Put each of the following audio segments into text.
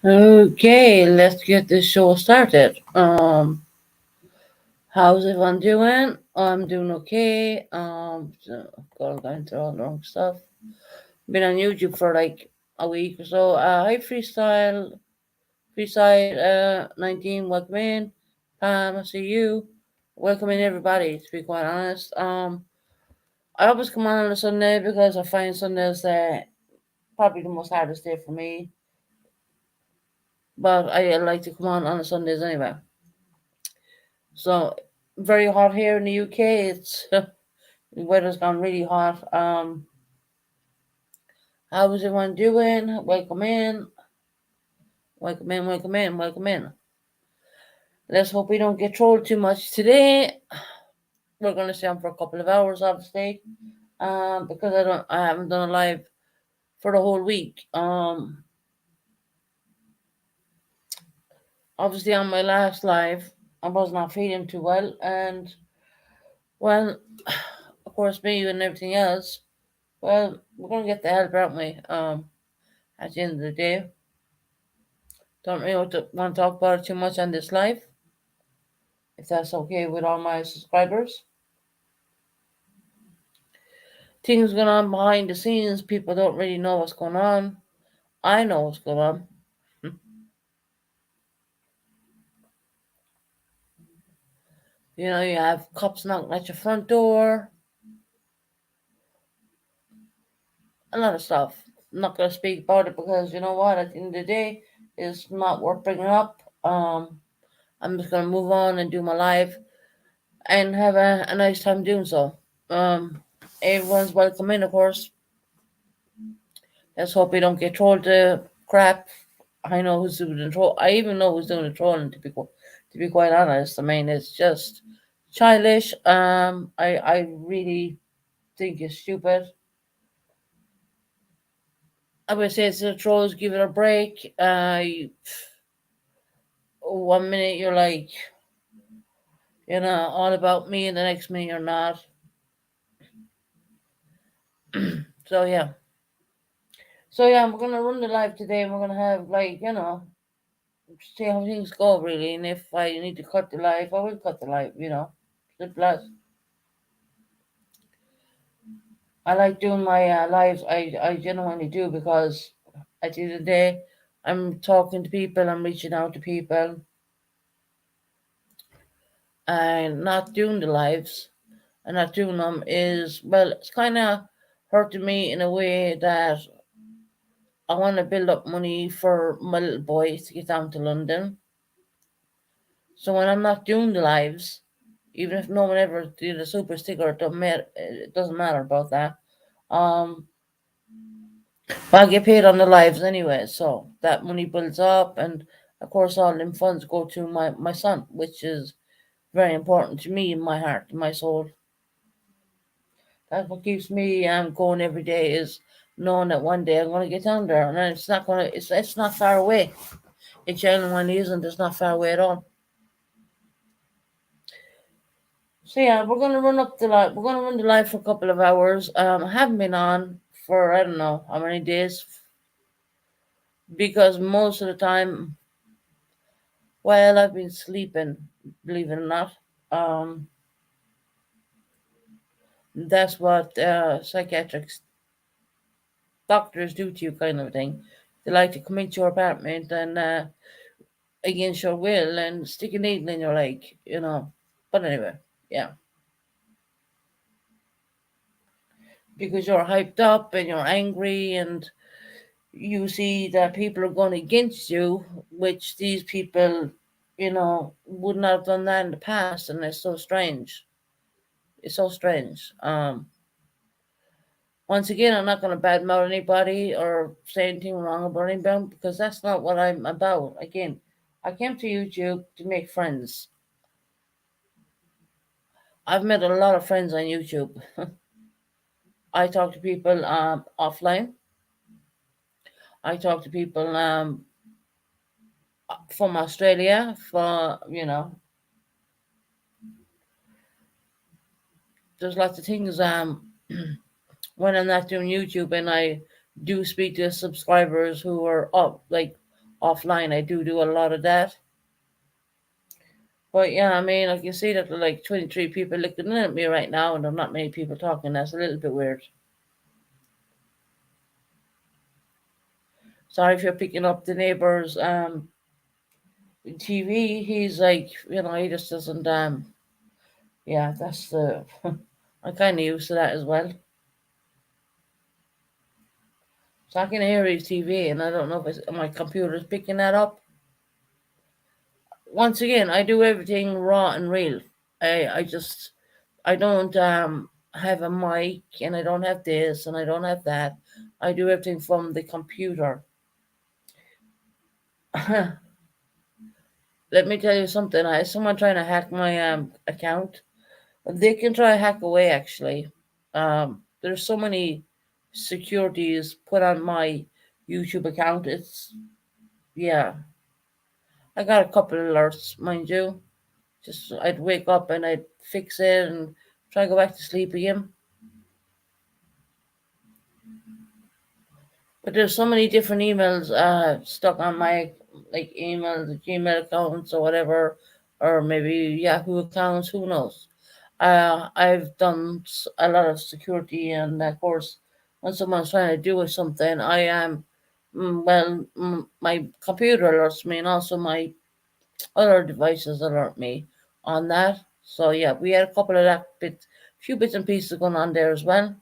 Okay, let's get this show started. How's everyone doing? I'm doing okay. Going through all the wrong stuff. Been on YouTube for like a week or so. Hi freestyle 19. Welcome in. I see you. Welcome in everybody. To be quite honest, I always come on a Sunday because I find Sundays probably the most hardest day for me. But I like to come on a Sundays anyway. So very hot here in the UK. It's the weather's gone really hot. How's everyone doing? Welcome in. Welcome in. Welcome in. Welcome in. Let's hope we don't get trolled too much today. We're gonna stay on for a couple of hours, obviously. Because I haven't done a live for the whole week. Obviously on my last live, I was not feeling too well, and well, of course, me and everything else. Well, we're gonna get the help, aren't we? At the end of the day, don't really want to talk about it too much on this live, if that's okay with all my subscribers. Things going on behind the scenes, people don't really know what's going on. I know what's going on. You know, you have cops knocking at your front door, a lot of stuff. I'm not going to speak about it because you know what, at the end of the day, it's not worth bringing up. I'm just going to move on and do my live and have a nice time doing so. Um, Everyone's welcome in, of course. Let's hope we don't get trolled to crap. I know who's doing the troll. I even know who's doing the trolling. To be quite honest, I mean it's just childish. I really think it's stupid. I would say to the trolls, give it a break. One minute you're like, all about me, and the next minute you're not. So yeah. So yeah, we're gonna run the live today, and we're gonna have like see how things go really, and if I need to cut the live, I will cut the live. Plus, I like doing my lives. I genuinely do because at the end of the day, I'm talking to people, I'm reaching out to people, and not doing the lives and not doing them is well, it's kind of hurting me in a way that I want to build up money for my little boy to get down to London. So when I'm not doing the lives, even if no one ever did a super sticker, it doesn't matter about that. Um, but I get paid on the lives anyway, so that money builds up, and of course, all them funds go to my son, which is very important to me in my heart, in my soul. That's what keeps me going every day is knowing that one day I'm gonna get down there, and it's not far away. It genuinely isn't. It's not far away at all. So yeah, we're gonna run up the live. We're gonna run the live for a couple of hours. I haven't been on for I don't know how many days because most of the time, well, I've been sleeping. Believe it or not, um, that's what psychiatric doctors do to you, kind of thing. They like to come into your apartment and against your will and stick a needle in your leg. But anyway, yeah, because you're hyped up and you're angry and you see that people are going against you, which these people, would not have done that in the past, and it's so strange. It's so strange. Once again, I'm not going to badmouth anybody or say anything wrong about anybody because that's not what I'm about. Again, I came to YouTube to make friends. I've met a lot of friends on YouTube. I talk to people offline. I talk to people from Australia. There's lots of things when I'm not doing YouTube and I do speak to subscribers who are up like offline. I do a lot of that. But yeah, I mean, I can see that there are like 23 people looking at me right now, and there are not many people talking. That's a little bit weird. Sorry if you're picking up the neighbor's TV. He's like, he just doesn't. Yeah, that's the. I'm kind of used to that as well. So I can hear his TV, and I don't know if my computer's picking that up. Once again, I do everything raw and real. I don't have a mic, and I don't have this, and I don't have that. I do everything from the computer. Let me tell you something. I someone trying to hack my account. They can try to hack away. Actually, there's so many securities put on my YouTube account. It's yeah. I got a couple of alerts, mind you. Just I'd wake up and I'd fix it and try to go back to sleep again. But there's so many different emails stuck on my like emails, Gmail accounts or whatever, or maybe Yahoo accounts. Who knows? I've done a lot of security, and of course, when someone's trying to do with something, I am my computer alerts me, and also my other devices alert me on that. So yeah, we had a couple of few bits and pieces going on there as well.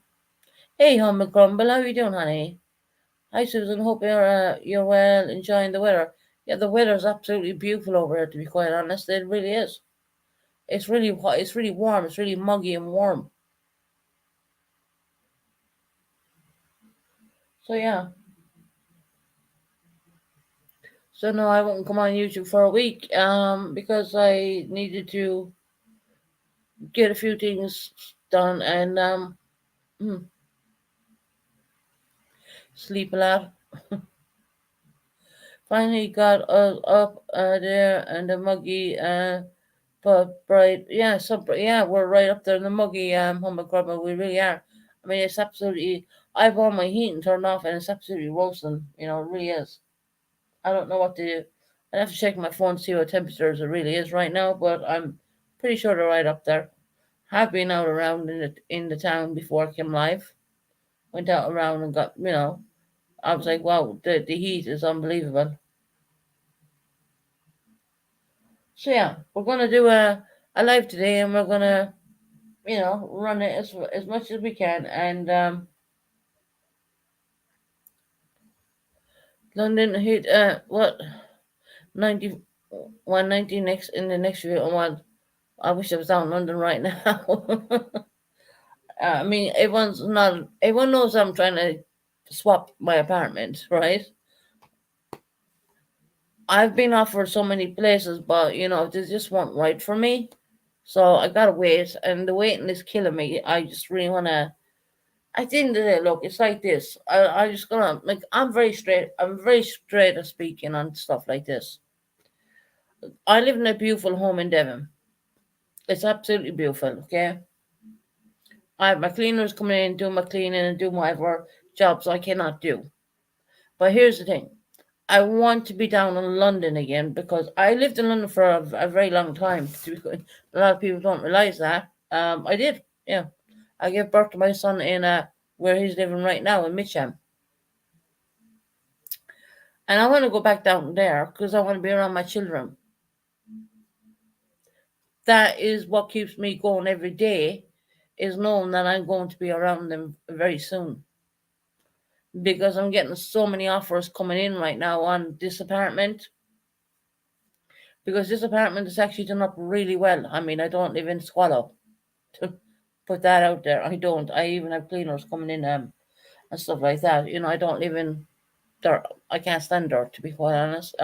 Hey, Humble Grumble, how you doing, honey? Hi, Susan. Hope you're well, enjoying the weather. Yeah, the weather's absolutely beautiful over here. To be quite honest, it really is. It's really hot. It's really warm. It's really muggy and warm. So yeah. So no, I won't come on YouTube for a week. Because I needed to get a few things done and hmm, sleep a lot. Finally got us up there and the muggy but bright. Yeah, yeah, we're right up there in the muggy hummus grubber. We really are. I mean, it's absolutely. I've all my heating turned off and it's absolutely roasting. It really is. I don't know what to do. I have to check my phone to see what temperatures it really is right now, but I'm pretty sure they're right up there. Have been out around in the town before I came live. Went out around and got I was like, wow, the heat is unbelievable. So yeah, we're gonna do a live today, and we're gonna run it as much as we can. And London hit what 90 190 next in the next year. Oh, well, I wish I was down in London right now. I mean, everyone knows I'm trying to swap my apartment, right? I've been offered so many places, but they just weren't right for me. So I gotta wait, and the waiting is killing me. I just really wanna. I think that look, it's like this. I just gonna like I'm very straight. I'm very straight at speaking on stuff like this. I live in a beautiful home in Devon. It's absolutely beautiful. Okay, I have my cleaners coming in, do my cleaning, and do whatever jobs I cannot do. But here's the thing: I want to be down in London again because I lived in London for a very long time. A lot of people don't realize that. I did. Yeah, I gave birth to my son in where he's living right now in Mitcham. And I want to go back down there because I want to be around my children. That is what keeps me going every day, is knowing that I'm going to be around them very soon. Because I'm getting so many offers coming in right now on this apartment. Because this apartment is actually done up really well. I mean, I don't live in squalor. To put that out there, I don't. I even have cleaners coming in and stuff like that. I don't live in dirt. I can't stand dirt, to be quite honest.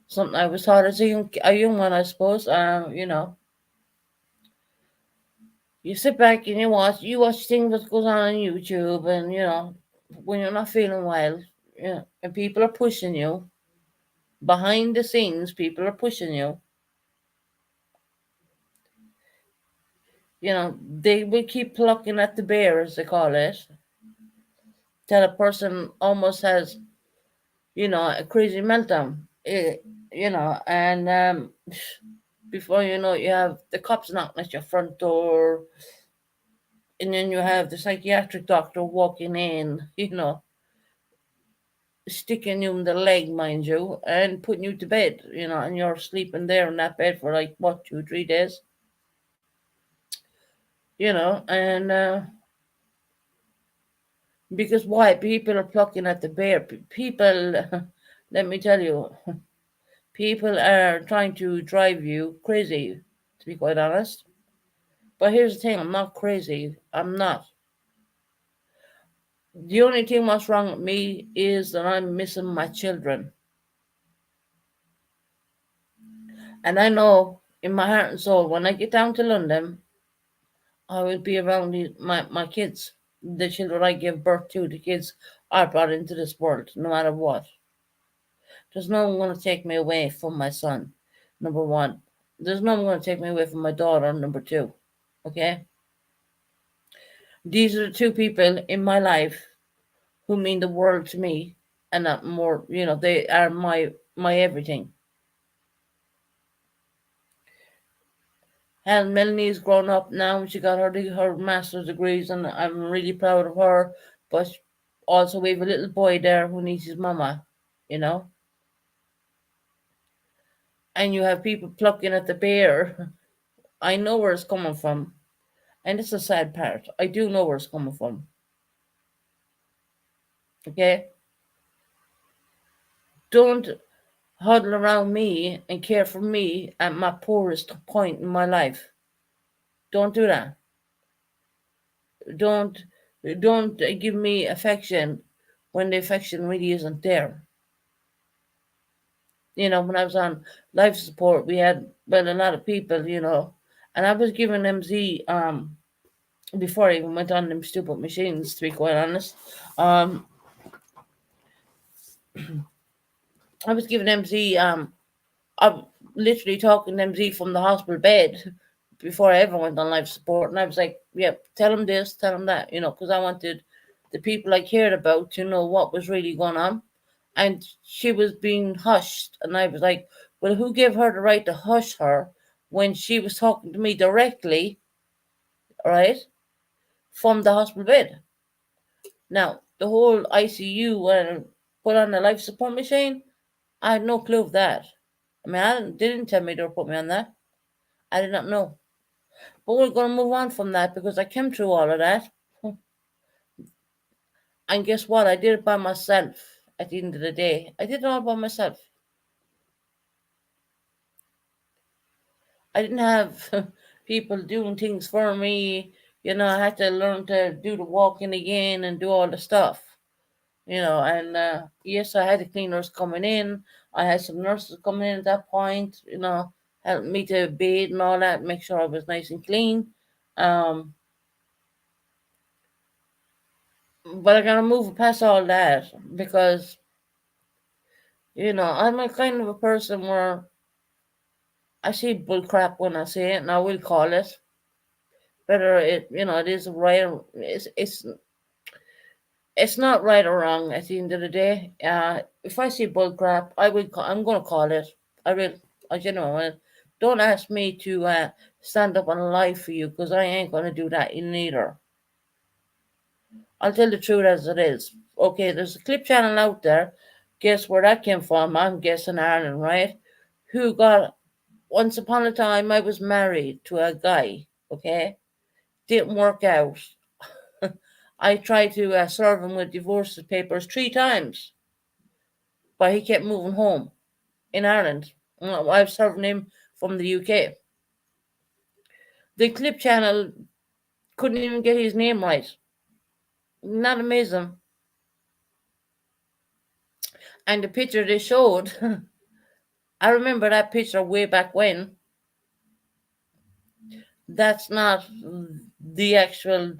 Something I was taught as a young one, I suppose. You sit back and you watch things that goes on YouTube, and when you're not feeling well, and people are pushing you behind the scenes. People are pushing you. They will keep plucking at the bear, as they call it, till a person almost has a crazy meltdown. And before you know it, you have the cops knocking at your front door, and then you have the psychiatric doctor walking in, sticking you in the leg, mind you, and putting you to bed, and you're sleeping there in that bed for like, what, 2, 3 days, and because why? People are plucking at the bear. People, let me tell you, people are trying to drive you crazy, to be quite honest. But here's the thing, I'm not crazy. I'm not. The only thing what's wrong with me is that I'm missing my children. And I know in my heart and soul, when I get down to London, I will be around my kids, the children I gave birth to, the kids I brought into this world, no matter what. There's no one going to take me away from my son, number one. There's no one going to take me away from my daughter, number two. Okay? These are the two people in my life who mean the world to me, and not more, they are my everything. And Melanie's grown up now. She got her master's degrees, and I'm really proud of her. But also, we have a little boy there who needs his mama, you know. And you have people plucking at the bear. I know where it's coming from, and it's a sad part. I do know where it's coming from. Okay, don't huddle around me and care for me at my poorest point in my life. Don't do that. Don't don't give me affection when the affection really isn't there. When I was on life support, we had a lot of people, and I was giving MZ before I even went on them stupid machines. To be quite honest, um, I was giving MZ I'm literally talking to MZ from the hospital bed before I ever went on life support, and I was like, "Yeah, tell him this, tell him that," because I wanted the people I cared about to know what was really going on. And she was being hushed, and I was like, "Well, who gave her the right to hush her when she was talking to me directly, right, from the hospital bed?" Now, the whole ICU and put on the life support machine, I had no clue of that. I mean, they didn't tell me they were putting me on that. I did not know. But we're going to move on from that because I came through all of that. And guess what? I did it by myself at the end of the day. I did it all by myself. I didn't have people doing things for me. I had to learn to do the walking again and do all the stuff. And yes, I had the cleaners coming in. I had some nurses coming in at that point, helping me to bathe and all that, make sure I was nice and clean. Um, but I gotta move past all that because I'm a kind of a person where I see bull crap when I see it, and I will call it. Whether it is right or it's not right or wrong at the end of the day. If I see bull crap, I'm gonna call it. I will. I will. Don't ask me to stand up and lie for you because I ain't gonna do that neither. I'll tell the truth as it is. Okay, there's a clip channel out there. Guess where that came from? I'm guessing Ireland, right? Who got Once upon a time, I was married to a guy, okay? Didn't work out. I tried to serve him with divorce papers 3 times, but he kept moving home in Ireland. I was serving him from the UK. The clip channel couldn't even get his name right. Not amazing. And the picture they showed, I remember that picture way back when. That's not the actual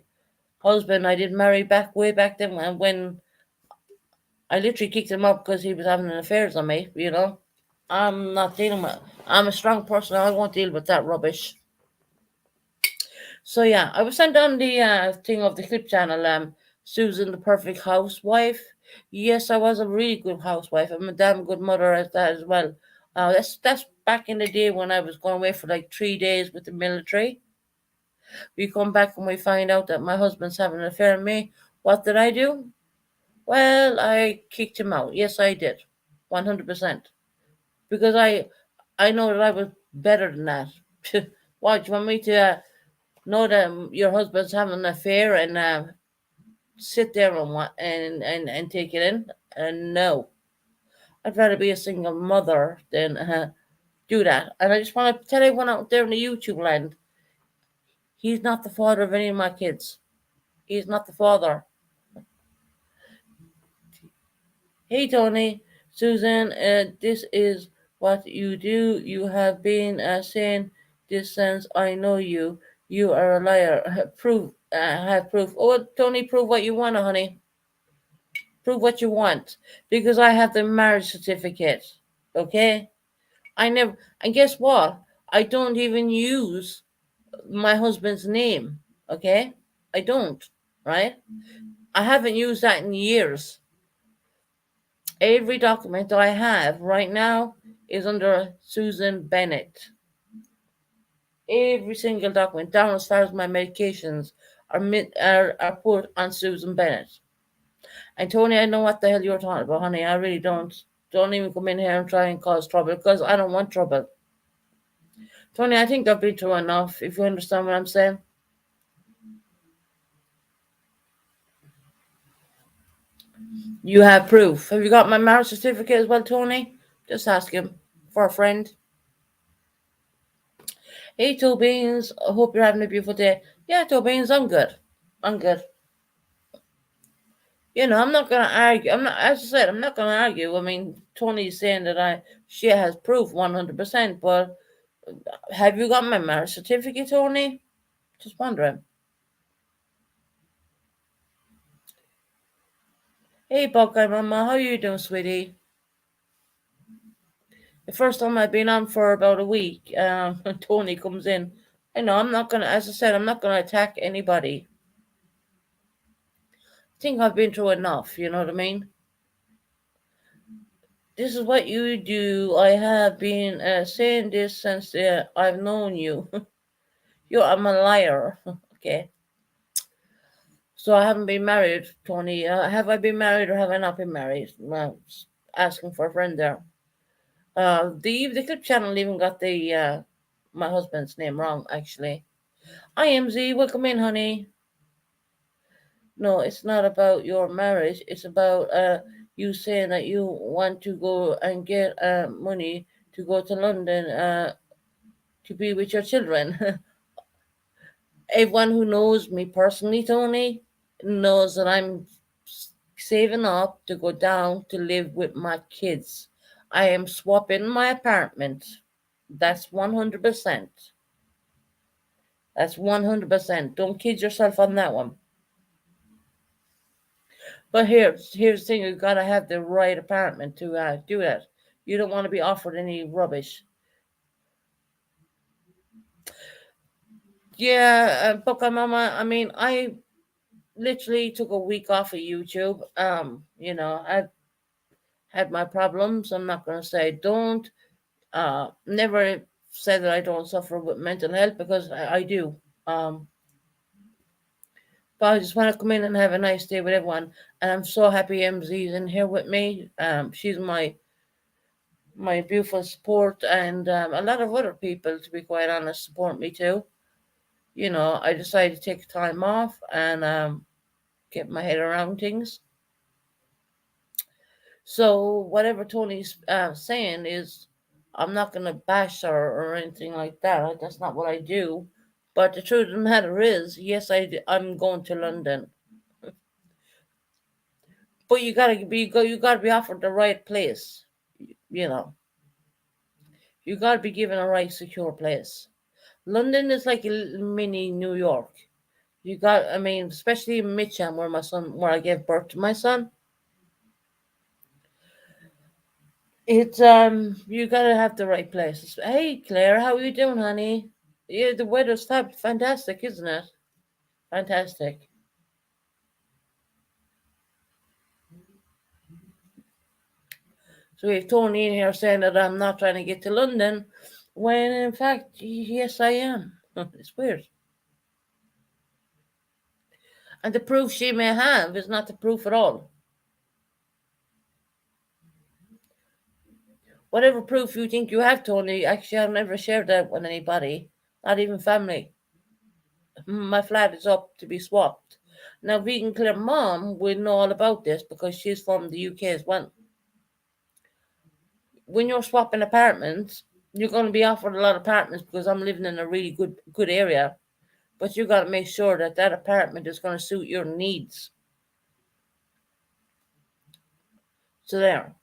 husband I did marry way back then when I literally kicked him up because he was having an affair on me. I'm not dealing with I'm a strong person. I won't deal with that rubbish. So yeah, I was sent on the thing of the clip channel, Susan the Perfect Housewife. Yes, I was a really good housewife. I'm a damn good mother at that as well. That's back in the day when I was going away for like 3 days with the military. We come back and we find out that my husband's having an affair with me. What did I do? Well, I kicked him out. Yes, I did, 100%. Because I know that I was better than that. What do you want me to know that your husband's having an affair and sit there and and take it in? No, I'd rather be a single mother than do that. And I just want to tell everyone out there in the YouTube land, he's not the father of any of my kids. He's not the father. Hey Tony, Susan, this is what you do. You have been saying this since I know you. You are a liar. Prove. Have proof. Oh, Tony, prove what you want, honey. Prove what you want, because I have the marriage certificate. Okay. I never. And guess what? I don't even use my husband's name. Okay. I don't. Right. I haven't used that in years. Every document I have right now is under Susan Bennett. Every single document, down as far as my medications, are put on Susan Bennett. And Tony, I know what the hell you're talking about, honey. I really don't. Don't even come in here and try and cause trouble because I don't want trouble. Tony, I think I've been through enough, if you understand what I'm saying. You have proof. Have you got my marriage certificate as well, Tony? Just ask him for a friend. Hey, Toe Beans. I hope you're having a beautiful day. Yeah, Toe Beans, I'm good. I'm good. I'm not gonna argue. I'm not, as I said, I'm not gonna argue. I mean, Tony's saying that she has proof 100%. But have you got my marriage certificate, Tony? Just wondering. Hey, Buckeye Mama, how you doing, sweetie? The first time I've been on for about a week. Tony comes in. I know I'm not gonna. As I said, I'm not gonna attack anybody. I think I've been through enough. You know what I mean? This is what you do. I have been saying this since I've known you. I'm a liar. Okay. So I haven't been married, Tony. Have I been married or have I not been married? Well, asking for a friend there. The clip channel even got the my husband's name wrong. Actually, I am Z. Welcome in, honey. No, it's not about your marriage. It's about you saying that you want to go and get money to go to London to be with your children. Everyone who knows me personally, Tony, knows that I'm saving up to go down to live with my kids. I am swapping my apartment. That's 100%. That's 100%. Don't kid yourself on that one. But here's the thing: you gotta have the right apartment to do that. You don't want to be offered any rubbish. Yeah, Boca Mama. I mean, I literally took a week off of YouTube. I had my problems. I'm not gonna say I don't. Never say that I don't suffer with mental health because I do. Um, but I just want to come in and have a nice day with everyone. And I'm so happy MZ's in here with me. She's my beautiful support, and a lot of other people, to be quite honest, support me too. I decided to take time off and get my head around things. So whatever Tony's saying is, I'm not gonna bash her or anything like that. That's not what I do. But the truth of the matter is, yes, I'm going to London. But you gotta be offered the right place. You know, you gotta be given a right secure place. London is like a little mini New York. I mean, especially in Mitcham, where I gave birth to my son. It's you gotta have the right places. Hey Claire, how are you doing, honey? Yeah, the weather's fantastic, isn't it? Fantastic. So we have Tony in here saying that I'm not trying to get to London, when in fact, yes, I am. It's weird. And the proof she may have is not the proof at all. Whatever proof you think you have, Tony, actually, I've never shared that with anybody, not even family. My flat is up to be swapped. Now, Vegan Claire mom will know all about this because she's from the UK as well. When you're swapping apartments, you're going to be offered a lot of apartments because I'm living in a really good area. But you got to make sure that that apartment is going to suit your needs. So there.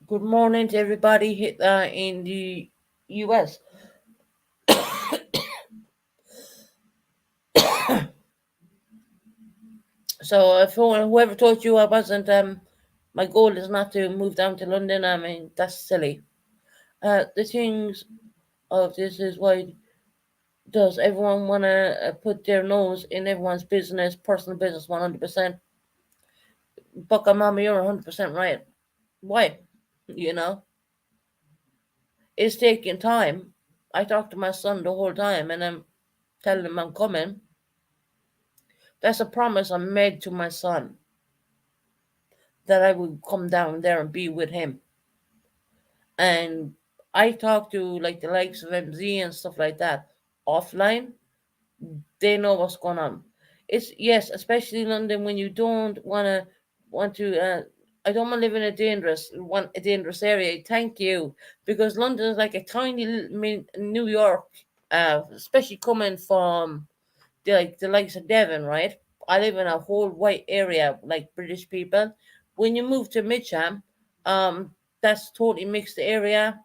Good morning to everybody in the US. So if whoever told you I wasn't, my goal is not to move down to London. I mean, that's silly. The things of this is why does everyone want to put their nose in everyone's business, personal business, 100%. Bucka Mama, you're 100% right. Why? You know, it's taking time. I talk to my son the whole time and I'm telling him I'm coming. That's a promise I made to my son that I would come down there and be with him. And I talk to like the likes of MZ and stuff like that offline. They know what's going on. It's yes, especially in London when you don't want to. I don't want to live in a dangerous area. Thank you, because London is like a tiny little New York, especially coming from the likes of Devon, right? I live in a whole white area like British people. When you move to Mitcham, that's totally mixed area.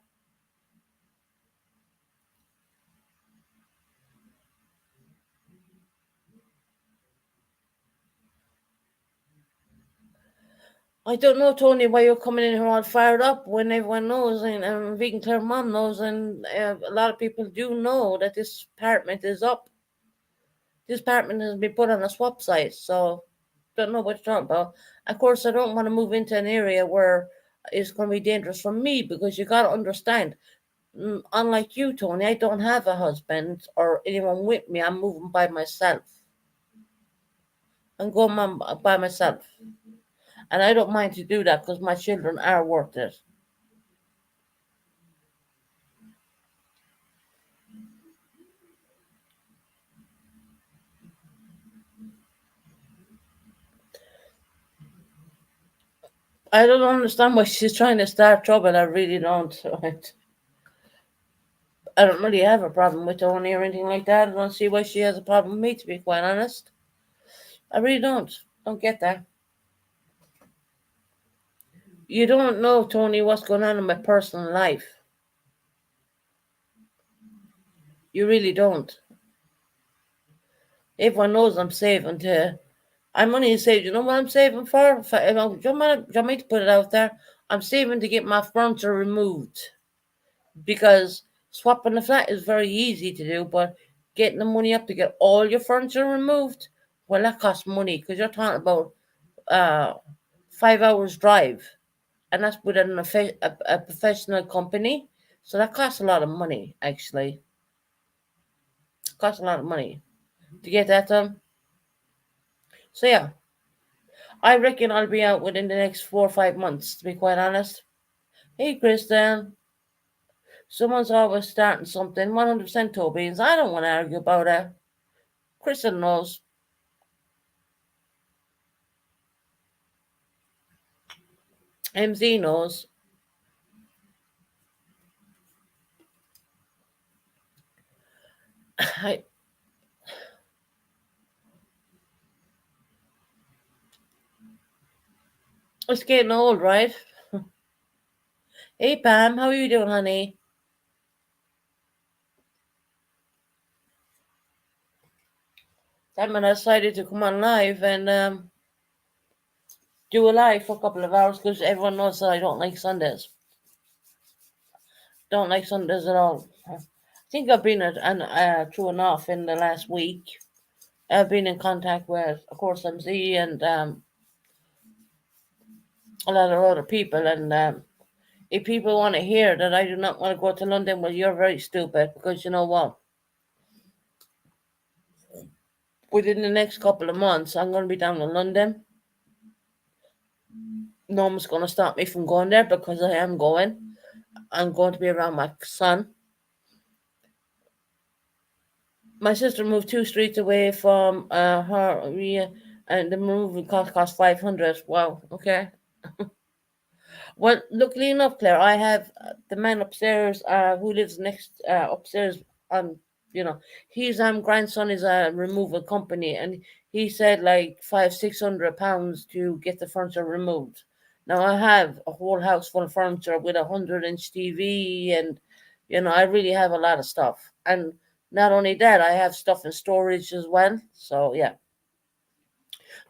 I don't know, Tony, why you're coming in here all fired up when everyone knows, and Vegan Claire Mom knows, and a lot of people do know that this apartment is up. This apartment has been put on a swap site, so don't know what you're talking about. Of course, I don't want to move into an area where it's going to be dangerous for me because you got to understand, unlike you, Tony, I don't have a husband or anyone with me. I'm moving by myself. I'm going by myself. And I don't mind to do that because my children are worth it. I don't understand why she's trying to start trouble. I really don't. I don't really have a problem with Tony or anything like that. I don't see why she has a problem with me, to be quite honest. I really don't. Don't get that. You don't know, Tony, what's going on in my personal life. You really don't. Everyone knows I'm saving to. I'm only saved. You know what I'm saving for? Do you want me to put it out there? I'm saving to get my furniture removed because swapping the flat is very easy to do, but getting the money up to get all your furniture removed, well, that costs money because you're talking about uh, 5 hours drive, and that's with a professional company. So that costs a lot of money, actually. It costs a lot of money to get that done. So yeah, I reckon I'll be out within the next 4 or 5 months, to be quite honest. Hey, Kristen. Someone's always starting something. 100% Toby's. I don't want to argue about it. Kristen knows. MZ knows. I, it's getting old, right? Hey, Pam. How are you doing, honey? That man decided to come on live and do a live for a couple of hours because everyone knows that I don't like Sundays. Don't like Sundays at all. I think I've been true enough in the last week. I've been in contact with, of course, MZ and a lot of other people. And if people want to hear that I do not want to go to London, well, you're very stupid, because you know what? Within the next couple of months, I'm going to be down in London. No one's going to stop me from going there because I am going. I'm going to be around my son. My sister moved 2 streets away from her area, and the moving cost 500. Wow. Okay. Well, luckily enough, Claire, I have the man upstairs who lives next upstairs. On you know, his grandson is a removal company, and he said like 500-600 pounds to get the furniture removed. Now I have a whole house full of furniture with a 100-inch TV, and I really have a lot of stuff. And not only that, I have stuff in storage as well. So yeah,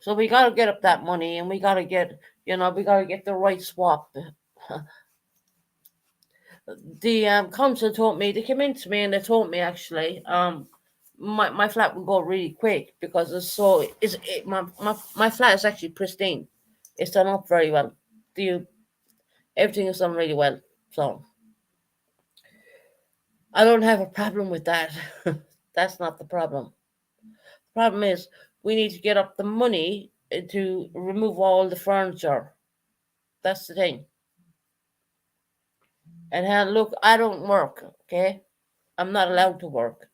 so we gotta get up that money, and we gotta get the right swap. The council told me, they came in to me and they told me actually my flat will go really quick because my flat is actually pristine. It's done up very well. The Everything is done really well. So I don't have a problem with that. That's not the problem. The problem is we need to get up the money to remove all the furniture. That's the thing. And look, I don't work, okay? I'm not allowed to work.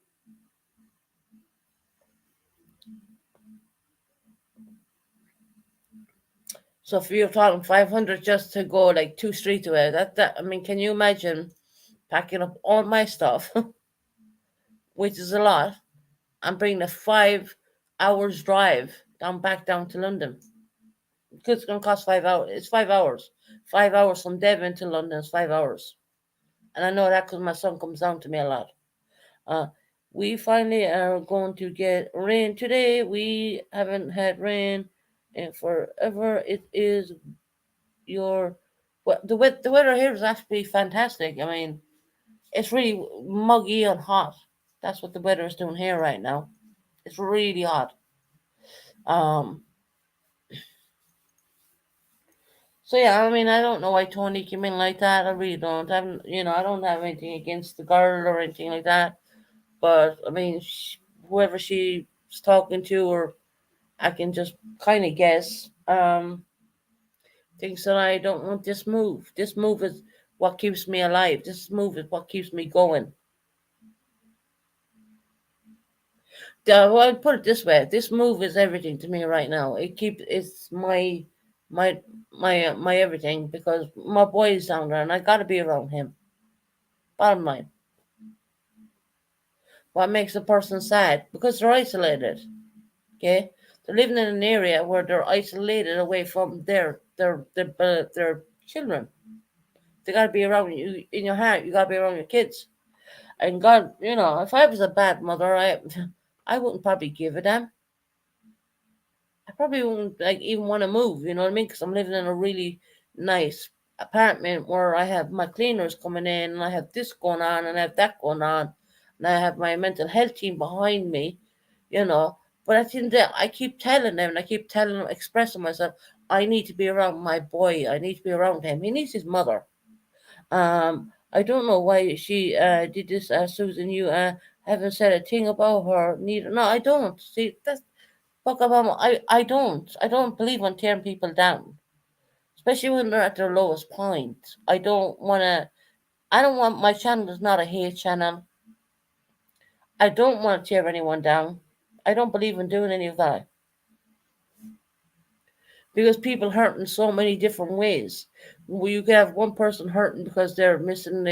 So if you're talking 500 just to go like 2 streets away, that I mean, can you imagine packing up all my stuff, which is a lot, and bringing a 5 hours drive back down to London? Because it's going to cost 5 hours. It's 5 hours. 5 hours from Devon to London is 5 hours. And I know that because my son comes down to me a lot. Uh, we finally are going to get rain today. We haven't had rain in forever. It is your the weather here is actually fantastic. I mean, it's really muggy and hot. That's what the weather is doing here right now. It's really hot. Um. So yeah, I mean, I don't know why Tony came in like that. I really don't. I don't have anything against the girl or anything like that. But I mean, whoever she's talking to, or I can just kind of guess. Thinks that I don't want this move. This move is what keeps me alive. This move is what keeps me going. Well, I'll put it this way: this move is everything to me right now. It's my my everything, because my boy is down there, and I got to be around him. Bottom line, what makes a person sad? Because they're isolated. Okay, they're living in an area where they're isolated away from their children. They got to be around you in your heart. You got to be around your kids. And God, if I was a bad mother, I wouldn't probably give a damn. I probably wouldn't like even want to move. You know what I mean? Because I'm living in a really nice apartment where I have my cleaners coming in, and I have this going on, and I have that going on, and I have my mental health team behind me. You know, but at the end of the day, I keep telling them, and I keep telling them, expressing myself. I need to be around my boy. I need to be around him. He needs his mother. I don't know why she did this, Susan. You haven't said a thing about her. Neither. No, I don't. See, that's fuck about. I don't believe on tearing people down, especially when they're at their lowest point. I don't want to. I don't want my channel is not a hate channel. I don't want to tear anyone down. I don't believe in doing any of that, because people hurt in so many different ways. You can have one person hurting because they're missing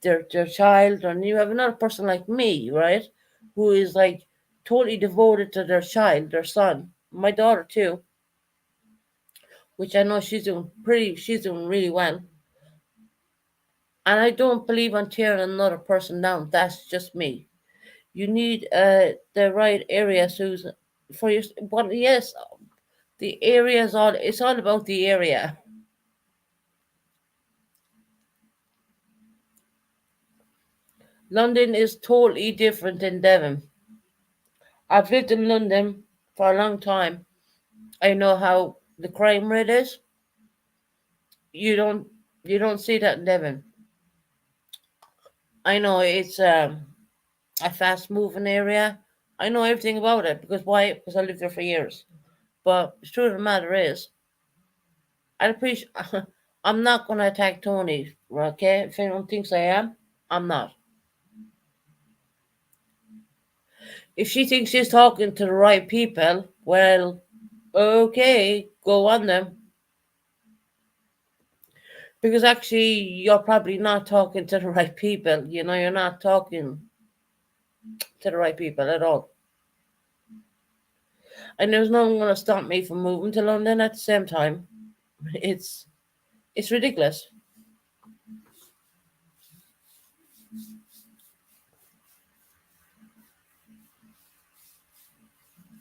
their child, and you have another person like me, right, who is like totally devoted to their child, their son, my daughter too, which I know she's doing really well. And I don't believe on tearing another person down. That's just me. You need the right area, Susan, for your. But yes, the area is all. It's all about the area. London is totally different than Devon. I've lived in London for a long time. I know how the crime rate is. You don't you don't see that in Devon. I know it's a fast moving area. I know everything about it because why? Because I lived there for years. But the truth of the matter is, I appreciate. I'm not gonna attack Tony. Okay, if anyone thinks I am, I'm not. If she thinks she's talking to the right people, well, okay, go on them. Because actually, you're probably not talking to the right people. You know, you're not talking to the right people at all. And there's no one going to stop me from moving to London at the same time. It's it's ridiculous.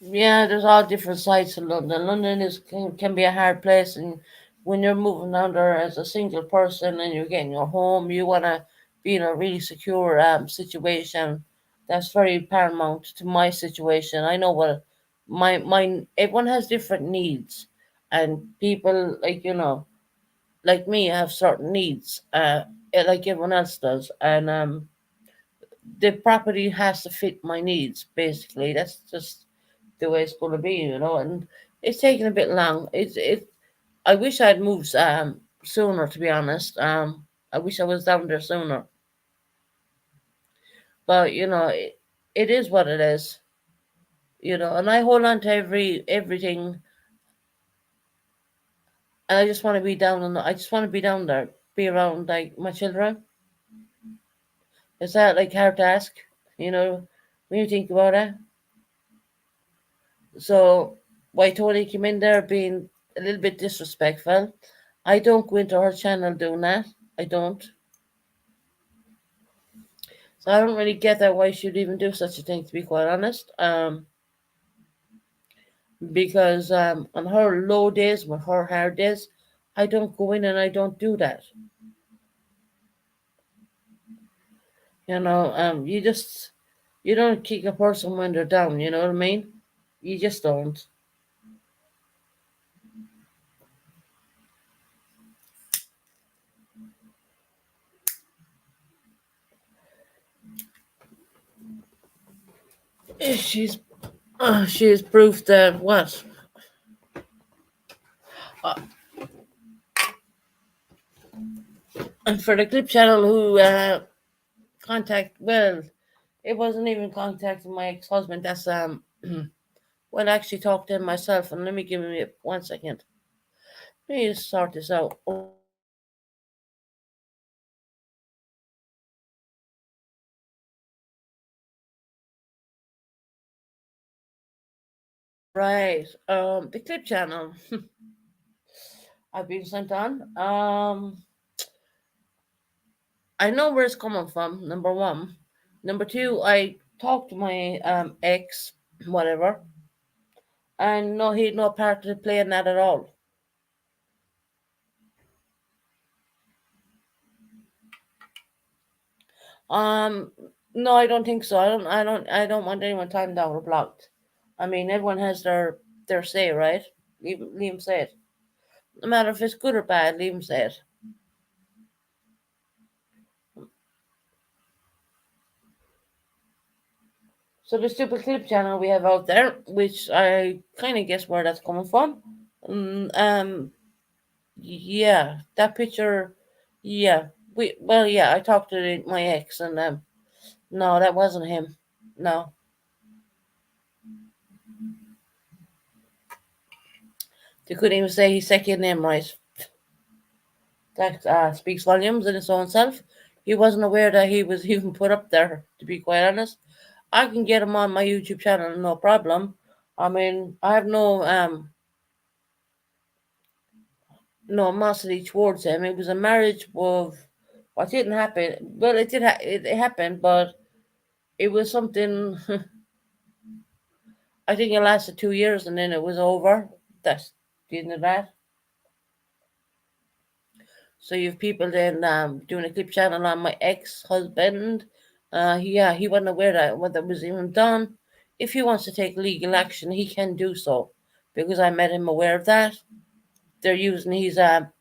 Yeah, there's all different sides of London. London can be a hard place, and when you're moving down there as a single person and you're getting your home, you want to be in a really secure situation. That's very paramount to my situation. I know what my everyone has different needs, and people like me have certain needs, like everyone else does, and the property has to fit my needs. Basically, that's just the way it's going to be, and it's taking a bit long. It. I wish I'd moved sooner, to be honest. I wish I was down there sooner, but it is what it is. And I hold on to everything, and I just want to be down I just want to be down there, be around like my children. Is that like hard to ask? You know, when you think about it. So why Tony came in there being a little bit disrespectful. I don't go into her channel doing that. I don't. So I don't really get that why she'd even do such a thing, to be quite honest. Because on her low days, with her hard days, I don't go in and I don't do that. You don't kick a person when they're down. You know what I mean? You just don't. She's she's proof that what? Uh, and for the clip channel who well, it wasn't even contacting my ex-husband. That's well, I actually talked to him myself, and let me give him 1 second. Let me just sort this out. Right. The clip channel I've been sent on. I know where it's coming from. Number one. Number two, I talked to my ex, whatever, and no, he had no part to play in that at all. Um, no, I don't think so. I don't want anyone timed down or blocked. I mean, everyone has their say, right? Leave him say it. No matter if it's good or bad, leave him say it. So the stupid clip channel we have out there, which I kind of guess where that's coming from. Yeah, that picture. Yeah, yeah. I talked to my ex, and no, that wasn't him. No, they couldn't even say his second name right. That speaks volumes in its own self. He wasn't aware that he was even put up there. To be quite honest, I can get him on my YouTube channel, no problem. I mean, I have no animosity towards him. It was a marriage of what didn't happen. Well, it did. It happened, but it was something. I think it lasted 2 years, and then it was over. That's the end of that. So you have people then doing a clip channel on my ex-husband. Yeah, he wasn't aware that what that was even done. If he wants to take legal action, he can do so, because I made him aware of that. They're using his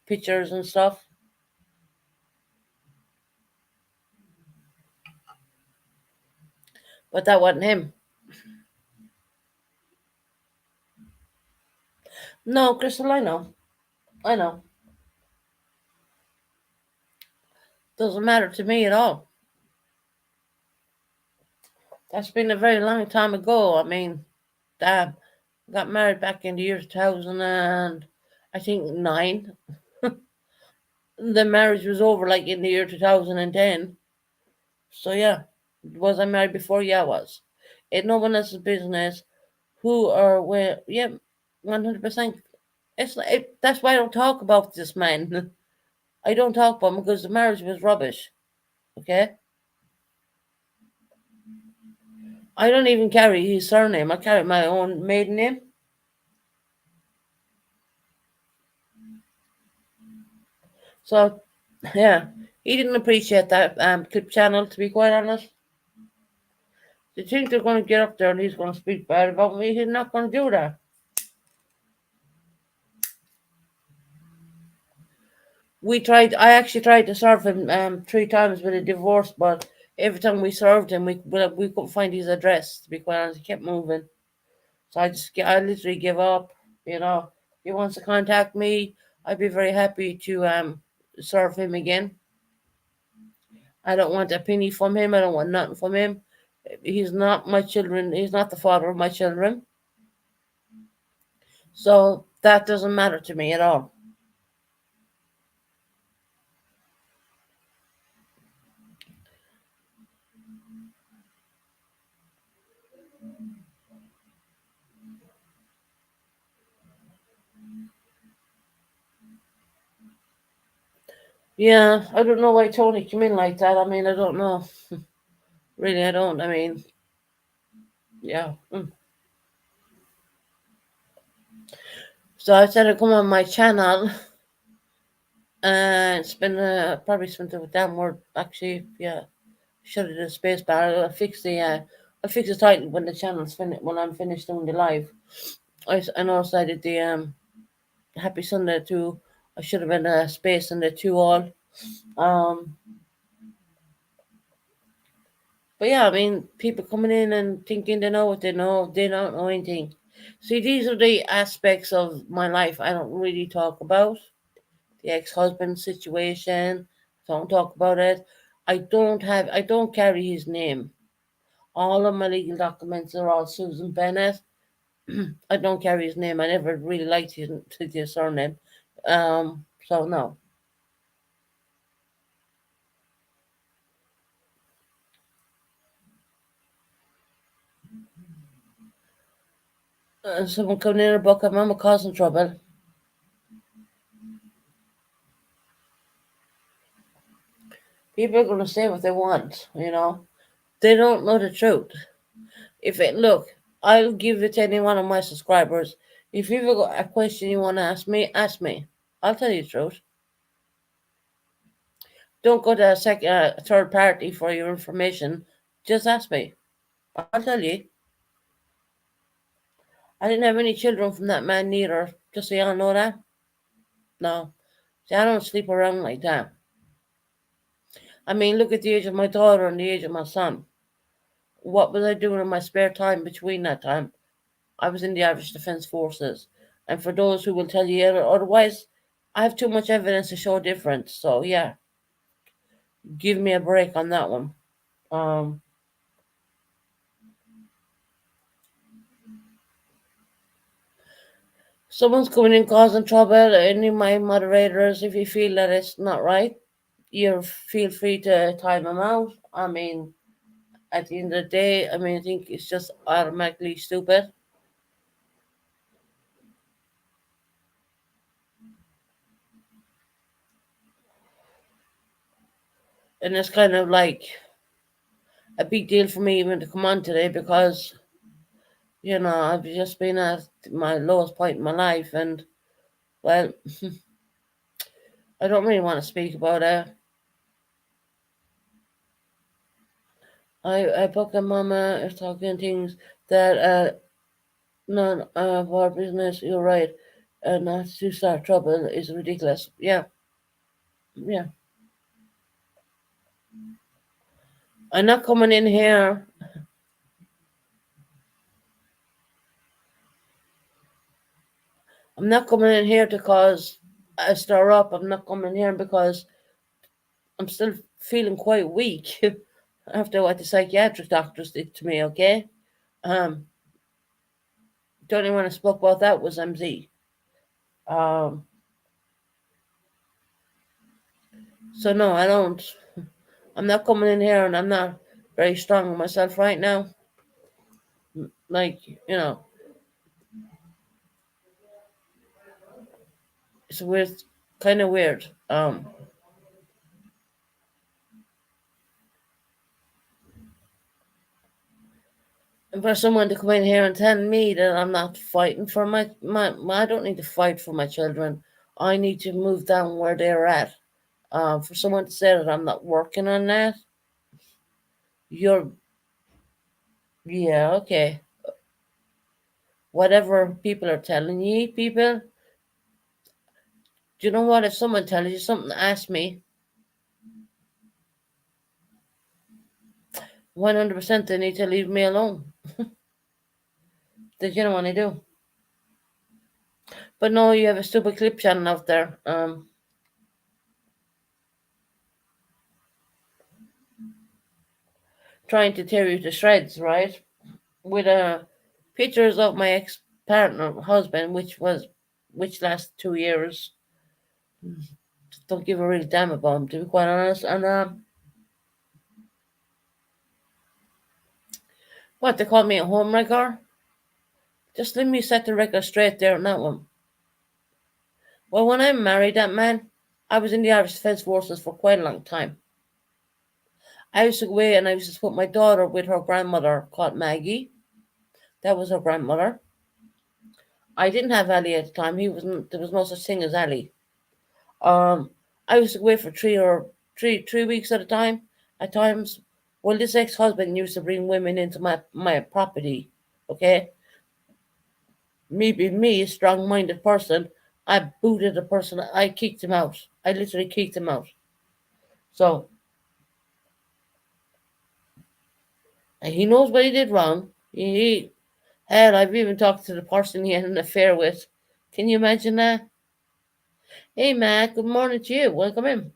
pictures and stuff. But that wasn't him. No, Crystal, I know. I know. Doesn't matter to me at all. That's been a very long time ago. I mean, damn. Got married back in the year 2000 and I think 9. The marriage was over like in the year 2010. So yeah, was I married before? Yeah, I was. It's no one else's business who or where. Yeah, 100%. That's why I don't talk about this man. I don't talk about him because the marriage was rubbish. Okay, I don't even carry his surname. I carry my own maiden name. So yeah, he didn't appreciate that clip channel. To be quite honest, they think they're going to get up there and he's going to speak bad about me. He's not going to do that. We tried. I actually tried to serve him 3 times with a divorce, but every time we served him, we couldn't find his address. To be quite honest, he kept moving. So I literally give up. You know, if he wants to contact me, I'd be very happy to serve him again. I don't want a penny from him. I don't want nothing from him. He's not my children. He's not the father of my children. So that doesn't matter to me at all. Yeah, I don't know why Tony came in like that. I mean, I don't know. Really, I don't. I mean, yeah. So I said to come on my channel, and it's been probably spent a downward. Actually, yeah, should have done a space bar. I'll fix the title when the channel's finished. When I'm finished doing the live. And also I did the Happy Sunday too. I should have been a space in the two all. Um, but yeah, I mean, people coming in and thinking they know what they know. They don't know anything. See, these are the aspects of my life I don't really talk about. The ex-husband situation. Don't talk about it. I don't carry his name. All of my legal documents are all Susan Bennett. I don't carry his name. I never really liked his surname. So no. Someone coming in a book, I'm Mama causing trouble. People are gonna say what they want, you know. They don't know the truth. If it look, I'll give it to any one of my subscribers. If you've got a question you want to ask me, ask me. I'll tell you the truth. Don't go to a third party for your information. Just ask me. I'll tell you. I didn't have any children from that man neither. Just so y'all know that. No. See, I don't sleep around like that. I mean, look at the age of my daughter and the age of my son. What was I doing in my spare time between that time? I was in the Irish Defence Forces. And for those who will tell you otherwise, I have too much evidence to show different. So, yeah, give me a break on that one. Um, Someone's coming in causing trouble. Any of my moderators, if you feel that it's not right, you feel free to time them out. I mean, at the end of the day, I mean, I think it's just automatically stupid. And it's kind of like a big deal for me even to come on today because, I've just been at my lowest point in my life. And, well, I don't really want to speak about it. I book a mama is talking things that none of our business. You're right. not to start trouble is ridiculous. Yeah, yeah. I'm not coming in here. I'm not coming in here to cause a stir up. I'm not coming here because I'm still feeling quite weak after what the psychiatric doctors did to me. Okay. Um, the only one I spoke about that was MZ. Um, so no, I don't. I'm not coming in here, and I'm not very strong with myself right now. Like you know, it's weird, kind of weird. And for someone to come in here and tell me that I'm not fighting for I don't need to fight for my children. I need to move down where they're at. For someone to say that I'm not working on that, you're, yeah, okay. Whatever people are telling you, people, do you know what? If someone tells you something, ask me. 100% they need to leave me alone. That you know what I do. But no, you have a stupid clip channel out there, trying to tear you to shreds, right? With pictures of my ex partner husband, which lasted 2 years. Don't give a real damn about him, to be quite honest. And what they call me a homewrecker? Just let me set the record straight there on that one. Well, when I married that man, I was in the Irish Defence Forces for quite a long time. I used to go away and I used to put my daughter with her grandmother called Maggie. That was her grandmother. I didn't have Ali at the time. There was no such thing as Ali. Um, I used to go away for three weeks at a time. At times, well, this ex-husband used to bring women into my property. Okay, me being me, a strong-minded person, I booted the person. I kicked him out. I literally kicked him out. So and he knows what he did wrong. Hell, I've even talked to the person he had an affair with. Can you imagine that? Hey, Matt. Good morning to you. Welcome in.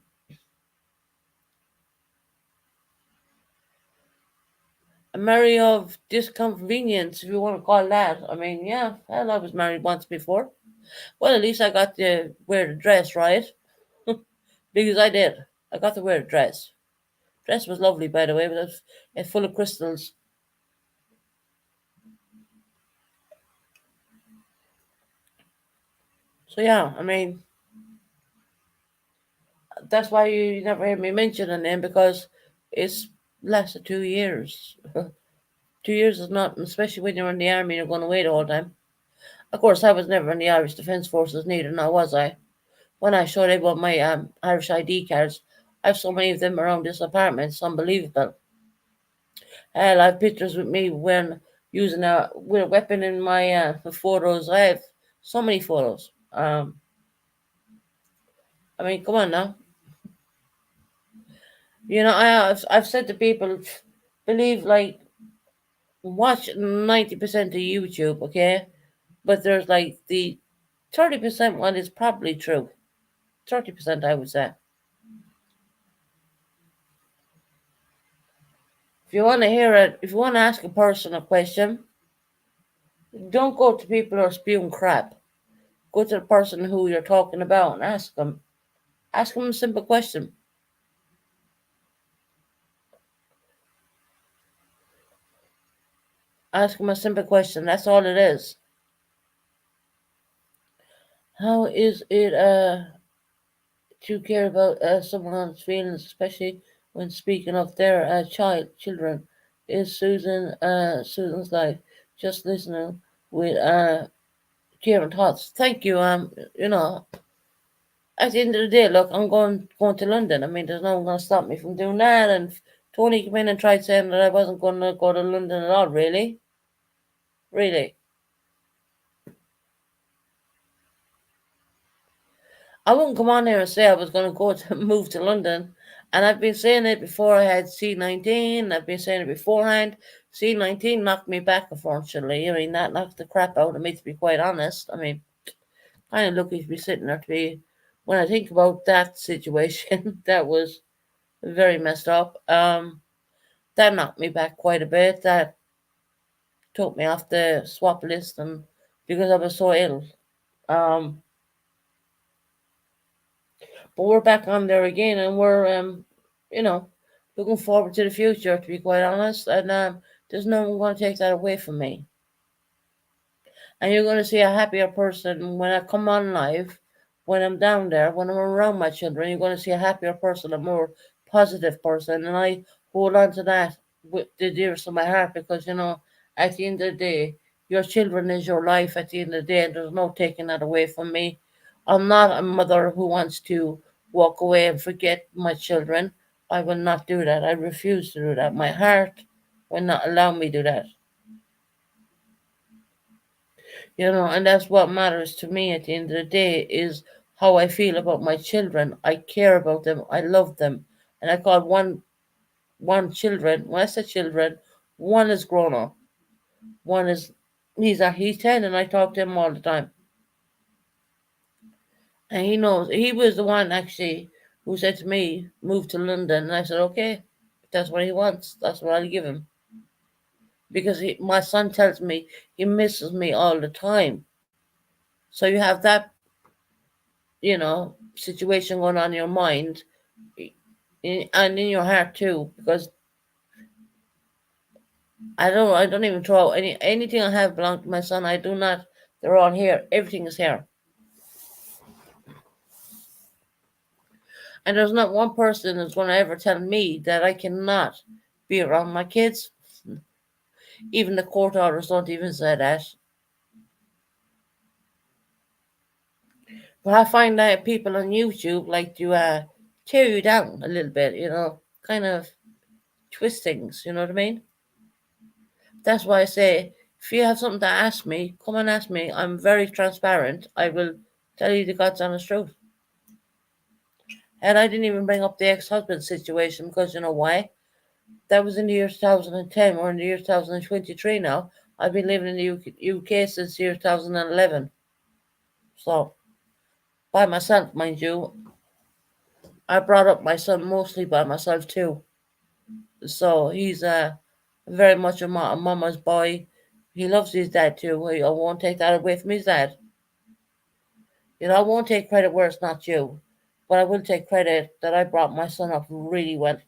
A marry of disconvenience, if you want to call that. I mean, yeah, hell, I was married once before. Well, at least I got to wear the dress, right? Because I did. I got to wear a dress. Dress was lovely, by the way, but it's full of crystals. So yeah, I mean, that's why you never hear me mention a name because it's lasted 2 years. 2 years is nothing, especially when you're in the army and you're going away the whole time. Of course, I was never in the Irish Defence Forces, neither now was I. When I showed everyone my Irish ID cards, I have so many of them around this apartment. It's unbelievable. Hell, I have pictures with me when using with a weapon in my photos. I have so many photos. I mean, come on now. I've said to people, believe like watch 90% of YouTube, okay? But there's like the 30% one is probably true. 30%, I would say. If you want to hear it, if you want to ask a person a question, don't go to people who are spewing crap. Go to the person who you're talking about and ask them. Ask them a simple question. Ask them a simple question. That's all it is. How is it to care about someone's feelings, especially when speaking of their children? Is Susan's life just listening with caring thoughts? Thank you. At the end of the day, look, I'm going to London. I mean, there's no one going to stop me from doing that. And Tony came in and tried saying that I wasn't going to go to London at all. Really, really. I wouldn't come on here and say I was going to go to move to London. And I've been saying it before I had C19. I've been saying it beforehand. C19 knocked me back, unfortunately. I mean, that knocked the crap out of me, to be quite honest. I mean, kind of lucky to be sitting there to be. When I think about that situation, that was very messed up. That knocked me back quite a bit. That took me off the swap list, and because I was so ill. Um, but we're back on there again, and we're you know, looking forward to the future. To be quite honest, and there's no one going to take that away from me. And you're going to see a happier person when I come on live, when I'm down there, when I'm around my children. You're going to see a happier person, a more positive person, and I hold on to that with the dearest of my heart because at the end of the day, your children is your life. At the end of the day, and there's no taking that away from me. I'm not a mother who wants to walk away and forget my children. I will not do that. I refuse to do that. My heart will not allow me to do that. And that's what matters to me at the end of the day is how I feel about my children. I care about them. I love them. And I call one children. When I say children, one is grown up. One is he's 10 and I talk to him all the time. And he knows he was the one actually who said to me, move to London, and I said, okay, if that's what he wants, that's what I'll give him. Because my son tells me he misses me all the time. So you have that situation going on in your mind and in your heart too, because I don't even throw anything I have belong to my son. I do not. They're all here. Everything is here, and there's not one person that's going to ever tell me that I cannot be around my kids. Even the court orders don't even say that. But I find that people on YouTube like to tear you down a little bit, kind of twist things. You know what I mean? That's why I say, if you have something to ask me, come and ask me. I'm very transparent. I will tell you the God's honest truth. And I didn't even bring up the ex-husband situation because you know why? That was in the year 2010. We're in the year 2023 now. I've been living in the UK since the year 2011. So, by myself, mind you. I brought up my son mostly by myself too. So, he's very much a mama's boy. He loves his dad too. I won't take that away from his dad. I won't take credit where it's not due, but I will take credit that I brought my son up really well.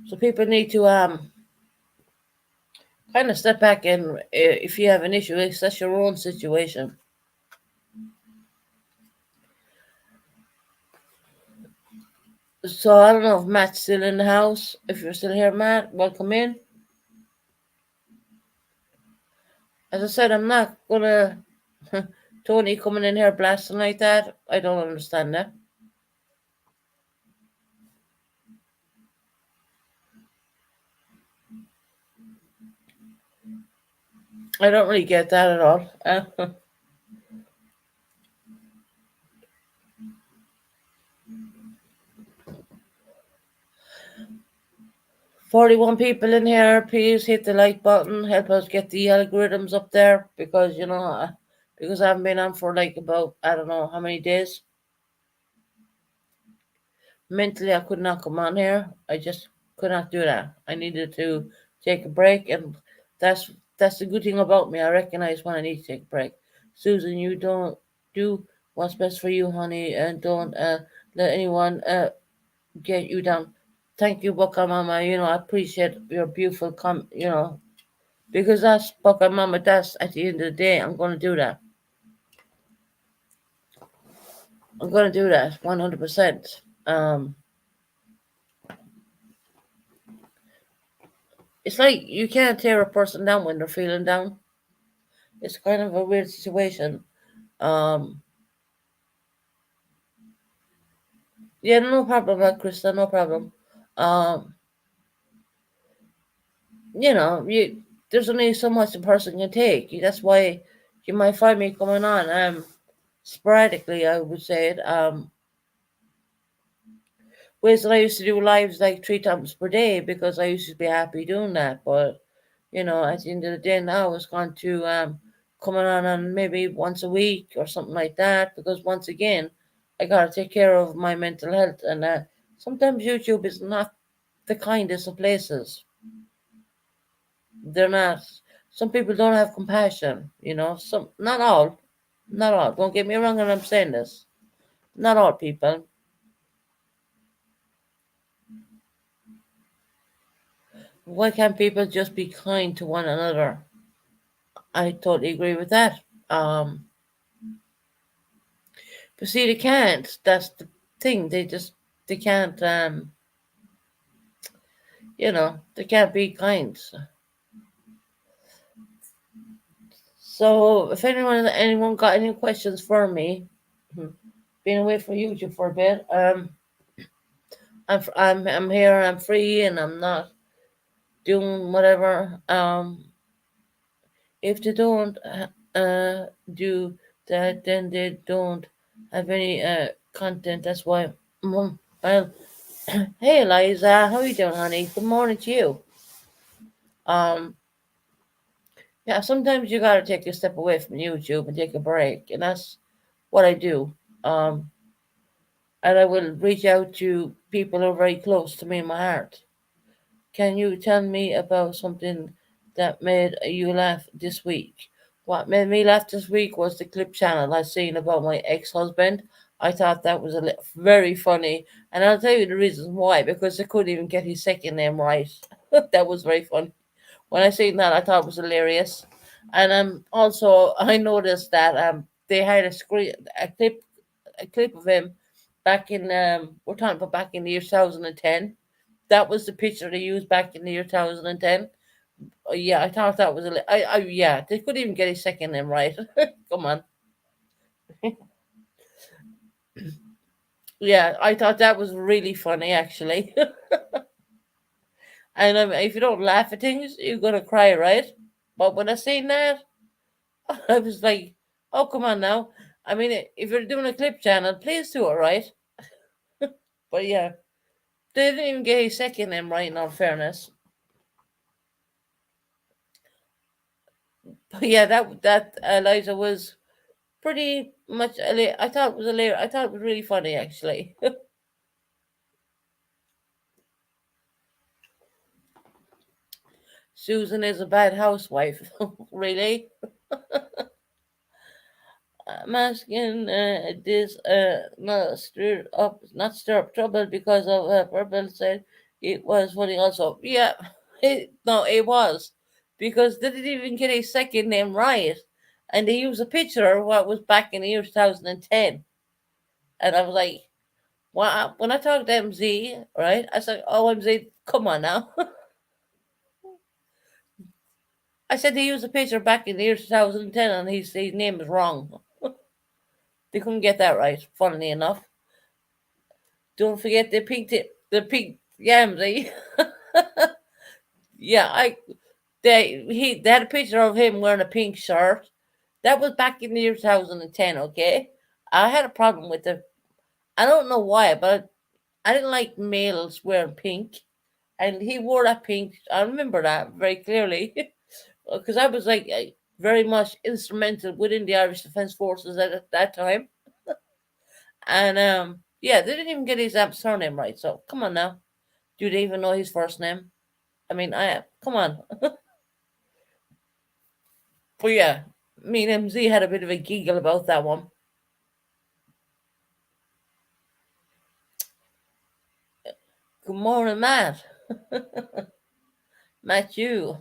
So people need to kind of step back and if you have an issue, assess your own situation. So I don't know if Matt's still in the house. If you're still here, Matt, welcome in. As I said, I'm not gonna Tony coming in here blasting like that. I don't understand that. I don't really get that at all. 41 people in here. Please hit the like button. Help us get the algorithms up there because because I haven't been on for like about I don't know how many days. Mentally, I could not come on here. I just could not do that. I needed to take a break, and that's that's the good thing about me. I recognize when I need to take a break. Susan, you don't do what's best for you, honey, and don't let anyone get you down. Thank you, Boca Mama. I appreciate your beautiful because that's Boca Mama. That's at the end of the day, I'm gonna do that. I'm gonna do that 100%. Um, it's like you can't tear a person down when they're feeling down. It's kind of a weird situation. Um, yeah, no problem, Krista, no problem. Um, you there's only so much a person can take. That's why you might find me coming on sporadically. I would say it. Whereas I used to do lives like 3 times per day because I used to be happy doing that. But at the end of the day now it's gone to coming on maybe once a week or something like that because once again I gotta take care of my mental health and sometimes YouTube is not the kindest of places. They're not. Some people don't have compassion. Some not all, not all. Don't get me wrong when I'm saying this. Not all people. Why can't people just be kind to one another? I totally agree with that. But see, they can't. That's the thing. They can't. They can't be kind. So, if anyone got any questions for me, hmm, being away from YouTube for a bit, I'm here. I'm free, and I'm not doing whatever. If they don't do that, then they don't have any content. That's why. Well, hey Eliza, how you doing, honey? Good morning to you. Um, yeah, sometimes you gotta take a step away from YouTube and take a break, and that's what I do. Um, and I will reach out to people who are very close to me in my heart. Can you tell me about something that made you laugh this week? What made me laugh this week was the clip channel I seen about my ex-husband. I thought that was very funny, and I'll tell you the reasons why. Because I couldn't even get his second name right. That was very funny. When I seen that, I thought it was hilarious. And also I noticed that they had a clip of him back in we're talking about back in the year 2010. That was the picture they used back in the year 2010. Yeah, I thought that was yeah, they couldn't even get his second name right. Come on. Yeah, I thought that was really funny actually. And if you don't laugh at things, you're gonna cry, right? But when I seen that, I was like, oh come on now. I mean, if you're doing a clip channel, please do it right. But yeah, they didn't even get his second name right. In all fairness, but yeah, that Eliza was pretty much. I thought it was hilarious. I thought it was really funny actually. Susan is a bad housewife. Really? I'm asking this not stir up trouble because of Purple said it was funny also. Yeah, no, it was because they didn't even get a second name right, and they used a picture of what was back in the year 2010, and I was like, well, when I talked to MZ, right, I said, oh MZ, come on now. I said they used a picture back in the year 2010, and his name is wrong. They couldn't get that right, funnily enough. Don't forget the pink yams. Yeah, they had a picture of him wearing a pink shirt. That was back in the year 2010. Okay, I had a problem with it. I don't know why, but I didn't like males wearing pink, and he wore that pink. I remember that very clearly because I was like very much instrumental within the Irish Defence Forces at that time, and yeah, they didn't even get his surname right. So come on now. Do they even know his first name? I mean, I come on. But yeah, me and MZ had a bit of a giggle about that one. Good morning, Matt. Matthew.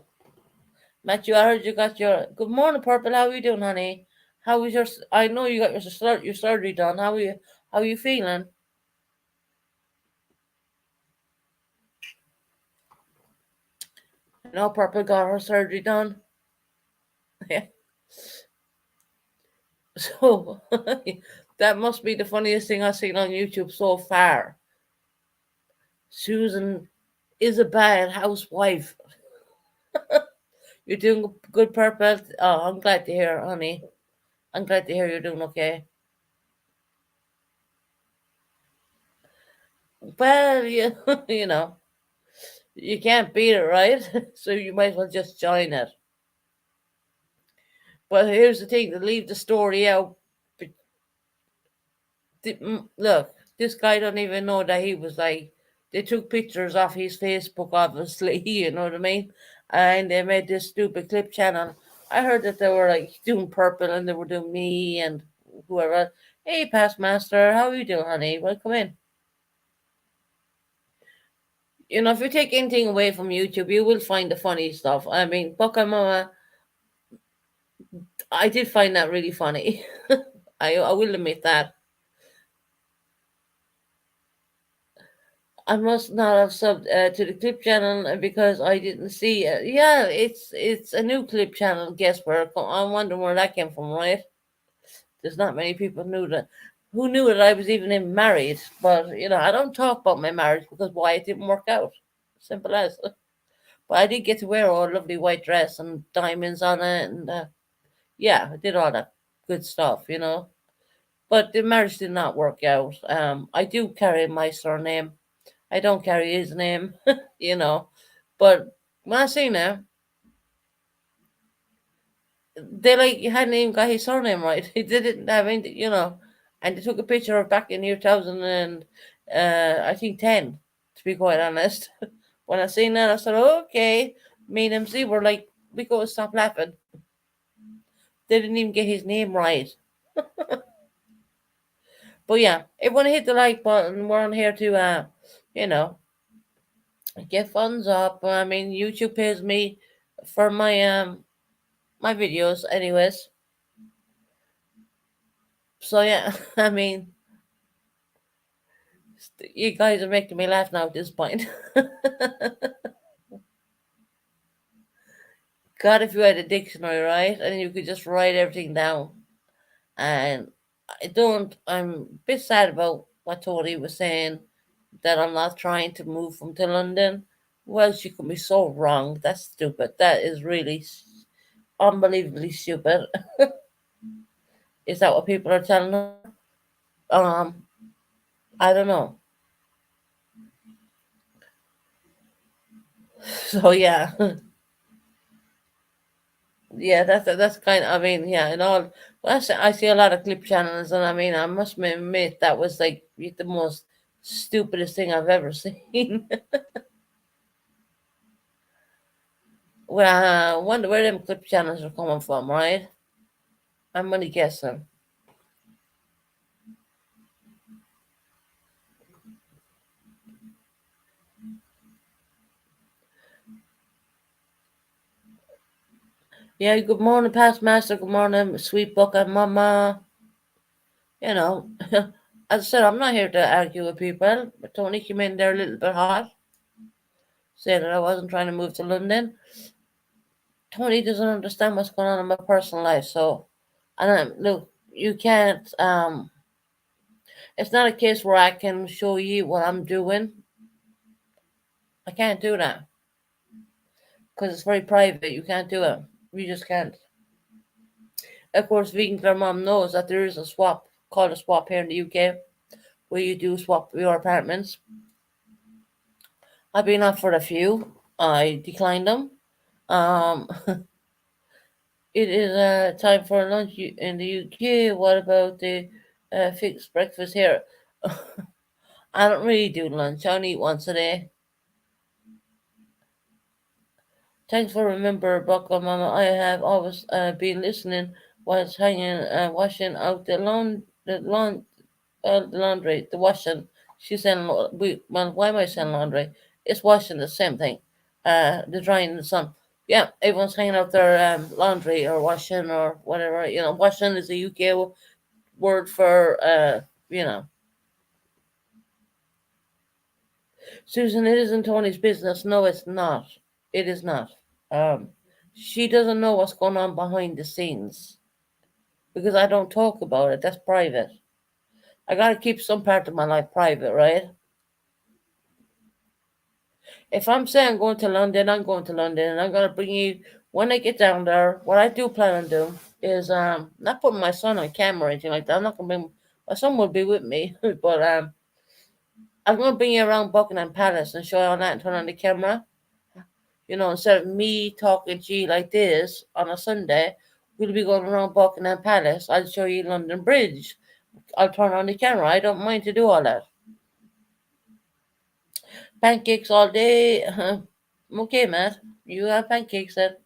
Matthew, I heard you got your good morning, Purple. How are you doing, honey? How was your? I know you got your surgery done. How are you? How are you feeling? I know Purple got her surgery done. Yeah. So that must be the funniest thing I've seen on YouTube so far. Susan is a bad housewife. You're doing good, purpose. Oh, I'm glad to hear, honey. I'm glad to hear you're doing okay. Well, you, you know, you can't beat it, right? So you might as well just join it. But here's the thing: to leave the story out. Look, this guy don't even know that he was like. They took pictures off his Facebook, obviously. You know what I mean? And they made this stupid clip channel. I heard that they were like doing purple and they were doing me and whoever. Hey, past master, how are you doing, honey? Welcome in. You know, if you take anything away from YouTube, you will find the funny stuff. I mean, Pokemon, I did find that really funny. I will admit that. I must not have subbed to the clip channel because I didn't see it. Yeah, it's a new clip channel. Guess where? I'm wondering where that came from, right? There's not many people knew that. Who knew that I was even married? But you know, I don't talk about my marriage because why it didn't work out. Simple as. But I did get to wear a lovely white dress and diamonds on it, and yeah, I did all that good stuff, you know. But the marriage did not work out. I do carry my surname. I don't carry his name, you know. But when I seen it, they like hadn't even got his surname right. He didn't have any, you know. And they took a picture of back in year 2000 and I think 10, to be quite honest. When I seen that, I said, okay. Me and MC were like, we gotta stop laughing. They didn't even get his name right. But yeah, everyone hit the like button. We're on here to, you know, get funds up. I mean, YouTube pays me for my videos, anyways. So yeah, I mean, you guys are making me laugh now at this point. God, if you had a dictionary, right, and you could just write everything down. And I don't. I'm a bit sad about what Tony was saying that I'm not trying to move from to London. Well, she could be so wrong. That's stupid. That is really unbelievably stupid. Is that what people are telling her? Um, I don't know. So yeah, yeah. That's kind of. I mean, yeah. And all. Well, I see a lot of clip channels, and I mean, I must admit that was like the most stupidest thing I've ever seen. Well, I wonder where them clip channels are coming from, right? I'm only guessing. Yeah, good morning, past master. Good morning, sweet book and mama. You know, as I said, I'm not here to argue with people. But Tony came in there a little bit hot, said that I wasn't trying to move to London. Tony doesn't understand what's going on in my personal life. So, and look, you can't. It's not a case where I can show you what I'm doing. I can't do that because it's very private. You can't do it. You just can't. Of course, Vegan Claire Mom knows that there is a swap called a swap here in the UK where you do swap your apartments. I've been offered a few. I declined them. Um, it is time for lunch in the UK. What about the fixed breakfast here? I don't really do lunch. I only eat once a day. Thanks for remember, Buckle Mama. I have always been listening whilst hanging, washing out the laundry, the washing. She's saying, well, why am I saying laundry? It's washing the same thing. The drying in the sun. Yeah, everyone's hanging out their laundry or washing or whatever. You know, washing is a UK word for, you know. Susan, it isn't Tony's business. No, it's not. It is not. Um, she doesn't know what's going on behind the scenes because I don't talk about it. That's private. I gotta keep some part of my life private, right? If I'm saying I'm going to London, I'm going to London, and I'm gonna bring you when I get down there, what I do plan on doing is not putting my son on camera or anything like that. I'm not gonna bring my son will be with me, but I'm gonna bring you around Buckingham Palace and show you all that and turn on the camera. Instead of me talking to you like this on a Sunday, we'll be going around Buckingham Palace. I'll show you London Bridge. I'll turn on the camera. I don't mind to do all that. Pancakes all day. Okay, Matt. You have pancakes then.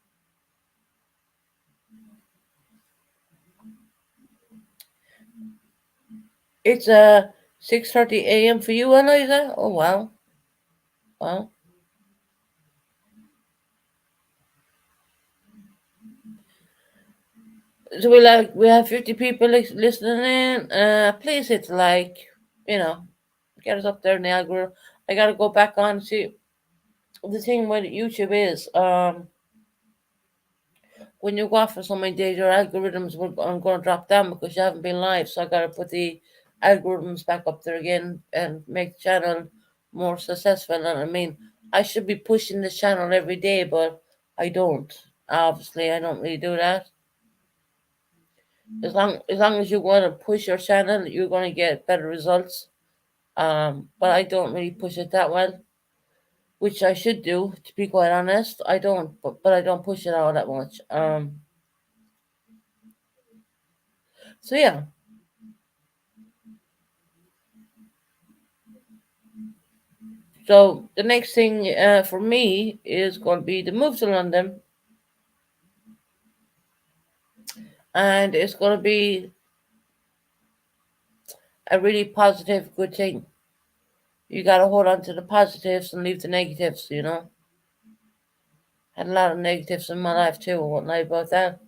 It's 6:30 a.m. for you, Eliza. Oh wow, wow. So we have 50 people listening in. Please hit like, you know, get us up there in the algorithm. I gotta go back on. See, the thing with YouTube is when you go off for so many days, your algorithms are going to drop down because you haven't been live. So I got to put the algorithms back up there again and make the channel more successful. And I mean, I should be pushing this channel every day, but I don't. Obviously, I don't really do that. As long as you want to push your channel, you're going to get better results. But I don't really push it that well, which I should do. To be quite honest, I don't. But I don't push it all that much. So yeah. So the next thing for me is going to be the move to London, and it's going to be a really positive, good thing. You got to hold on to the positives and leave the negatives. Had a lot of negatives in my life too. I won't lie about that.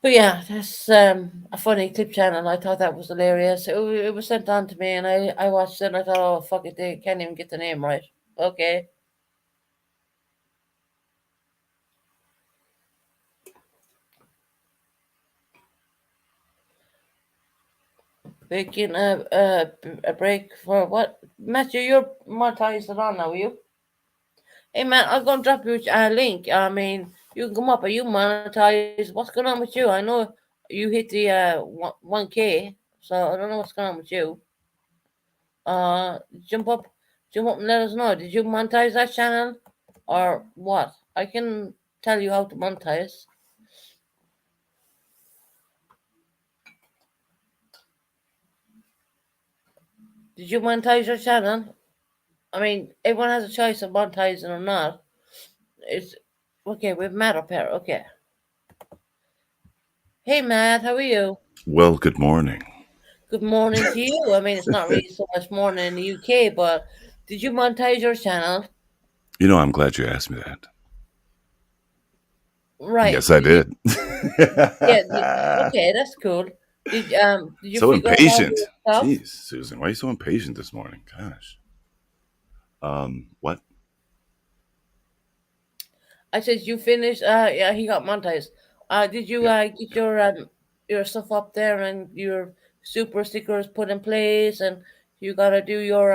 But yeah, that's a funny clip channel. I thought that was hilarious. It was sent on to me, and I watched it. And I thought, oh fuck it, they can't even get the name right. Okay, making a break for what? Matthew, you're monetized it on now, are you? Hey man, I'm gonna drop you a link. I mean, you can come up. Are you monetized? What's going on with you? I know you hit the 1K, so I don't know what's going on with you. Jump up, jump up and let us know. Did you monetize that channel or what? I can tell you how to monetize. Did you monetize your channel? I mean, everyone has a choice of monetizing or not. It's okay. We've Matt up here. Okay. Hey Matt, how are you? Well, good morning. Good morning to you. I mean, it's not really so much morning in the UK, but did you monetize your channel? I'm glad you asked me that. Right. Yes, I Did you? did. Yeah. Okay, that's cool. Did you So figure out how to do impatient. it yourself? Jeez, Susan, why are you so impatient this morning? Gosh. What? I said you finished. Yeah, he got monetized. Did you Yeah. get Yeah. your stuff up there and your super stickers put in place, and you gotta do your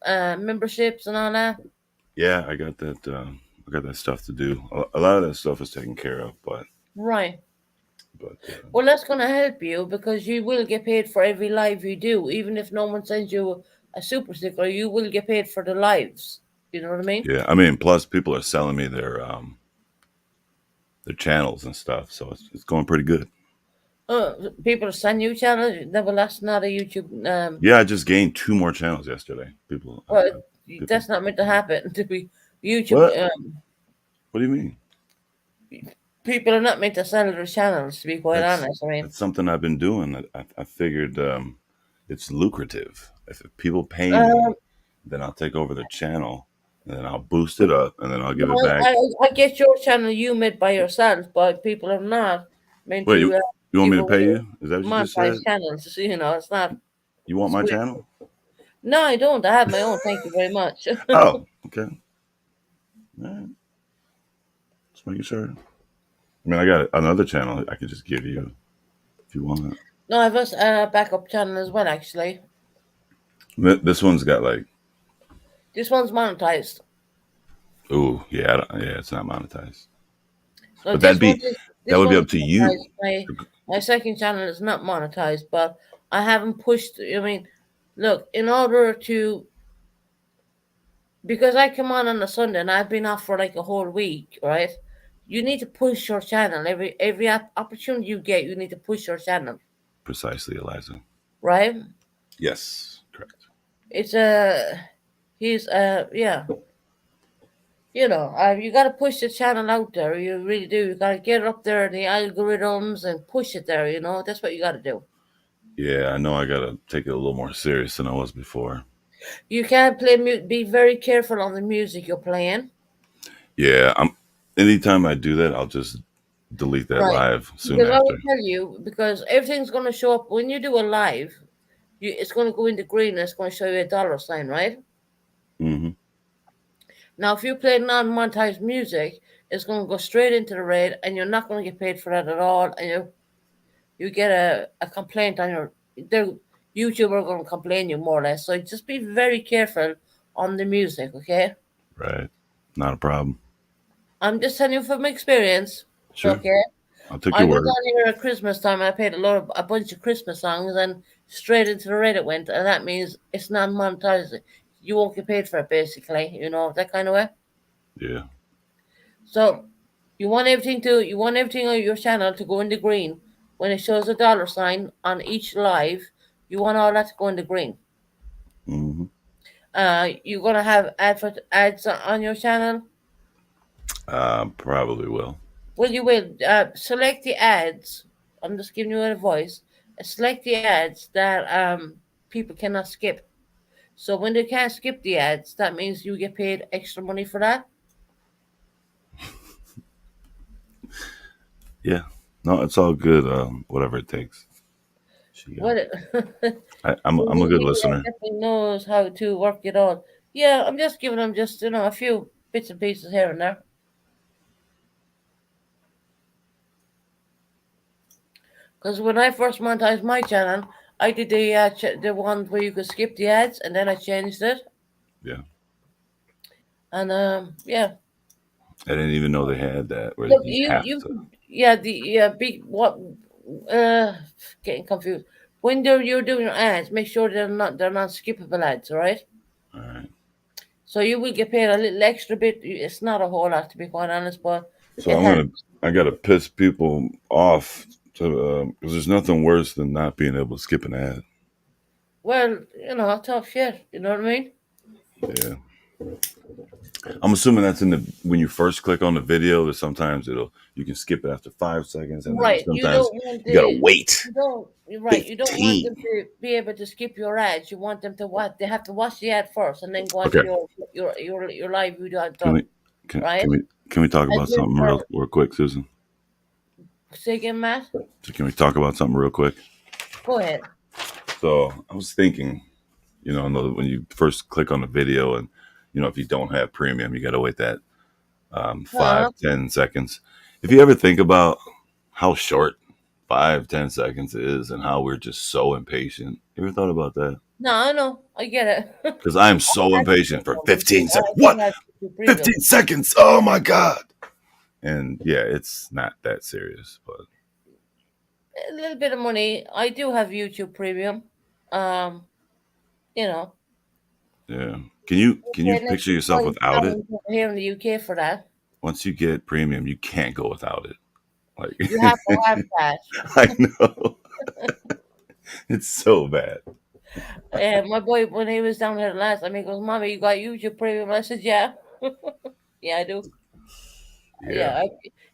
memberships and all that? Yeah, I got that. I got that stuff to do. A lot of that stuff is taken care of, Right. but Well, that's going to help you because you will get paid for every live you do. Even if no one sends you a super sticker, you will get paid for the lives. You know what I mean? yeah. I mean, plus people are selling me their channels and stuff, so it's going pretty good. People send you channels. Well, that's not a YouTube. Yeah, I just gained two more channels yesterday. Well, People. that's not meant to happen. To be YouTube, What? What do you mean? people are not meant to sell their channels. To be quite That's honest, I mean, that's something I've been doing. I figured it's lucrative. If people pay um, me, then I'll take over the channel, and then I'll boost it up, and then I'll no, give it back. I get your channel you made by yourself, but people are not meant Wait, to you want give me to pay away you? Is that what you just monetized said? channels. It's not. You want It's my weird. channel? No, I don't. I have my own. Thank you very much. Oh, okay. All right. Just making sure. I mean, I got another channel I can just give you if you want. No, I have a backup channel as well, actually. This one's got like This one's monetized. Ooh, yeah, yeah, it's not monetized. So But that this would be one's up to you. monetized. My second channel is not monetized, but I haven't pushed. I mean, look, in order to, because I come on a Sunday and I've been off for like a whole week, right? You need to push your channel every opportunity you get. You need to push your channel, Precisely, Eliza. right? Yes, correct. It's he's yeah. You got to push the channel out there. You really do. You got to get it up there in the algorithms and push it there. That's what you got to do. Yeah, I know I gotta take it a little more serious than I was before. You can't play. Be very careful on the music you're playing. Yeah, I'm. Anytime I do that, I'll just delete that Right. live soon Because I after. will tell you, because everything's going to show up when you do a live. It's going to go into green. And it's going to show you a dollar sign, right? Hmm. Now, if you play non-monetized music, it's going to go straight into the red, and you're not going to get paid for that at all. And you get a complaint on the YouTuber are going to complain you more or less. So just be very careful on the music, okay? Right. Not a problem. I'm just telling you from experience, Sure. okay? I'll take I your was word. on here at Christmas time. I played a bunch of Christmas songs, and straight into the red it went, and that means it's not monetized. You won't get paid for it, basically. That kind of way. Yeah. So you want everything on your channel to go in the green. When it shows a dollar sign on each live, you want all that to go in the green. Hmm. You're gonna have ads on your channel. Probably will. Well, you will select the ads. I'm just giving you a voice. Select the ads that people cannot skip. So when they can't skip the ads, that means you get paid extra money for that. Yeah. No, it's all good. Whatever it takes. She got. What? I'm a good He listener. definitely knows how to work it all. Yeah, I'm just giving him just a few bits and pieces here and there. Because when I first monetized my channel, I did the one where you could skip the ads, and then I changed it. Yeah. And yeah, I didn't even know they had that where look, you you have you to. yeah the yeah big what uh getting confused. When you're doing your ads, make sure they're not skippable ads, all right? All right. So you will get paid a little extra bit. It's not a whole lot, to be quite honest, but So it helps. I gotta piss people off to because there's nothing worse than not being able to skip an ad. Well, tough shit. You know what I mean? Yeah. I'm assuming that's in the when you first click on the video. That sometimes you can skip it after 5 seconds, and then there's Right. You sometimes don't want you gotta the wait you don't you're right. You don't want them 15. to be able to skip your ads. You want them to watch. They have to watch the ad first and then go on to Okay. your live video Can we done. Right? can we talk And about then something real quick, Susan? say again, Matt. So can we talk about something real quick? Go ahead. So I was thinking, when you first click on the video, and if you don't have premium, you got to wait that five, Huh? 10 seconds. If you ever think about how short 5, 10 seconds is, and how we're just so impatient, you ever thought about that? No, I know. I get it. Because I am so impatient for 15 seconds. I do What? have to premium. 15 seconds? Oh my god! And yeah, it's not that serious, but A little bit of money. I do have YouTube Premium. Um, you know, yeah. Can you pay an picture extra yourself without it? £20 over here in the UK for that. Once you get premium, you can't go without it. You have to Like have that. I know. It's so bad. My boy, when he was down here last time, he goes, "Mommy, you got YouTube Premium?" I said, "Yeah, yeah, I do. Yeah. Yeah,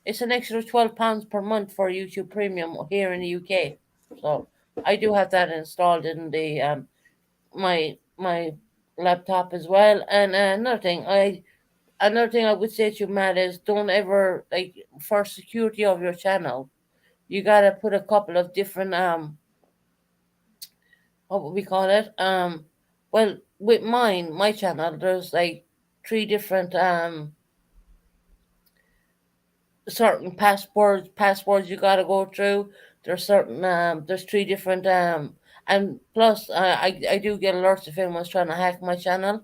it's an extra £12 per month for YouTube Premium here in the UK. So I do have that installed in the my laptop as well. And another thing I would say to you, Matt, is don't ever like for security of your channel, you gotta put a couple of different what would we call it? Well, with my channel, there's like three different certain passwords you gotta go through. There's three different and plus I do get alerts if anyone's trying to hack my channel.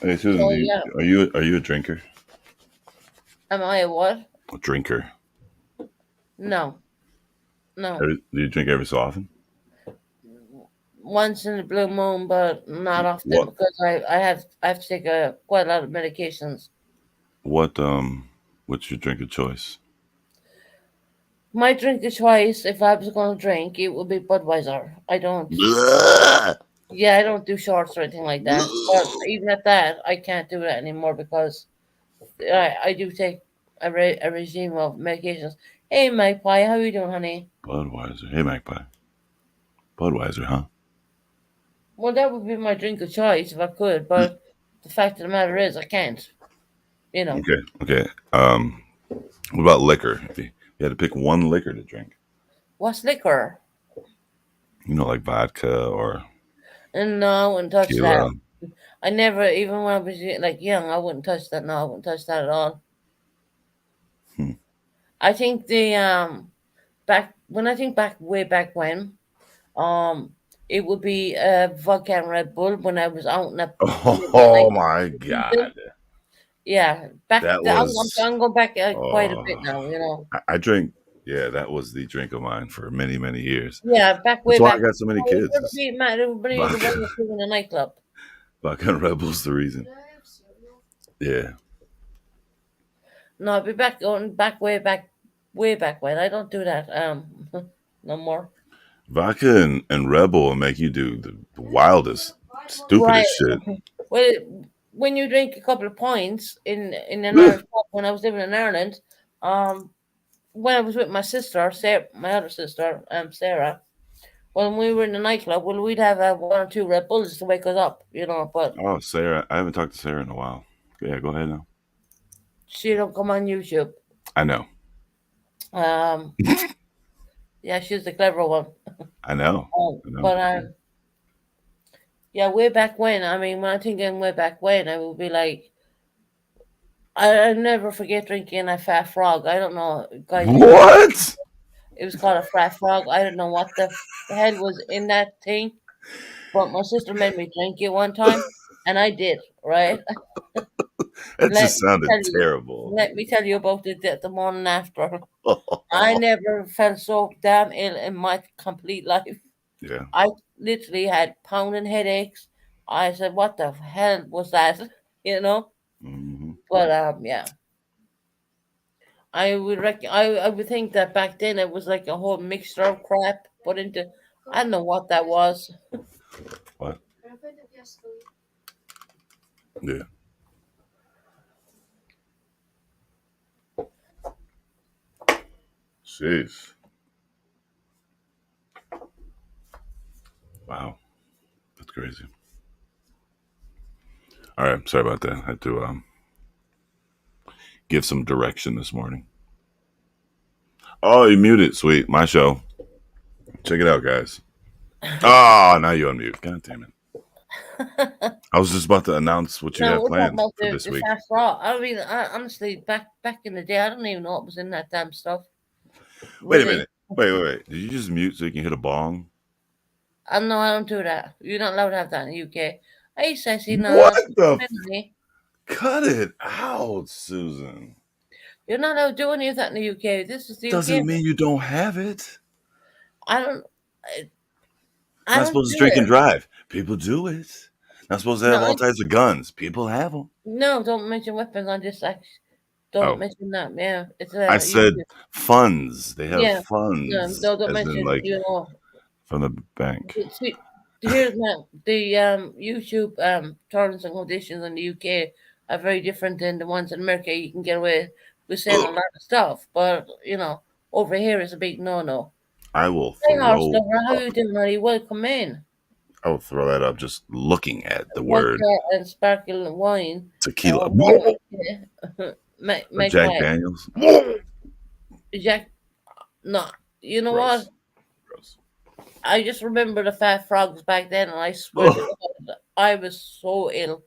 Hey Susan, So yeah, are you a drinker? am I a what? A drinker. No, no. Do you drink every so often? Once in a blue moon, but not often What because I have to take quite a lot of medications. what what's your drink of choice? My drink of choice, if I was going to drink, it would be Budweiser. I don't. Blah! Yeah, I don't do shorts or anything like that. But Blah! even at that, I can't do that anymore because I do take a regime of medications. Hey, Magpie, how you doing, honey? Budweiser. Hey Magpie. Budweiser, huh? Well, that would be my drink of choice if I could, but the fact of the matter is, I can't. You know, Okay. Okay. What about liquor? If you had to pick one liquor to drink, what's liquor? like vodka or And no, I wouldn't touch that. tequila. I never, even when I was like young, I wouldn't touch that. No, I wouldn't touch that at all. Hmm. I think the back when I think back way back when, it would be vodka and Red Bull when I was out in the like Oh my people. god, Yeah, back. that I'm was. going back quite a Oh, bit now. You know. I drink. Yeah, that was the drink of mine for many many years. Yeah, back way That's why I back. got so many Oh, you kids. ever Is be mad? Everybody the vodka, one that's in a nightclub. vodka and Red Bull's the reason. Yeah, No, I'll be back going back way back when. I don't do that no more. vodka and Red Bull will make you do the wildest, Right. stupidest shit. Well, when you drink a couple of pints in an Ugh. Irish pub when I was living in Ireland, um, when I was with my sister, Sarah, my other sister, Sarah, when we were in the nightclub, well, we'd have one or two Red Bulls to wake us up, you know. But Oh, Sarah, I haven't talked to Sarah in a while. Yeah, go ahead now. she don't come on YouTube. I know. Um, yeah, she's the clever one. I know. I know. But yeah, way back when. I mean, when I think in way back when, I would be like, I never forget drinking a fat frog. I don't know, guys. You know, What? it was called a fat frog. I don't know what the hell was in that thing, but my sister made me drink it one time, and I did. Right? That Let just me sounded tell you. terrible. Let me tell you about it the morning after. I never felt so damn ill in my complete life. Yeah. I literally had pounding headaches. I said, "What the hell was that?" You know. Hmm. But yeah. I would think that back then it was like a whole mixture of crap put into. I don't know what that was. What? Yeah. Jeez. Wow. That's crazy. All right. Sorry about that. I had to give some direction this morning. Oh, you muted. Sweet. My show. Check it out, guys. Oh, now you unmute. God damn it. I was just about to announce what you No, have we're talking planned about for this the week. fast raw. I mean, honestly, back in the day, I don't even know what was in that damn stuff. Wait a Really, minute. Wait. Did you just mute so you can hit a bong? I know I don't do that. You're not allowed to have that in the UK. Hey, Sassy, What no, the? Cut it out, Susan. you're not allowed to do any of that in the UK. This is the UK. Doesn't mean you don't have it. I don't. I, I Not don't supposed to do drink and it. drive. People do it. Not supposed to No, have all types of guns. People have them. no, don't mention weapons on this. Don't Oh, mention that. Yeah, it's I said you. funds. They have Yeah, no, funds, don't as in mention. like You know, from the bank. see, here's the YouTube terms and conditions in the UK are very different than the ones in America. You can get away with saying a Ugh. lot of stuff, but over here it's a big no. I will Hey, horse throw lover, how up. you doing, honey? Welcome in. I will throw that up just looking at the word Vodka and sparkling wine. tequila One, okay. or Make Jack way. Daniels. Jack, no. You know what? Gross. Gross. I just remember the fat frogs back then, and I swear to Ugh. God, I was so ill.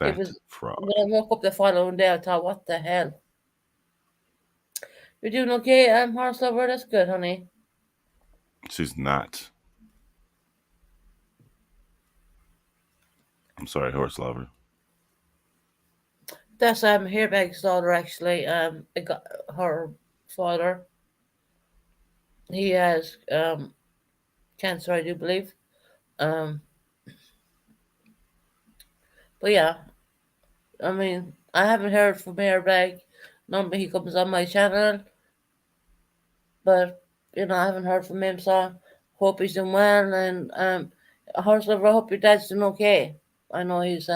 It Fat was frog. when I woke up the following day. I thought, "What the hell? You're doing okay, horse lover? That's good, honey." She's not. I'm sorry, horse lover. That's Hairbag's daughter actually. I got her father. He has cancer, I do believe. Um, but yeah, I mean, I haven't heard from Hairbag. Normally he comes on my channel, but I haven't heard from him. So hope he's doing well. And horse lover, I hope your dad's doing okay. I know he's.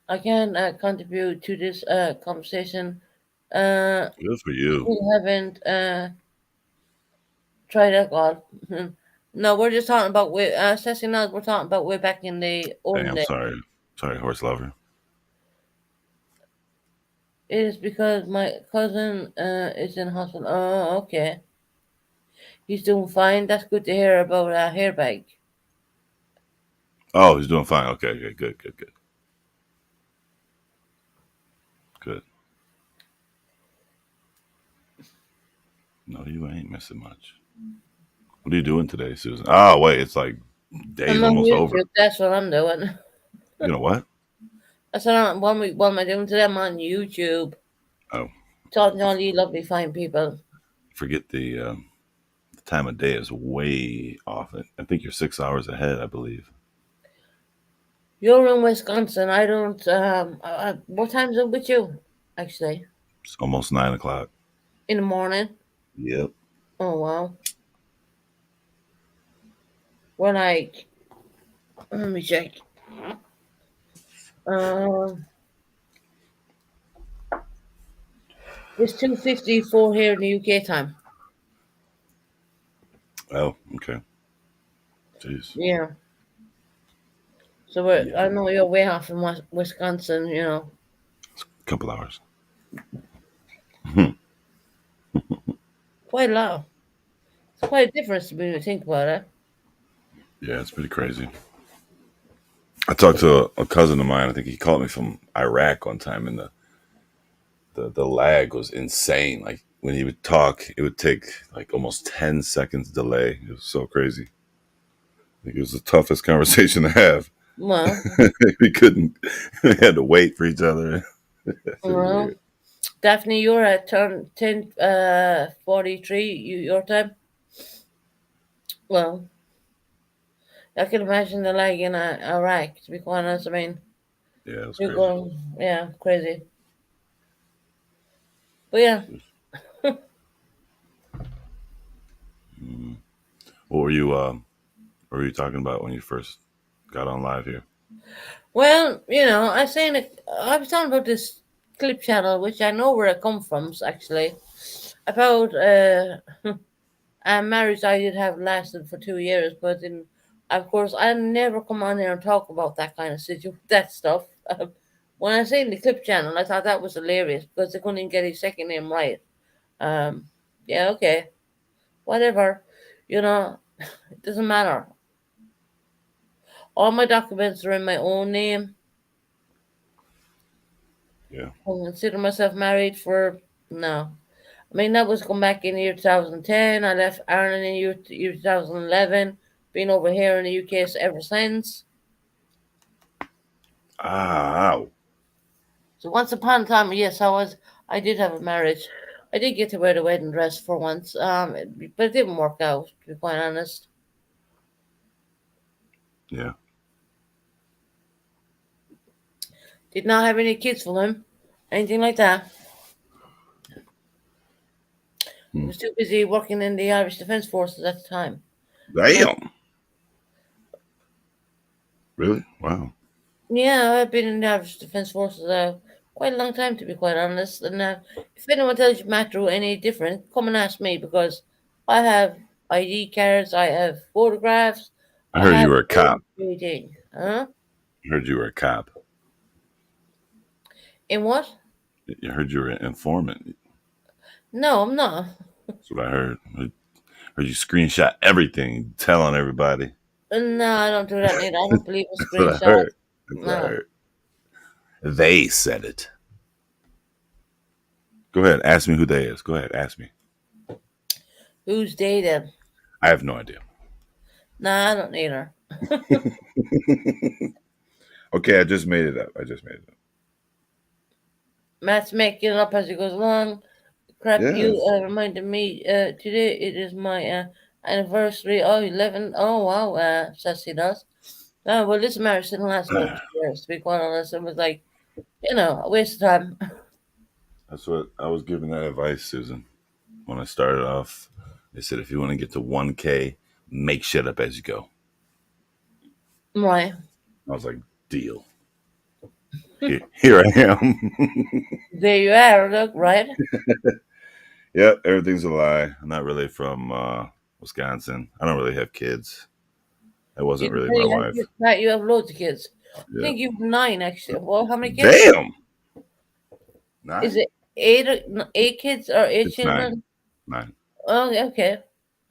I can contribute to this conversation. Uh, Good for you. we haven't tried alcohol. No, we're just talking about way. Ceci knows we're talking about way back in the Hey, olden I'm days. sorry. Sorry, horse lover. It is because my cousin is in hospital. Oh, okay. He's doing fine. That's good to hear about Hairbag. Oh, he's doing fine. Okay, okay, good, good, good, good. No, you ain't missing much. What are you doing today, Susan? Oh, wait, it's like day's I'm on almost over. YouTube. That's what I'm doing. You know what? That's what what am I doing today? I'm on YouTube Oh, talking to all you lovely fine people. forget the time of day is way off. I think you're 6 hours ahead, I believe. You're in Wisconsin. I don't. What time's it with you? Actually, It's almost 9 o'clock. in the morning. Yep. Oh wow. We're like, let me check. Um, it's 2:54 here in the UK time. Oh, okay. Jeez. Yeah. So we're, Yeah, I know you're way off in Wisconsin. couple hours. Quite a lot. It's quite a difference when you think about it. Yeah, it's pretty crazy. I talked to a cousin of mine. I think he called me from Iraq one time, and the lag was insane. Like when he would talk, it would take like almost 10 seconds delay. It was so crazy. I think it was the toughest conversation to have. Well, We couldn't. We had to wait for each other. It was well, weird. Daphne, you're at turn 10:43 your time. Well, I can imagine the lag in Iraq. To be quite honest, I mean, Yeah, it was you're crazy. going, yeah, crazy. But yeah, Mm. What were you? What were you talking about when you first got on live here? well, I was talking about this clip channel, which I know where it come from, actually, about a marriage I did have lasted for 2 years, but then, of course, I never come on there and talk about that kind of that stuff. When I seen the clip channel, I thought that was hilarious because they couldn't even get his second name right. Um, yeah, okay, whatever, you know, it doesn't matter. All my documents are in my own name. Yeah. I consider myself married for no. I mean, that was going back in the year 2010. I left Ireland in year 2011. Been over here in the UK ever since. Ah, So once upon a time, yes, I did have a marriage. I did get to wear the wedding dress for once, but it didn't work out, to be quite honest. yeah. Did not have any kids for him, anything like that. I Hmm. was too busy working in the Irish Defence Forces at the time. Uh, Damn. Really? Wow. Yeah, I've been in the Irish Defence Forces quite a long time, to be quite honest. And if anyone tells you matter any different, come and ask me because I have ID cards, I have photographs, I I heard you have were a cop. everything. Huh? I heard you were a cop. In what? I heard you were an informant. No, I'm not. That's what I heard. Heard you screenshot everything, tell on everybody. No, I don't do that neither. I don't believe in That's what I screenshots. heard. That's what I No. heard. They said it. Go ahead. Ask me who they is. Go ahead. Ask me. Who's dating? I have no idea. Nah, I don't either. Okay, I just made it up. I just made it up. Matt's making it up as he goes along. Crap, you Yes. reminded me. Today it is my anniversary. Oh, 11. Oh, wow. Sassy does. Oh, well, this marriage didn't last about 2 years, to be quite honest. It was like, a waste of time. That's what I was giving that advice, Susan. When I started off, they said if you want to get to 1K, make shit up as you go. Right. I was like, deal. Here I am. There you are, look, right? Yep, everything's a lie. I'm not really from Wisconsin. I don't really have kids. That You wasn't can really tell my you have wife. kids, Matt, you have loads of kids. I Yeah. think you've nine, actually. Well, how many kids? Damn. Is 9? it eight kids or eight It's 9. children? 9. Oh, okay.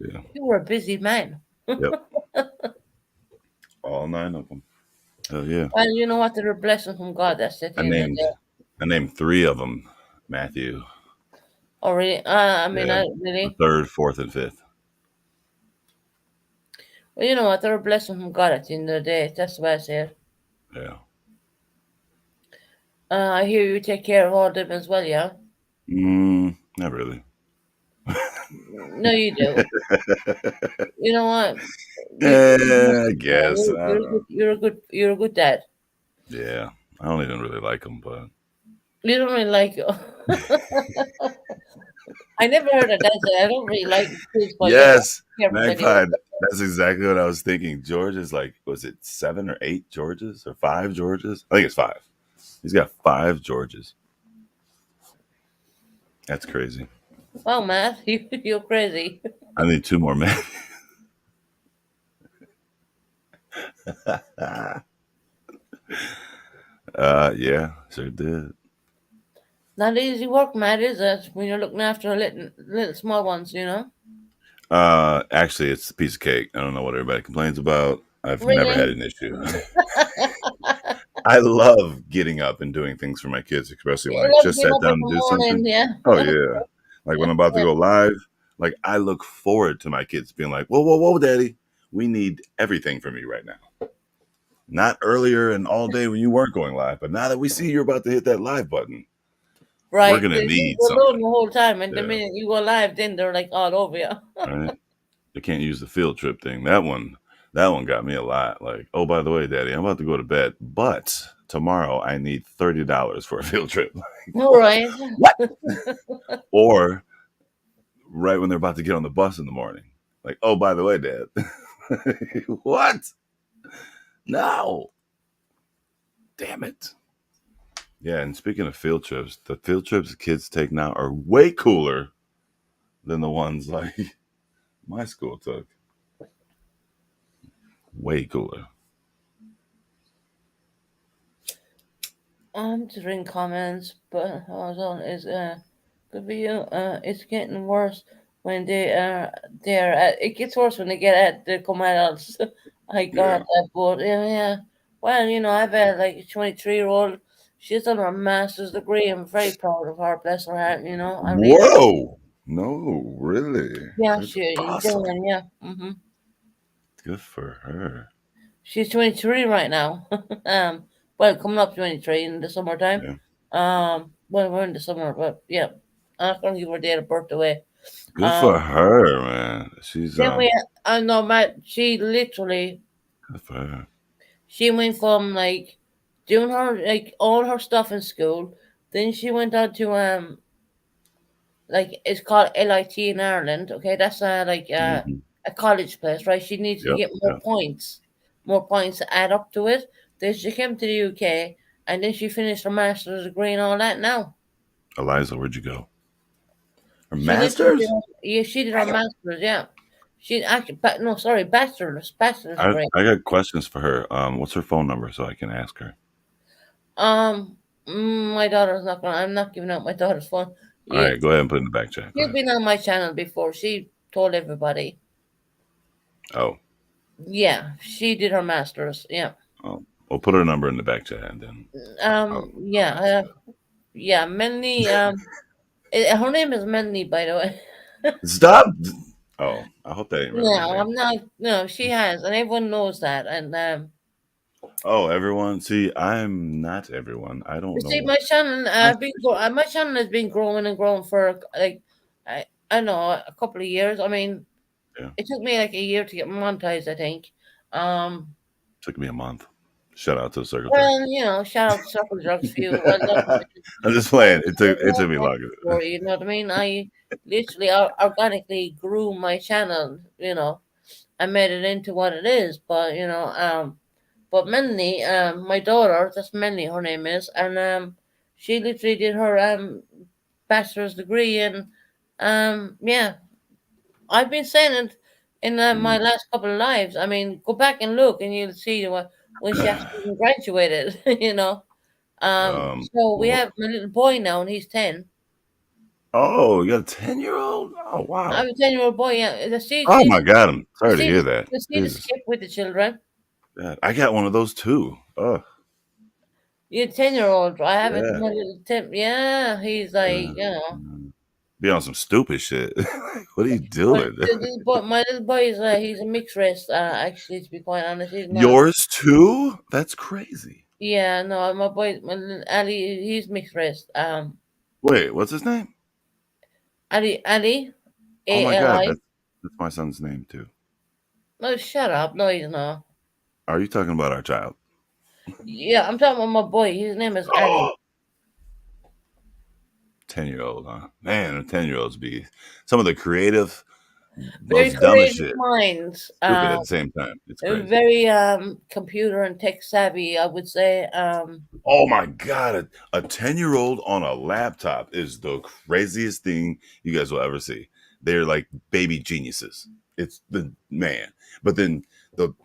Yeah. You were a busy man. Yep. All 9 of them. Oh yeah. Well, you know what? They're a blessing from God. That's the I thing that named I named 3 of them Matthew. oh, really? I mean, Yeah. I The really. third, fourth, and fifth. Well, you know what? They're a blessing from God at the end of the day. That's the way I say it. Yeah. I hear you take care of all of them as well, yeah? Not really. No, you do. You know what? You I guess. I don't know. you're a good dad. Yeah. I don't even really like them, but You don't really like. I never heard of that. I don't really like kids, but yeah, yes, care for them anyway. Magpie. That's exactly what I was thinking. George is like, was it 7 or 8 Georges or 5 Georges? I think it's 5. He's got 5 Georges. That's crazy. Wow, Matt, you're crazy. I need 2 more men. Yeah, sure did. Not easy work, Matt, is it? When you're looking after little small ones, Actually, it's a piece of cake. I don't know what everybody complains about. I've never had Really? an issue. I love getting up and doing things for my kids, especially when You I love just getting sat up in down the to do morning, something. yeah. Oh yeah, like when I'm about to Yeah. go live, like I look forward to my kids being like, "Whoa, whoa, whoa, daddy, we need everything from you right now." Not earlier and all day when you weren't going live, but now that we see you're about to hit that live button, we're Right. gonna They need were something. loading the whole time, and the Yeah, minute you go live, then they're like all over you. right. They can't use the field trip thing. That one got me a lot. Like, oh, by the way, daddy, I'm about to go to bed, but tomorrow I need $30 for a field trip. All right. What? Or right when they're about to get on the bus in the morning. Like, oh, by the way, Dad. What? No. Damn it. Yeah, and speaking of field trips, the field trips kids take now are way cooler than the ones like my school took. Way cooler. I'm just reading comments, but hold on, is good for you. It's getting worse when they're at, it gets worse when they get at the come adults. I got Yeah. that, but yeah. Well, I've had like a 23-year-old. She's done her master's degree. I'm very proud of her. Bless her heart. I really am. Whoa. No, really. Yeah, That's she awesome. doing. Yeah. Good for her. She's 23 right now. Well, coming up 23 in the summertime. Yeah. Well, we're in the summer, but yeah, I'm not gonna give her date of birth away. Good for Um, her, man. She's then I know, Matt. She literally, good for her. she went from like doing her like all her stuff in school. Then she went on to like it's called LIT in Ireland. Okay, that's Hmm. a college place, right? She needs to Yep. get Yep. more points to add up to it. Then she came to the UK, and then she finished her master's degree and all that. Now Eliza, where'd you go? Her she literally masters? yeah, she did her master's. Yeah, she actually, no, sorry, bachelor's I degree. I got questions for her. What's her phone number so I can ask her? Um, my daughter's not gonna. I'm not giving out my daughter's phone. All Yeah, right, go ahead and put it in the back chat. Go she's ahead. been on my channel before. She told everybody. Oh, Yeah, she did her master's. Yeah. oh, we'll put her number in the back chat and then I'll Yeah. ask her. Yeah. Melanie. Her name is Melanie, by the way. Stop. Oh, I hope that ain't really her No, name. I'm not. No, she has, and everyone knows that. And Oh, everyone. See, I'm not everyone. I You don't see, know. I my channel has been growing and growing for like I don't know a couple of years. I mean, yeah, it took me like a year to get monetized. I think. Um, took me a month. Shout out to the Circle Jerk. well, shout out to Circle Drugs for you. Well done. I'm just I playing. It took me have longer. for you know what I mean. I literally organically grew my channel. I made it into what it is. But Melanie, my daughter, that's Melanie, her name is, and she literally did her bachelor's degree, and yeah, I've been saying it in my Mm. last couple of lives. I mean, go back and look, and you'll see when she actually graduated. So we Well, have my little boy now, and he's 10. oh, you got a 10-year-old? Oh, I wow. have a 10-year-old boy. Yeah, Oh my God, I'm you sorry to see, hear that. you see the Jesus, skip with the children. God, I got one of those too. Oh, You're 10-year-old. I have it. yeah. My little Tim. Yeah, he's Yeah. like, Mm. Be on some stupid shit. What are you My doing? my little boy is he's a mixed race. Actually, to be quite honest, he's not. Yours too? That's crazy. Yeah, no, my boy, my little Ali, he's mixed race. Wait, what's his name? Ali, Oh my God, Ali. that's my son's name too. No, shut up. No, he's not. Are you talking about our child? Yeah, I'm talking about my boy. His name is Ali. 10-year-old, huh? Man, 10-year-olds be some of the creative, Very most dumbest creative shit. minds. Stupid at the same time. It's crazy. Very computer and tech savvy, I would say. Oh my God, a 10-year-old on a laptop is the craziest thing you guys will ever see. They're like baby geniuses. It's the man. But then they'll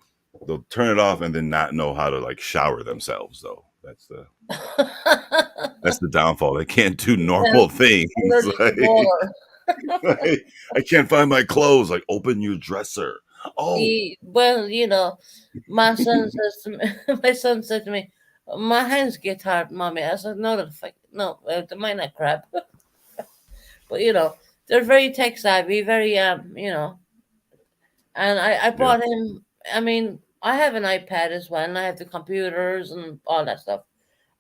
they'll turn it off and then not know how to like shower themselves though. That's the downfall. They can't do Well, normal things. allergic to water. Like, I can't find my clothes. Like open your dresser. Oh, Well, my son says to me, my son said to me, "My hands get tired, mommy." I said, "No, the fuck, no, they might not crap." But they're very tech savvy, very And I yeah. bought him. I mean, I have an iPad as well, and I have the computers and all that stuff.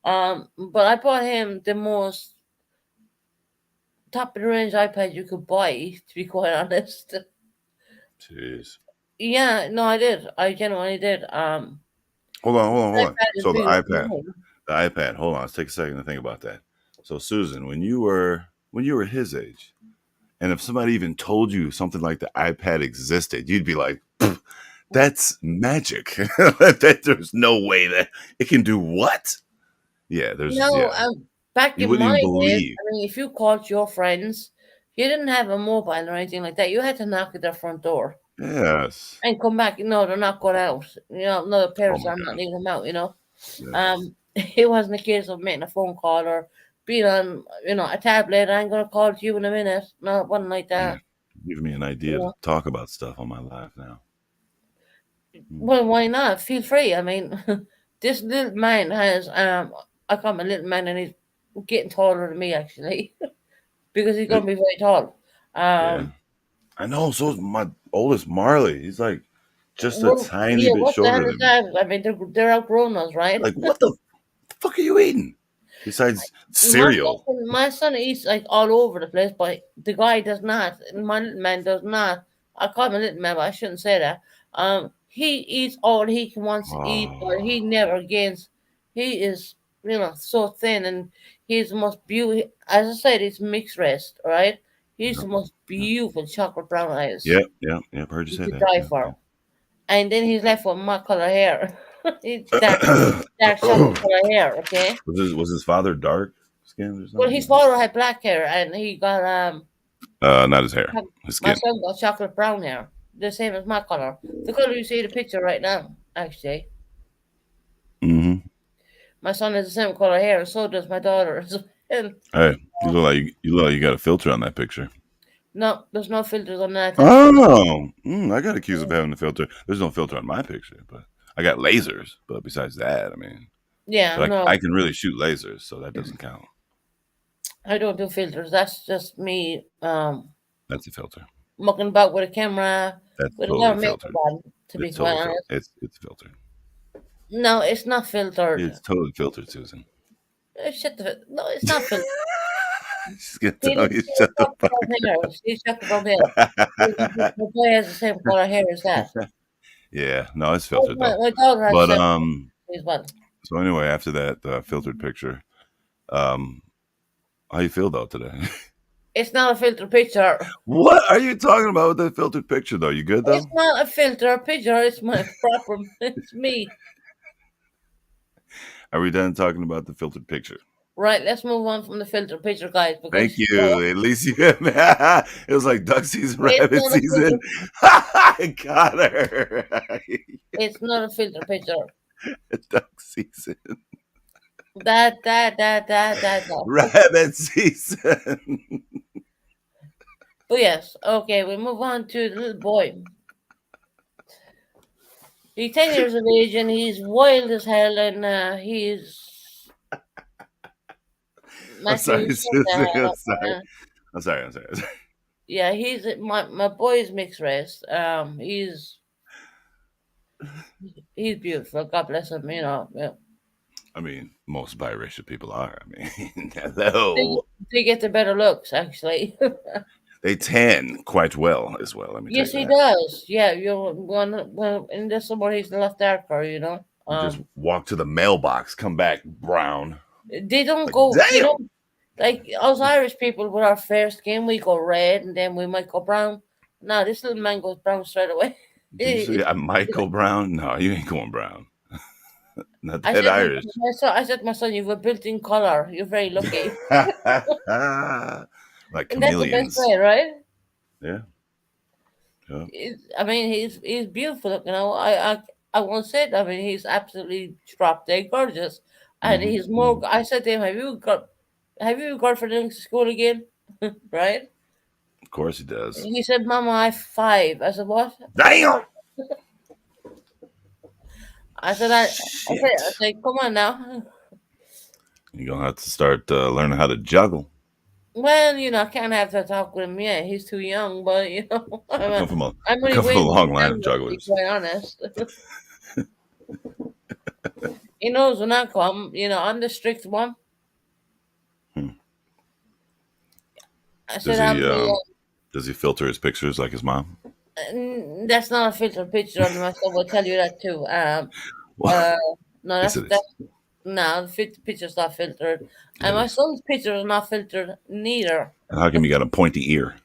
But I bought him the most top of the range iPad you could buy. To be quite honest, Jeez. yeah, no, I did. I genuinely did. Hold on, hold on, hold on. iPad is So the big enough for iPad. him. The iPad. Hold on. Let's take a second to think about that. So Susan, when you were his age, and if somebody even told you something like the iPad existed, you'd be like, "Pfft, that's magic. That there's no way that it can do what? Yeah, No, yeah. back You in wouldn't my even days, believe. I mean, if you called your friends, you didn't have a mobile or anything like that. You had to knock at their front door Yes. and come back. No, they're not going out. No, the Oh parents my are not God. leaving them out. Yes. It wasn't a case of making a phone call or being on, a tablet. I'm going to call you in a minute. No, it wasn't like that. Man, give me an You idea to know. talk about stuff on my live now. Hmm. Well, why not? Feel free. I mean, this little man has, I call him a little man and he's getting taller than me actually because he's going It- to be very tall. yeah. Um, I know. So is my oldest Marley. He's like just a Well, tiny yeah, bit what the hell shorter is than me. that? I mean, they're outgrown us, right? Like, what the fuck are you eating? Besides cereal. My son eats like all over the place, but the guy does not. My little man does not. I call him a little man, but I shouldn't say that. He eats all he can wants to eat, but Oh, he never gains. He is, so thin, and he's the most beautiful. As I said, he's mixed race, right? He's yep, the most yep, beautiful chocolate brown eyes yep, yep, yep. Heard you you say could that. die Yep, for. yep. And then he's left with my color hair. He's dark chocolate color hair, okay? Was his father dark skinned or Well, his something? father had black hair, and he got Not his hair, his my skin. son got chocolate brown hair, the same as my color. The color you see in the picture right now, actually. Hmm. My son has the same color hair, and so does my daughter. And Hey, you look like you got a filter on that picture. no, there's no filters on that. That's Oh, I got accused of having a filter. There's no filter on my picture, but I got lasers. But besides that, I mean, yeah, but I no, can really shoot lasers, so that doesn't count. I don't do filters. That's just me That's a filter. mucking about with a camera That's with a lot totally of makeup filtered. on. To be It's quite totally filtered. honest, It's filtered. No, it's not filtered. It's totally filtered, Susan. No, it's not filtered. She's gonna See, tell look, you see the shut the chocolate fuck brown hair. See the chocolup brown hair. My boy has the same color hair as that. up. Yeah, no, it's Oh, filtered my, though. my daughter has the But same as well. so anyway, after that filtered picture, um, how you feel though today? It's not a filter picture. What are you talking about with the filtered picture though? You good It's though? not a filter picture. It's my proper. It's me. Are we done talking about the filtered picture? Right. Let's move on from the filter picture, guys, Thank because you. At least you it was like duck season, it's rabbit not a season. filter. I got her. It's not a filter picture. Duck season. That. Rabbit season. But yes, okay. We move on to the little boy. He's 10 years of age and he's wild as hell, and he's I'm Matthew. sorry, Susan. I'm sorry. Uh, I'm sorry. yeah, he's my boy's mixed race. He's beautiful. God bless him. You know, yeah. I mean, most biracial people are. I mean, they, hello. they get the better looks actually. They tan quite well as well. Let me tell Yes, you he that. does. Yeah, you well in the summer he's a lot darker. You know, You just walk to the mailbox, come back brown. they don't Like, go. They damn. don't like us Irish people with our fair skin. We go red and then we might go brown. No, this little man goes brown straight away. Did you say It- I might go brown? No, you ain't going brown. Not I that said, Irish. I said, my son, you've a built-in color. You're very lucky, Like and that's the best chameleons. way, right? Yeah. Yeah. I mean, he's beautiful. You know, I won't say it. I mean, he's absolutely drop dead gorgeous, and Hmm. he's more. I said to him, have you got for the school again?" Right? Of course he does. He said, "Mama, I have 5." I said, "What?" Damn. I Shit. said, come on now. You're gonna have to start learning how to juggle. Well, you know, I can't have to talk with him yet. He's too young, but you know, I come from a I'm I only come from a waiting for long the line of time, to be jugglers. quite honest. He knows when I come, you know, I'm the strict one. Hmm. I Does said I'm he the. does he filter his pictures like his mom? That's not a filtered picture on myself. I'll tell you that too. Well, Uh, no, yes, it is. that's no, the picture's not filtered, and It my is. son's picture is not filtered neither. And how come you got a pointy ear?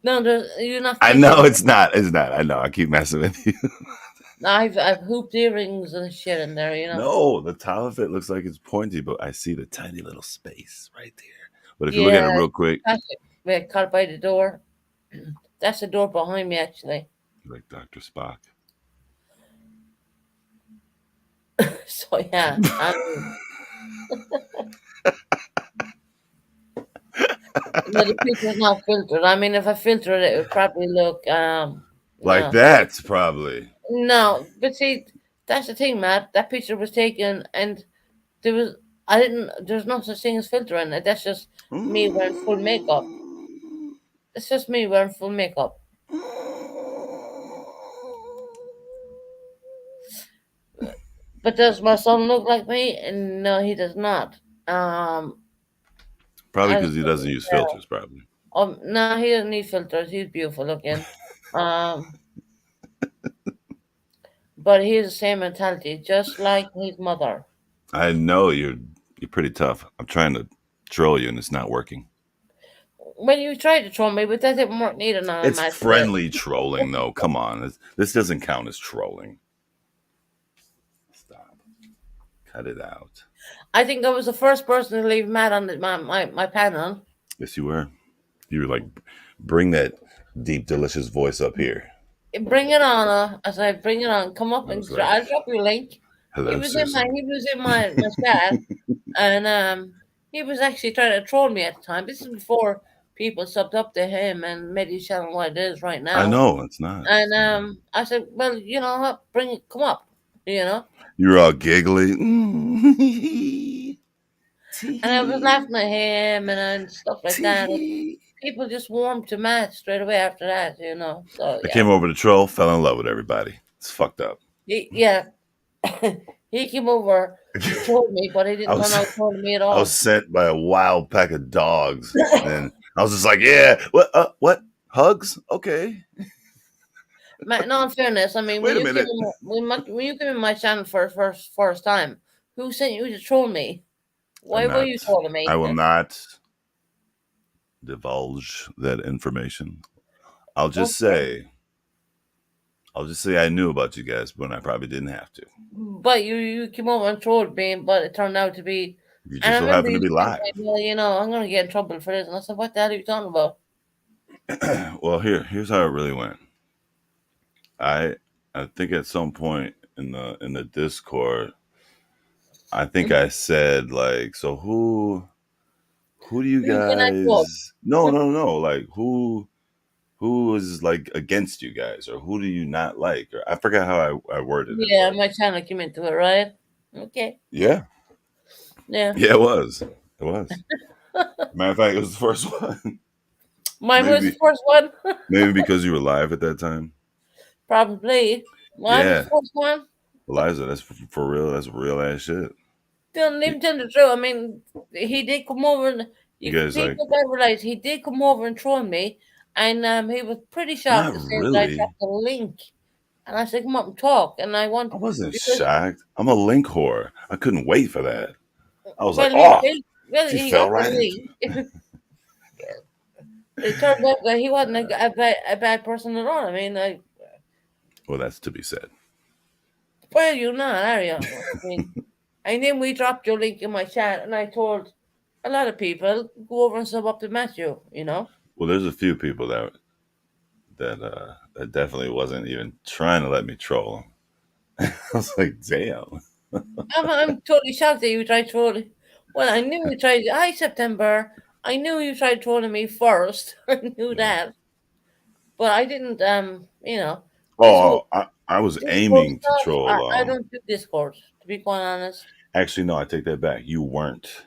No, you're not I thinking. know it's not. It's not. I know. I keep messing with you. I've hooped earrings and shit in there, you know. No, the top of it looks like it's pointy, but I see the tiny little space right there. But if you look at it Yeah, real quick, catch it. We're caught by the door. That's the door behind me, actually. like Dr. Spock. So yeah, no, the picture's not filtered. I mean, if I filter it, it would probably look Like no, that, probably. no. But see, that's the thing, Matt. That picture was taken, and there was I didn't. There's no such thing as filtering it. That's just me wearing full makeup. It's just me wearing full makeup. But does my son look like me? And no, he does not. Probably I, because he doesn't use filters, probably. no, he doesn't need filters. He's beautiful looking. Um, but he has the same mentality, just like his mother. I know you're pretty tough. I'm trying to troll you and it's not working. Well, you tried to troll me, but that didn't work neither. Now I It's might say. friendly trolling, though. Come on. This doesn't count as trolling. Stop. Cut it out. I think I was the first person to leave Matt on my panel. Yes, you were. You were like, bring that deep, delicious voice up here. Bring it on, I said, bring it on. Come up I and was like, I'll drop you a link. hello, Susan. He was in my chat, and he was actually trying to troll me at the time. This is before people subbed up to him and made his channel what it is right I now. know it's not. And It's not. I said, well, you know what, bring it, come up, you know. You're all giggly. And I was Tee. laughing at him and stuff like that. And Tee. people just warmed to Matt straight away after that, you know. So I yeah, came over to troll, fell in love with everybody. It's fucked up. Yeah, he came over to troll me, but he I didn't turn was out trolling me at I was all. sent by a wild pack of dogs, and I was just like, yeah, what hugs? Okay, No, in fairness, I mean, wait a minute. when you came in my channel for the first time, who sent you to troll me? I'm Why were you not. trolling I me? will not divulge that information. I'll just Okay, say, I'll just say I knew about you guys when I probably didn't have to. but you came over and trolled me, but it turned out to be. You And just I so remember happen you to be saying, live. like, "Well, I'm gonna get in trouble for this," and I said, "What the hell are you talking about?" Well, here's how it really went. I I think at some point in the Discord, I think I said like, so who do you Who can I troll? guys? No, no, no. Like who is like against you guys, or who do you not like? Or I forgot how I worded it, Yeah, but my channel came into it, right? Okay, yeah, yeah. yeah, it was. It was. Matter of fact, it was the first one. Mine was the maybe first one. maybe because you were live at that time. Probably. Mine was the Yeah, first one. Eliza, that's for real. That's real ass shit. Don't You, even tell the truth. I mean, he did come over, and you if guys like people don't realize, he did come over and troll me, and he was pretty shocked not to say that I really. dropped the link, and I said, "Come up and talk," and I want I wasn't because shocked. I'm a link whore. I couldn't wait for that. I was like, well, oh, she he fell got the right into link. It turned out that he wasn't a bad person at all. I mean, well, that's to be said. well, you're not, are you? I mean, and then we dropped your link in my chat, and I told a lot of people go over and sub up to Matthew. Well, there's a few people that definitely wasn't even trying to let me troll them. I was like, damn. I'm totally shocked that you tried trolling. Well, I knew you tried. Hi, September. I knew you tried trolling me first. I knew Yeah. that, but I didn't. This whole Oh, I was Discord aiming to stuff. troll. I don't do Discord, to be quite honest. Actually, no, I take that back. You weren't.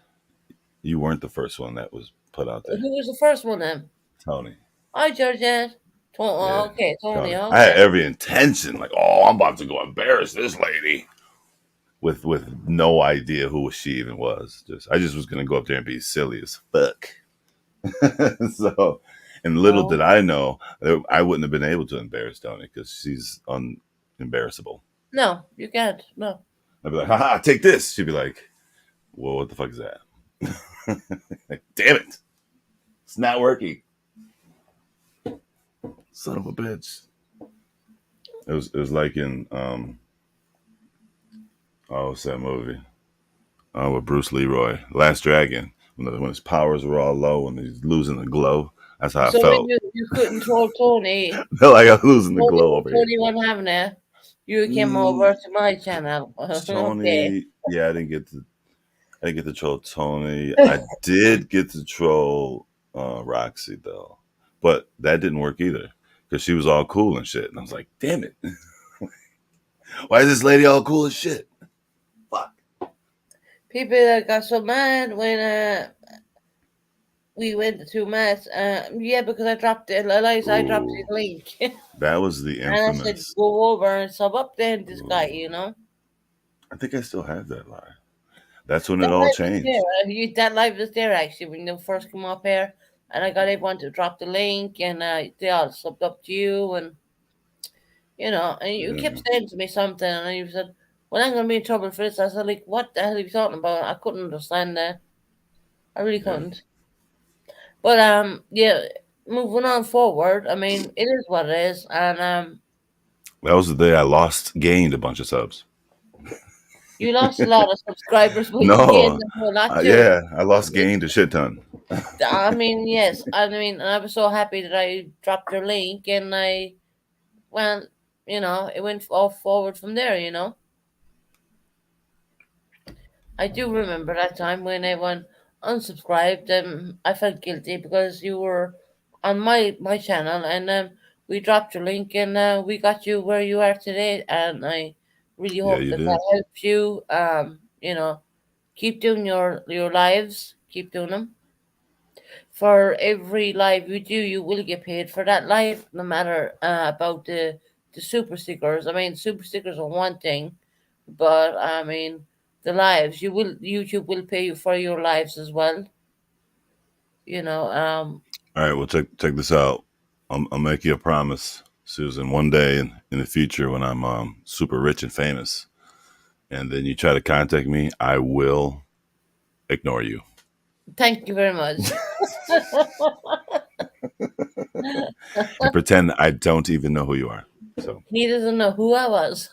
You weren't the first one that was put out there. Who was the first one then? Tony. Hi, Georgette. Yeah, Okay, Tony. Tony. I had Okay. every intention, like, oh, I'm about to go embarrass this lady. With no idea who she even was. I just was gonna go up there and be silly as fuck. So, and little Oh did I know that I wouldn't have been able to embarrass Tony because she's unembarrassable. no, you can't. No. I'd be like, haha, take this. She'd be like, well, what the fuck is that? Like, damn it. It's not working. Son of a bitch. It was like in what's that movie? With Bruce Leroy, Last Dragon, when his powers were all low and he's losing the glow. That's how I So when felt. you couldn't troll Tony, Felt like I was losing the glow Tony, over here. Tony wasn't having it. You came over Mm, to my channel. Okay. Tony, yeah, I didn't get to troll Tony. I did get to troll Roxy though, but that didn't work either because she was all cool and shit, and I was like, damn it, why is this lady all cool as shit? Fuck. People that got so mad when we went to two mass. Yeah, because I dropped it. Eliza, I dropped Ooh, his link. And that was the I said, infamous. go over and sub up then this guy, Ooh, I think I still have that lie. That's when That it all live is there. changed. That live is there actually when you first come up here. And I got everyone to drop the link and they all subbed up to you and you kept Yeah, saying to me something and you said, well, I'm going to be in trouble for this. I said, like, what the hell are you talking about? I couldn't understand that. I really yeah. couldn't. But yeah, moving on forward. I mean, it is what it is, and That was the day I lost, gained a bunch of subs. you lost a lot of subscribers, but you gained No, a whole lot too. yeah, I lost, gained a shit ton. I mean, yes, I mean, and I was so happy that I dropped your link, and I went, it went all forward from there. I do remember that time when everyone unsubscribed, and I felt guilty because you were on my channel, and we dropped your link, and we got you where you are today, and I really Yeah, hope you that that did. helps you. Keep doing your lives, keep doing them. For every live you do, you will get paid for that live, no matter about the the super stickers. I mean, super stickers are one thing, but I mean, the lives YouTube will pay you for your lives as well. You know, All right, well, check this out. I'll make you a promise, Susan. One day in the future, when I'm super rich and famous, and then you try to contact me, I will ignore you thank you very much. and pretend I don't even know who you are. So, He doesn't know who I was.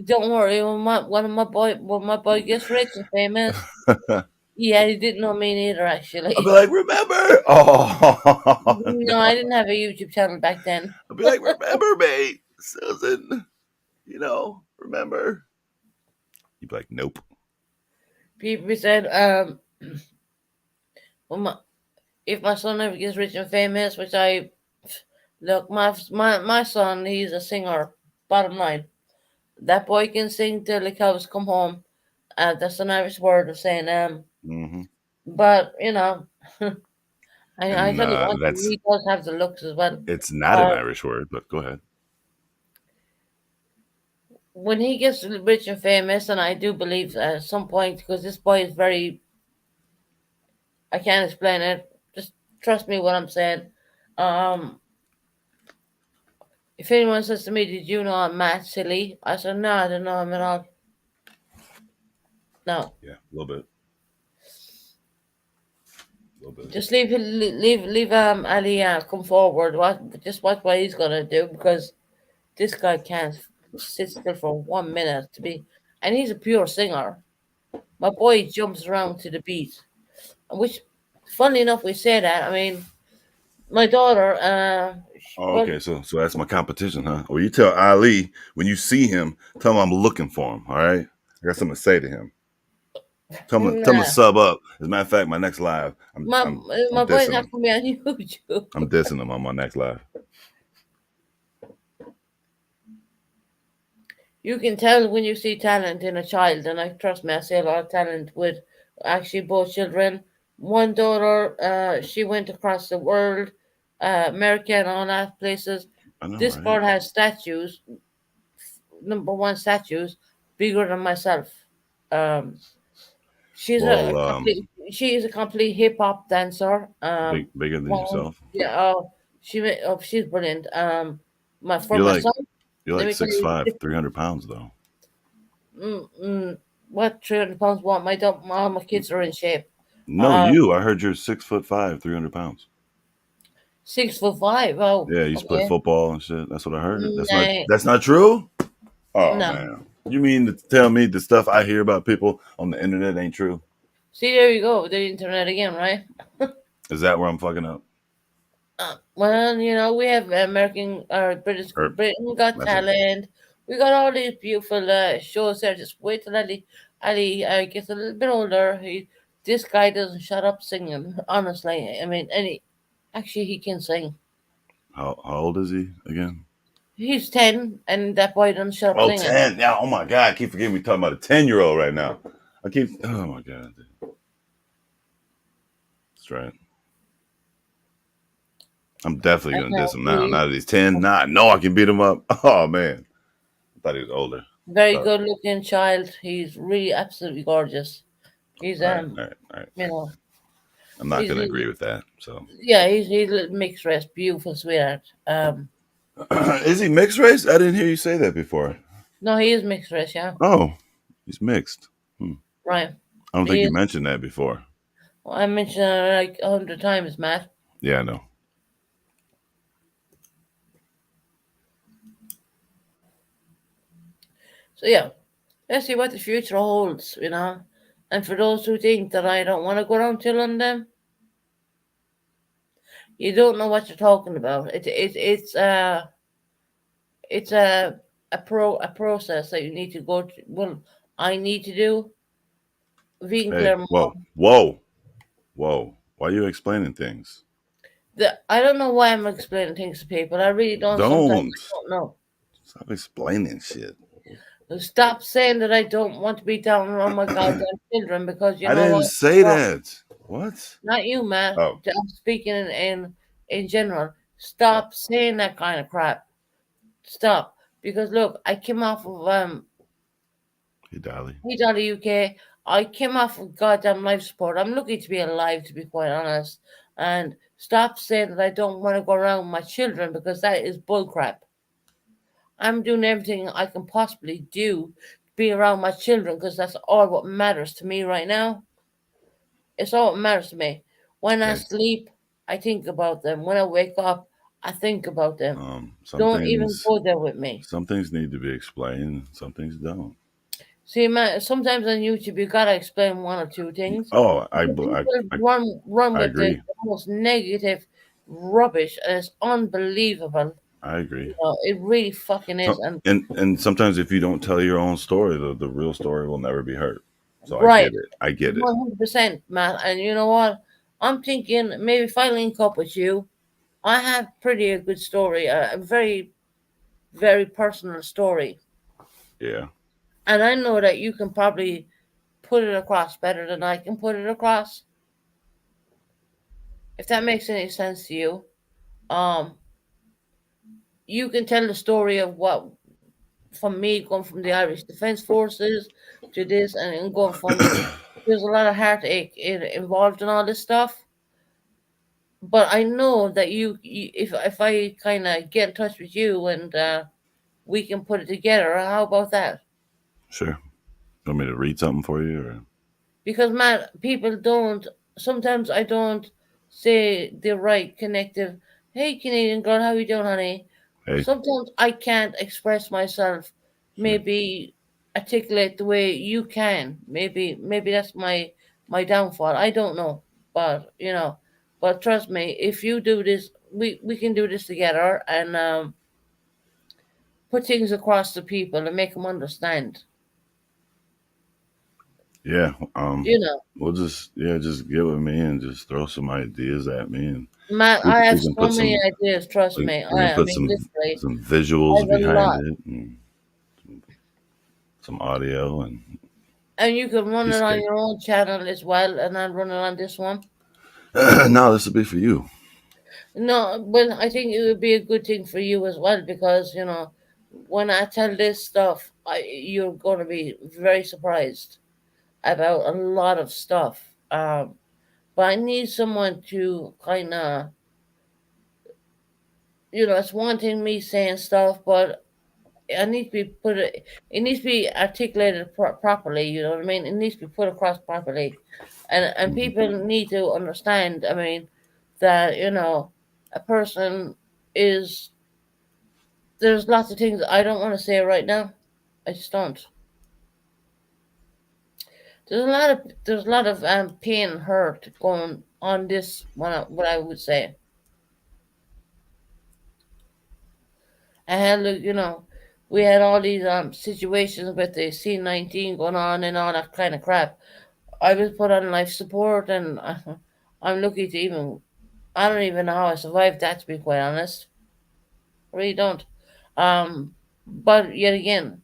Don't worry, when my boy gets rich and famous, yeah, he didn't know me neither I'll be actually. like, remember? Oh No, I no! didn't have a YouTube channel back then. I'll be like, remember me, Susan? Remember? You'd be like, nope. People said, well, if my son ever gets rich and famous, which I look, my son, he's a singer. Bottom line, that boy can sing till the cows come home. That's an Irish word of saying Hmm. But I And tell you one thing, that's he does have the looks as well. it's not Uh, an Irish word, but go ahead. when he gets rich and famous, and I do believe at some point, because this boy is very, I can't explain it. Just trust me what I'm saying. Um, if anyone says to me, "Did you know I'm Matt Silly?" I said, "No, I don't know him at all. No, Yeah, a little bit, a little bit. just leave Ali come forward. Just watch what he's gonna do because this guy can't sit still for 1 minute to be, and he's a pure singer. My boy jumps around to the beat, which, funny enough, we say that. I mean, my daughter, Oh, well, okay, so that's my competition, huh? Well, you tell Ali when you see him, tell him I'm looking for him. All right, I got something to say to him. Tell him to nah, sub up. As a matter of fact, my next live, my I'm my boy's dissing not him. gonna be on YouTube. I'm dissing him on my next live. You can tell when you see talent in a child, and I trust me, I see a lot of talent with actually both children. One daughter, she went across the world, America and all that places. I know, This right? girl has statues, number one statues, bigger than myself. Um, she's Well, she is a complete hip hop dancer. bigger than One, yourself. yeah, she's brilliant. For You're my like son, you're let like me tell six you, five, 300 pounds though. what 300 pounds? What all my kids are in shape. No, Uh, you. I heard you're 6'5", 300 pounds. 6'5". Oh, Yeah, you used to play okay. football and shit. That's what I heard. That's not. Nah, That's not true. Oh no. man, you mean to tell me the stuff I hear about people on the internet ain't true? See, there you go, the internet again, right? Is that where I'm fucking up? Well, we have American or British Or Britain Got that's it. Talent. We got all these beautiful shows there. Just wait till Ali gets a little bit older. This guy doesn't shut up singing. Honestly, I mean, actually he can sing. How old is he again? He's 10, and that boy doesn't shut up Oh, singing. 10. Yeah. Oh my god, I keep forgetting we talking about a 10-year-old right now. I keep. Oh my god, that's right. I'm definitely I gonna know diss him now. he's Now that he's 10, nah, I know I can beat him up. Oh man, I thought he was older. very Thought, good looking child. He's really absolutely gorgeous. He's all right, all right, all right. you know, I'm not he's gonna agree with that. So, yeah, he's a little mixed race, beautiful sweetheart. is he mixed race? I didn't hear you say that before. No, he is mixed race, yeah, Oh, he's mixed. right. I don't think He you is. mentioned that before. Well, I mentioned it like 100 times, Matt. Yeah, I know. So yeah, let's see what the future holds, And for those who think that I don't want to go around telling them, you don't know what you're talking about. It's a process that you need to go to. Well, I need to do. Being Hey, clear whoa, more. whoa, whoa. Why are you explaining things? I don't know why I'm explaining things to people. I really don't. Sometimes Don't I don't know. stop explaining shit. Stop saying that I don't want to be down on my goddamn children because you I know didn't what? say that. What? Not you, man. Oh, I'm speaking in general. Yeah. Stop saying that kind of crap. Stop. Because look, I came off of Hey, Dolly. Heat out of UK. I came off of goddamn life support. I'm lucky to be alive, to be quite honest. And stop saying that I don't want to go around with my children because that is bullcrap. I'm doing everything I can possibly do to be around my children because that's all what matters to me right now. It's all what matters to me. When I Okay. sleep, I think about them. When I wake up, I think about them. Some Don't even things go there with me. some things need to be explained. Some things don't. See, man, sometimes on YouTube you gotta explain one or two things. Oh, Because people run I with agree. the most negative rubbish, and it's unbelievable. I agree. It really fucking is. So, And and sometimes if you don't tell your own story, the real story will never be heard. So I right, get it. I get it. 100%, Matt. And you know what? I'm thinking maybe if I link up with you, I have pretty a good story, a very, very personal story, Yeah. and I know that you can probably put it across better than I can put it across. If that makes any sense to you, um, you can tell the story of what from me going from the Irish Defence Forces to this, and going from there's a lot of heartache involved in all this stuff. But I know that if I kind of get in touch with you and we can put it together. How about that? Sure. Want me to read something for you? Or? Because man, people don't. Sometimes I don't say the right connective. Hey, Canadian girl, how you doing, honey? Hey, Sometimes I can't express myself. sure. Maybe articulate the way you can. Maybe that's my downfall. I don't know, but but trust me, if you do this, we can do this together and put things across to people and make them understand. Yeah. You know. We'll just get with me and just throw some ideas at me, and Matt, I have we can so put many some ideas. Trust me. we can I put mean, literally, some I visuals have a behind lot, it and some audio and and you can run piece it of on cake. your own channel as well, and I'll run it on this one. No, this will be for you. No, well, I think it would be a good thing for you as well because when I tell this stuff, you're going to be very surprised about a lot of stuff. But I need someone to kind of, it's one thing me saying stuff, but it needs to be it needs to be articulated properly. You know what I mean? It needs to be put across properly, and Mhm. people need to understand. I mean, that a person is. There's lots of things I don't want to say right now. I just don't. There's a lot of pain and hurt going on this one. What I would say. I had we had all these situations with the C-19 going on and all that kind of crap. I was put on life support, and I'm lucky to even. I don't even know how I survived that, to be quite honest. I really don't. But yet again,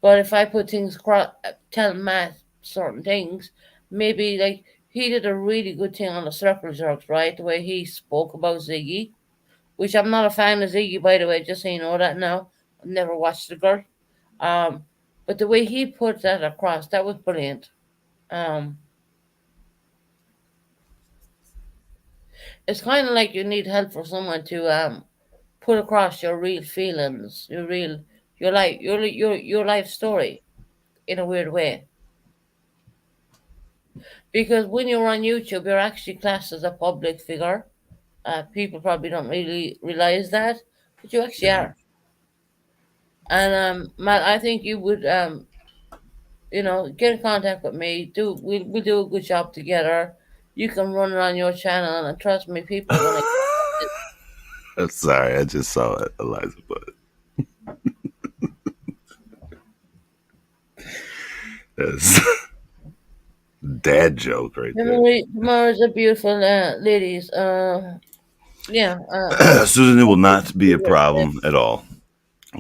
but if I put things across, tell Matt certain things, maybe like he did a really good thing on the circle jerks, right? The way he spoke about Ziggy, which I'm not a fan of Ziggy, by the way, just so you know that now. I've never watched the girl. Um, but the way he put that across, that was brilliant. Um, it's kind of like you need help for someone to put across your real feelings, your life story in a weird way. Because when you're on YouTube, you're actually classed as a public figure. People probably don't really realize that, but you actually Yeah. are. And Matt, I think you would get in contact with me. We'll do a good job together. You can run it on your channel, and trust me, people are gonna. Sorry, I just saw it, Eliza, but that's dad joke right there. Tomorrow's a beautiful ladies. Yeah. Susan, it will not be a problem at all.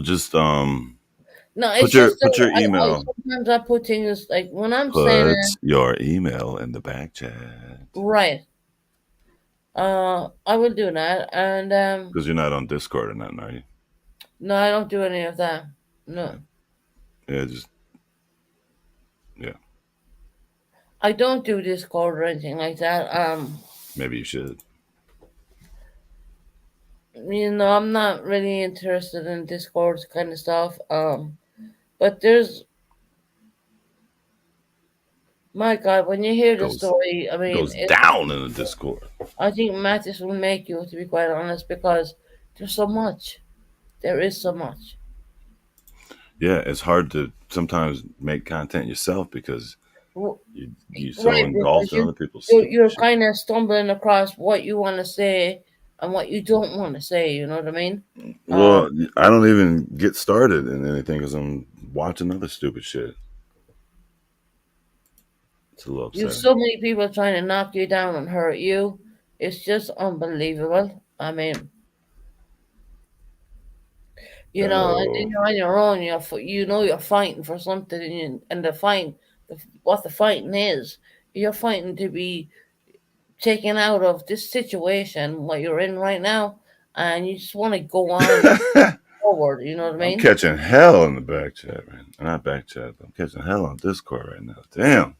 Just No, it's just put your I email. sometimes I put things like when I'm saying Put your email in the back chat. right. I will do that. And Because you're not on Discord or nothing, are you? no, I don't do any of that. Yeah, No, yeah, just yeah. I don't do Discord or anything like that. Maybe you should. I'm not really interested in Discord kind of stuff. But my God, when you hear the Goes story, I mean, goes down in the Discord. I think Mathis will make you, to be quite honest, because there's so much. There is so much. Yeah, it's hard to sometimes make content yourself because W- you so Right, engulfed because in other people's you're, stupid you're shit. kind of stumbling across what you want to say and what you don't want to say. You know what I mean? Um, Well, I don't even get started in anything because I'm watching other stupid shit. It's a little you've upsetting. so many people trying to knock you down and hurt you. It's just unbelievable. I mean, and then Oh, you're on your own. You're fighting for something, and what the fighting is, you're fighting to be taken out of this situation, what you're in right now, and you just want to go on forward. You know what I I'm mean? catching hell in the back chat, man. Not back chat, but I'm catching hell on Discord right now. Damn.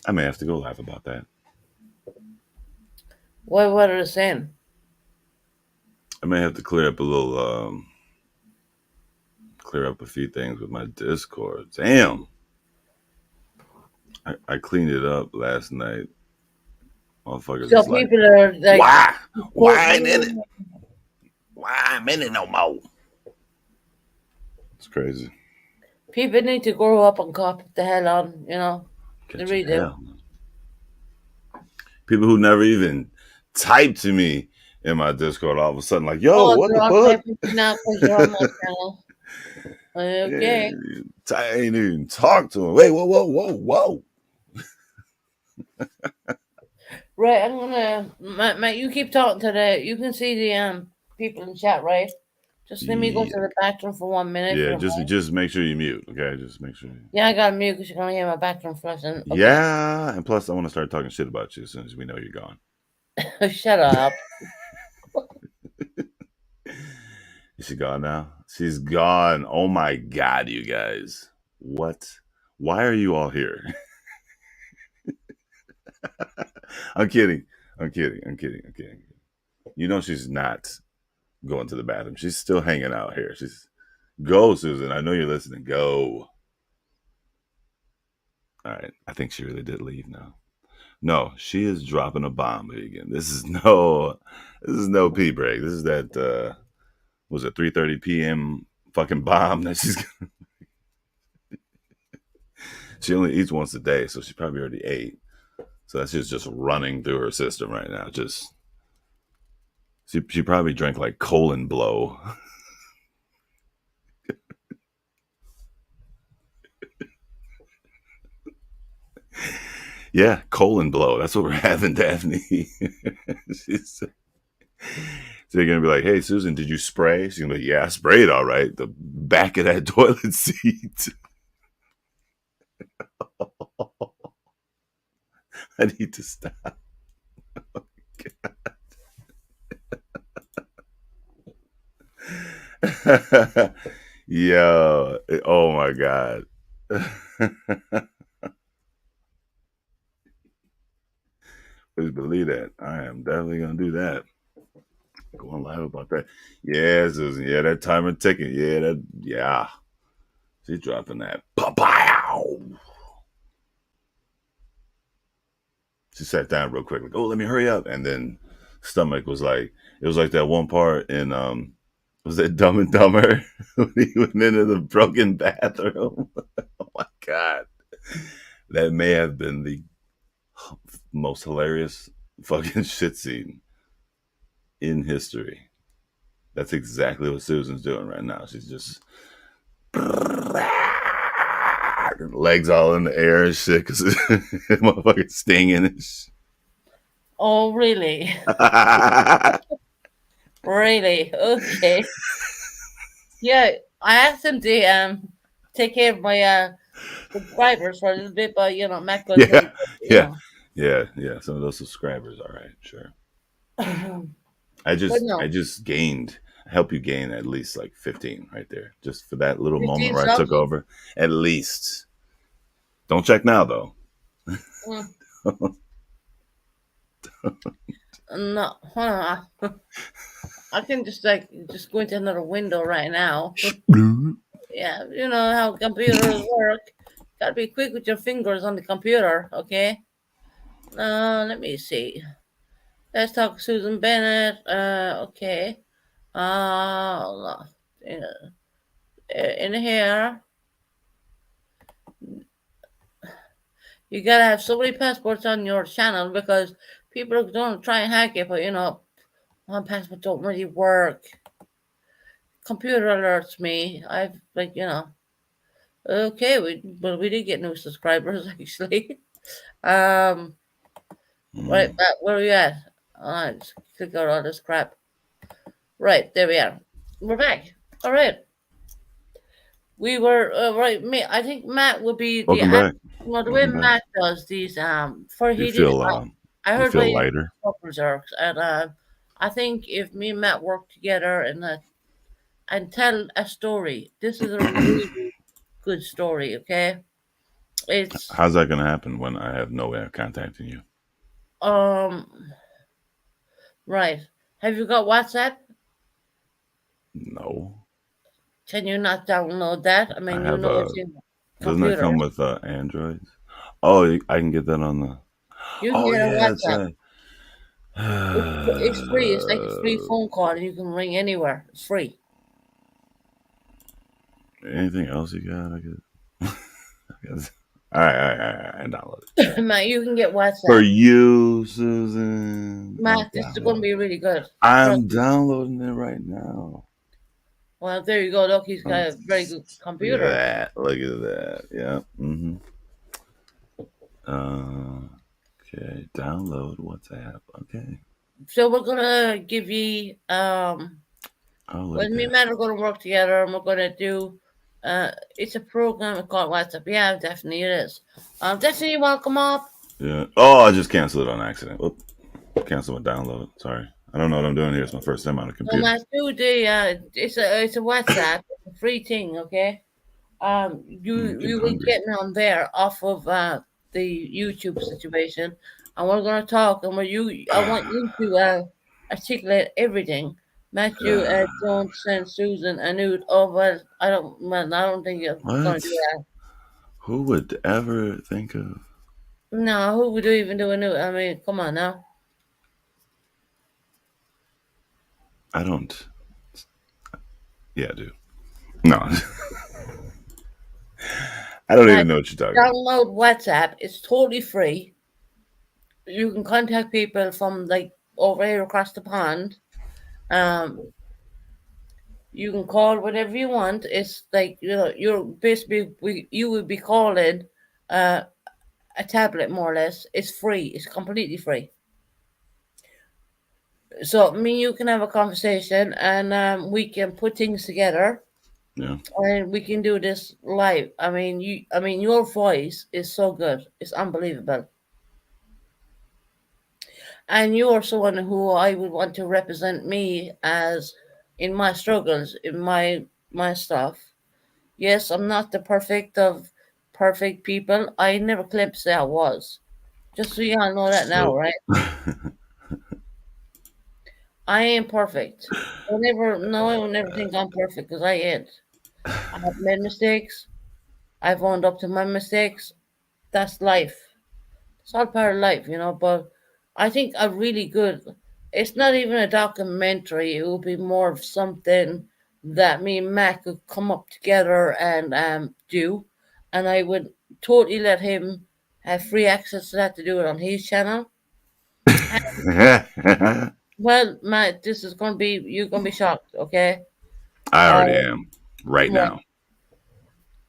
I may have to go live about that. What are they saying? I may have to clear up a few things with my Discord. Damn. I cleaned it up last night. Motherfuckers So is like, people are like, why? Why quote I ain't in it? you. Why I'm in it no more? It's crazy. People need to grow up and cop the hell on. They Catching really do. hell. People who never even typed to me in my Discord all of a sudden like, yo, Oh, what they're the all fuck? typing you now because you're on my channel. Yeah, Okay. I ain't even talk to him. Wait, whoa, whoa, whoa, whoa. Right, I'm gonna, Matt, you keep talking to you can see the people in chat, right? Just let me go to Yeah, the bathroom for 1 minute, if you yeah. don't mind. Just make sure you mute. Okay, just make sure. Yeah, I got mute because you're gonna hear my bathroom flushing. Okay, Yeah, and plus I want to start talking shit about you as soon as we know you're gone. shut up. Is she gone now? She's gone. Oh my god, you guys. What? Why are you all here? I'm kidding. I'm kidding. I'm kidding. I'm kidding. You know she's not going to the bathroom. She's still hanging out here. She's go, Susan. I know you're listening. Go. All right. I think she really did leave now. No, she is dropping a bomb again. This is no pee break. This is that was it 3:30 p.m. fucking bomb that she only eats once a day, so she probably already ate. So that's just running through her system right now. Just she probably drank like colon blow. Yeah, colon blow. That's what we're having, Daphne. she's, so you're gonna be like, "Hey, Susan, did you spray?" She's gonna be like, "Yeah, I sprayed all right. The back of that toilet seat. I need to stop." Yo, oh my god. Please believe that. I am definitely gonna do that. Going live about that. Yeah, Susan. Yeah, that timer ticking. Yeah. She's dropping that. Pow. She sat down real quick, like, oh, let me hurry up. And then stomach was like, it was like that one part in was that Dumb and Dumber when he went into the broken bathroom? Oh my god. That may have been the most hilarious fucking shit scene in history. That's exactly what Susan's doing right now. She's just legs all in the air and shit because motherfucking stinging and shit. Oh, really? Really? Okay. Yeah, I asked him to take care of my subscribers for a little bit, but Matt couldn't Yeah, wait. yeah, yeah. Some of those subscribers, all right, sure. I But just I no, just gained. I help you gain at least like 15 right there, just for that little moment 15 where I took subs. over. At least. Don't check now though. Mm, no, hold on. I can just like just go into another window right now. Yeah, you know how computers work. Gotta be quick with your fingers on the computer, okay? Let me see. Let's talk Susan Bennett. Okay. Uh, in here, you gotta have so many passports on your channel because people are gonna try and hack it, but you know, my passport don't really work. Computer alerts me. I've like you know. Okay, we did get new subscribers actually. Um, right Mm. back where are we at? Just click out all this crap. Right there we are. We're back. All right. We were right. Me, I think Matt would be the Welcome back. well, the way Welcome back. Matt does these. For You he did. feel I you heard feel why he lighter. couple jerks, and I think if me and Matt work together and tell a story, this is a really good story. Okay, it's How's that gonna happen when I have no way of contacting you? um right. Have you got WhatsApp? No. Can you not download that? I I mean, you have know it's in doesn't that come computers. with Androids? Oh, I can get that on the. You can Oh get a yeah, that's WhatsApp. right. It's free. It's like a free phone call, and you can ring anywhere. It's free. Anything else you got? I guess. I guess. All right. Download it. Matt, you can get For WhatsApp. you, Susan. I'm Matt, this is going to downloading. be really good. Trust I'm me. downloading it right now. Well, there you go. Look, he's got a very good Look at computer. that. Look at that. Yeah. Mm-hmm. Uh, okay. Download WhatsApp. Okay. So we're gonna give you Oh, look well, at me and that. Matt are gonna work together, and we're gonna do it's a program called WhatsApp. Yeah, definitely it is. Definitely welcome up. Yeah. Oh, I just canceled it on accident. Whoop. Cancel my download. Sorry. I don't know what I'm doing here. It's my first time on a So computer. Matt, do the it's a WhatsApp, it's a free thing, okay? Getting You will hungry. get me on there off of the YouTube situation, and we're gonna talk. And I want you to articulate everything. Matthew, don't send Susan a nude. Oh well, I don't think you're gonna do What? that. Who would ever think of? No, who would even do a nude? I mean, come on now. I don't. Yeah, I do. No. I don't even Matt, know what you're talking about. download WhatsApp. It's totally free. You can contact people from like over here across the pond. Um, You can call whatever you want. It's like you're basically you would be calling uh, a tablet more or less. It's free. It's completely free. So me and you can have a conversation and we can put things together Yeah. and we can do this live. I mean your voice is so good. It's unbelievable. And you are someone who I would want to represent me as in my struggles, in my stuff. Yes, I'm not the perfect of perfect people. I never claimed to say I was. Just so y'all know that now, Nope. right? I ain't perfect. No one will never think I'm perfect because I ain't. I have made mistakes. I've owned up to my mistakes. That's life. It's all part of life, you know. But I think a really good. It's not even a documentary. It will be more of something that me and Mac could come up together and do, and I would totally let him have free access to that to do it on his channel. And, I well, Matt, this is gonna be you're gonna be shocked, okay? already Um, am. Right well,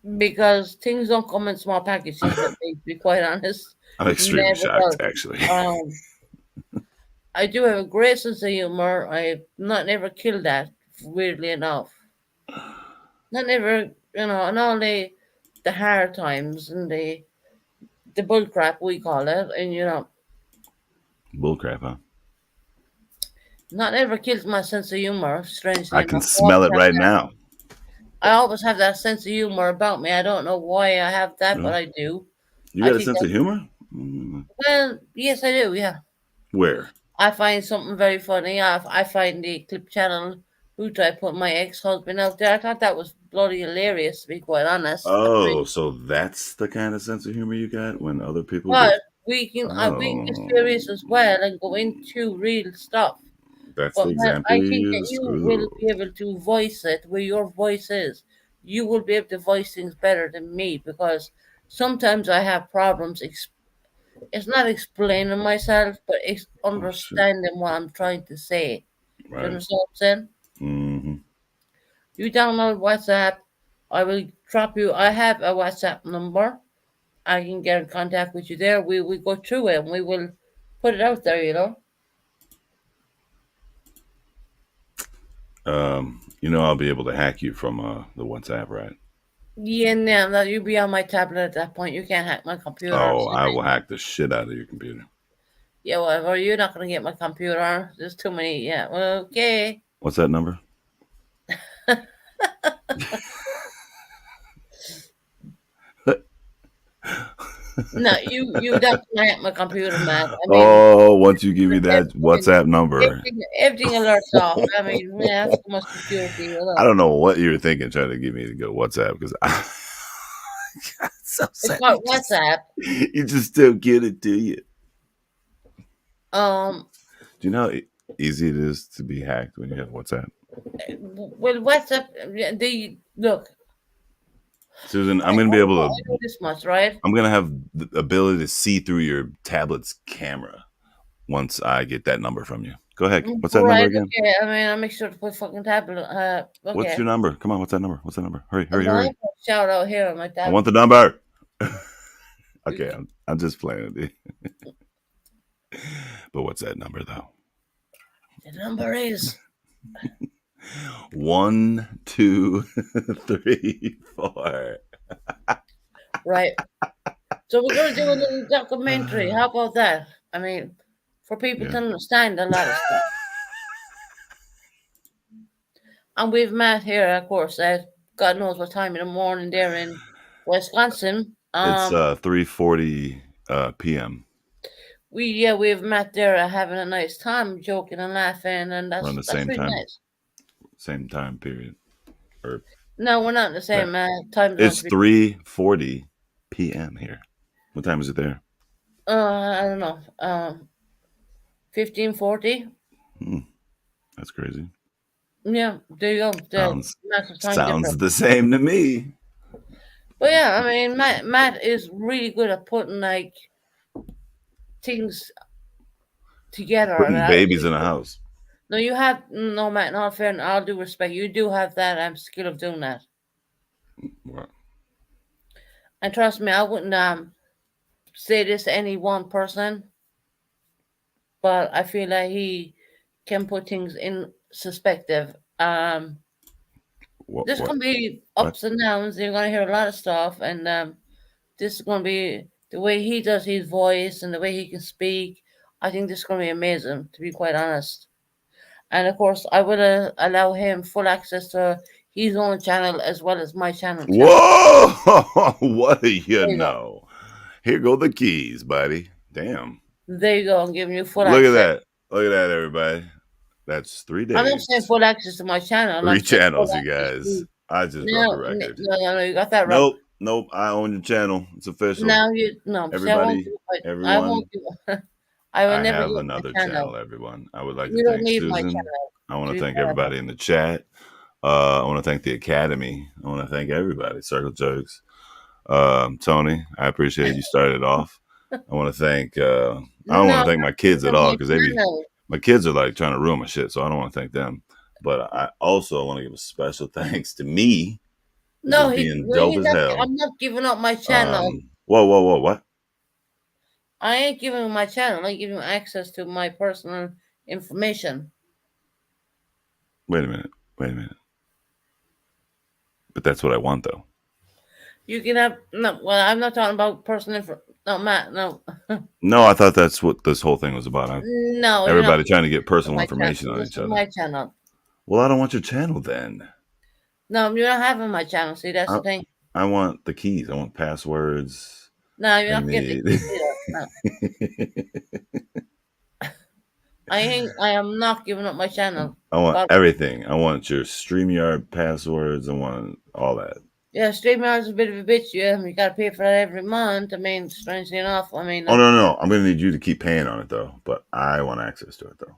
now. because things don't come in small packages with me. To be quite honest, I'm extremely never shocked, does. actually. Um, I do have a great sense of humor. I've not never killed that, weirdly enough. Not never, you know, and all the hard times and the bull crap we call it, and you know, Bullcrap, huh? Not ever kills my sense of humor, strangely I can enough. smell it right now. I always have that sense of humor about me. I don't know why I have that, but Really? I do. You I got a think sense that, of humor? Mm, well, yes, I do, yeah. where? I find something very funny. I find the clip channel who tried put my ex-husband out there. I thought that was bloody hilarious, to be quite honest. I Oh, mean, so that's the kind of sense of humor you got when other people get. but we can get serious as Oh, well and go into real stuff. that's the But man, example I you think that use. you will Ooh, be able to voice it where your voice is. You will be able to voice things better than me because sometimes I have problems. It's not explaining myself, but it's oh shit! understanding what I'm trying to say. Do you Right. understand what I'm saying? Hmm. You download WhatsApp. I will drop you. I have a WhatsApp number. I can get in contact with you there. We go through it and we will put it out there. I'll be able to hack you from the WhatsApp, right? Yeah, now you'll be on my tablet at that point. You can't hack my computer. Oh, I will hack the shit out of your computer. Yeah, whatever. You're not gonna get my computer. There's too many. Yeah. Well, okay. What's that number? No, you don't hack my computer, man. I mean, Oh, once you give me that everything, WhatsApp number, everything alerts off. I mean, we have so much security. I don't know what you were thinking trying to get me to go to WhatsApp because I got so It's sad. called WhatsApp. You just don't get it, do you? Um, Do you know how easy it is to be hacked when you have WhatsApp? well, WhatsApp. The look. Susan, I, I know this much, right? I'm gonna have the ability to see through your tablet's camera once I get that number from you. Go ahead. What's that number Right. again? Okay. I mean, I'll make sure to put fucking tablet. What's Okay. your number? Come on, what's that number? What's that number? Hurry, hurry, And I have hurry. a shout out here on my I tablet. want the number. Okay, Okay. I'm just playing with you. But what's that number though? The number is 1, 2, 3, 4. right. So we're gonna do a little documentary. How about that? I mean, for people Yeah. to understand a lot of stuff. And we've met here, of course, at God knows what time in the morning there in Wisconsin. It's 3:40 p.m. We've met there having a nice time, joking and laughing, and Around that's really nice. same time period. Or No, we're not in the yeah. same time zone. It's To be, 3:40 p.m. here. What time is it there? I don't know, 1540. Hmm, that's crazy. Yeah, there you go. The Sounds massive time sounds difference. the same to me. But yeah, I mean, Matt is really good at putting like things together. And Putting babies in a house. no, you have no, Matt. Not fair. And all due respect, you do have that skill of doing that. What? And trust me, I wouldn't say this to any one person, but I feel like he can put things in perspective. What? There's What? gonna be What? ups and downs. You're gonna hear a lot of stuff, and this is gonna be the way he does his voice and the way he can speak. I think this is gonna be amazing, to be quite honest. And of course, I will allow him full access to his own channel as well as my channel. Whoa! What do you There you go. know? Here go the keys, buddy. Damn. There you go. I'm giving you full Look at access. that. Look at that, everybody. That's three I'm not days. saying full access to my channel. Three I'm saying full channels, you access guys. to. I just broke a No, record. no, you got that wrong. Nope. Nope. I own your channel. It's official. Now you no. See, I won't Everybody, do it. I everyone, won't do it. I will I never have do it my another channel. channel, everyone. I would like to You don't thank need my Susan. channel. I want To to be thank fair. everybody in the chat. I want to thank the Academy. I want to thank everybody. Circle Jokes. Tony, I appreciate you started off. I want to thank, I don't No, want to not thank my kids at even all my because channel. my kids are like trying to ruin my shit. So I don't want to thank them. But I also want to give a special thanks to me for No, just being well, dope as hell. I'm not giving up my channel. Whoa, whoa, whoa, what? I ain't giving my channel. I'm giving access to my personal information. Wait a minute. Wait a minute. But that's what I want, though. You can have no. Well, I'm not talking about personal info. No, Matt, no. No, I thought that's what this whole thing was about. No, you're not Everybody trying to get on personal my channel. information on This each is other. my channel. Well, I don't want your channel then. No, you're not having my channel. See, that's I, the thing. I want the keys. I want passwords. No, you're I not getting the need. keys either. No, I ain't. I am not giving up my channel. I want God, everything. I want your StreamYard passwords. I want all that. yeah, StreamYard's a bit of a bitch. Yeah, you got to pay for that every month. I mean, strangely enough, I mean, Oh no! I'm gonna need you to keep paying on it though. But I want access to it though.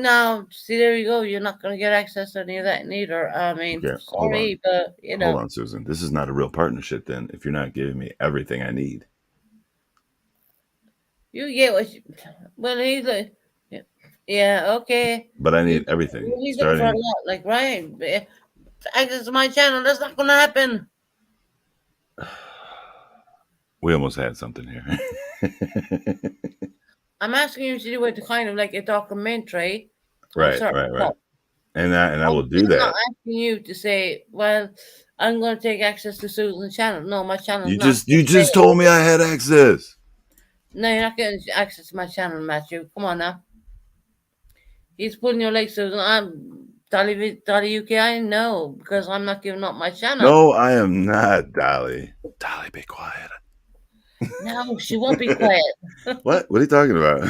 no. See, there you go. You're not going to get access to any of that neither. I mean, Okay, hold on. sorry, but Hold on, Susan. This is not a real partnership then. If you're not giving me everything I need. you get what. Well, he's like, yeah, okay. But I You, need everything he's looking for a starting. lot, like right. Access to my channel. That's not going to happen. We almost had something here. I'm asking you to do it to kind of like a documentary on Right, certain right, right. stuff. And I will I'm do still not that. asking you to say, well, I'm going to take access to Susan's channel. No, my channel's You not just for you just sale. told me I had access. No, you're not getting access to my channel, Matthew. Come on now. He's pulling your leg, Susan. I'm Dolly UK. I know because I'm not giving up my channel. No, I am not, Dolly. Dolly, be quiet. No, she won't be quiet. What? What are you talking about?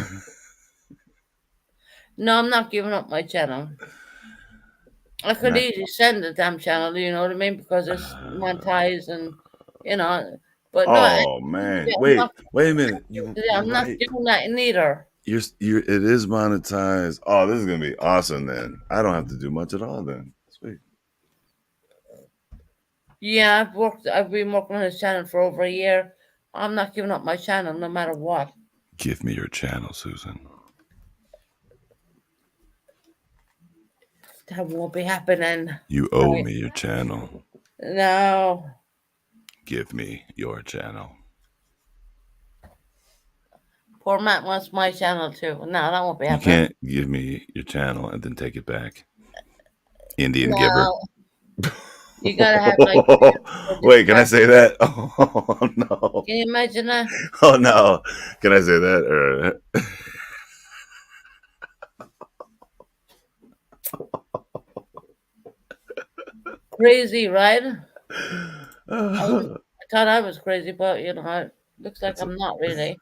No, I'm not giving up my channel. I could Not. easily send the damn channel, you know what I mean? Because it's monetized and, you know. But no, Oh man, I'm not, wait a minute. You're I'm not right. doing that neither. You're. It is monetized. Oh, this is gonna be awesome. Then I don't have to do much at all. Then sweet. Yeah, I've been working on this channel for over a year. I'm not giving up my channel no matter what. Give me your channel, Susan. That won't be happening. You owe Right. me your channel. No. Give me your channel. Poor Matt wants my channel too. No, that won't be You happening. can't give me your channel and then take it back. Indian giver. No. You gotta have like for this Wait, can I part. say that? Oh no. Can you imagine that? Oh no. Can I say that? Or Crazy, right? I thought I was crazy, but it looks like that's a, I'm not really. I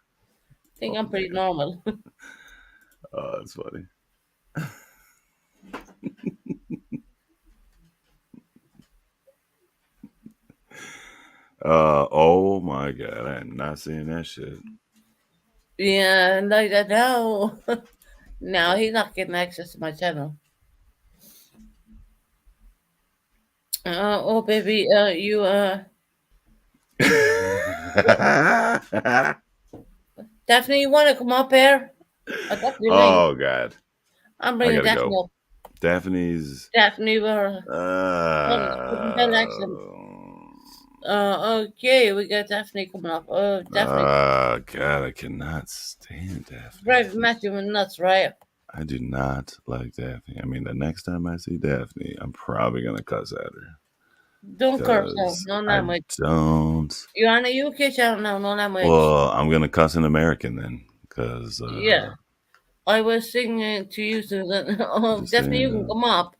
think oh I'm pretty man. normal. Oh, that's funny. Oh my god, I am not seeing that shit. Yeah, like that. No. No, he's not getting access to my channel. Oh, baby, Daphne, you want to come up here? I got your link. Oh god. I'm I bringing gotta Daphne go. up. Daphne's Daphne, bell accent. Okay, we got Daphne coming up. Daphne, God, I cannot stand Daphne. drive Matthew nuts, right? I do not like Daphne. I mean, the next time I see Daphne, I'm probably gonna cuss at her Don't curse now. because No I language. don't. You're on a UK channel now. No language. Well, I'm gonna cuss an American then because Yeah, I was singing to you, Susan. I'm Oh, just Daphne, you can saying. come up.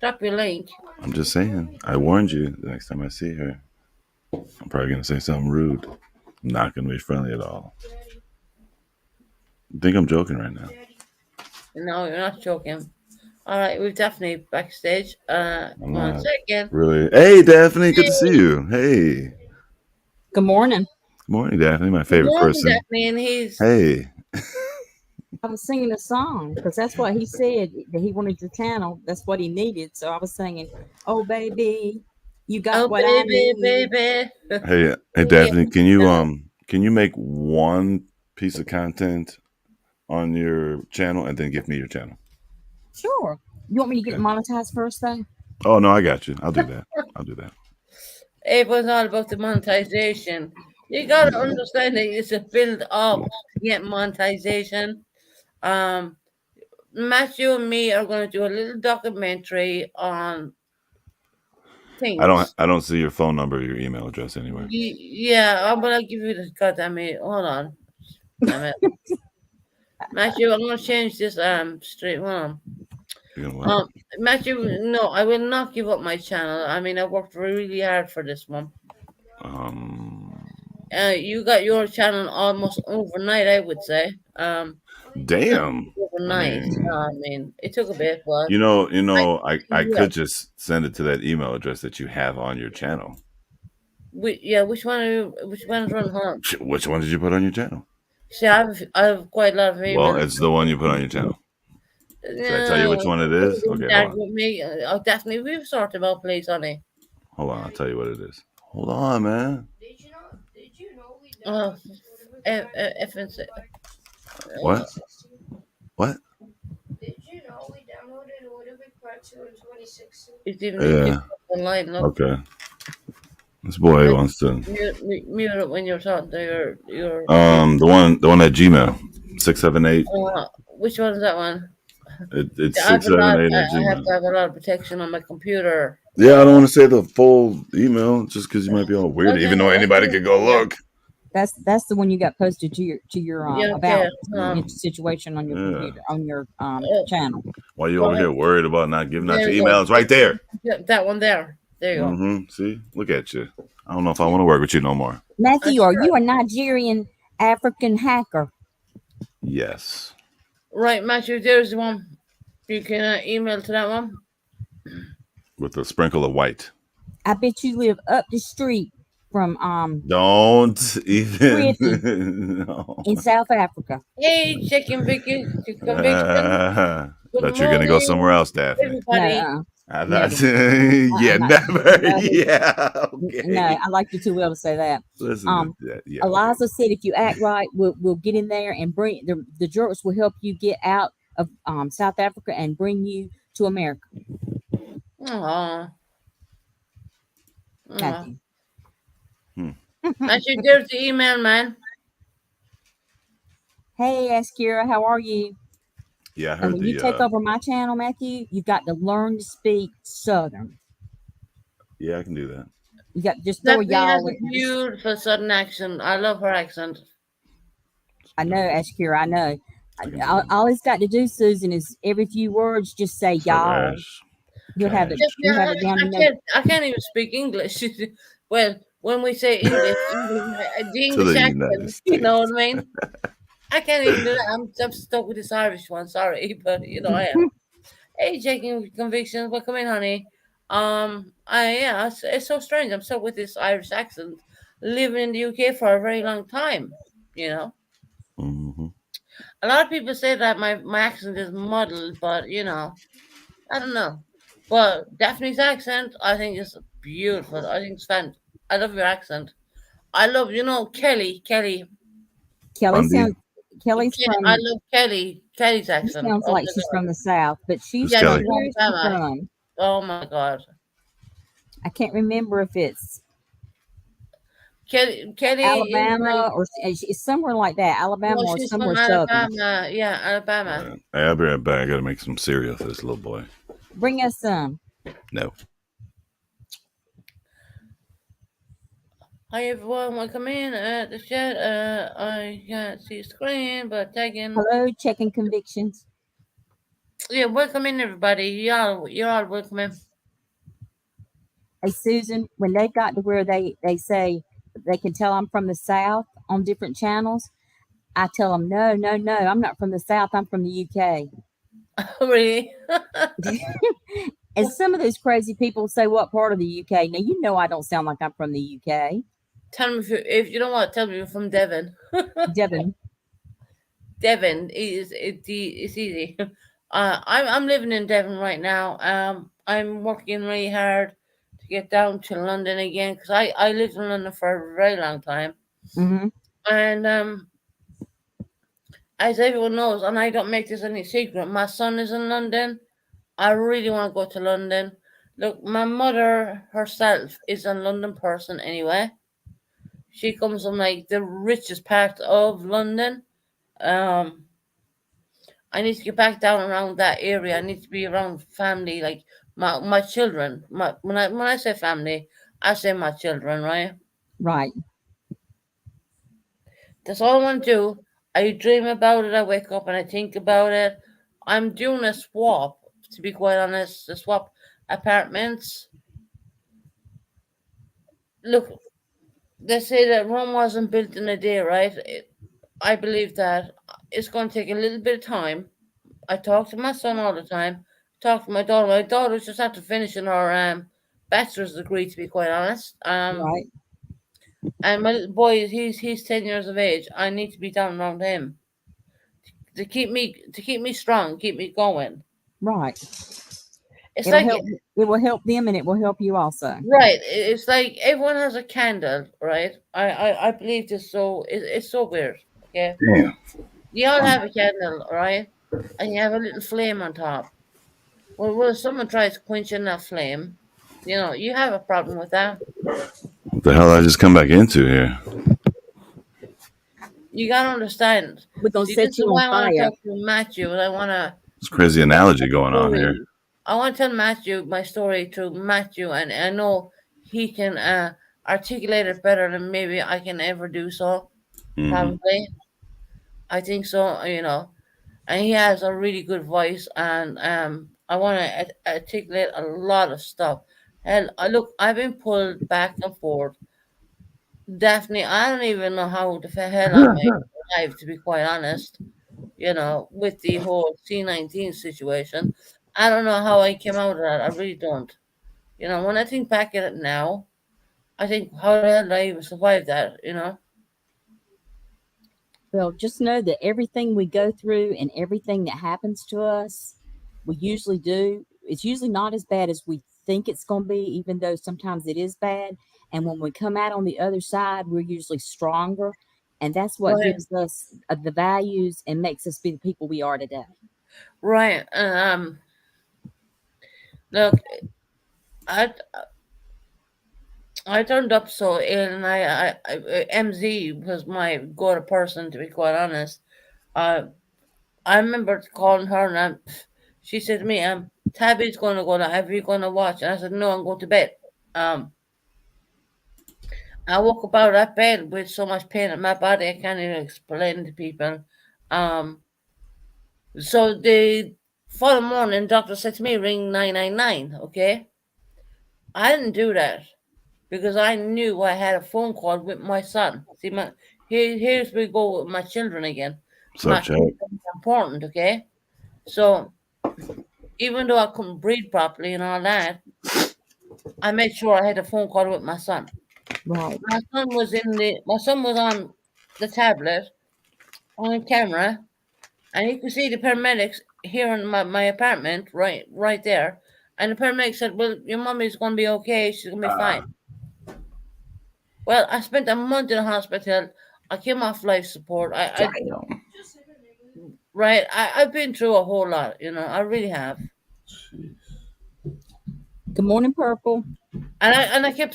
Drop your link. I'm just saying. I warned you. The next time I see her, I'm probably gonna say something rude. I'm not gonna be friendly at all. I think I'm joking right now. No, you're not joking. All right, we've Daphne backstage. I'm One not second. really. Hey, Daphne, good to see you. Hey, Good morning. good morning, Daphne, my Good favorite morning, person. Daphne, and he's Hey, I was singing a song because that's what he said that he wanted your channel. That's what he needed. So I was singing, "Oh baby, you got oh what I baby, need." baby. hey, Yeah, Daphne, can you make one piece of content on your channel and then give me your channel? Sure. You want me to get it Okay. monetized first, though? Oh no, I got you. I'll do that. I'll do that. it was all about the monetization. You gotta understand that it's a build up to get monetization. Um, Matthew and me are gonna do a little documentary on things. I don't see your phone number or your email address anywhere. Yeah, but I'll give you the goddamn it. Hold on. Damn it. Matthew, I'm gonna change this straight one. You know what? Um Matthew, no, I will not give up my channel. I mean I worked really hard for this one. Um, You got your channel almost overnight, I would say. Not damn. I overnight. mean, I mean it took a bit, but I I yeah. could just send it to that email address that you have on your channel. Yeah, which one are you, which one's run home? Which one did you put on your channel? See, I have quite a lot of Well, emails. it's the one you put on your channel. Should I tell you which No, one it is? Okay, hold on. with me. Definitely, we've sorted about place, honey. Hold on, I'll tell you what it is. Hold on, man. Oh, if it's What? What? it's even if you Yeah. online. Look, Okay. This boy like, wants to. mute it when you're talking to your computer. The one at Gmail, 678. Which one is that one? It's I have six a seven lot. eight at I have Gmail. to have a lot of protection on my computer. Yeah, I don't want to say the full email just because you might be all weird, Okay, even though anybody could go yeah, look. That's the one you got posted to your yeah, about okay. situation on your Yeah. computer on your Uh, channel. Why you go over ahead. here worried about not giving out There your you go. emails? Right there. Yeah, that one there. There you go. See, look at you. I don't know if I want to work with you no more. Matthew, are Sure. you a Nigerian African hacker? Yes. Right, Matthew. There's the one. You can email to that one. With a sprinkle of white. I bet you live up the street from Don't even. Griffey No. in South Africa. Hey, chicken Vicky, to conviction. Good Bet you're gonna go somewhere morning, else, Daphne. No, everybody. I never. thought, yeah, I'm not. never. Never. Yeah, No, okay. I like you too well to say that. Listen Um, to that. Yeah, okay. Eliza said if you act right, we'll get in there and bring the jerks will help you get out of South Africa and bring you to America, Aw, aw. Matthew. Hmm. Matthew, there's the email, man. Hey, Askira, how are you? Yeah, I And heard when you the. take over my channel, Matthew, you've got to learn to speak Southern. Yeah, I can do that. You got to just throw a Stephanie has y'all a in. beautiful southern accent. I love her accent. I know, Askira, I know. I can do that. All he's got to do, Susan, is every few words just say y'all. Trash. You'll have it. Cash. You'll have it down to know. I can't even speak English. Well, when we say English, the To English the United accent, you know what States. I mean? I can't even do that. I'm stuck with this Irish one. Sorry, but I am. Hey, checking convictions. Welcome in, honey. It's so strange. I'm stuck with this Irish accent, living in the UK for a very long time. You know, Hmm. a lot of people say that my accent is muddled, but I don't know. But Daphne's accent, I think is beautiful. I think it's fun. I love your accent. I love, Kelly. Kelly Bundy. sounds. Kelly's I from. love Kelly's She accent. sounds Oh like my she's god. from the South, but Who's she's Yeah, from. Kelly? she's Where's she Alabama. from? Oh my god. I can't remember if it's Kelly is like Alabama or it's somewhere like that. no, Alabama or she's from somewhere southern. Alabama. Yeah, Alabama. Hey, I'll be right back. I gotta make some cereal for this little boy. Bring us some. No. Hi everyone, welcome in at the chat. I can't see the screen, but tagging. Hello, checking convictions. Yeah, welcome in everybody. You're all welcome in. Hey, Susan, when they got to where they say they can tell I'm from the South on different channels, I tell them, no, no, no, I'm not from the South. I'm from the UK. Really? And some of those crazy people say, what part of the UK? Now, you know I don't sound like I'm from the UK. Tell me if you don't want to tell me you're from Devon. Devon. Devon it's easy. I'm living in Devon right now. I'm working really hard to get down to London again because I lived in London for a very long time. Mm-hmm. And as everyone knows, and I don't make this any secret, my son is in London. I really want to go to London. Look, my mother herself is a London person anyway. She comes from like the richest part of London. Um, I need to get back down around that area. I need to be around family, like my children. When I say family, I say my children, right? Right. That's all I want to do. I dream about it. I wake up and I think about it. I'm doing a swap. To be quite honest, a swap apartments. Look, they say that Rome wasn't built in a day, right? I believe that it's going to take a little bit of time. I talk to my son all the time. Talk to my daughter. My daughter's just after finishing her bachelor's degree, to be quite honest. Right. And my little boy, he's 10 years of age. I need to be down around him to keep me strong, keep me going. Right. It's It'll like help. It will help them, and it will help you also. right. It's like everyone has a candle, right? I believe this. So it's so weird. Okay, Damn. you all have a candle, right? And you have a little flame on top. Well, if someone tries quenching that flame, you have a problem with that. What the hell did I just come back into here? You gotta understand. We're gonna See, this set is you on why I want to fire. talk to Matthew, and I want to It's a crazy tell my analogy going on here. story. I want to tell Matthew my story to Matthew, and I know he can articulate it better than maybe I can ever do so. Hmm. Probably, I think so. And he has a really good voice, and I want to articulate a lot of stuff. Hell, look, I've been pulled back and forth. Definitely, I don't even know how the hell I'm alive, to be quite honest. With the whole C-19 situation, I don't know how I came out of that. I really don't. When I think back at it now, I think, how the hell did I even survive that? Well, just know that everything we go through and everything that happens to us, we usually do. It's usually not as bad as we think it's going to be, even though sometimes it is bad. And when we come out on the other side, we're usually stronger. And that's what Right, gives us the values and makes us be the people we are today. right. Look, I I turned up so ill, and MZ was my go-to person, to be quite honest. Uh, I remember calling her, and she said to me, Tabby's going to go live. Are you going to watch? And I said, no, I'm going to bed. Um, I woke up out of that bed with so much pain in my body, I can't even explain to people. Um, so the following morning, doctor said to me, ring 999, okay? I didn't do that because I knew I had a phone call with my son. See, here's we go with my children again. What's up, My Chuck? children are important, okay? So even though I couldn't breathe properly and all that, I made sure I had a phone call with my son. Right, My son was on the tablet on camera, and he could see the paramedics here in my apartment, right there. And the paramedic said, "Well, your mommy's gonna be okay. She's gonna be fine." Well, I spent a month in the hospital. I came off life support. Damn. I've been through a whole lot. I really have. good morning, Purple. And I kept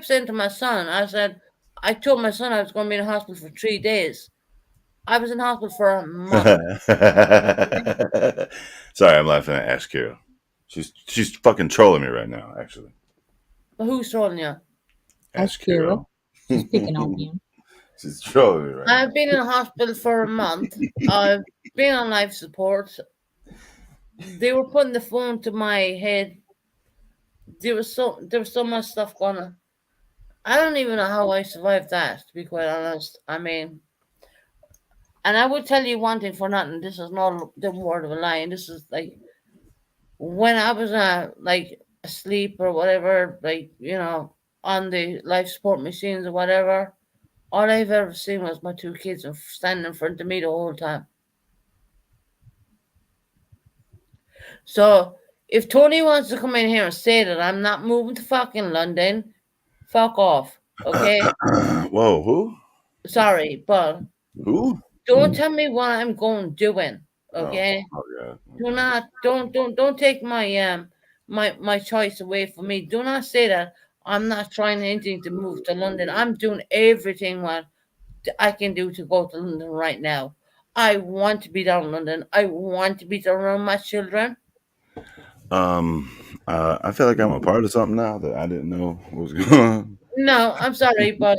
saying to my son, I told my son I was going to be in the hospital for 3 days. I was in hospital for a month. Sorry, I'm laughing at Ash Carroll. She's fucking trolling me right now, actually. But who's trolling you? Ask Ash Carol. Carroll. She's picking on you. She's trolling me right now. I've been in the hospital for a month. I've been on life support. They were putting the phone to my head. There was so much stuff going on. I don't even know how I survived that, to be quite honest. I mean, and I will tell you one thing for nothing. This is not the word of a lie. This is like when I was like asleep or whatever, like on the life support machines or whatever. All I've ever seen was my two kids standing in front of me the whole time. So if Tony wants to come in here and say that I'm not moving to fucking London, fuck off. Okay? Whoa, who? Sorry, but Who? don't tell me what I'm going doing. Oh, Okay? oh god. Do not don't take my choice away from me. Do not say that I'm not trying anything to move to London. I'm doing everything what I can do to go to London right now. I want to be down in London. I want to be around my children. I feel like I'm a part of something now that I didn't know what was going on. No, I'm sorry, but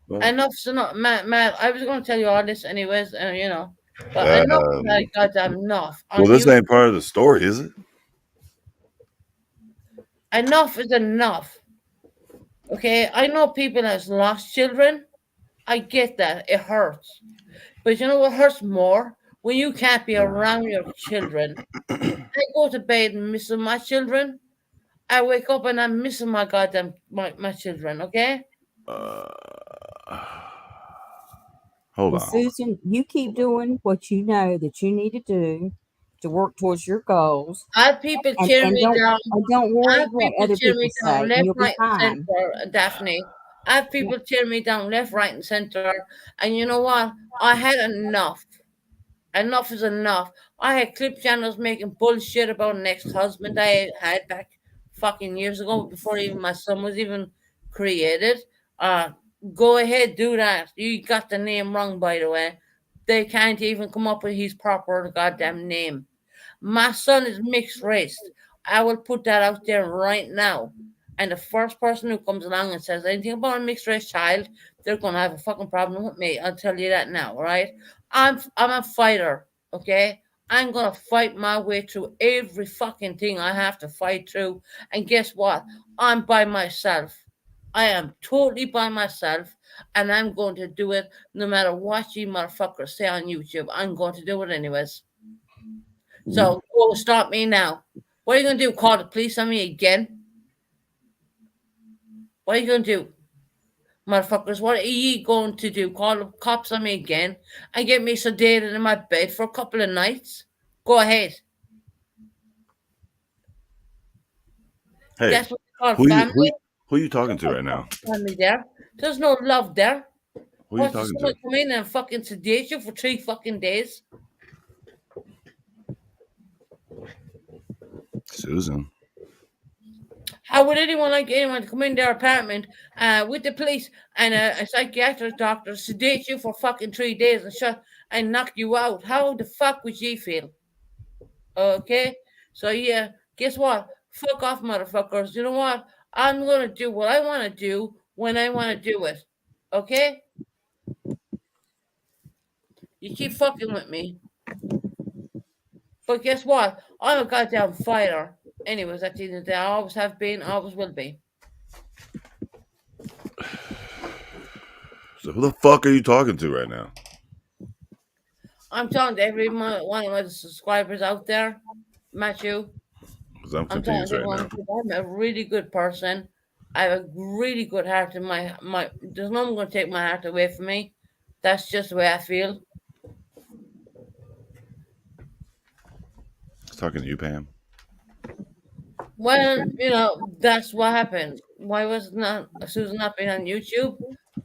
But enough's enough. Matt, I was going to tell you all this anyways, but enough is um, like goddamn enough well, on this you. ain't part of the story, is it? Enough is enough. Okay, I know people has lost children. I get that it hurts, but you know what hurts more when you can't be around your children. I go to bed missing my children. I wake up and I'm missing my goddamn my children. Okay. Uh, hold Well, on. Susan, you keep doing what you know that you need to do to work towards your goals, I have people and tear and me don't down. and don't I worry have what people other tear people me down say, and left, you'll be right, and fine. center, Daphne. I have Yeah. people tear me down left, right, and center. And you know what? I had enough. Enough is enough. I had clip channels making bullshit about an ex-husband I had back fucking years ago before even my son was even created. Uh, go ahead, do that. You got the name wrong, by the way. They can't even come up with his proper goddamn name. My son is mixed race. I will put that out there right now. And the first person who comes along and says anything about a mixed race child, they're gonna have a fucking problem with me. I'll tell you that now, all right? I'm a fighter, okay? I'm gonna fight my way through every fucking thing I have to fight through. And guess what? I'm by myself. I am totally by myself, and I'm going to do it no matter what you motherfuckers say on YouTube. I'm going to do it anyways. So go stop me now. What are you gonna do? Call the police on me again? What are you gonna do? Motherfuckers, what are you going to do? Call the cops on me again and get me sedated in my bed for a couple of nights? Go ahead. Hey, That's what you call who you who family? you, who you talking There's to no right now? fucking family there. There's no love there. Who you What, did talking someone to? come in and fucking sedate you for 3 fucking days? Susan. How would anyone like anyone to come in their apartment with the police and a psychiatric doctor sedate you for fucking 3 days and shut and knock you out? How the fuck would you feel? Okay? So yeah, guess what? Fuck off, motherfuckers. You know what? I'm gonna do what I wanna do when I wanna do it. Okay? You keep fucking with me. But guess what? I'm a goddamn fighter. Anyways, at the end of the day, I always have been, always will be. So who the fuck are you talking to right now? I'm talking to every one of my subscribers out there, Matthew. Because I'm I'm talking confused to right everyone now. because I'm a really good person. I have a really good heart in my. There's no one going to take my heart away from me. That's just the way I feel. I was talking to you, Pam. Well, that's what happened. Why was not Susan not been on YouTube?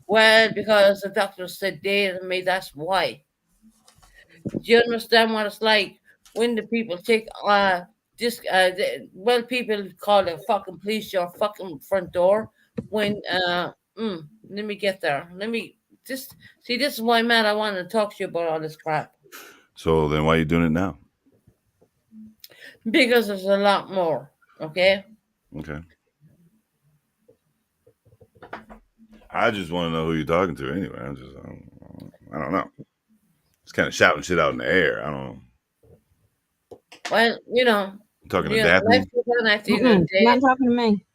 Well, because the doctor said they to me. That's why. Do you understand what it's like when the people take people call the fucking police your fucking front door when let me get there. Let me just see. This is why, man, I wanted to talk to you about all this crap So then why are you doing it now? because there's a lot more. Okay. Okay. I just want to know who you're talking to anyway. I don't know. It's kind of shouting shit out in the air. I don't know. Well, I'm talking to life Daphne. goes on at the end of the Mm-mm, day. you're not talking to me.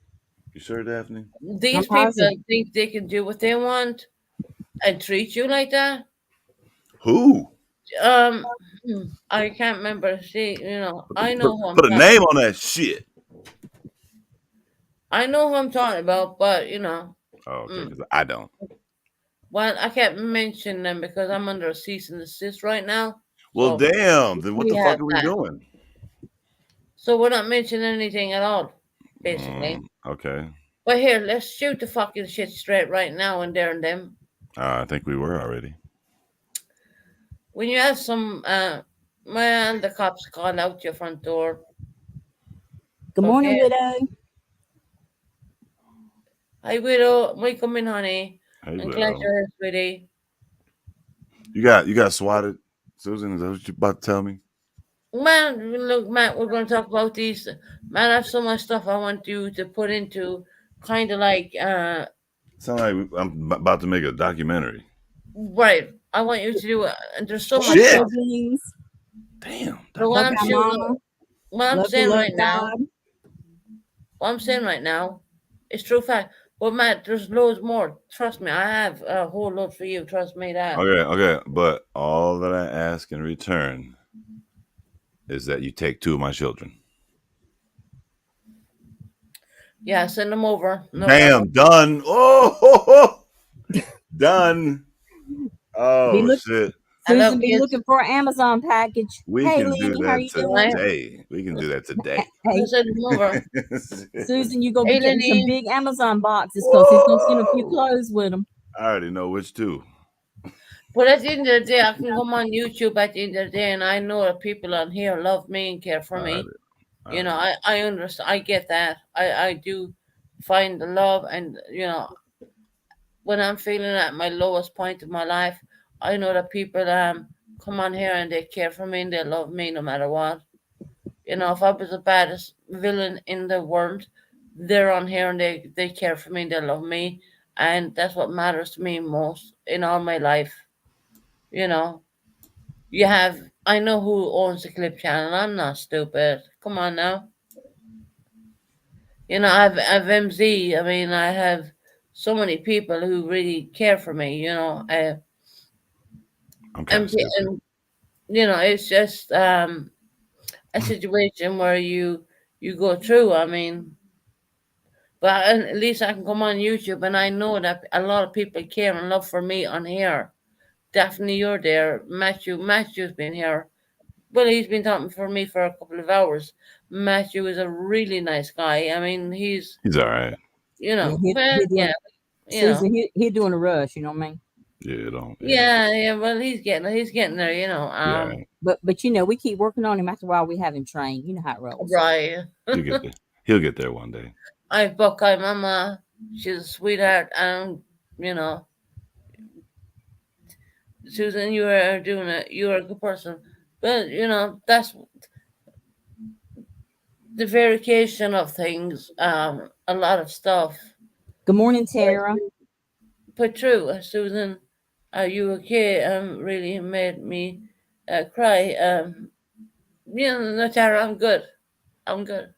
You sure, Daphne? I'm These people positive. think they can do what they want and treat you like that. Who? Um, I can't remember. See, I Put, know who I'm put a talking. name on that shit. I know who I'm talking about, but Oh, okay, mm, because I don't. well, I can't mention them because I'm under a cease and desist right now. Well, So damn. Then what we the fuck have are we that. doing? So we're not mentioning anything at all, basically. Okay. But here, let's shoot the fucking shit straight right now and there and then. I think we were already. When you have well, the cops call out your front door. Good morning, Okay. widow. Hi, widow. Welcome in, honey. Hey, I'm glad widow. you're here, sweetie. You got swatted, Susan. Is that what you about to tell me? Man, look, Matt, we're going to talk about these. Man, I have so much stuff I want you to put into kind of like, Sound like I'm about to make a documentary. right. I want you to do it. And there's so Love much Shit. stuff. siblings, Damn. But what love I'm our Documentary. shooting, mama, what I'm love to saying love right now, God. what I'm saying right now is true fact. But Matt, there's loads more. Trust me, I have a whole lot for you. Trust me that. Okay, okay. But all that I ask in return is that you take two of my children. Yeah, send them over. No problem. Bam, done. Oh, done. Be Oh look, shit. I love Susan, be kids. looking for an Amazon package. We Hey, can do Lenny, how are that you doing? Right? today. We can do that today. I Hey, send them over. Susan, you go be Hey, getting some Lenny. big Amazon boxes because he's gonna send a few Whoa! clothes with him. I already know which two. But at the end of the day, I can come on YouTube at the end of the day, and I know that people on here love me and care for I me. already, I You know, already. I understand. I get that. I do find the love, and when I'm feeling at my lowest point of my life, I know that people come on here and they care for me and they love me no matter what. You know, if I was the baddest villain in the world, they're on here and they care for me and they love me, and that's what matters to me most in all my life. You know, you have. I know who owns the clip channel. I'm not stupid. Come on now. You know, I've MZ. I mean, I have so many people who really care for me. You know, I'm kind of and, stupid. and you know, it's just a situation where you go through. I mean, but at least I can come on YouTube and I know that a lot of people care and love for me on here. Daphne, you're there. Matthew's been here. Well, he's been talking for me for a couple of hours. Matthew is a really nice guy. I mean, he's, He's all right. Yeah, well, he yeah, doing Susan. He doing a rush. You know what I mean? Yeah, don't. Yeah, yeah. Well, he's getting there. yeah. Right. But you know, we keep working on him. After a while, we have him trained. You know how it rolls. Right. He'll get there. He'll get there one day. I Buckeye Mama. She's a sweetheart, and you know, Susan, you are doing it. You are a good person, but that's the variation of things. A lot of stuff. Good morning, Tara. But true, Susan, are you okay? Really made me cry. No, Tara, I'm good. I'm good.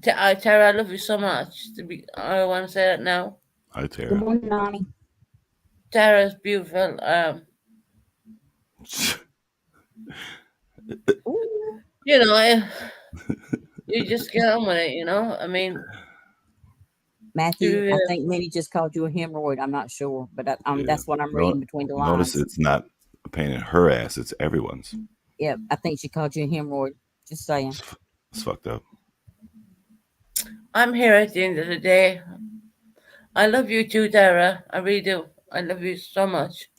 Tara, I love you so much. I want to say that now. Hi, Good Tara. morning, Nani. Tara's beautiful. Ooh. You know, you just get on with it. I mean, Matthew, you. I think Minnie just called you a hemorrhoid. I'm not sure, but Yeah. that's what I'm No, reading between the notice lines. it's not a pain in her ass. It's everyone's. Yeah, I think she called you a hemorrhoid. Just saying. It's fucked up. I'm here at the end of the day. I love you too, Tara. I really do. I love you so much.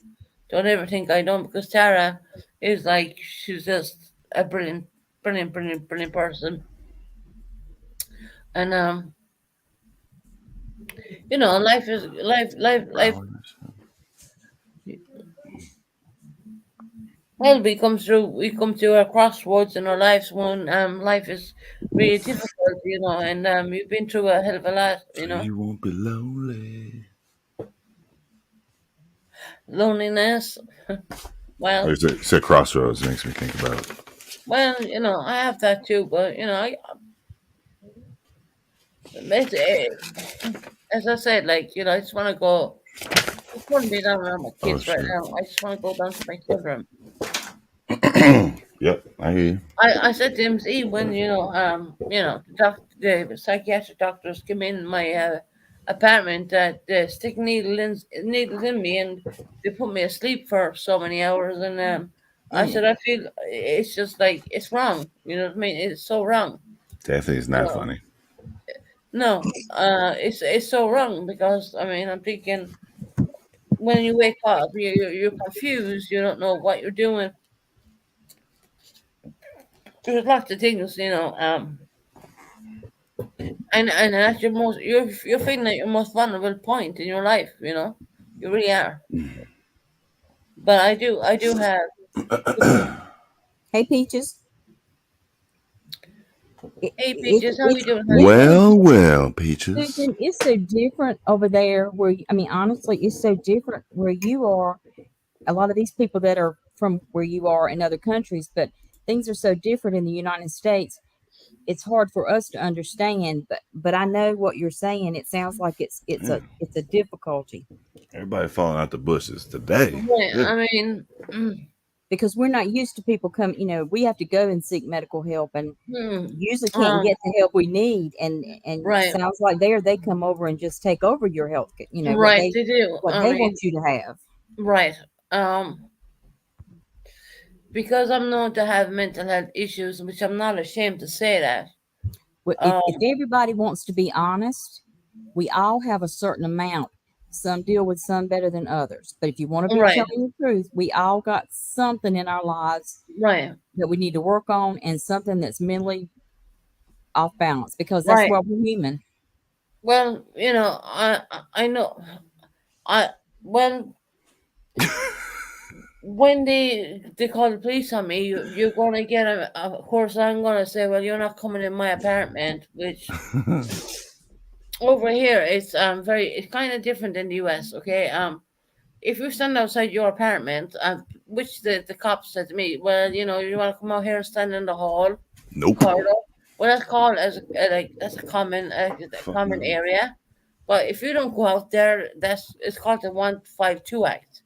Don't ever think I don't, because Tara is like she's just a brilliant, brilliant, brilliant, brilliant person. And life is life. Well, we come to a crossroads in our lives when life is really difficult, and you've been through a hell of a lot. So you won't be lonely. Loneliness. Like Well, I said crossroads makes me think about it. I have that too, but as I said, like I just want to go. I just want to be down around my Oh kids right shit. now. I just want to go down to my children. Yep, I hear you. I said to MZ when the psychiatric doctors came in my apartment that they stick needles in me and they put me asleep for so many hours and I said I feel it's just like it's wrong. You know what I mean? It's so wrong. Definitely is You not know? funny. No, it's so wrong because I mean I'm thinking when you wake up you're confused. You don't know what you're doing. There's lots of things. And that's you're feeling at your most vulnerable point in your life, you really are. But I do have Hey, Peaches. It, Hey, it, Peaches, how you it's doing, honey? it's so Well, Peaches. Susan, it's so different over there where I mean, honestly, it's so different where you are. A lot of these people that are from where you are in other countries, but things are so different in the United States. It's hard for us to understand, but I know what you're saying. It sounds like Yeah. it's a difficulty Everybody falling out the bushes today. Right, Good. I mean, because we're not used to people come. You know, we have to go and seek medical help, and hmm, usually can't um, get the help we need. And right, sounds like there they come over and just take over your health. You know right, they do. what I they mean, want you to have. right. Because I'm known to have mental health issues, which I'm not ashamed to say that. Well, if Um, everybody wants to be honest, we all have a certain amount. Some deal with some better than others. But if you want to be right, telling the truth, we all got something in our lives right, that we need to work on and something that's mentally off balance because that's right. why we're human. Well, I know. I well, when they call the police on me, you're gonna get a. Of course, I'm gonna say, well, you're not coming in my apartment, which over here it's kind of different in the U.S. Okay, if you stand outside your apartment, which the cops said to me, well, you want to come out here and stand in the hall, Nope. corridor. Well, that's called as like that's a Fuck common no. area. But if you don't go out there, that's it's called the 152 Act.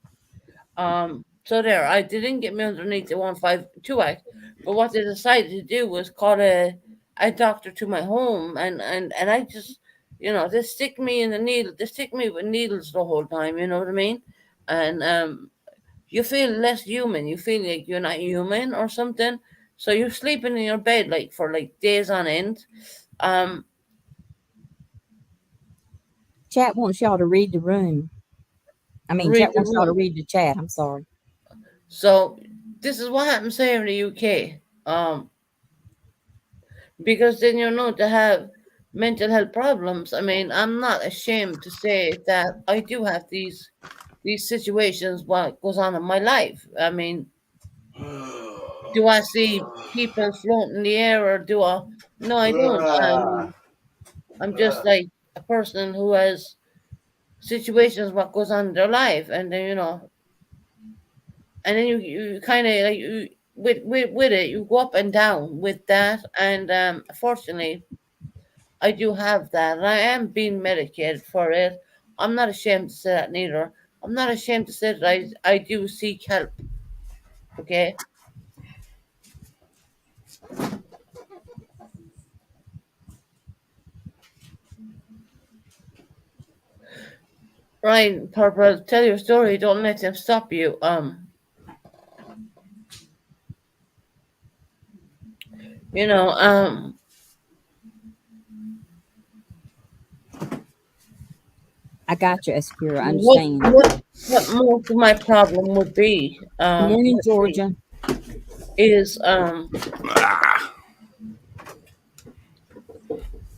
So there, I didn't get me underneath the 152 Act, but what they decided to do was call a doctor to my home, and I just, they stick me in the needle, they stick me with needles the whole time. You know what I mean? And you feel less human. You feel like you're not human or something. So you're sleeping in your bed like for like days on end. Um, Chat wants y'all to read the room. I mean, read chat the wants y'all to room. read the chat. I'm sorry. So this is what happens here in the UK. Because then you're known to have mental health problems. I mean, I'm not ashamed to say that I do have these situations what goes on in my life. I mean, do I see people floating in the air or do I? No, I don't. I'm just like a person who has situations what goes on in their life, and then and then you kind of like with it, you go up and down with that, and fortunately I do have that, and I am being medicated for it. I'm not ashamed to say that neither. I'm not ashamed to say that I do seek help. Okay, Ryan, Purple, tell your story. Don't let them stop you. You know, I got you, Esakura. I what understand. what what most of my problem would be, Good morning, let's see, Georgia. is Ah.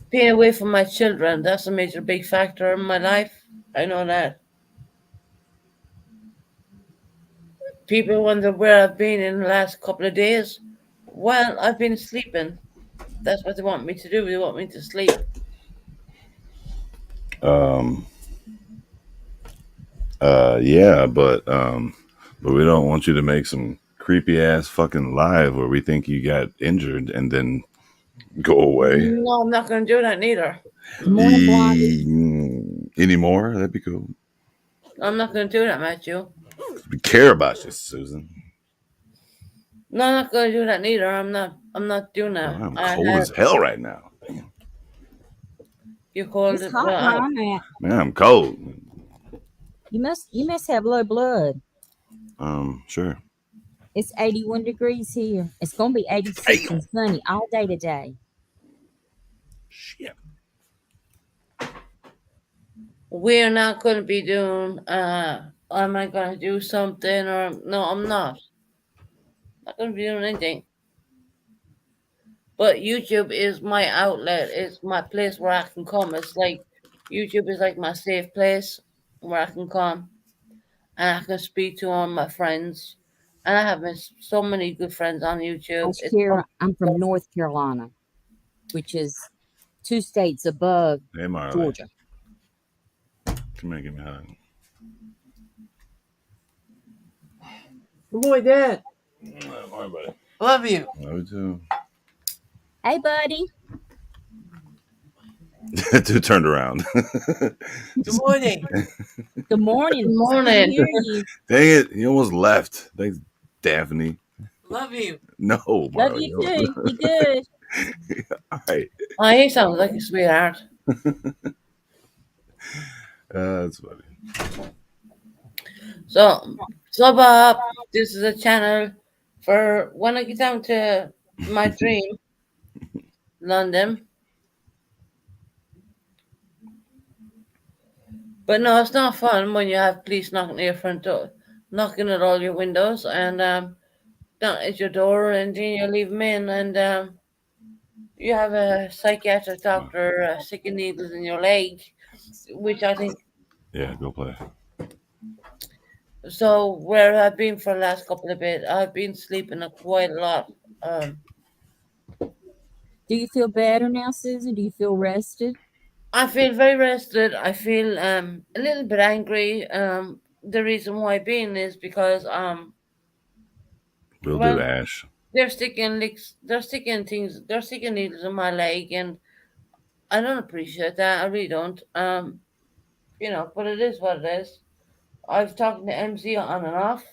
being away from my children. That's a major big factor in my life. I know that. People wonder where I've been in the last couple of days. Well, I've been sleeping. That's what they want me to do. They want me to sleep. Um. Yeah, but we don't want you to make some creepy ass fucking live where we think you got injured and then go away. No, I'm not going to do that neither. Good morning, Blondie. Anymore? That'd be cool. I'm not going to do that, Matthew. We care about you, Susan. No, I'm not going to do that neither. I'm not doing Well, that. I'm I cold have, as hell right now. Damn. you called It's it, hot where I'm at. Man, I'm cold. You must have low blood. Sure. It's 81 degrees here. It's gonna be 86 Damn. and sunny all day today. Shit. we're not going to be doing, am I going to do something or, no, I'm not. Not going to be doing anything. But YouTube is my outlet. It's my place where I can come. It's like, YouTube is like my safe place where I can come and I can speak to all my friends. And I have so many good friends on YouTube. It's I'm from North Carolina, which is 2 states above Hey, Marley. Georgia. Come here, give me a hug. Good boy, Dad. All right, buddy. Love you. Love you too. Hey, buddy. Dude turned around. Good morning. Good morning. good I can morning. hear you. Dang it, he almost left. Thanks, Daphne. Love you. No, Love Marley. you too. You good? All right. Oh, he sounds like a sweetheart. That's funny. So Bob, this is a channel for when I get down to my dream, London. But no, it's not fun when you have police knocking at your front door, knocking at all your windows, and down at your door, and then you leave them in, and you have a psychiatric doctor sticking needles in your leg, which I think. Yeah, go play. So where I've been for the last couple of bit, I've been sleeping quite a lot. Um, Do you feel better now, Susan? Do you feel rested? I feel very rested. I feel a little bit angry. The reason why being is because Will do, well, Ash. they're sticking things, they're sticking needles in my leg, and I don't appreciate that. I really don't. But it is what it is. I've talked to MC on and off.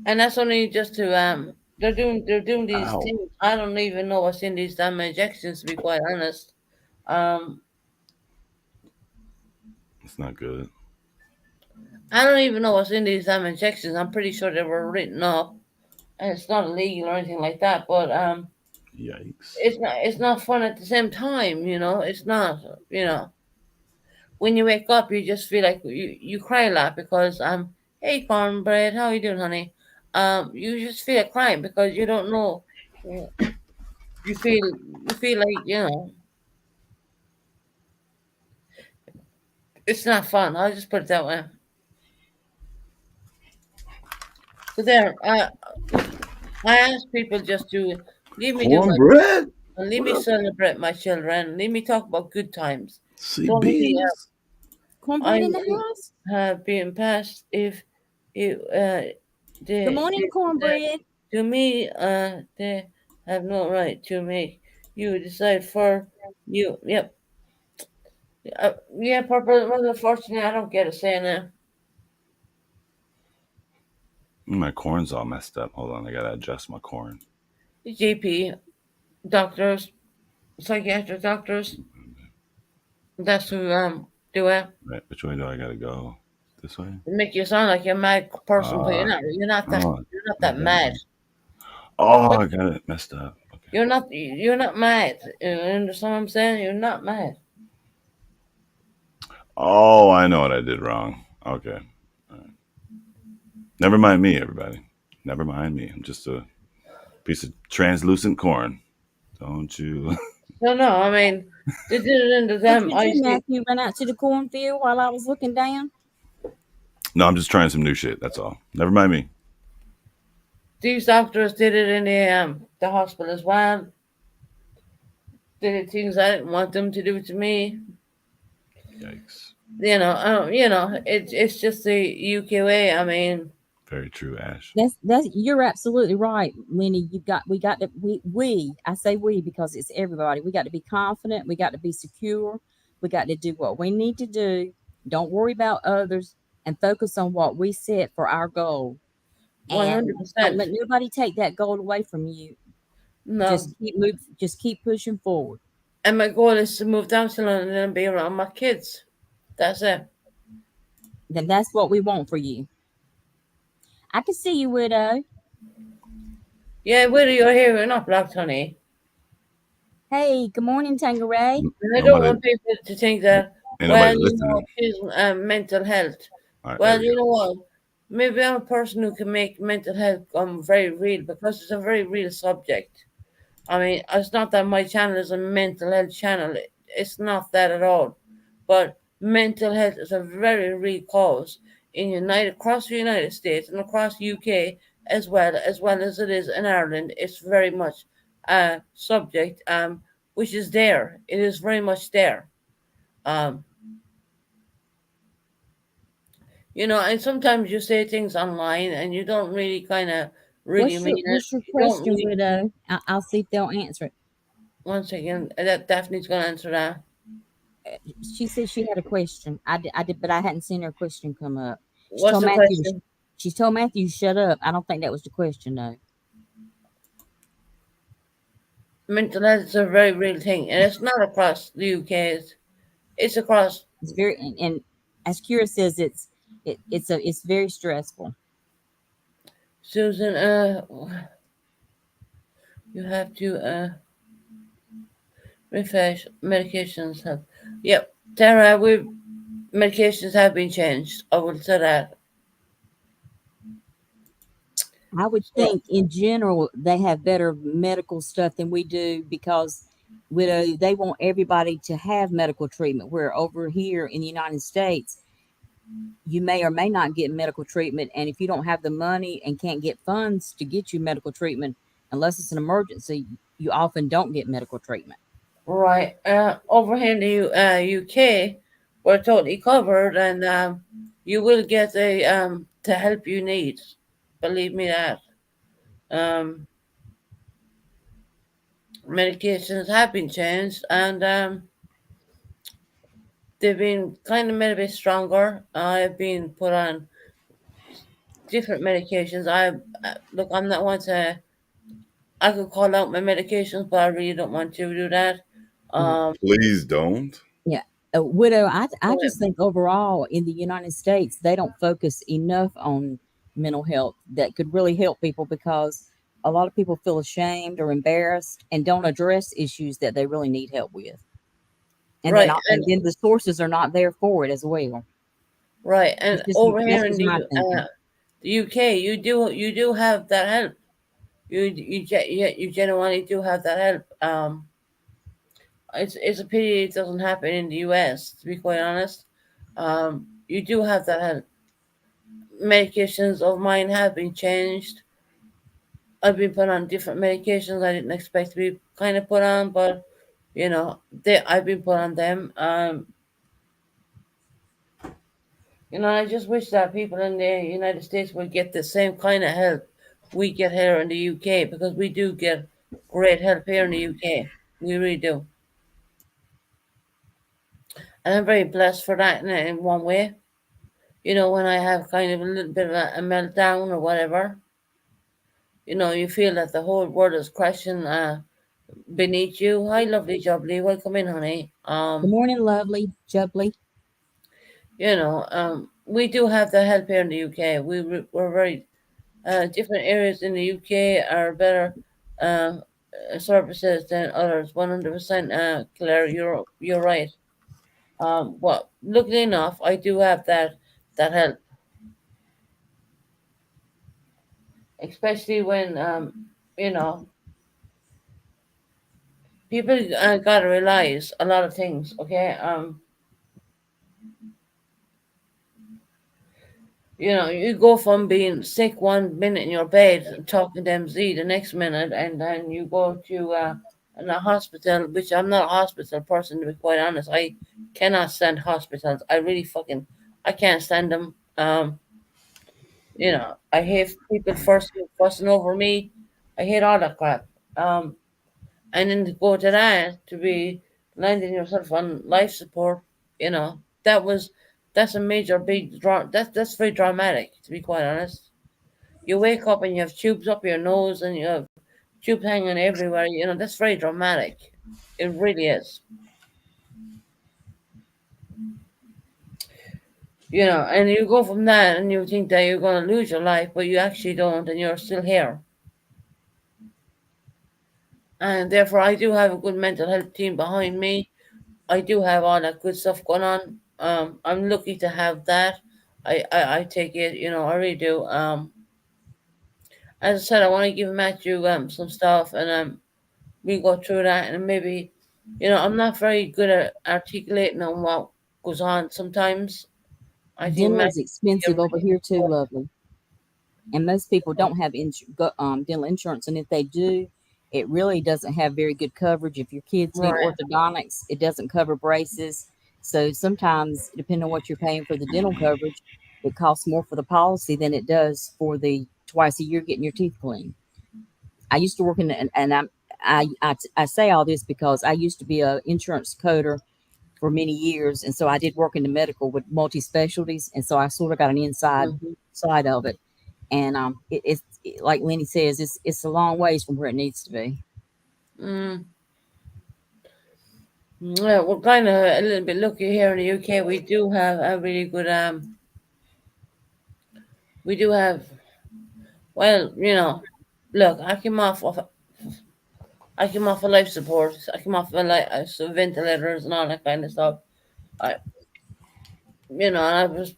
And that's only just to they're doing these Ow. things. I don't even know what's in these damn injections, to be quite honest. Um, It's not good. I don't even know what's in these damn injections. I'm pretty sure they were written up, and it's not illegal or anything like that. But Yikes. it's not fun at the same time. It's not. You know, when you wake up, you just feel like you cry a lot because hey cornbread, how you doing, honey? You just feel like crying because you don't know. You feel like it's not fun. I'll just put it that way. So there, I ask people just to leave me do my Cornbread? and leave What me up? celebrate my children. Leave me talk about good times. See Don't really beans? Cornbread I in the house? have been passed if you Good morning, the cornbread. to me they have no right to make you decide for you. Yep. Yeah, purple. Well, unfortunately, I don't get a say in it. My corn's all messed up. Hold on, I gotta adjust my corn. GP doctors, psychiatric doctors. That's who do it. Right, which way do I gotta go? This way? Make you sound like you're a mad person, but you're Uh, not. You're not that. oh, You're not like that that mad. way. Oh, I got it messed up. Okay. You're not. You're not mad. You understand what I'm saying? You're not mad. Oh, I know what I did wrong. Okay. All right. Never mind me, everybody. Never mind me. I'm just a piece of translucent corn. Don't you? No, no. I mean, they did it into What them you do, icy. Matthew? Run out to the cornfield while I was looking down? No, I'm just trying some new shit. That's all. Never mind me. These doctors did it in the hospital as well. Did things I didn't want them to do to me. Yikes. It's just the UK way. I mean, Very true, Ash. That's you're absolutely right, Lenny. We got to we I say we because it's everybody. We got to be confident. We got to be secure. We got to do what we need to do. Don't worry about others and focus on what we set for our goal. one And hundred don't percent. let nobody take that goal away from you. No. Just keep pushing forward. And my goal is to move down to London and be around my kids. That's it. Then that's what we want for you. I can see you, widow. Yeah, whether you're here or not, Black Honey. Hey, good morning, Tangeray. And I don't Nobody, want people to think that, ain't well, nobody listening. she's mental health. All right, there Well, we you go. know what? Maybe I'm a person who can make mental health very real because it's a very real subject. I mean, it's not that my channel is a mental health channel. It's not that at all. But mental health is a very real cause. in United across the United States and across UK as well as it is in Ireland. It's very much a subject which is there. It is very much there. Um, and sometimes you say things online and you don't really kind of really What's your mean it. What's your You don't question, really. widow? I'll see if they'll answer it. One second, that Daphne's gonna answer that. She said she had a question. I did, but I hadn't seen her question come up. She What's told the Matthew. question? She told Matthew to shut up. I don't think that was the question though. Mental health is a very real thing, and it's not across the UK. It's across. It's very and as Kira says, it's very stressful. Susan, you have to refresh medications have. Yep, Tara, we medications have been changed. I will say that. I would So, think in general they have better medical stuff than we do because widow they want everybody to have medical treatment. Where over here in the United States, you may or may not get medical treatment, and if you don't have the money and can't get funds to get you medical treatment, unless it's an emergency, you often don't get medical treatment. right, over here in the UK, we're totally covered, and you will get the help you need. Believe me that. Um, Medications have been changed, and they've been kind of made a bit stronger. I've been put on different medications. Look. I'm not one to. I could call out my medications, but I really don't want to do that. Uh, Please don't. yeah. Widow, I But just think overall in the United States, they don't focus enough on mental health that could really help people because a lot of people feel ashamed or embarrassed and don't address issues that they really need help with. right, And then the sources are not there for it as well. right, and over here That's in just my thinking. the UK, you do have that help. You genuinely do have that help. It's a pity it doesn't happen in the US. To be quite honest, you do have that help. Medications of mine have been changed. I've been put on different medications I didn't expect to be kind of put on, but I've been put on them. I just wish that people in the United States would get the same kind of help we get here in the UK because we do get great help here in the UK. We really do. And I'm very blessed for that in one way. When I have kind of a little bit of a meltdown or whatever, you feel that the whole world is crashing beneath you. Hi, lovely jubbly. Welcome in, honey. Good morning, lovely, jubbly. We do have the help here in the UK. We're very different areas in the UK are better uh, services than others. 100%, Claire. You're right. Well, luckily enough, I do have that help, especially when you know people gotta realize a lot of things. Okay, you go from being sick one minute in your bed and talking to MZ the next minute, and then you go to in a hospital, which I'm not a hospital person to be quite honest. I cannot stand hospitals. I really I can't stand them. I hate people fussing over me. I hate all that crap. And then to go to that to be landing yourself on life support, that's a major big that's very dramatic to be quite honest. You wake up and you have tubes up your nose and you have tubes hanging everywhere. That's very dramatic. It really is. And you go from that and you think that you're going to lose your life, but you actually don't, and you're still here. And therefore, I do have a good mental health team behind me. I do have all that good stuff going on. I'm lucky to have that. I take it, I really do. As I said, I want to give Matthew some stuff, and we go through that, and maybe, I'm not very good at articulating on what goes on sometimes. I think Dental Matt is expensive over really here too, important. lovely. And most people don't have dental insurance. And if they do, it really doesn't have very good coverage. If your kids need Right. orthodontics, it doesn't cover braces. So sometimes, depending on what you're paying for the dental coverage, it costs more for the policy than it does for the twice a year getting your teeth cleaned. I used to work in, and I say all this because I used to be a insurance coder for many years, and so I did work in the medical with multi specialties, and so I sort of got an inside Hmm. side of it. And like Lenny says, it's a long ways from where it needs to be. Mm. Yeah, we're kind of a little bit lucky here in the UK. We do have a really good we do have, well, look, I came off of life support. I came off of like so ventilators and all that kind of stuff. I and I was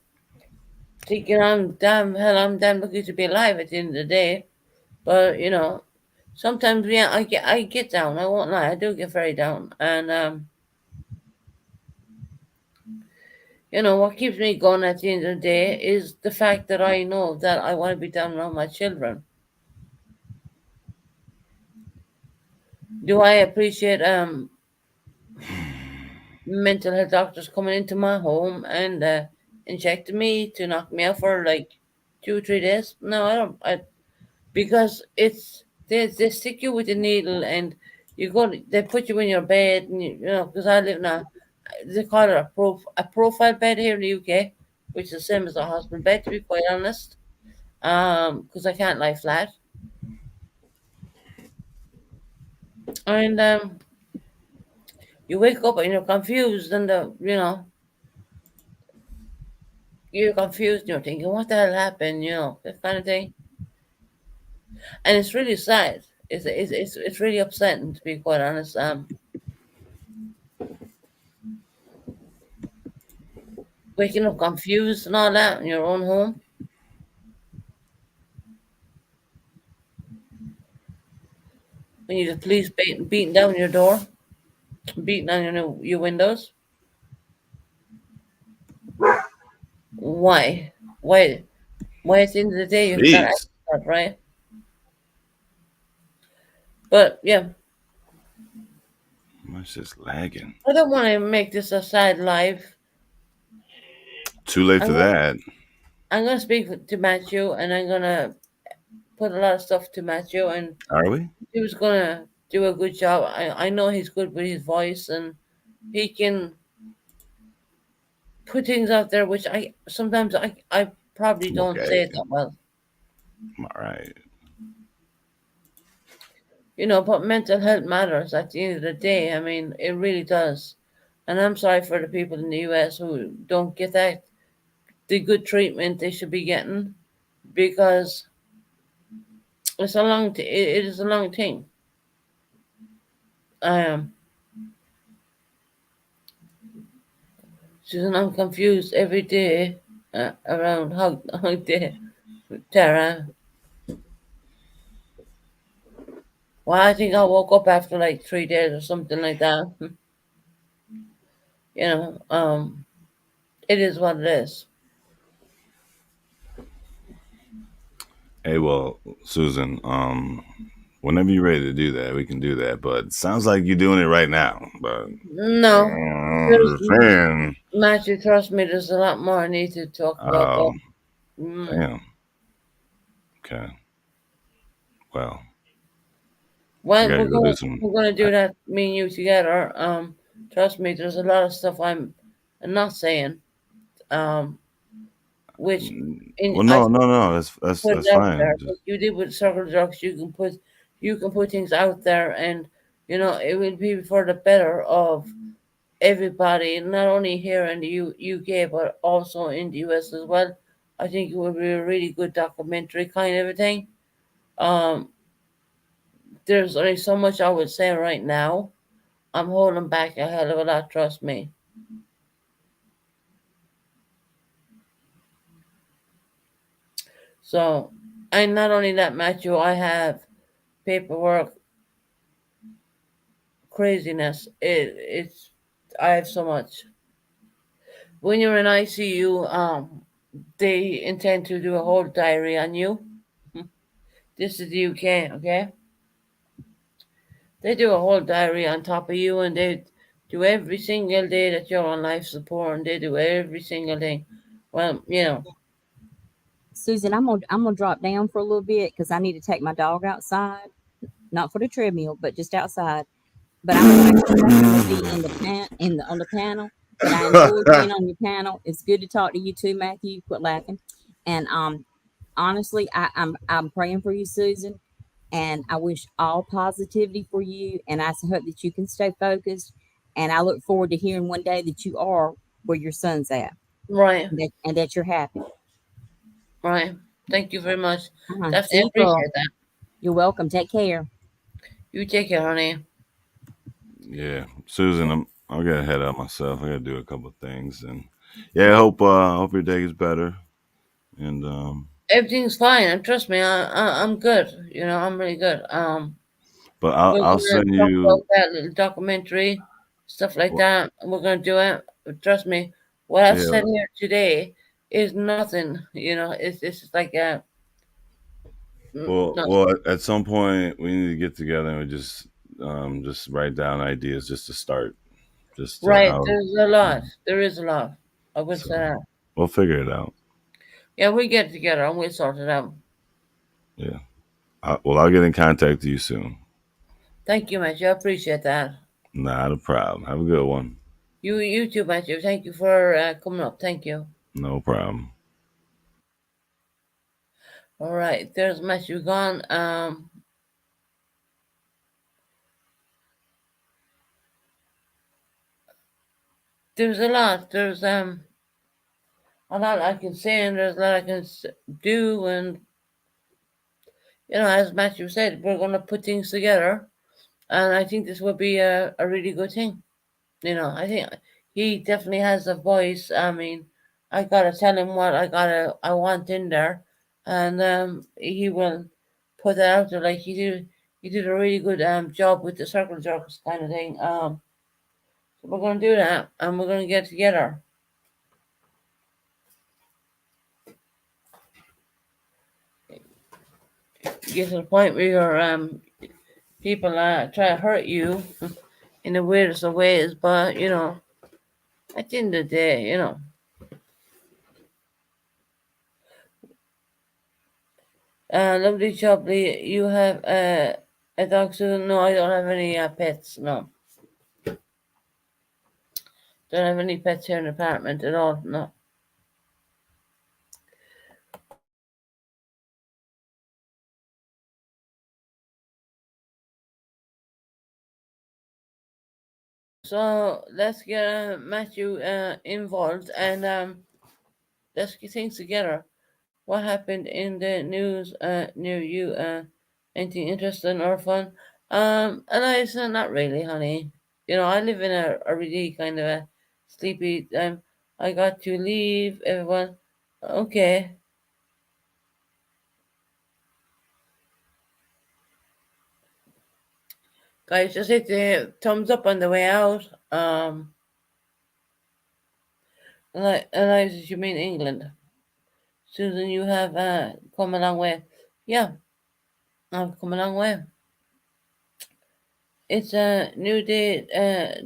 thinking, I'm damn lucky to be alive at the end of the day. But sometimes, yeah, I get down. I won't lie, I do get very down. And what keeps me going at the end of the day is the fact that I know that I want to be down around my children. Do I appreciate mental health doctors coming into my home and injecting me to knock me out for like 2 or 3 days? No, I don't. Because they stick you with a needle and they put you in your bed and because I live now, they call it a profile bed here in the UK, which is the same as a hospital bed, to be quite honest. Because I can't lie flat. And you wake up and you're confused, and you're confused and you're thinking, what the hell happened, that kind of thing. And it's really sad. It's really upsetting, to be quite honest. Waking up confused and all that in your own home, when you the police beating down your door, beating on your windows. Why? Why? Why at the end of the day you got Jeez. that, right? But yeah, It's just lagging. I don't want to make this a sad life. Too late I'm for gonna, that. I'm gonna speak to Matthew, and I'm gonna put a lot of stuff to Matthew, and Are we? he was gonna do a good job. I know he's good with his voice, and he can put things out there, which I sometimes I probably don't Okay. say it that well. All right. But mental health matters at the end of the day. I mean, it really does. And I'm sorry for the people in the US who don't get the good treatment they should be getting, because it is a long thing. Um, Susan, I'm confused every day around hug day. Tara, well, I think I woke up after like 3 days or something like that. You know, um, it is what it is. Hey, well, Susan, whenever you're ready to do that, we can do that. But it sounds like you're doing it right now. But No, I'm there's just saying. Matthew, trust me, there's a lot more I need to talk about. But Oh, mm, damn. Okay. Well, I well, gotta we're go do gonna some. we're gonna do that, me and you together. Trust me, there's a lot of stuff I'm not saying. Um, which Well, I no, no, no. put That's it out fine. there. Just But you did with circle drugs, you can put things out there, and it will be for the better of everybody, not only here in the UK but also in the US as well. I think it would be a really good documentary kind of a thing. Um, there's only so much I would say right now. I'm holding back a hell of a lot, trust me. So, and not only that, Matthew, I have paperwork craziness. It's I have so much. when you're in ICU, they intend to do a whole diary on you. This is the UK, okay? They do a whole diary on top of you, and they do every single day that you're on life support, and they do every single thing. Well, Susan, I'm gonna drop down for a little bit because I need to take my dog outside, not for the treadmill, but just outside. But I'm gonna come back. I'm gonna be in the on the panel. But I enjoyed being on your panel. It's good to talk to you too, Matthew. Quit laughing. And honestly, I'm praying for you, Susan, and I wish all positivity for you. And I hope that you can stay focused. And I look forward to hearing one day that you are where your son's at, right, and that you're happy. right. Thank you very much. Definitely See, girl, appreciate that. you're welcome. Take care. You take care, honey. Yeah, Susan, I gotta head out myself. I gotta do a couple of things, and yeah, I hope your day gets better. And Everything's fine, and trust me, I'm good. I'm really good. but We're I'll gonna send talk about you. that little documentary, stuff like Well, that. And we're gonna do it. Trust me, what I've yeah, said here today is nothing. It's just like no, at some point we need to get together and we just write down ideas just to start, just to right. how. There's a lot. There is a lot. I would say So that. we'll figure it out. Yeah, we get together and we sort it out. Yeah. I'll get in contact with you soon. Thank you, Matthew. I appreciate that. Not a problem. Have a good one. You too, Matthew. Thank you for coming up. Thank you. No problem. All right, there's Matthew gone. There's a lot. There's a lot I can say, and there's a lot I can do, and as Matthew said, we're gonna put things together, and I think this will be a really good thing. I think he definitely has a voice. I mean, I gotta tell him what I want in there, and he will put that out there like he did. He did a really good job with the circle jerks kind of thing. So we're gonna do that, and we're gonna get together. Get to the point where people try to hurt you in the weirdest of ways, but at the end of the day, lovely jubbly, you have a dog soon? No, I don't have any pets. No, don't have any pets here in the apartment at all. No. So let's get Matthew involved and let's get things together. What happened in the news near you? Anything interesting or fun? Eliza, not really, honey. I live in a really kind of a sleepy. I got to leave. Everyone, okay, guys, just hit the thumbs up on the way out. Eliza, you mean England? Susan, you have come a long way. Yeah, I've come a long way. It's a new day.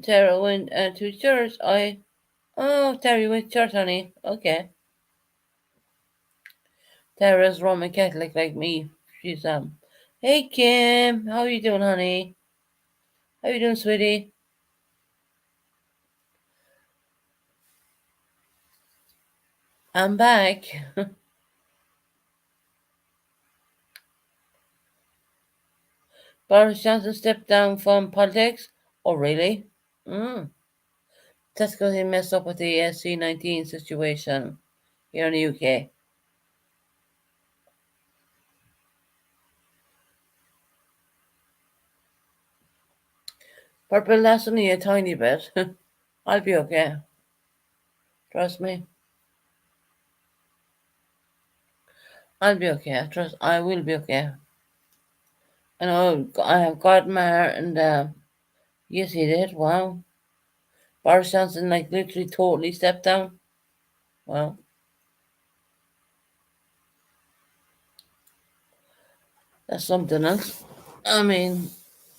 Tara went to church. Terry went to church, honey. Okay. Tara's Roman Catholic like me. She's. Hey Kim, how you doing, honey? How you doing, sweetie? I'm back. Boris Johnson stepped down from politics. Oh, really? Mm. That's because he messed up with the C-19 situation here in the UK. Purple, that's only a tiny bit. I'll be okay. Trust me. I'll be okay. Trust. I will be okay. I know I have got married, and yes, he did. Wow. Boris Johnson, like, literally totally stepped down. Well, that's something else. I mean,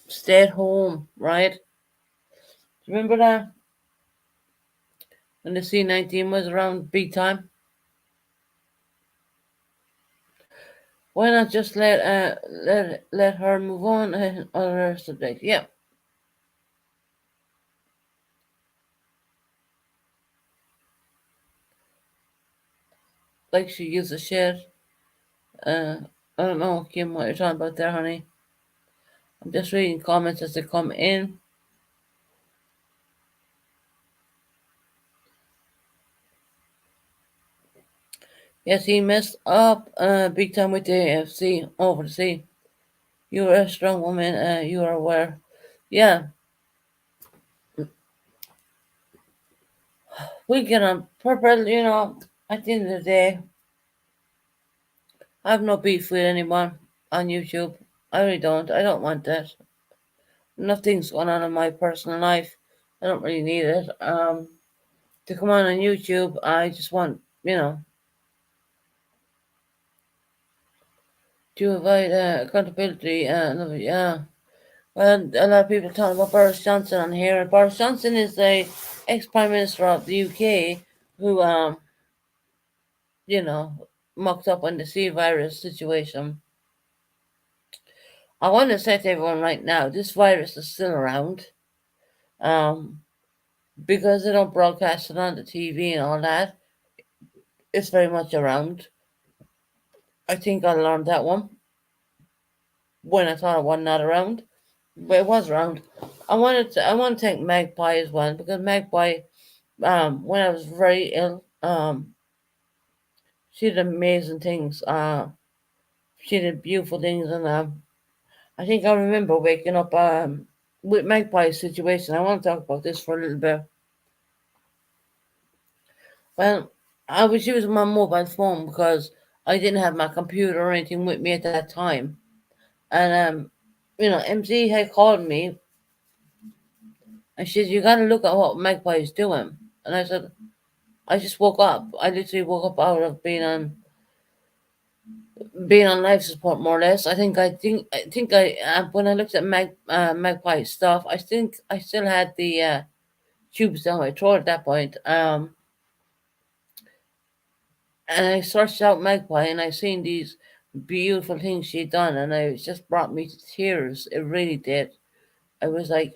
stay at home, right? Remember that when the C-19 was around big time? Why not just let her move on and other subject? Yeah, like she gives a shit. Uh, I don't know, Kim, what you're talking about there, honey. I'm just reading comments as they come in. Yes, he messed up big time with the AFC over the sea. You are a strong woman. You are aware. Yeah, we get on purpose. At the end of the day, I have no beef with anyone on YouTube. I really don't. I don't want that. Nothing's going on in my personal life. I don't really need it. To come on YouTube, I just want, to avoid accountability. Yeah. Well, a lot of people talking about Boris Johnson on here. Boris Johnson is the ex-prime minister of the UK who, you know, mucked up on the C virus situation. I want to say to everyone right now, this virus is still around. Um, because they don't broadcast it on the TV and all that. It's very much around. I think I learned that one when I thought it was not around, but it was around. I want to thank Magpie as well because Magpie, when I was very ill, she did amazing things. She did beautiful things, and I think I remember waking up with Magpie's situation. I want to talk about this for a little bit. Well, I was using my mobile phone because I didn't have my computer or anything with me at that time. And MZ had called me and she said, "You gotta look at what Magpie is doing." And I said, I just woke up. I literally woke up out of being on life support more or less. I think I when I looked at Magpie stuff, I think I still had the tubes down my throat at that point. And I searched out Magpie and I seen these beautiful things she'd done, and it just brought me to tears. It really did. I was like,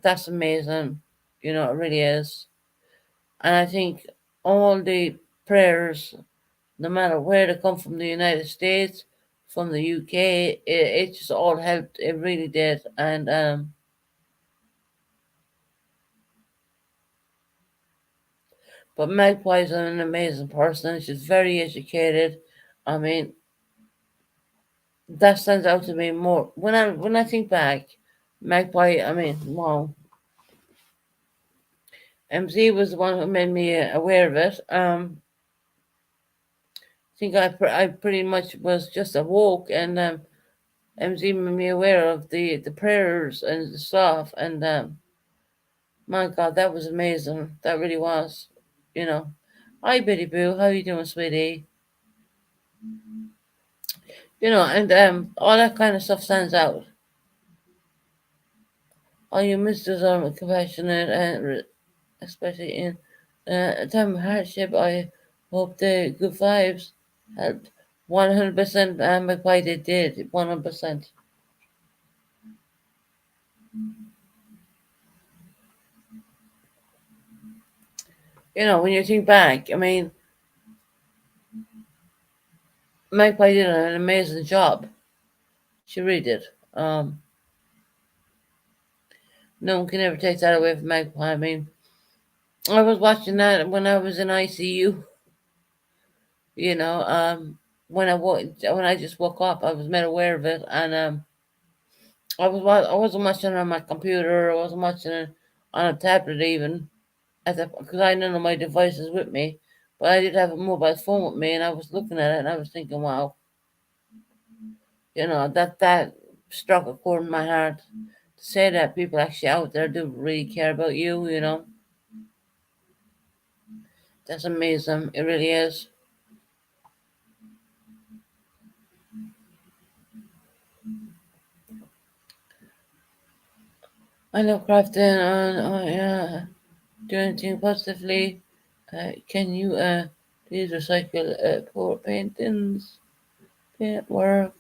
that's amazing. It really is. And I think all the prayers, no matter where they come from the United States, from the UK, it just all helped. It really did. And but Magpie's an amazing person. She's very educated. I mean, that stands out to me more when I think back. Magpie. I mean, wow. MZ was the one who made me aware of it. I think I pretty much was just awoke, and MZ made me aware of the prayers and the stuff. And my God, that was amazing. That really was. You know. Hi, Bitty Boo. How you doing, sweetie? And all that kind of stuff stands out. All your misters are compassionate and especially in a time of hardship. I hope the good vibes helped. 100%, McBite it did. 100%. When you think back, I mean, McBite did an amazing job. She really did. No one can ever take that away from Magpie. I mean, I was watching that when I was in ICU. You know, when I just woke up, I was made aware of it, and I wasn't watching it on my computer. I wasn't watching it on a tablet even, because I had none of my devices with me. But I did have a mobile phone with me, and I was looking at it, and I was thinking, wow, that struck a chord in my heart to say that people actually out there do really care about you. That's amazing. It really is. I love crafting and yeah, do anything positively. Can you please recycle poor paintings, paintwork,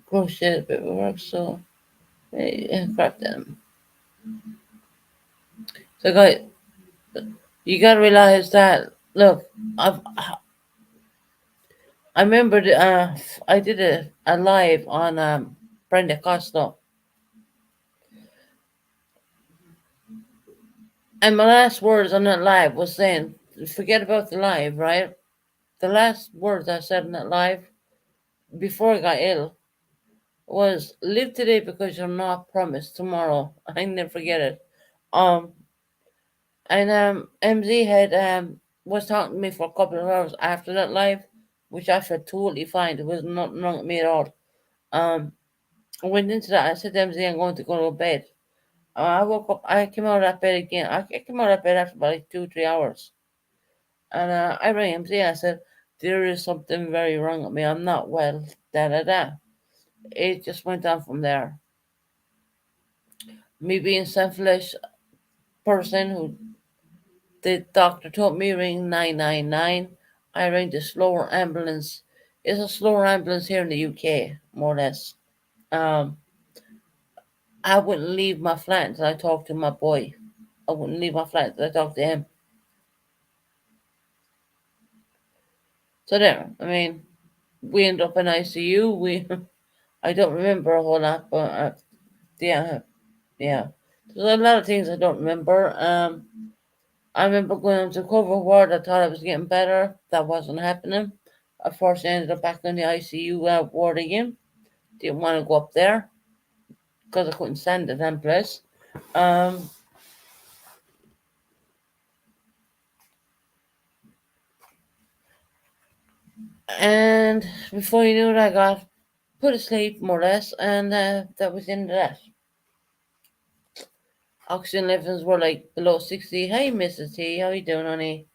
crochet paperwork? So craft them. So guys, you gotta realize that. Look, I've I remember I did a live on Brenda Costello, and my last words on that live was saying, forget about the live, right? The last words I said in that live before I got ill was live today because you're not promised tomorrow. I never forget it. Um and MZ had was talking to me for a couple of hours after that live, which I felt totally fine. There was nothing wrong with me at all. Um I went into that, I said to MZ, I'm going to go to bed. I woke up, I came out of that bed again. I came out of that bed after about like 2 3 hours. And I rang MZ, I said, there is something very wrong with me. I'm not well. Da da da. It just went on from there. Me being selfish person who the doctor told me ring 999. I rang the slower ambulance. It's a slower ambulance here in the UK, more or less. Um, I wouldn't leave my flat until I talked to my boy. I wouldn't leave my flat until I talked to him. So there, I mean, we ended up in ICU. I don't remember a whole lot, but yeah, yeah. There's a lot of things I don't remember. I remember going into the COVID ward. I thought I was getting better. That wasn't happening. Unfortunately, I ended up back in the ICU ward again. Didn't want to go up there because I couldn't stand the damn place. Um, and before you knew it, I got put to sleep more or less, and that was the end of that. Oxygen levels were like below 60. Hey, Mrs. T, how you doing, honey?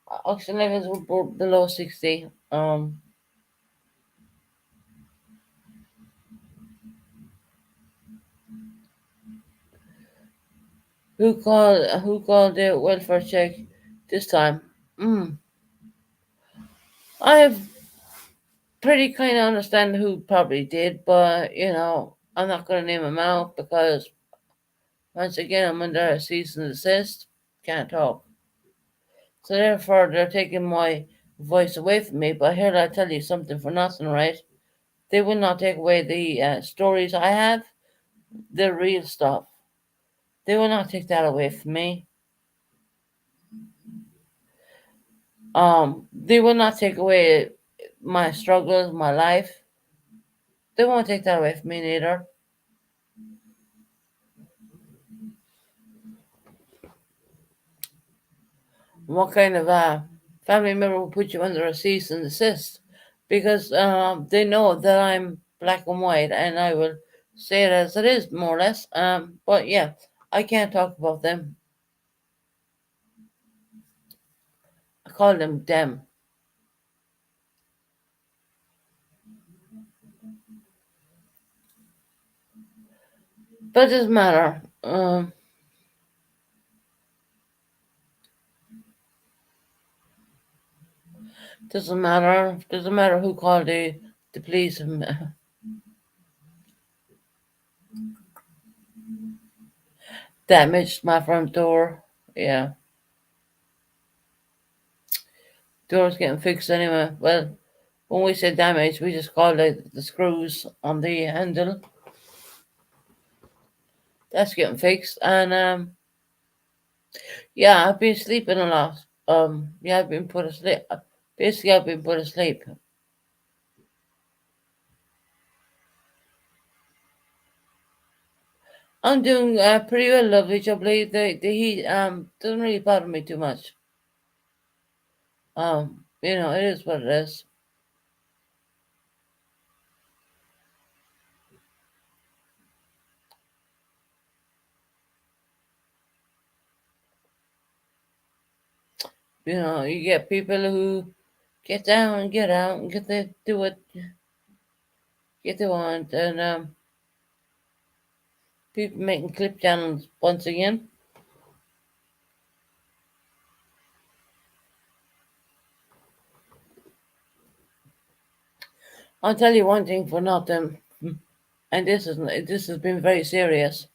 Oxygen levels were below 60. Who called the welfare check this time? Mm. I pretty kind of understand who probably did, but I'm not going to name him out because once again I'm under a cease and desist. Can't talk. So therefore they're taking my voice away from me. But here I tell you something for nothing, right? They will not take away the stories I have, the real stuff. They will not take that away from me. They will not take away my struggles, my life. They won't take that away from me neither. What kind of family member will put you under a cease and desist? Because they know that I'm black and white, and I will say it as it is, more or less. But yeah, I can't talk about them. I call them. But it doesn't matter. Doesn't matter who called the police and damaged my front door. Yeah, door's getting fixed anyway. Well, when we say damage, we just call it the screws on the handle. That's getting fixed, and yeah, I've been sleeping a lot. Yeah, I've been put asleep. Basically, I've been put asleep. I'm doing pretty well, lovely jubbly. The heat doesn't really bother me too much. It is what it is. You get people who get down and get out and do what get they want, and people making clip channels once again. I'll tell you one thing for nothing, and this has been very serious.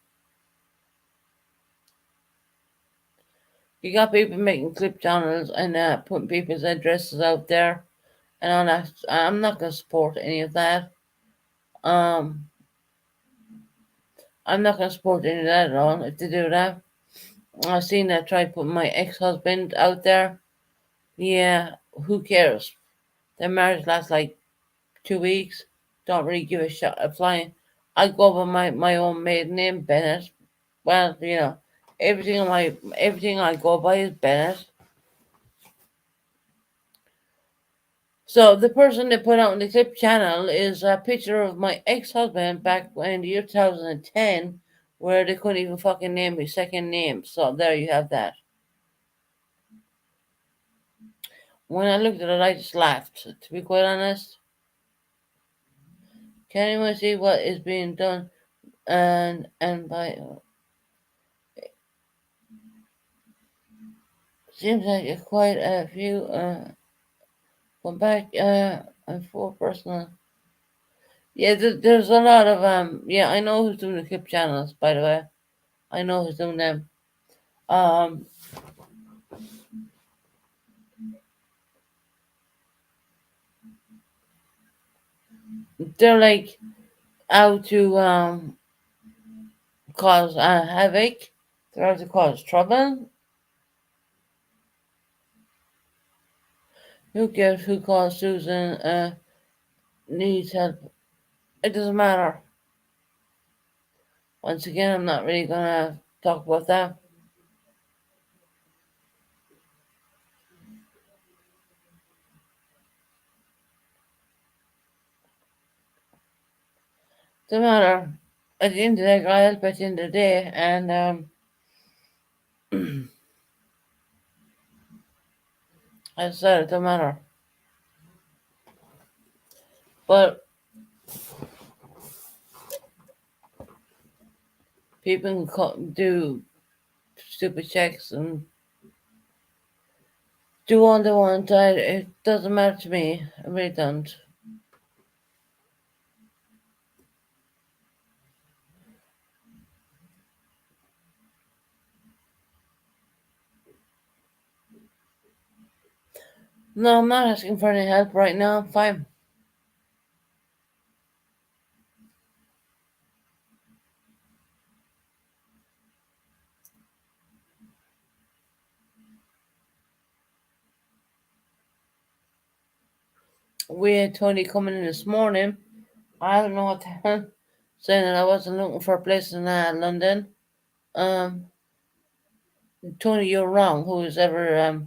You got people making clip channels and putting people's addresses out there, and I'm not gonna support any of that. Um, I'm not gonna support any of that at all. If they do that, I've seen that try to put my ex-husband out there. Yeah, who cares? Their marriage lasts like 2 weeks. Don't really give a shot a flying. I go by my own maiden name, Bennett. Well, everything I go by is Bennett. So the person they put out on the clip channel is a picture of my ex-husband back in the year 2010, where they couldn't even fucking name his second name. So there you have that. When I looked at it, I just laughed. To be quite honest, can anyone see what is being done? And by seems like quite a few come back and for personal. Yeah, there's a lot of yeah, I know who's doing the clip channels, by the way. I know who's doing them. Um they're like out to cause havoc. They're out to cause trouble. Who cares who calls Susan needs help? It doesn't matter. Once again, I'm not really gonna talk about that. Doesn't matter. At the end of the day, I help at the end of the day, and I said it doesn't matter. But people can do stupid checks and do all they want. It doesn't matter to me. I really don't. No, I'm not asking for any help right now. I'm fine. We had Tony coming in this morning. I don't know what the hell. Saying that I wasn't looking for a place in London. Um, Tony, you're wrong. Who is ever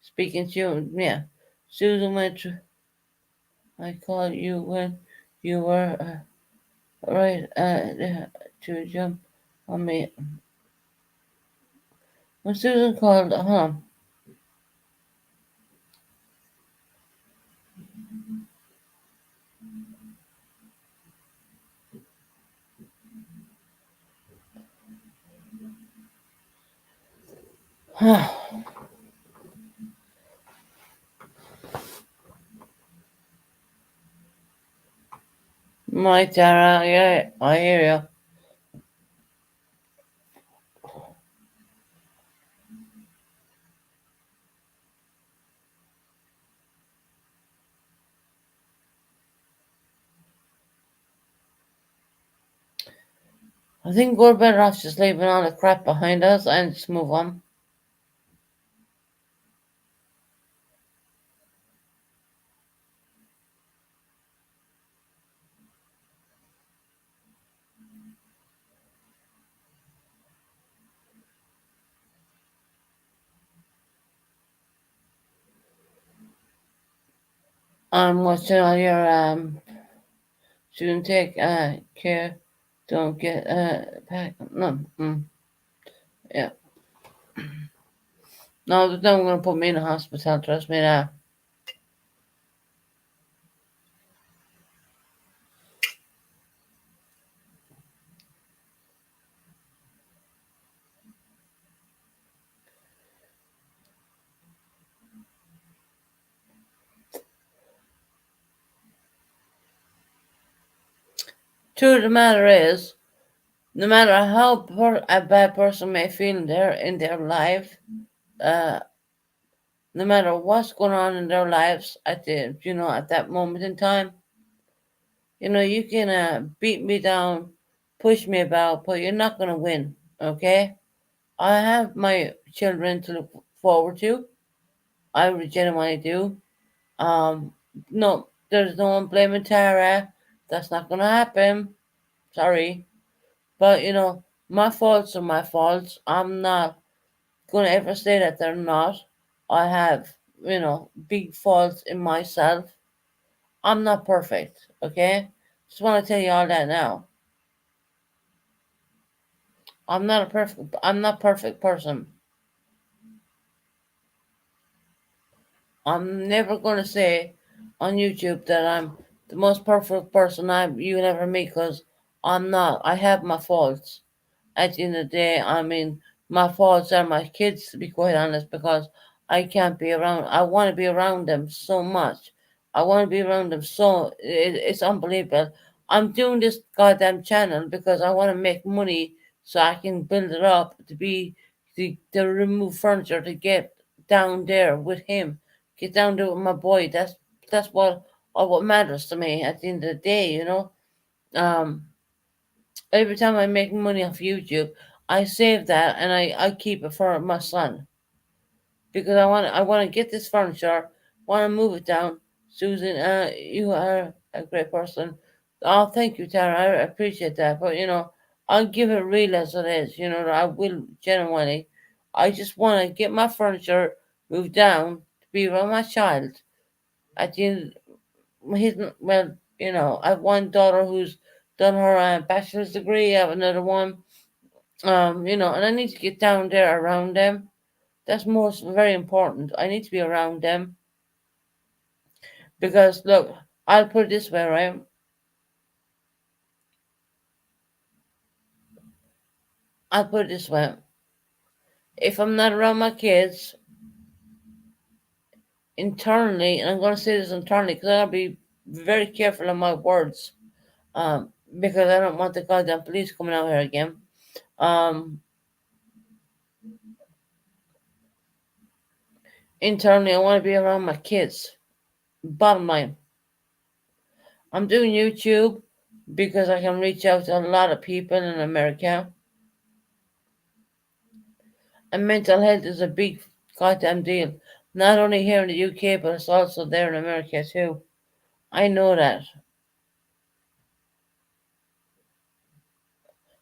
speaking to you? Yeah. Susan went to. I called you when you were right to jump on me. When Susan called, my Tara, yeah, I hear you. I think we're better off just leaving all the crap behind us and just move on. I'm watching all your shouldn't take care, don't get back. No, yeah. No, there's no one gonna put me in a hospital. Trust me that. Truth of the matter is, no matter how a bad person may feel in their life, uh, no matter what's going on in their lives at that moment in time, you can beat me down, push me about, but you're not gonna win. Okay, I have my children to look forward to. I genuinely do. Um, no, there's no one blaming Tara. That's not gonna happen. Sorry, but my faults are my faults. I'm not gonna ever say that they're not. I have, big faults in myself. I'm not perfect, okay? Just want to tell you all that now. I'm not perfect person. I'm never gonna say on YouTube that I'm the most perfect person you will ever meet, because I'm not. I have my faults. At the end of the day, I mean, my faults are my kids, to be quite honest, because I can't be around. I want to be around them so much. I want to be around them it's unbelievable. I'm doing this goddamn channel because I want to make money so I can build it up to remove furniture, to get down there with him, get down there with my boy. That's what matters to me at the end of the day. Um, every time I make money off YouTube, I save that and I keep it for my son, because I want to get this furniture, want to move it down. Susan, you are a great person. Oh, thank you, Tara. I appreciate that. But I'll give it real as it is. I will genuinely. I just want to get my furniture moved down to be around my child. At the end, he's well, I have one daughter who's done her bachelor's degree. I have another one, and I need to get down there around them. That's most very important. I need to be around them because look, I'll put it this way, right? I'll put it this way. If I'm not around my kids internally, and I'm going to say this internally because I gotta be very careful on my words, um, because I don't want the goddamn police coming out here again. Um, internally, I want to be around my kids. Bottom line, I'm doing YouTube because I can reach out to a lot of people in America. And mental health is a big goddamn deal. Not only here in the UK, but it's also there in America too. I know that.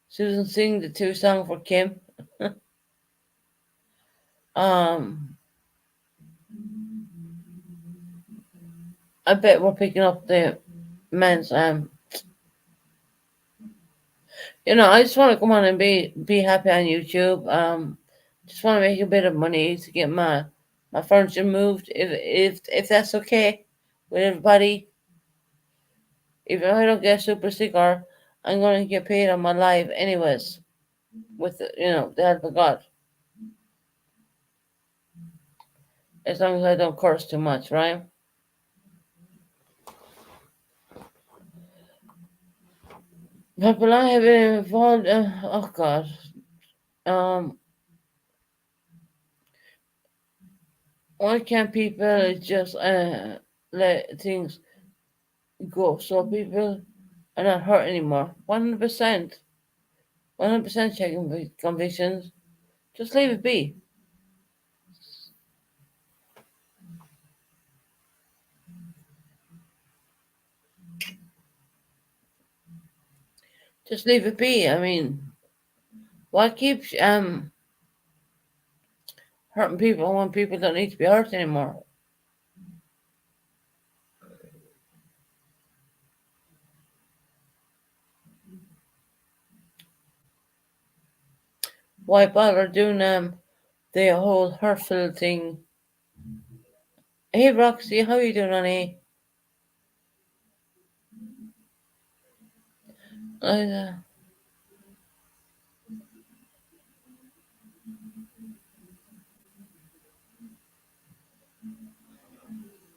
Susan sing the two song for Kim. um, I bet we're picking up the men's. I just want to come on and be happy on YouTube. Just want to make a bit of money to get my furniture moved. If that's okay with everybody. If I don't get super sick, or I'm gonna get paid on my life anyways. With the help of God, as long as I don't curse too much, right? But when I have been involved, oh God, um, why can't people just let things go so people are not hurt anymore? 100%, 100% checking convictions. Just leave it be. Just leave it be. I mean, why keep hurting people when people don't need to be hurt anymore? Why bother doing the whole hurtful thing. Hey Roxy, how you doing, honey? Uh,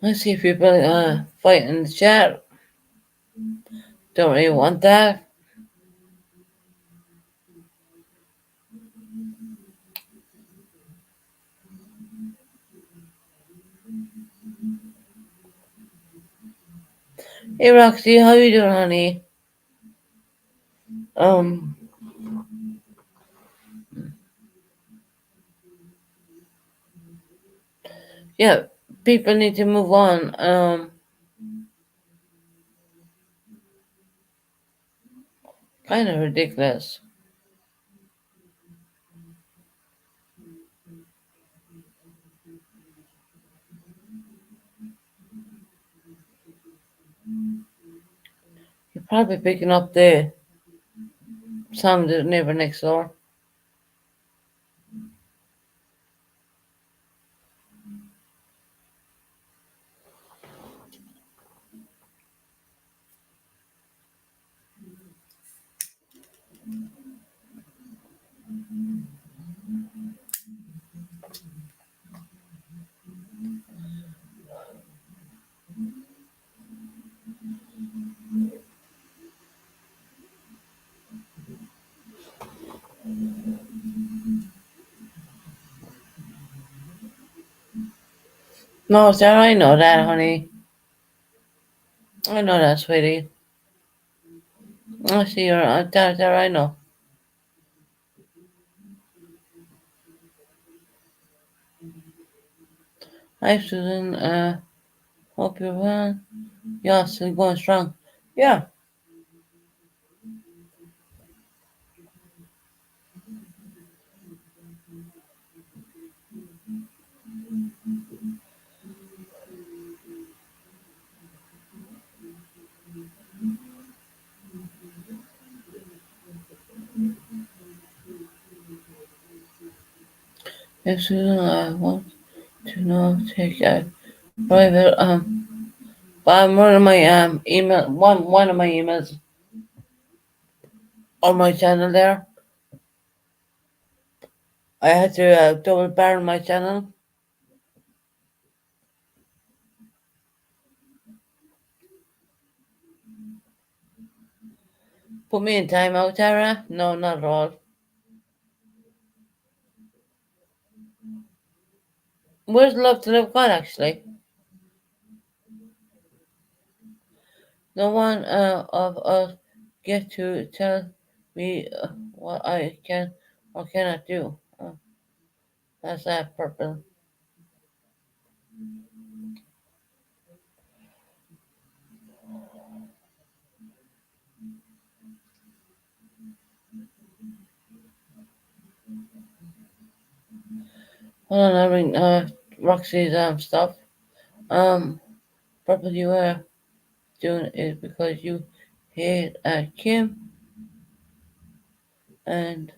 I see people fight in the chat. Don't really want that. Hey Roxy, how you doing, honey? Um, yeah, people need to move on. Kind of ridiculous. You're probably picking up the sound of the neighbor next door. No, sir, I know that, honey. I know that, sweetie. I see you're there, I know. Hi, Susan. Hope you're well. Yeah, still going strong. Yeah. If Susan, I want to know, take a private, one of my, one of my emails on my channel there. I had to double bar my channel. Put me in timeout, Tara? No, not at all. Where's Love to Live God, actually? No one of us get to tell me what I can or cannot do. That's that purple. Hold on, I bring Roxy's stuff. Um, Purple, you are doing it because you hate Kim, and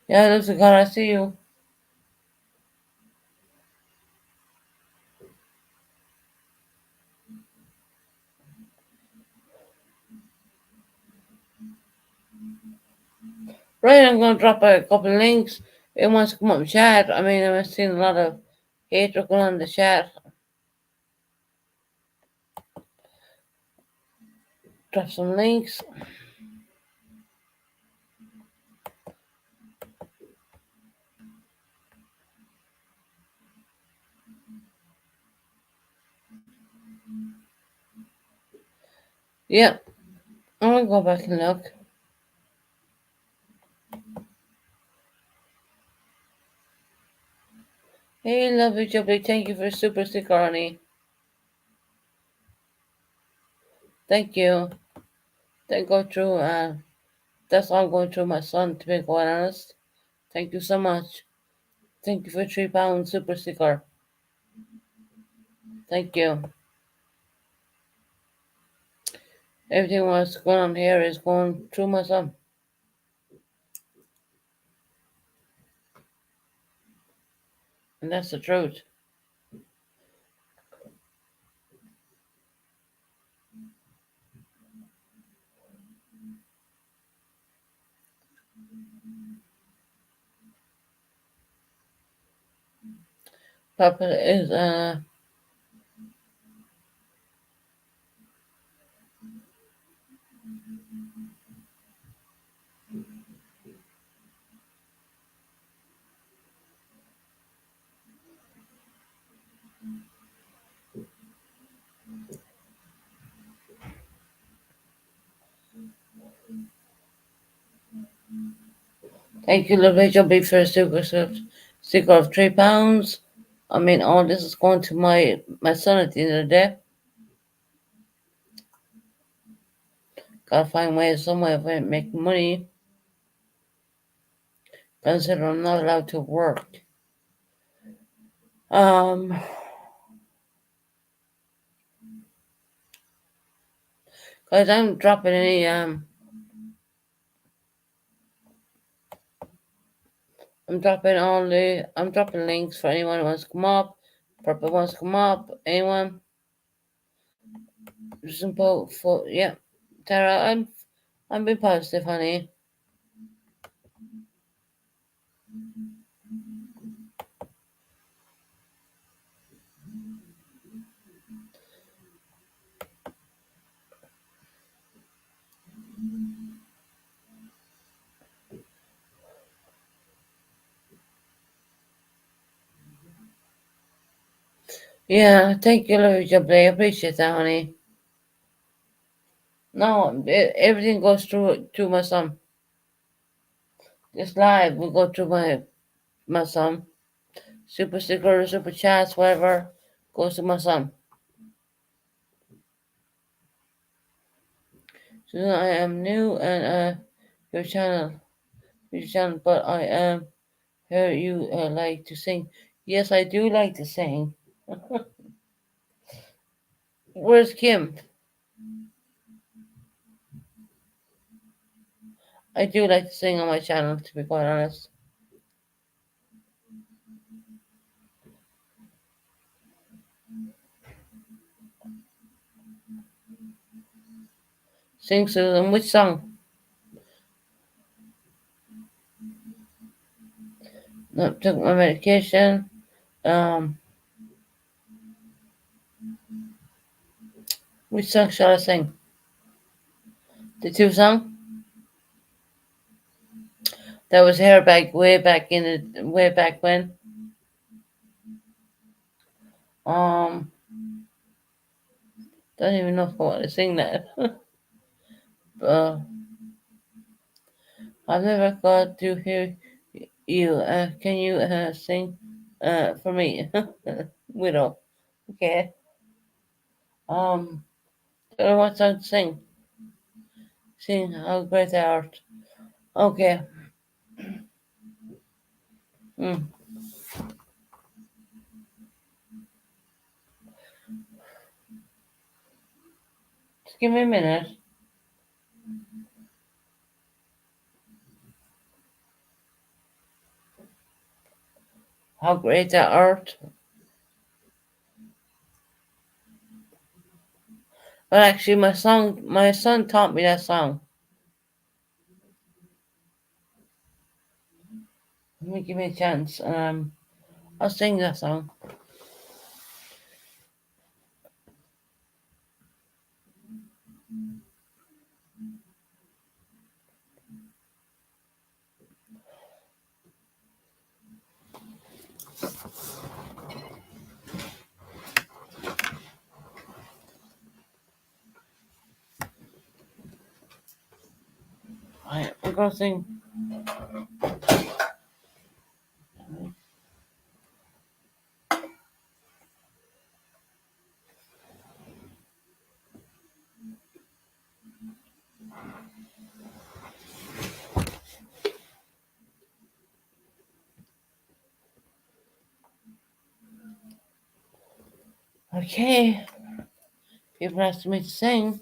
yeah, looks like I see you. Right, I'm gonna drop a couple of links. If it wants to come up and chat. I mean, I've seen a lot of hatred going on in the chat. Drop some links. Yep, I'm gonna go back and look. Hey, lovely jubbly, thank you for super sticker, honey. Thank you. Then go through, that's all I'm going through my son, to be quite honest. Thank you so much. Thank you for £3 super sticker. Thank you. Everything what's going on here is going through my son. And that's the truth. Papa is thank you, lovely Jumpy, for a sticker of £3. I mean, all this is going to my son at the end of the day. Gotta find ways, some way of making money. Consider I'm not allowed to work. Cause I'm dropping I'm dropping links for anyone who wants to come up. Purple wants to come up. Anyone? Simple for yeah. Tara, I'm being positive, honey. Yeah, thank you, lovely Jubbly. I appreciate that, honey. No, everything goes through my son. This live will go through my son. Super sticker, super chats, whatever, goes to my son. Susan, I am new and your channel, but I hear you like to sing. Yes, I do like to sing. Where's Kim? I do like to sing on my channel, to be quite honest. Sing, Susan. Which song? No, took my medication. Which song shall I sing? The two song? That was hair back way back when. Um, don't even know if I want to sing that. I've never got to hear you. Can you sing for me? Widow. Okay. Don't know what song to sing. Sing how great thou art. Okay. Mm. Just give me a minute. How great thou art. But actually, my son taught me that song. Let me give me a chance. I'll sing that song. I'm gonna sing. Okay, people asking me to sing.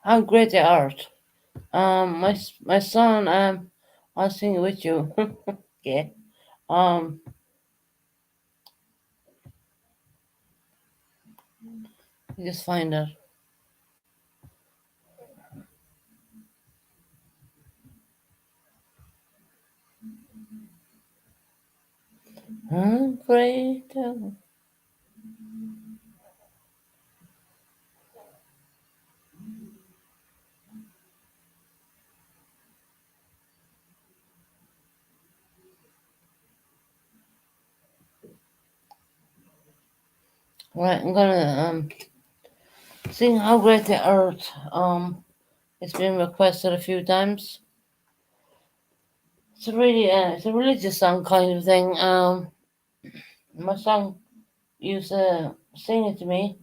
How great the art. My son, I'll sing it with you. Okay. Um, just find it. How great thou. Right, I'm gonna sing How Great the Earth. It's been requested a few times. It's a religious song kind of thing. My son used to sing it to me.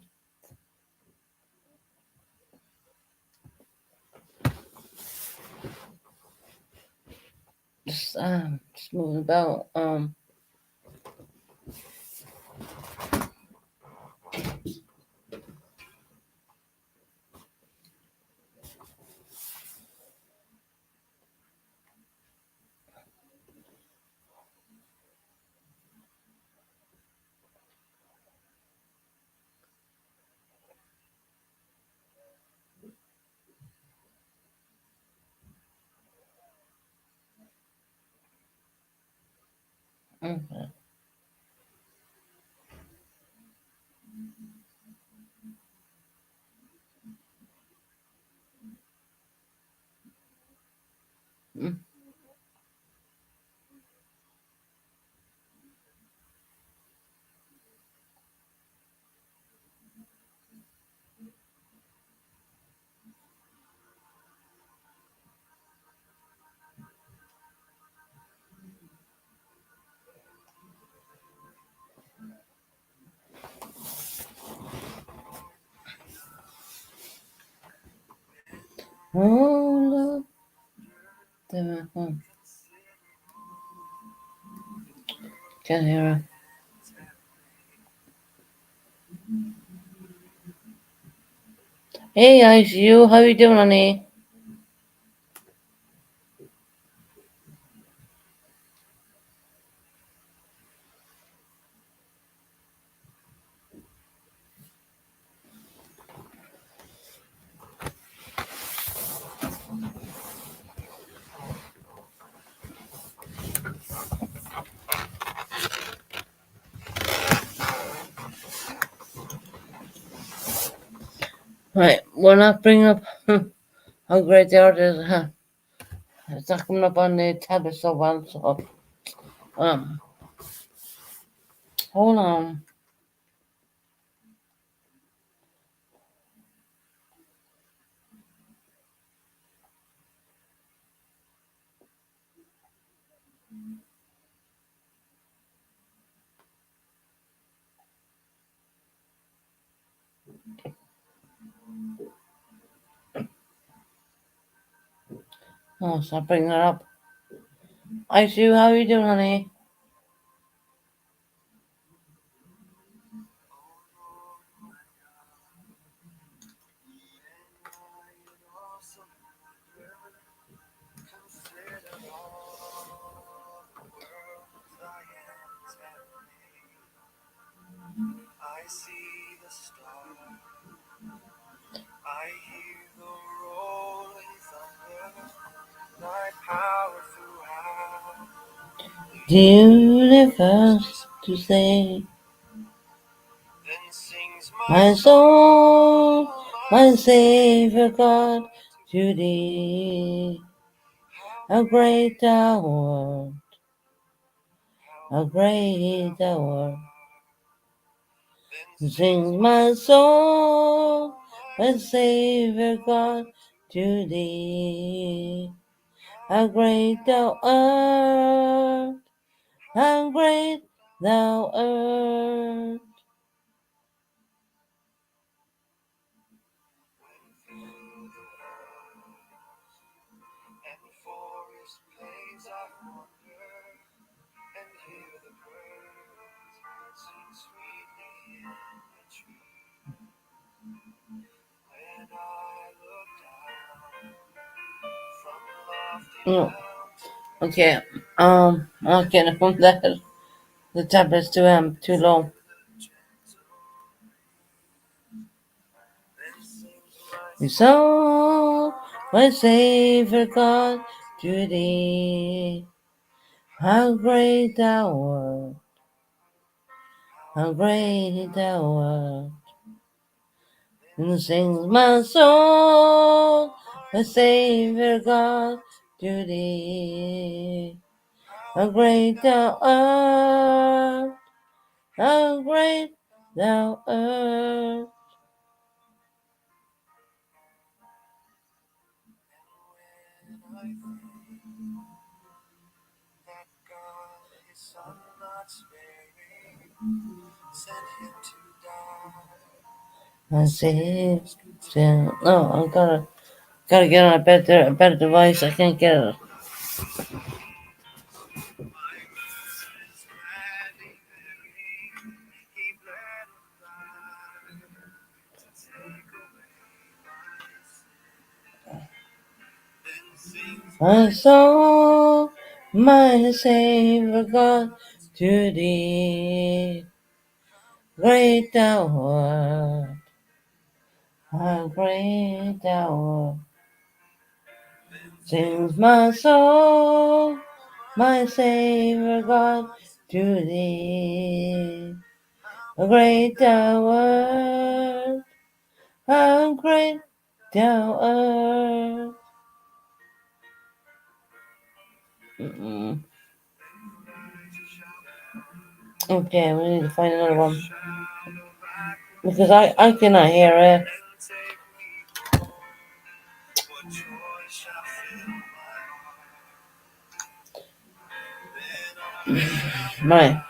Just moving about. Okay. Mm. Oh, love the Can't hear her. Hey, ICU, how you doing, honey? Right, we're not bringing up how great the art is. It's not coming up on the tablet so well, so um, hold on. Oh, it's not bringing it up. ICU, how you doing, honey? The universe to say, my soul, my Savior God, to thee. How great thou art, how great thou art. Sings my soul, my Savior God, to thee. How great thou art, how great thou art. No. Okay. Okay, from that. The tablet's too low. So, my Savior God, to thee, how great thou art, how great thou art. And sings my soul, my Savior God, to thee, how great thou art, how great thou art. I say, no, I gotta get on a better device. I can't get it. My soul, my Savior God, to thee, great thou art, how great thou art. Sings my soul, my Savior God, to thee, how great thou art, how great thou art. Mm-mm. Okay, we need to find another one because I cannot hear it. Right,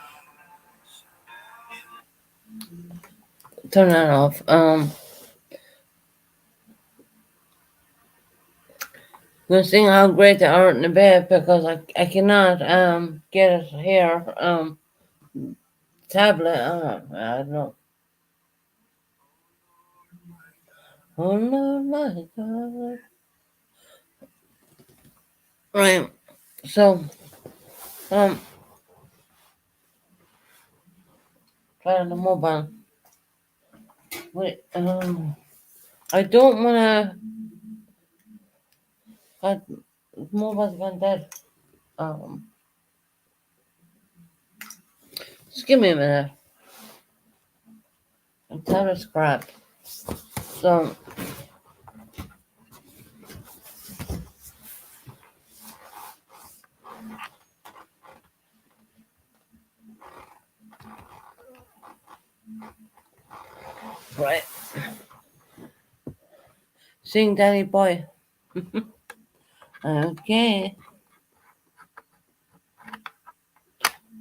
turn that off. I'm gonna sing how great thou art in the bed because I cannot get it here tablet. I don't know. Oh Lord, my God. Right. So um, try on the mobile. Wait. I don't wanna. God, mobile's gone dead. Um, just give me a minute. I'm tired of scrap. So right. Sing, Danny boy. Okay.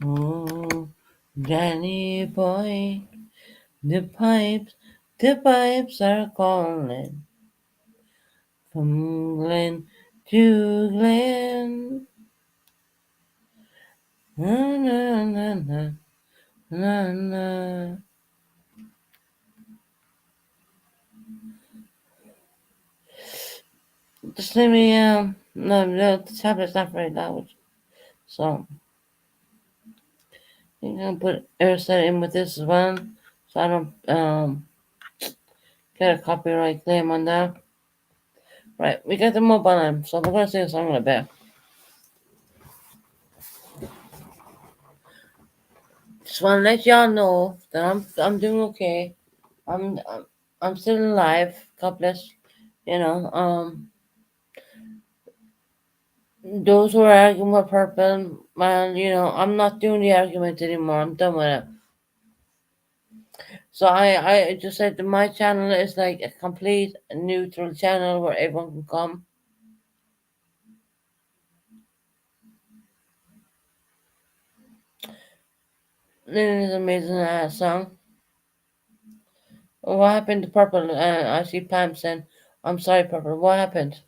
Oh, Danny boy, the pipes are calling from glen to glen. Na na na na na na. Just let me no, the tablet's not very loud, so I'm gonna put Airset in with this as well, so I don't get a copyright claim on that. Right, we got the mobile on, so we're gonna sing a song in a bit. Just wanna let y'all know that I'm doing okay. I'm I'm, I'm still alive. God bless. You know, those who are arguing with purple, man, you know, I'm not doing the argument anymore. I'm done with it. So I just said that my channel is like a complete neutral channel where everyone can come. Lynn is an amazing song. What happened to Purple? I see Pam saying, I'm sorry, Purple. What happened?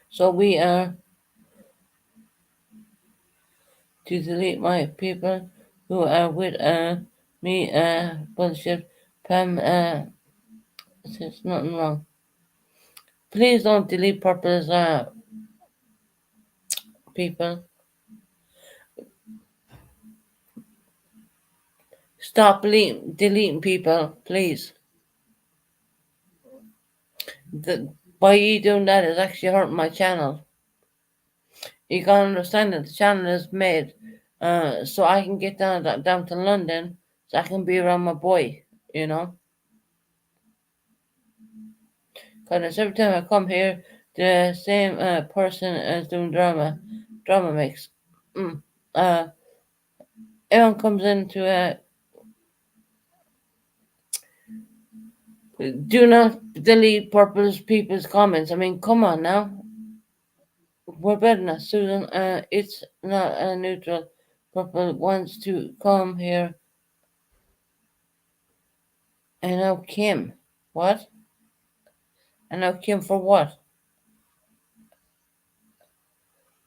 So we are to delete my people who are with me bullshit Pam, there's nothing wrong. Please don't delete purpose, people. Stop deleting people, please. By you doing that is actually hurting my channel. You gotta understand that the channel is made so I can get down to London so I can be around my boy, you know. Because every time I come here, the same person is doing drama mix. Mm. Uh, Everyone comes in to do not delete people's comments. I mean, come on now. We're better than that, Susan. It's not a neutral. Purple wants to come here. And now Kim. What? And now Kim for what?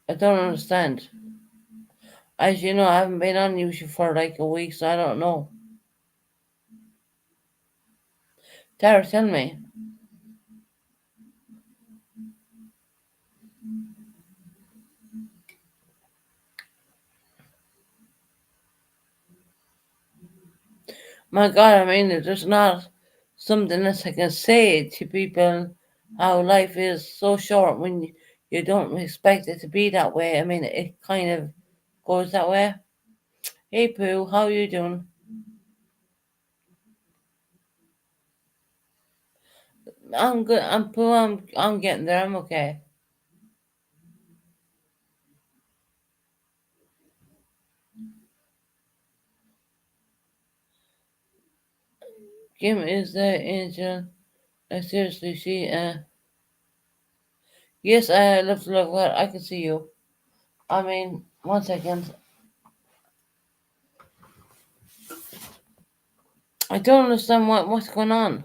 I don't understand. As you know, I haven't been on YouTube for like a week, so I don't know. Tara, tell me. My God, I mean, there's not something that I can say to people how life is so short when you don't expect it to be that way. I mean, it kind of goes that way. Hey, Pooh, how you doing? I'm good. I'm Pooh. I'm getting there. I'm okay. Kim is the angel. Seriously, she. Yes, I love to look at. I can see you. I mean, 1 second. I don't understand what's going on.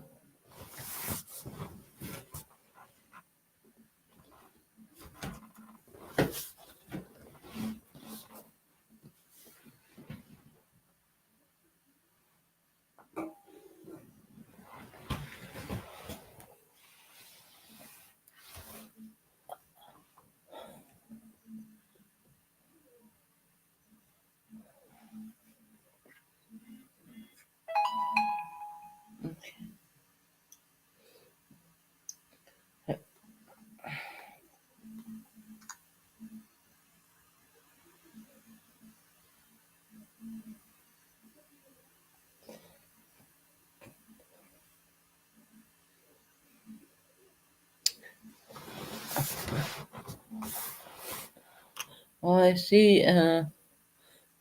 Oh, I see.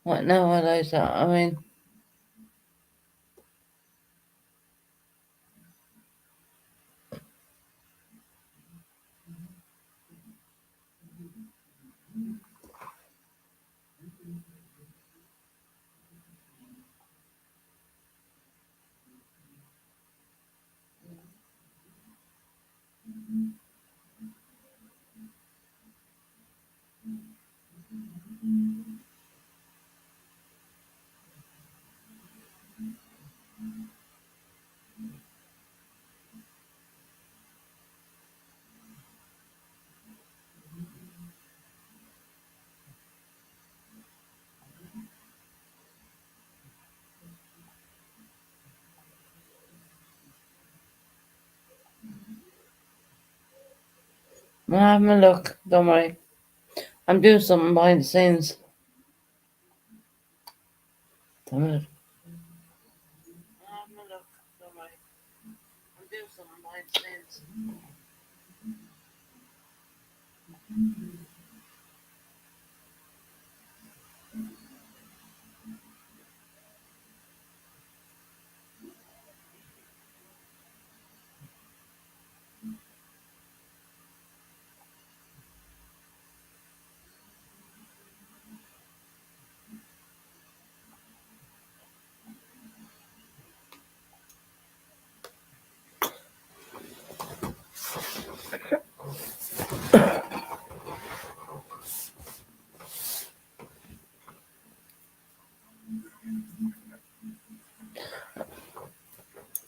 What now? What I saw. I mean, I'm having a look. Don't worry. I'm doing something behind the scenes. Damn it. I'm having a look. Don't worry. I'm doing something behind the scenes.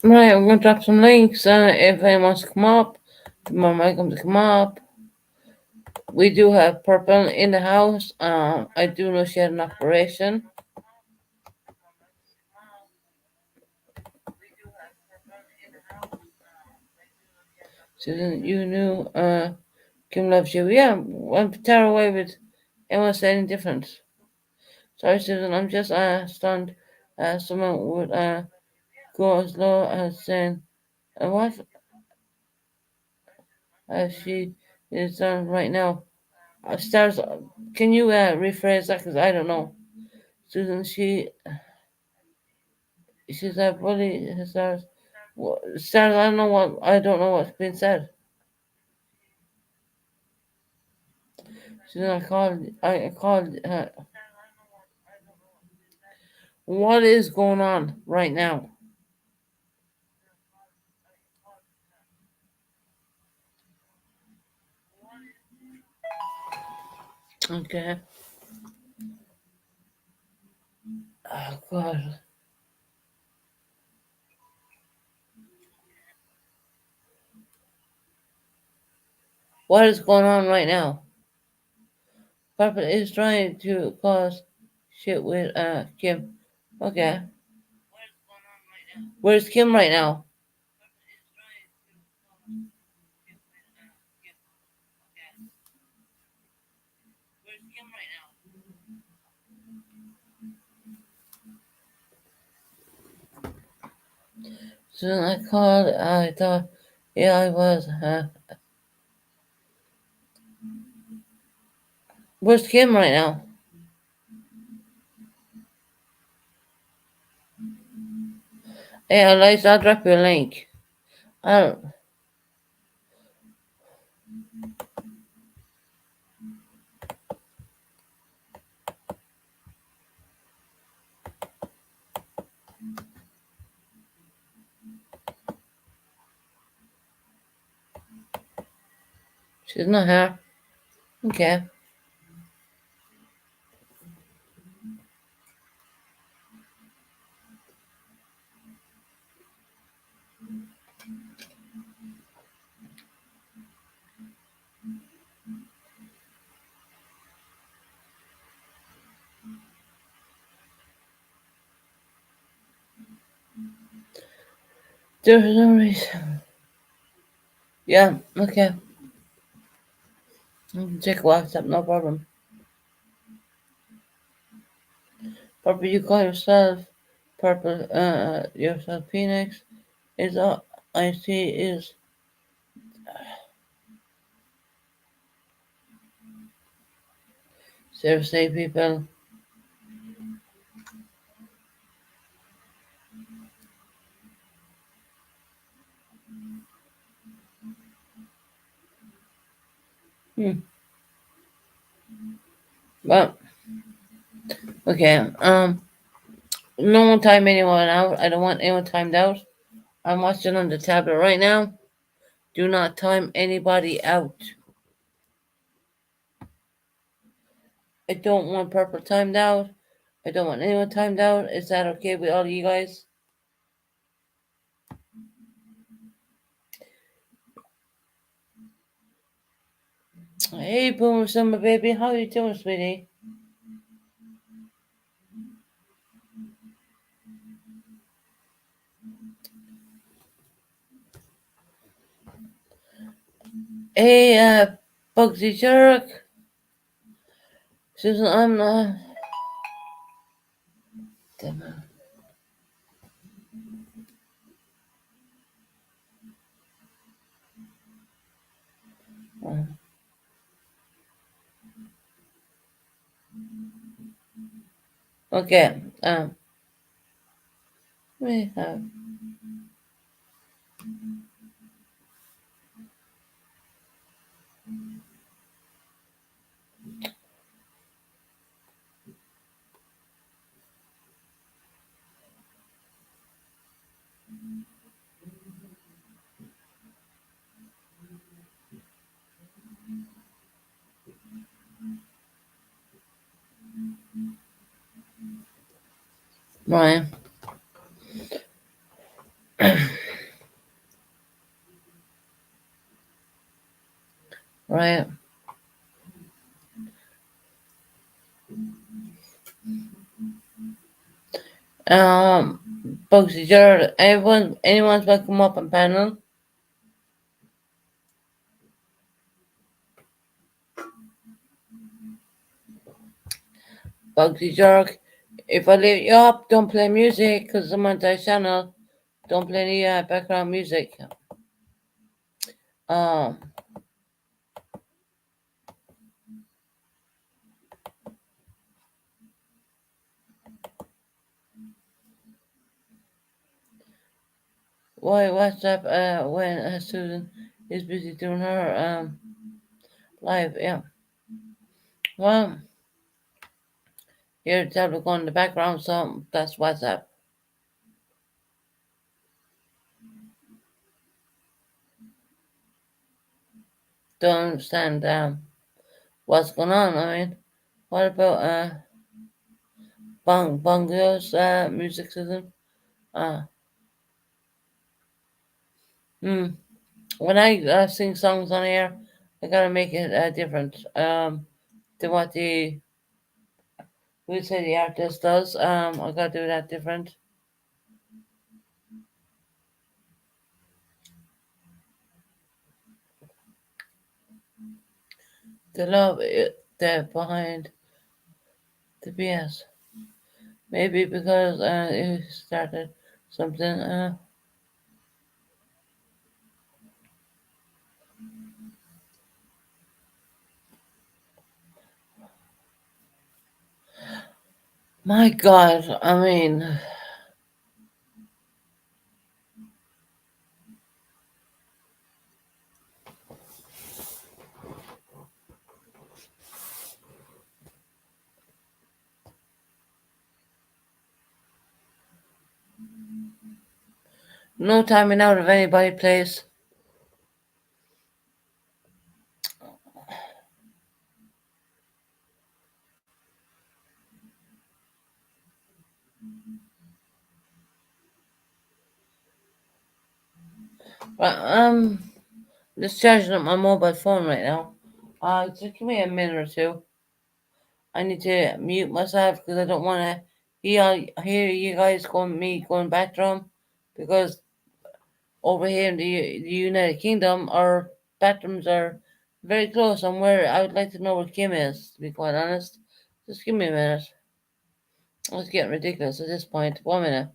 Right, I'm gonna drop some links, and if anyone wants to come up, you're more welcome to come up. We do have Purple in the house. I do know she had an operation. Susan, you knew Kim loves you. Yeah, I'm tear away with anyone saying different. Sorry, Susan, I'm just stunned. Someone would go as low as saying, what? She is done right now. Stars, can you rephrase that? Because I don't know. Susan, she's a bully. Stars, stars. I don't know what. I don't know what's been said. Susan, I called. I called. What is going on right now? Okay. Oh God. What is going on right now? Papa is trying to cause shit with Kim. Okay. Where's Kim right now? Soon I called. I thought, yeah, I was. Where's Kim right now? Hey, Alexa, I'll drop you a link. I don't. She's not here. Okay. There's no reason. Yeah. Okay. You can check WhatsApp. No problem. Purple, you call yourself Purple. Yourself Phoenix. Is all I see is seriously, people. Hmm. Well, okay. No one time anyone out. I don't want anyone timed out. I'm watching on the tablet right now. Do not time anybody out. I don't want Purple timed out. I don't want anyone timed out. Is that okay with all you guys? Hey, Boomer Summer Baby. How you doing, sweetie? Hey, Bugsy Jerk. Susan, I'm not. Damn it. Okay. We have. Ryan. Bugsy Jared, anyone's welcome up on panel. Bugsy Jerk, if I leave you up, don't play music because I'm on that channel. Don't play any background music. Um, why WhatsApp when Susan is busy doing her live? Yeah. Well, here it's have going in the background, so that's WhatsApp. Don't understand what's going on. I mean, what about Bongo's music system? Uh, hmm. When I sing songs on air, I gotta make it different than what the we say the artist does. I gotta do that different. The love that behind the BS. Maybe because it started something. My God, I mean, no timing out of anybody, please. But just charging up my mobile phone right now. Just give me a minute or two. I need to mute myself because I don't want to hear you guys going back drum because over here in the United Kingdom our bathrooms are very close and where I would like to know where Kim is, to be quite honest. Just give me a minute. It's getting ridiculous at this point. 1 minute.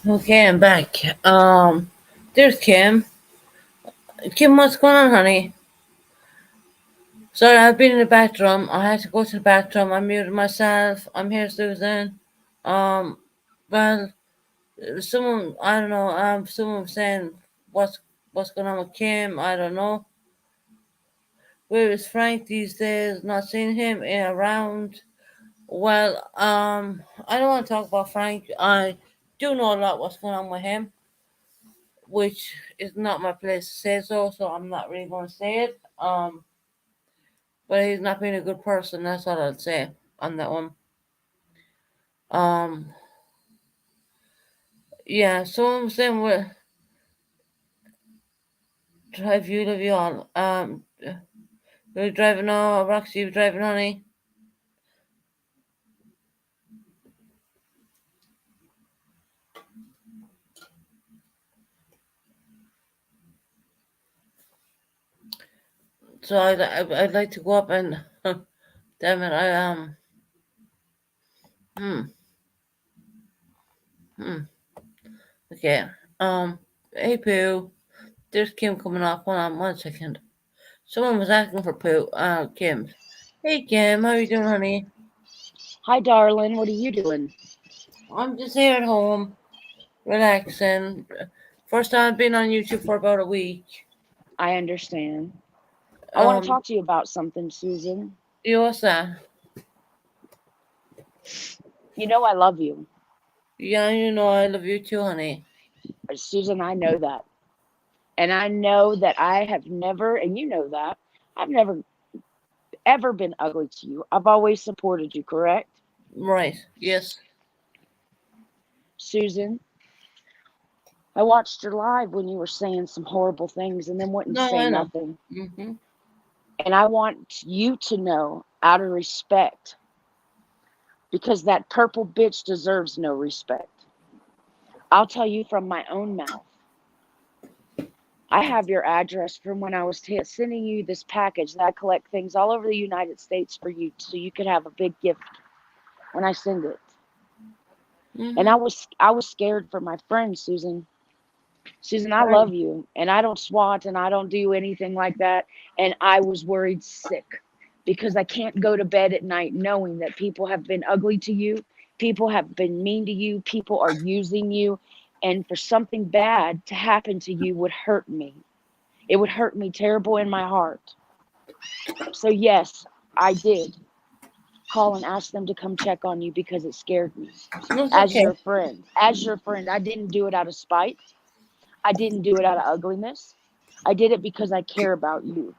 Okay, I'm back. There's Kim. Kim, what's going on, honey? Sorry, I've been in the bathroom. I had to go to the bathroom. I muted myself. I'm here, Susan. Um, Well, someone I don't know. Someone was saying what's going on with Kim. I don't know. Where is Frank these days? Not seeing him around. Well, I don't want to talk about Frank. I do know a lot what's going on with him, which is not my place to say so I'm not really going to say it. But he's not being a good person. That's all I'd say on that one. Um, yeah. So I'm saying we drive you, love you all. You're driving on, Roxy, you driving, honey. So I'd like to go up and, damn it, hmm, hmm, okay. Hey Pooh, there's Kim coming off. Hold on 1 second. Someone was asking for Pooh. Kim. Hey Kim, how you doing, honey? Hi, darling. What are you doing? I'm just here at home, relaxing. First time I've been on YouTube for about a week. I understand. I want to Um, talk to you about something, Susan. what's that? You know I love you. Yeah, you know I love you too, honey. Susan, I know that. And I know that I have never, and you know that, I've never ever been ugly to you. I've always supported you, correct? Right, yes. Susan, I watched your live when you were saying some horrible things and then wouldn't No, say I know. nothing. Mm-hmm. And I want you to know, out of respect, because that purple bitch deserves no respect. I'll tell you from my own mouth. I have your address from when I was sending you this package that I collect things all over the United States for you so you could have a big gift when I send it. And Mm-hmm. I was scared for my friend Susan. Susan, I Right. love you and I don't swat and I don't do anything like that, and I was worried sick because I can't go to bed at night knowing that people have been ugly to you, people have been mean to you, people are using you, and for something bad to happen to you would hurt me. It would hurt me terrible in my heart. So, yes, I did call and ask them to come check on you because it scared me. No, it's As okay. your friend, as your friend, I didn't do it out of spite. I didn't do it out of ugliness. I did it because I care about you.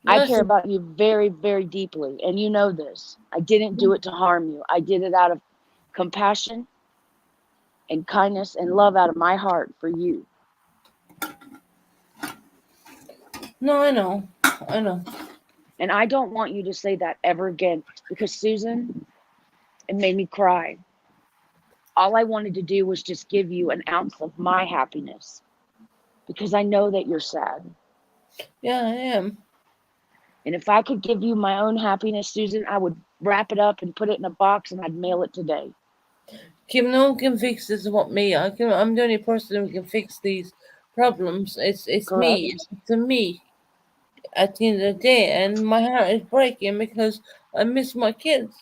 I No, care about you very, very deeply. And you know this. I didn't do it to harm you. I did it out of compassion and kindness and love out of my heart for you. no, I know. I know. And I don't want you to say that ever again because, Susan, it made me cry. All I wanted to do was just give you an ounce of my happiness because I know that you're sad. Yeah, I am. And if I could give you my own happiness, Susan, I would wrap it up and put it in a box and I'd mail it today. Kim, no one can fix this but me. I'm the only person who can fix these problems. It's me. Correct? It's to me at the end of the day, and my heart is breaking because I miss my kids.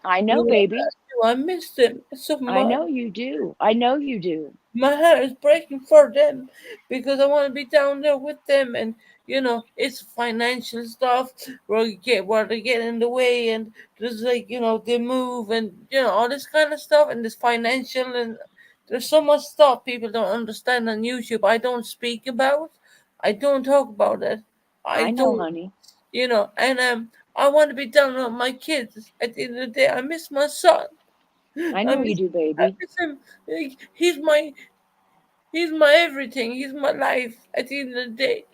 I You know, know, baby. I miss them so I much. know you do. I know you do. My heart is breaking for them because I want to be down there with them, and it's financial stuff where they get in the way, and there's like they move, and all this kind of stuff, and this financial, and there's so much stuff people don't understand on YouTube. I don't speak about. I don't talk about it. I I know, don't. honey. And I want to be down with my kids. At the end of the day, I miss my son. I I know you miss. do, I baby. miss him. He's my everything. He's my life at the end of the day,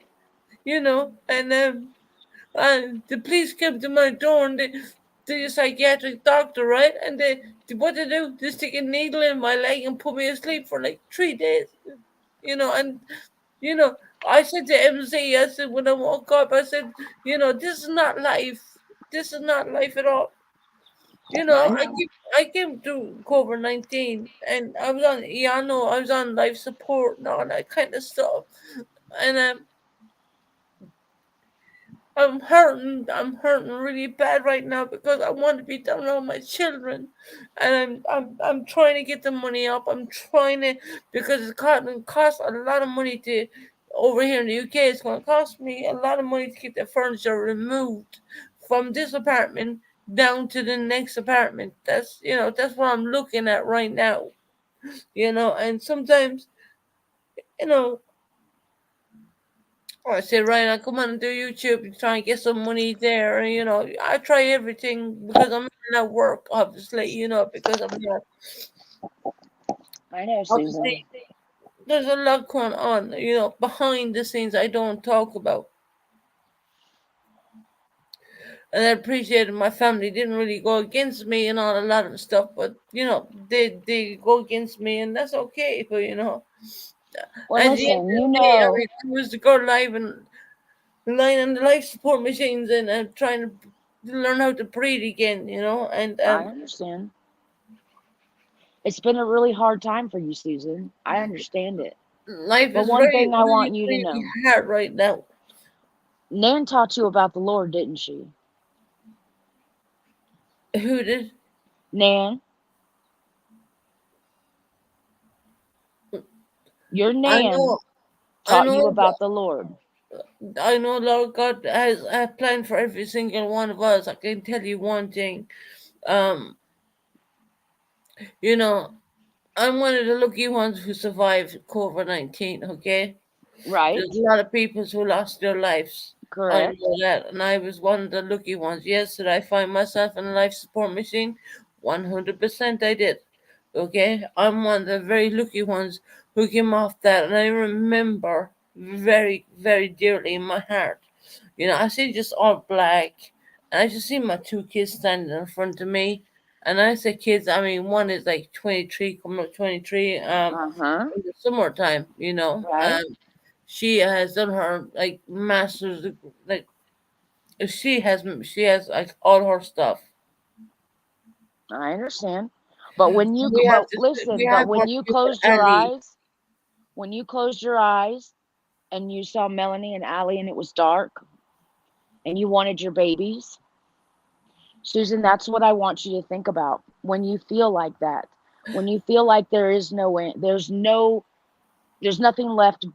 And the police came to my door, and the psychiatric doctor, right? And what they do? They stick a needle in my leg and put me asleep for like 3 days, And you know, I said to MC, I said when I woke up, I said, this is not life. This is not life at all. I I know. came, I came through COVID-19, and I was on, yeah, I know, I was on life support and all that kind of stuff. And I'm hurting really bad right now because I want to be down around my children, and I'm trying to get the money up. I'm trying to because it costs a lot of money to over here in the UK. It's going to cost me a lot of money to get the furniture removed from this apartment down to the next apartment. That's what I'm looking at right now. And sometimes you know I say, right, I come on and do YouTube and try and get some money there. And, I try everything because I'm at work, obviously, because I'm not. I know, Susan. Obviously, there's a lot going on, behind the scenes I don't talk about. And I appreciated my family didn't really go against me and all a lot of stuff, but, they go against me, and that's okay. But, Well, at the end listen, of the day, I mean, I was to go live and lying on the life support machines and trying to learn how to breathe again, and I understand. It's been a really hard time for you, Susan. I understand it. life But is one very, thing I really, want you to really know, hard right now. Nan taught you about the Lord, didn't she? Who did? Nan, your I Nan know, I taught you know, about the Lord. I know. Lord God has a plan for every single one of us. I can tell you one thing. Um, you know, I'm one of the lucky ones who survived COVID-19. Okay, there's Right? a lot of people who lost their lives. I Correct. know that, and I was one of the lucky ones. Yes, did I find myself in a life support machine? 100% I did. Okay, I'm one of the very lucky ones who came off that, and I remember very, very dearly in my heart. I see just all black, and I just see my two kids standing in front of me. And I say kids, I mean one is like 23, coming up 23. Uh huh. In the summertime, Right? she has done her like master's, like she has like all her stuff. I understand. But We listen, but have when our you sister closed your Annie. eyes, and you saw Melanie and Allie and it was dark and you wanted your babies, Susan, that's what I want you to think about when you feel like that. When you feel like there's nothing left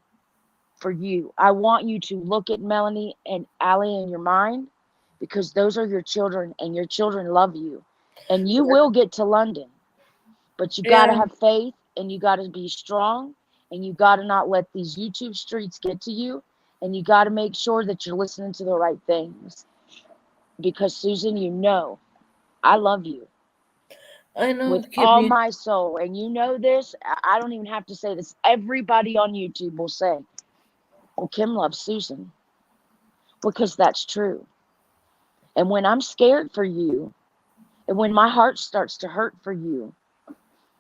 for you. I want you to look at Melanie and Allie in your mind because those are your children and your children love you. And you will get to London, but you got to Yeah, have faith and you got to be strong and you got to not let these YouTube streets get to you. And you got to make sure that you're listening to the right things because, Susan, I love you I know, with all Kimmy. my soul. And you know this. I don't even have to say this. Everybody on YouTube will say, well, Kim loves Susan because that's true. And when I'm scared for you, and when my heart starts to hurt for you,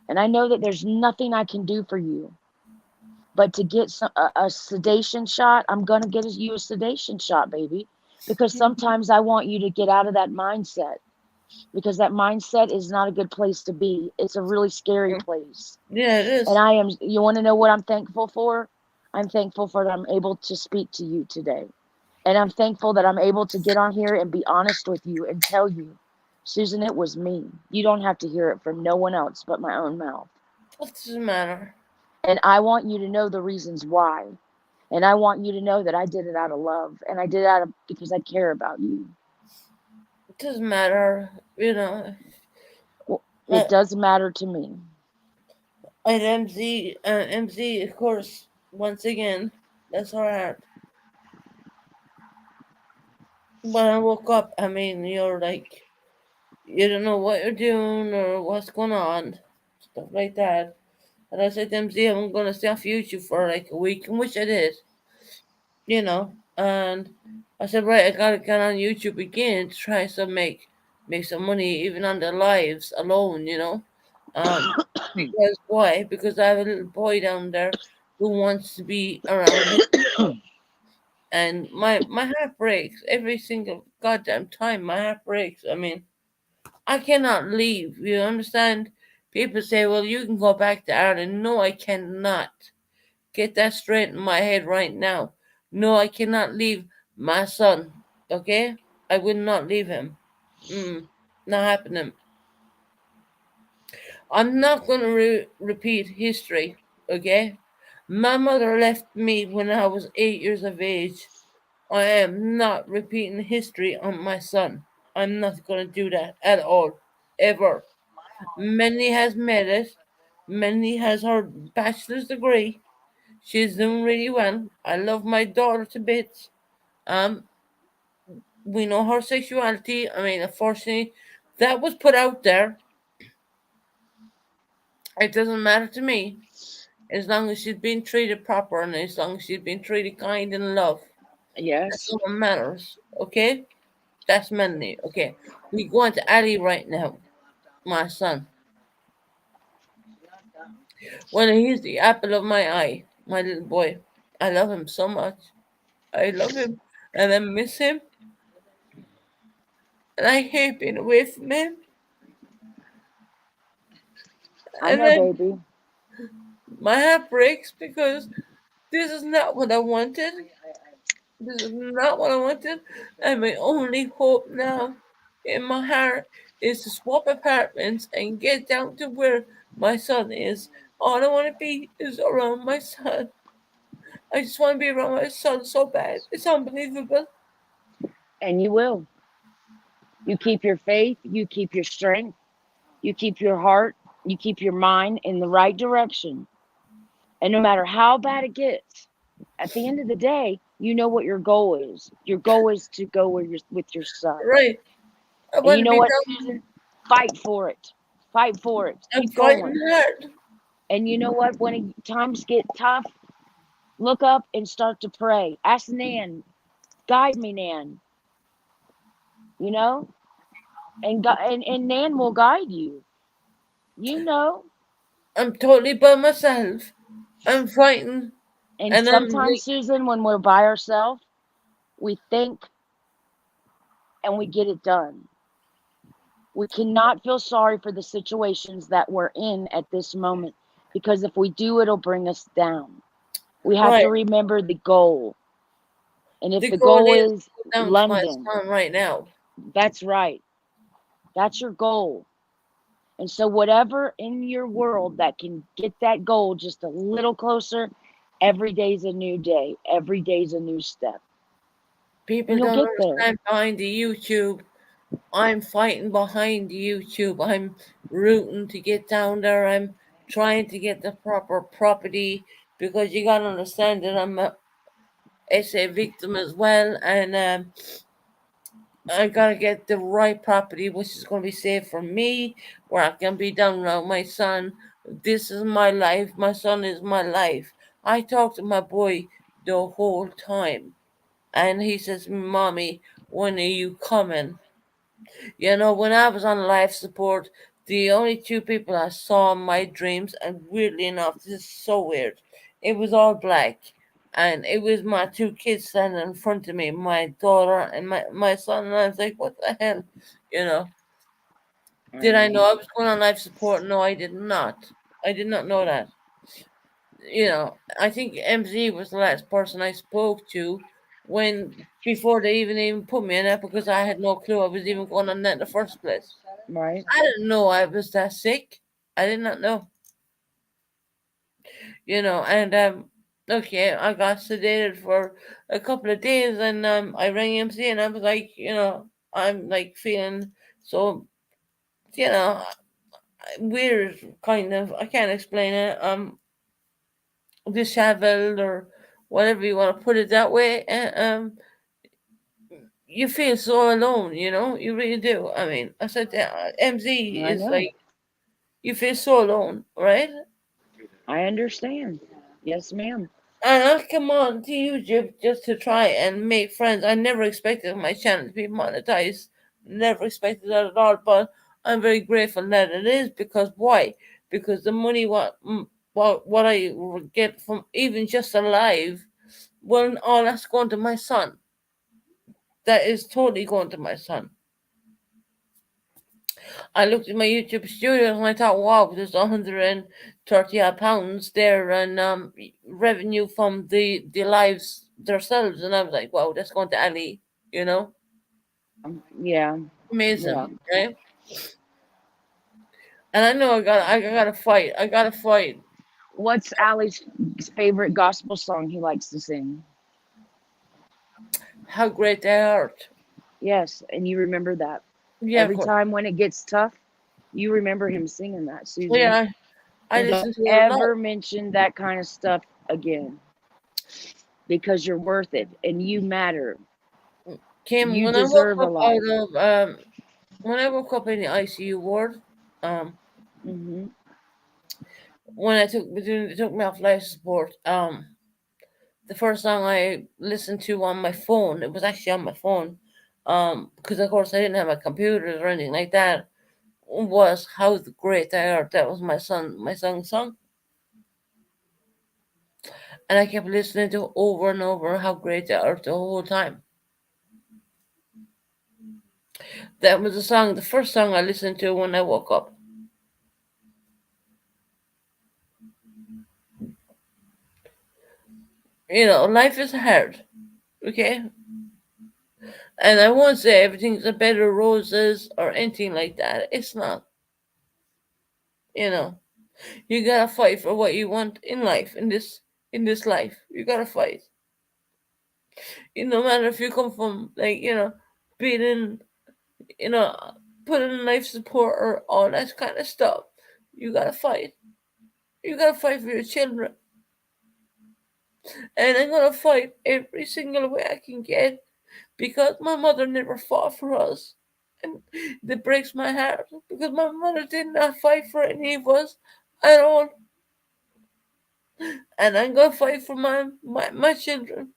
and I know that there's nothing I can do for you, but to get a sedation shot, I'm going to get you a sedation shot, baby. Because sometimes I want you to get out of that mindset because that mindset is not a good place to be. It's a really scary place. Yeah, it And is. you want to know what I'm thankful for? I'm thankful for that I'm able to speak to you today. And I'm thankful that I'm able to get on here and be honest with you and tell you, Susan, it was me. You don't have to hear it from no one else but my own mouth. What does it matter? And I want you to know the reasons why. And I want you to know that I did it out of love and I did it because I care about you. It doesn't matter. Well, Uh, it does matter to me. and MZ, of course, once again, that's her heart. When I woke up, I mean, you're like, you don't know what you're doing or what's going on, stuff like that. And I said to MZ, I'm going to stay off YouTube for like a week, and which I did, And I said, right, I got to get on YouTube again to try some make some money, even on the lives alone. Um, because why? Because I have a little boy down there who wants to be around his and my heart breaks every single goddamn time. My heart breaks. I mean, I cannot leave. You understand? People say, "Well, you can go back to Ireland." No, I cannot. Get that straight in my head right now. No, I cannot leave my son Okay, I will not leave him. Not happening. I'm not going to repeat history. Okay, my mother left me when I was 8 years of age. I am not repeating history on my son. I'm not going to do that at all, ever. Melanie has made it. Melanie has her bachelor's degree. She's doing really well. I love my daughter to bits. Um, we know her sexuality. I mean, unfortunately, that was put out there. It doesn't matter to me as long as she's being treated proper and as long as she's being treated kind and love. That's Yes. all that matters. Okay, that's Melanie. Okay, we go on to Ali right now, my son. Well, he's the apple of my eye, my little boy. I love him so much. I love him, and I miss him, and I hate being away from him. I And know, then baby. my heart breaks because this is not what I wanted. This is not what I wanted. And my only hope now in my heart is to swap apartments and get down to where my son is. All I want to be is around my son. I just want to be around my son so bad. It's unbelievable. And you will. You keep your faith, you keep your strength, you keep your heart, you keep your mind in the right direction. And no matter how bad it gets, at the end of the day, you know what your goal is. Your goal is to go with your son. Right. I And want you to know be what, down. Susan? Fight for it. Fight for it. I'm Keep fighting going. hard. And you know what? When times get tough, look up and start to pray. Ask Nan, guide me, Nan. You know, and Nan will guide you. You know, I'm totally by myself. I'm fighting, and and I'm sometimes, Susan, when we're by ourselves, we think and we get it done. We cannot feel sorry for the situations that we're in at this moment because if we do, it'll bring us down. We have right. to remember the goal. And if The the goal goal is to is go down to my London, son right now. that's right. That's your goal. And so, whatever in your world that can get that goal just a little closer, every day's a new day. Every day's a new step. People And you'll don't get there. understand behind the YouTube. I'm fighting behind the YouTube. I'm rooting to get down there. I'm trying to get the proper property because you gotta understand that I'm a SA victim as well, and I gotta get the right property, which is gonna be safe for me, where I can be down around my son. This is my life. My son is my life. I talk to my boy the whole time, and he says, "Mommy, when are you coming?" You know, when I was on life support, the only two people I saw in my dreams, and weirdly enough, this is so weird, it was all black. And it was my two kids standing in front of me, my daughter and my son. And I was like, what the hell? You know, I did I know know. I was going on life support? No, I did not. I did not know that. You know, I think MZ was the last person I spoke to when before they even put me in that because I had no clue I was even going on that in the first place. Right? I didn't know I was that sick. I did not know. You know, and okay, I got sedated for a couple of days and I rang MC and I was like, you know, I'm like feeling so, you know, weird kind of. I can't explain it. Disheveled or whatever you want to put it that way. And you feel so alone, you know, you really do. I mean, I said that MZ I is know. like you feel so alone, right? I understand. Yes, ma'am. And I come on to YouTube just to try and make friends. I never expected my channel to be monetized. Never expected that at all. But I'm very grateful that it is because why? Because the money what I would get from even just a live, well, all that's going to my son. That is totally going to my son. I looked at my YouTube studios and I thought, wow, there's 130 odd pounds there and revenue from the lives themselves. And I was like, wow, that's going to Ali, you know? Yeah. Yeah. Amazing, right? And I know I gotta fight. I gotta fight. What's Allie's favorite gospel song he likes to sing? How great thou art. Yes, and you remember that. Yeah, of Every course. time when it gets tough, you remember him singing that, Susan. Yeah, I And don't listen to it a lot. ever mention that kind of stuff again because you're worth it and you matter. Kim, You when I woke deserve a up out life. of when I woke up in the ICU ward, um, Hmm. when they took me off life support, the first song I listened to on my phone, it was actually on my phone, because of course I didn't have my computers or anything like that, was "How Great Thou Art." That was my son's song, and I kept listening to it over and over. How great Thou art the whole time. That was the first song I listened to when I woke up. You know, life is hard, okay, and I won't say everything's a bed of roses or anything like that. It's not. You know, you gotta fight for what you want in life. In this life, you gotta fight. No matter if you come from being in, you know, putting in life support or all that kind of stuff, you gotta fight. You gotta fight for your children, and I'm gonna fight every single way I can get because my mother never fought for us, and that breaks my heart because my mother did not fight for any of us at all, and I'm gonna fight for my children.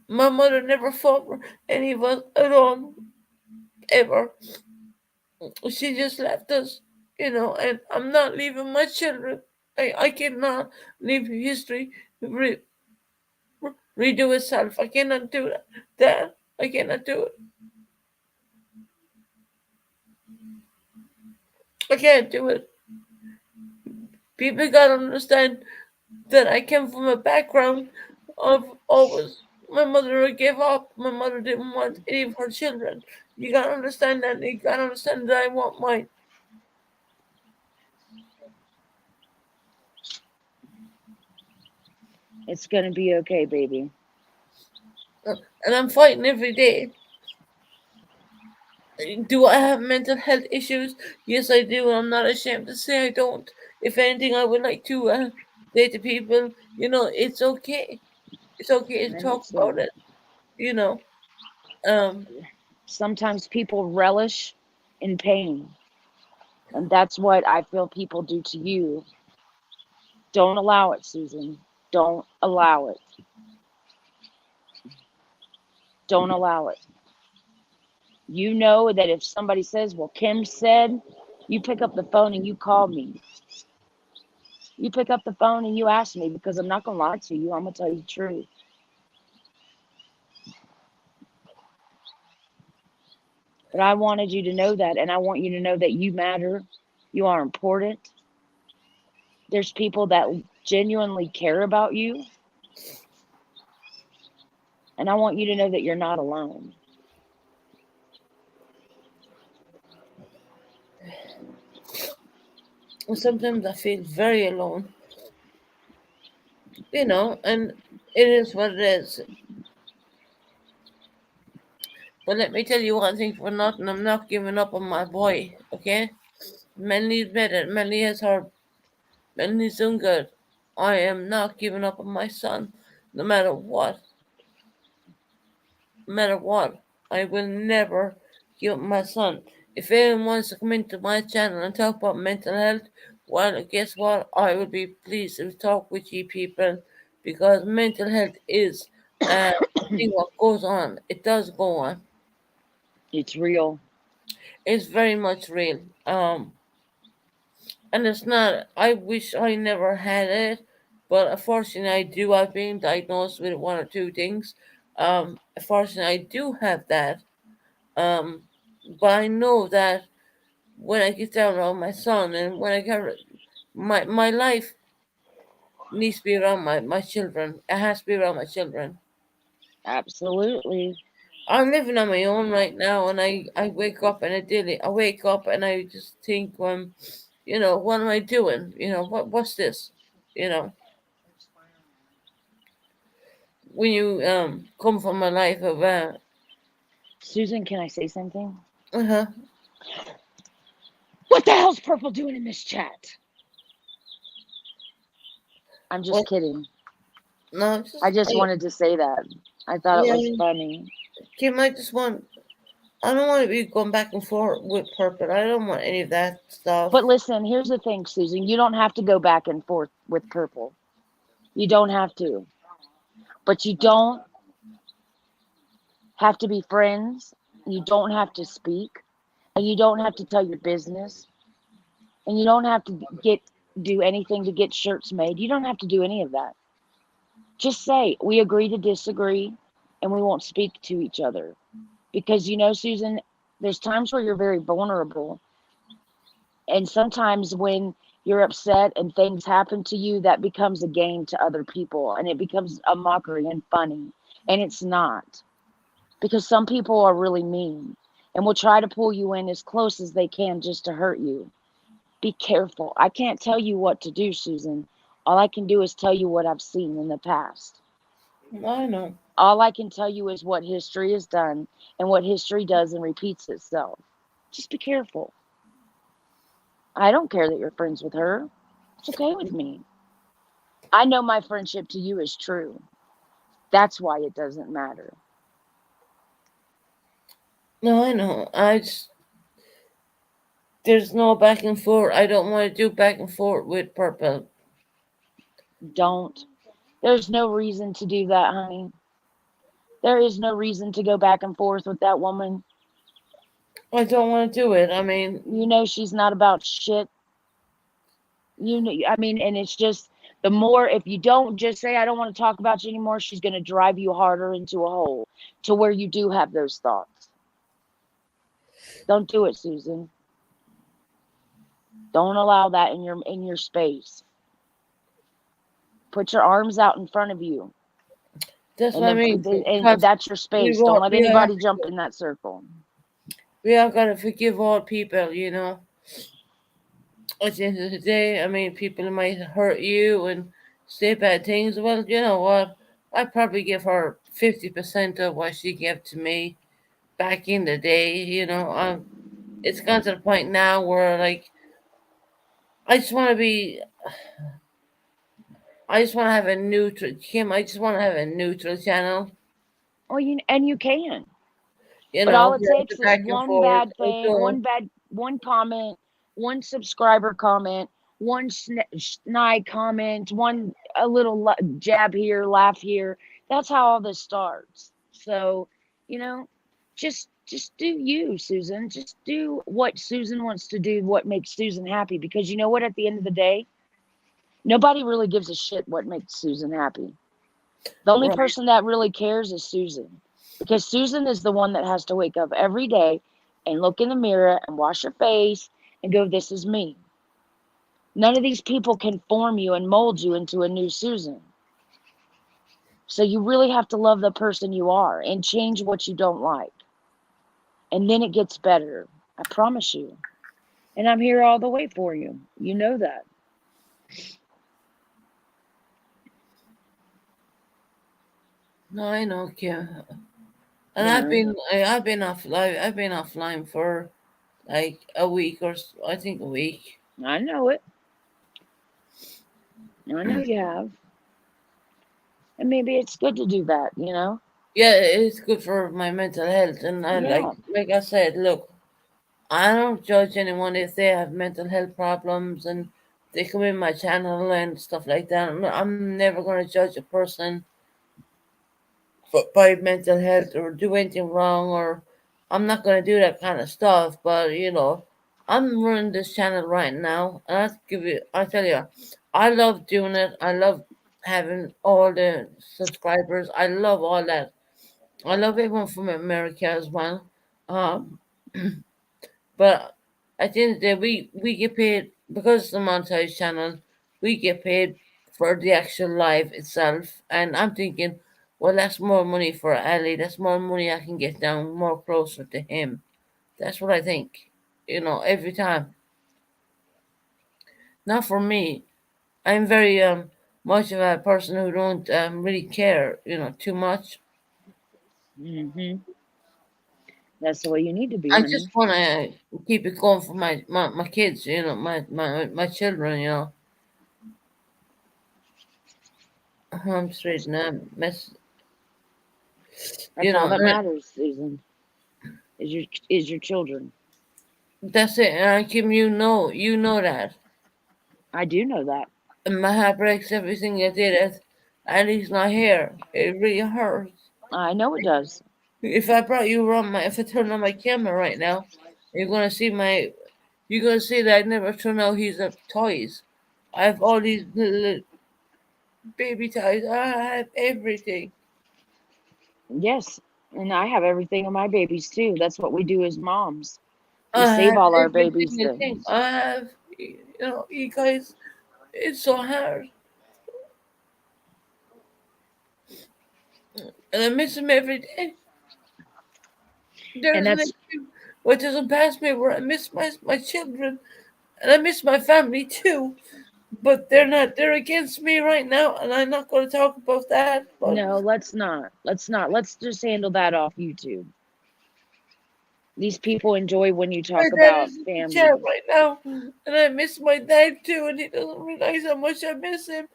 My mother never fought for any of us at all, ever. She just left us, and I'm not leaving my children. I cannot leave history re- redo itself. I cannot do that. I cannot do it. I can't do it. People gotta understand that I came from a background of always. My mother gave up. My mother didn't want any of her children. You gotta understand that. You gotta understand that I want mine. It's going to be okay, baby. And I'm fighting every day. Do I have mental health issues? Yes, I do. I'm not ashamed to say I don't. If anything, I would like to say to people, it's okay. It's okay to I hope talk about so. it. You know, um, Sometimes people relish in pain, and that's what I feel people do to you. Don't allow it, Susan. Don't allow it. Don't allow it. You know that if somebody says, well, Kim said, you pick up the phone and you call me. You pick up the phone and you ask me because I'm not going to lie to you. I'm going to tell you the truth. But I wanted you to know that. And I want you to know that you matter. You are important. There's people that genuinely care about you. And I want you to know that you're not alone. sometimes I feel very alone. And it is what it is. But let me tell you one thing for nothing. I'm not giving up on my boy. Okay, Melly's better. Melly has her. Melly's doing good. I am not giving up on my son, no matter what. No matter what, I will never give up my son. If anyone wants to come into my channel and talk about mental health, well, guess what? I will be pleased to talk with you people because mental health is a thing what goes on. It does go on. It's real. It's very much real. And it's not. I wish I never had it, but unfortunately, I do. I've been diagnosed with one or two things. Unfortunately, I do have that. Um, but I know that when I get down around my son and when I get my life needs to be around my children. It has to be around my children. Absolutely. I'm living on my own right now, and I wake up and I wake up and I just think, what am I doing? What's this? You know, when you come from a life of Susan, can I say something? uh-huh. What the hell's Purple doing in this chat? I'm just What? kidding. No, I just just wanted to say that. I thought it was yeah, funny. Kim. I don't want to be going back and forth with Purple. I don't want any of that stuff. But listen, here's the thing, Susan. You don't have to go back and forth with Purple. You don't have to. But you don't have to be friends. You don't have to speak. And you don't have to tell your business. And you don't have to do anything to get shirts made. You don't have to do any of that. Just say, we agree to disagree and we won't speak to each other. Because Susan, there's times where you're very vulnerable. And sometimes when you're upset and things happen to you, that becomes a game to other people and it becomes a mockery and funny. And it's not, because some people are really mean and will try to pull you in as close as they can just to hurt you. Be careful. I can't tell you what to do, Susan. All I can do is tell you what I've seen in the past. I know. All I can tell you is what history has done, and what history does and repeats itself. Just be careful. I don't care that you're friends with her. It's okay with me. I know my friendship to you is true. That's why it doesn't matter. No, I know. There's no back and forth. I don't want to do back and forth with Purple. Don't. There's no reason to do that, honey. There is no reason to go back and forth with that woman. I don't want to do it. I mean, She's not about shit. And it's just the more, if you don't just say, I don't want to talk about you anymore, she's going to drive you harder into a hole to where you do have those thoughts. Don't do it, Susan. Don't allow that in your space. Put your arms out in front of you, that's and what I then mean. and Because that's your space. Don't let anybody jump in that circle. we all gotta forgive all people. At the end of the day, I mean, people might hurt you and say bad things. Well, you know what? I probably give her 50% of what she gave to me back in the day. It's gone to the point now where like I just want to be. I just want to have a neutral Kim. I just want to have a neutral channel. Well, you can. You But all know, it without the takes is back and one forth. bad I thing, don't. one comment, one subscriber comment, one snide comment, one a little jab here, laugh here. That's how all this starts. So, you know, just do you, Susan. Just do what Susan wants to do, what makes Susan happy. Because you know what? At the end of the day, nobody really gives a shit what makes Susan happy. The only Right. person that really cares is Susan, because Susan is the one that has to wake up every day and look in the mirror and wash her face and go, this is me. None of these people can form you and mold you into a new Susan. So you really have to love the person you are and change what you don't like. And then it gets better. I promise you. And I'm here all the way for you. You know that. No, I know, Kim. And Yeah, I've been offline for like a week I think a week. I know it. I know you have. And maybe it's good to do that. Yeah, it's good for my mental health. And I Yeah. like I said, look, I don't judge anyone if they have mental health problems and they come in my channel and stuff like that. I'm never going to judge a person by mental health or do anything wrong, or I'm not going to do that kind of stuff. But I'm running this channel right now, and I tell you, I love doing it. I love having all the subscribers. I love all that. I love everyone from America as well. Um, but at the end of the day, we get paid because it's a montage channel. We get paid for the actual live itself, and I'm thinking, well, that's more money for Ali. That's more money I can get down more closer to him. That's what I think. Every time. Not for me. I'm very much of a person who don't really care, too much. Hmm. That's the way you need to be, I just honey. want to keep it going for my kids, my children, I'm straight now, mess, That's all that and matters, Susan. Is your children. that's it. And Kim, you know that. I do know that. And my heart breaks everything I did. At least not here. It really hurts. I know it does. If I brought you around if I turn on my camera right now, you're gonna see you're gonna see that I never turn out his toys. I have all these little baby toys. I have everything. Yes. And I have everything on my babies too. That's what we do as moms. We I save have all our every babies' single thing. things. I have, you guys. It's so hard, and I miss him every day. And There's an that's issue what doesn't pass me where I miss my children, and I miss my family too. But they're not. They're against me right now, and I'm not going to talk about that. But no, let's not. Let's not. Let's just handle that off YouTube. These people enjoy when you my talk dad about is in the chat family. right now, and I miss my dad too, and he doesn't realize how much I miss him.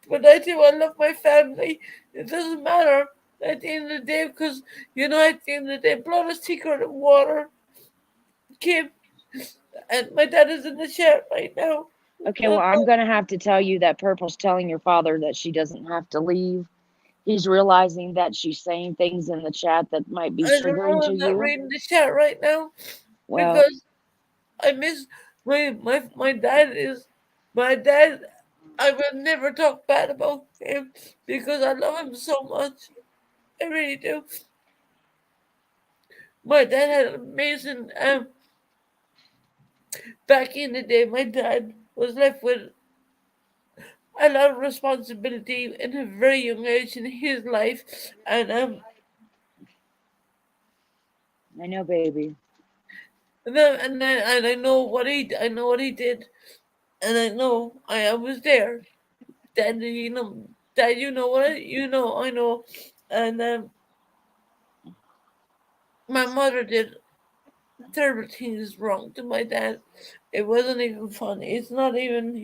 But I do. I love my family. It doesn't matter at the end of the day, because at the end of the day, blood is thicker than water. Kim, and my dad is in the chat right now. Okay, well, I'm going to have to tell you that Purple's telling your father that she doesn't have to leave. He's realizing that she's saying things in the chat that might be I don't triggering know. to I'm not you. reading the chat right now Well, because I miss my dad. Is my dad. I will never talk bad about him because I love him so much. I really do. My dad had an amazing. Back in the day, my dad was left with a lot of responsibility in a very young age in his life, and I know, baby. and I know I know what he did, and I know I was there. Dad, Dad, you know what I know, and my mother did terrible things wrong to my dad. It wasn't even funny. It's not even,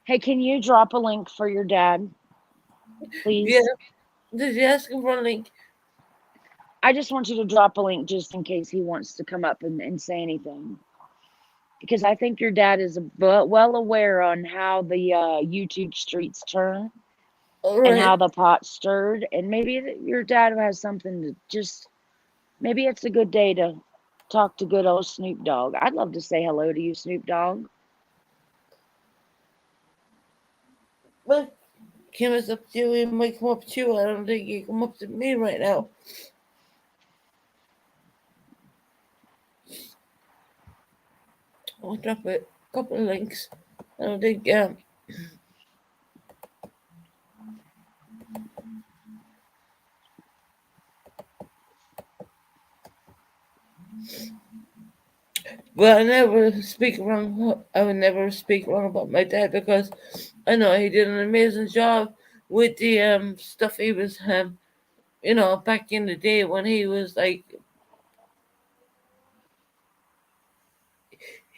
Hey, can you drop a link for your dad, yeah. please? Did you ask him for a link? I just want you to drop a link just in case he wants to come up and say anything. Because I think your dad is well aware on how the YouTube streets turn All and right. how the pot stirred. And maybe your dad has something to just, maybe it's a good day to talk to good old Snoop Dogg. I'd love to say hello to you, Snoop Dogg. Well, Kim is up to you. He might come up to you. I don't think he come up to me right now. I'll drop a couple of links. I don't think well, I would never speak wrong about my dad because I know he did an amazing job with the stuff he was back in the day when he was like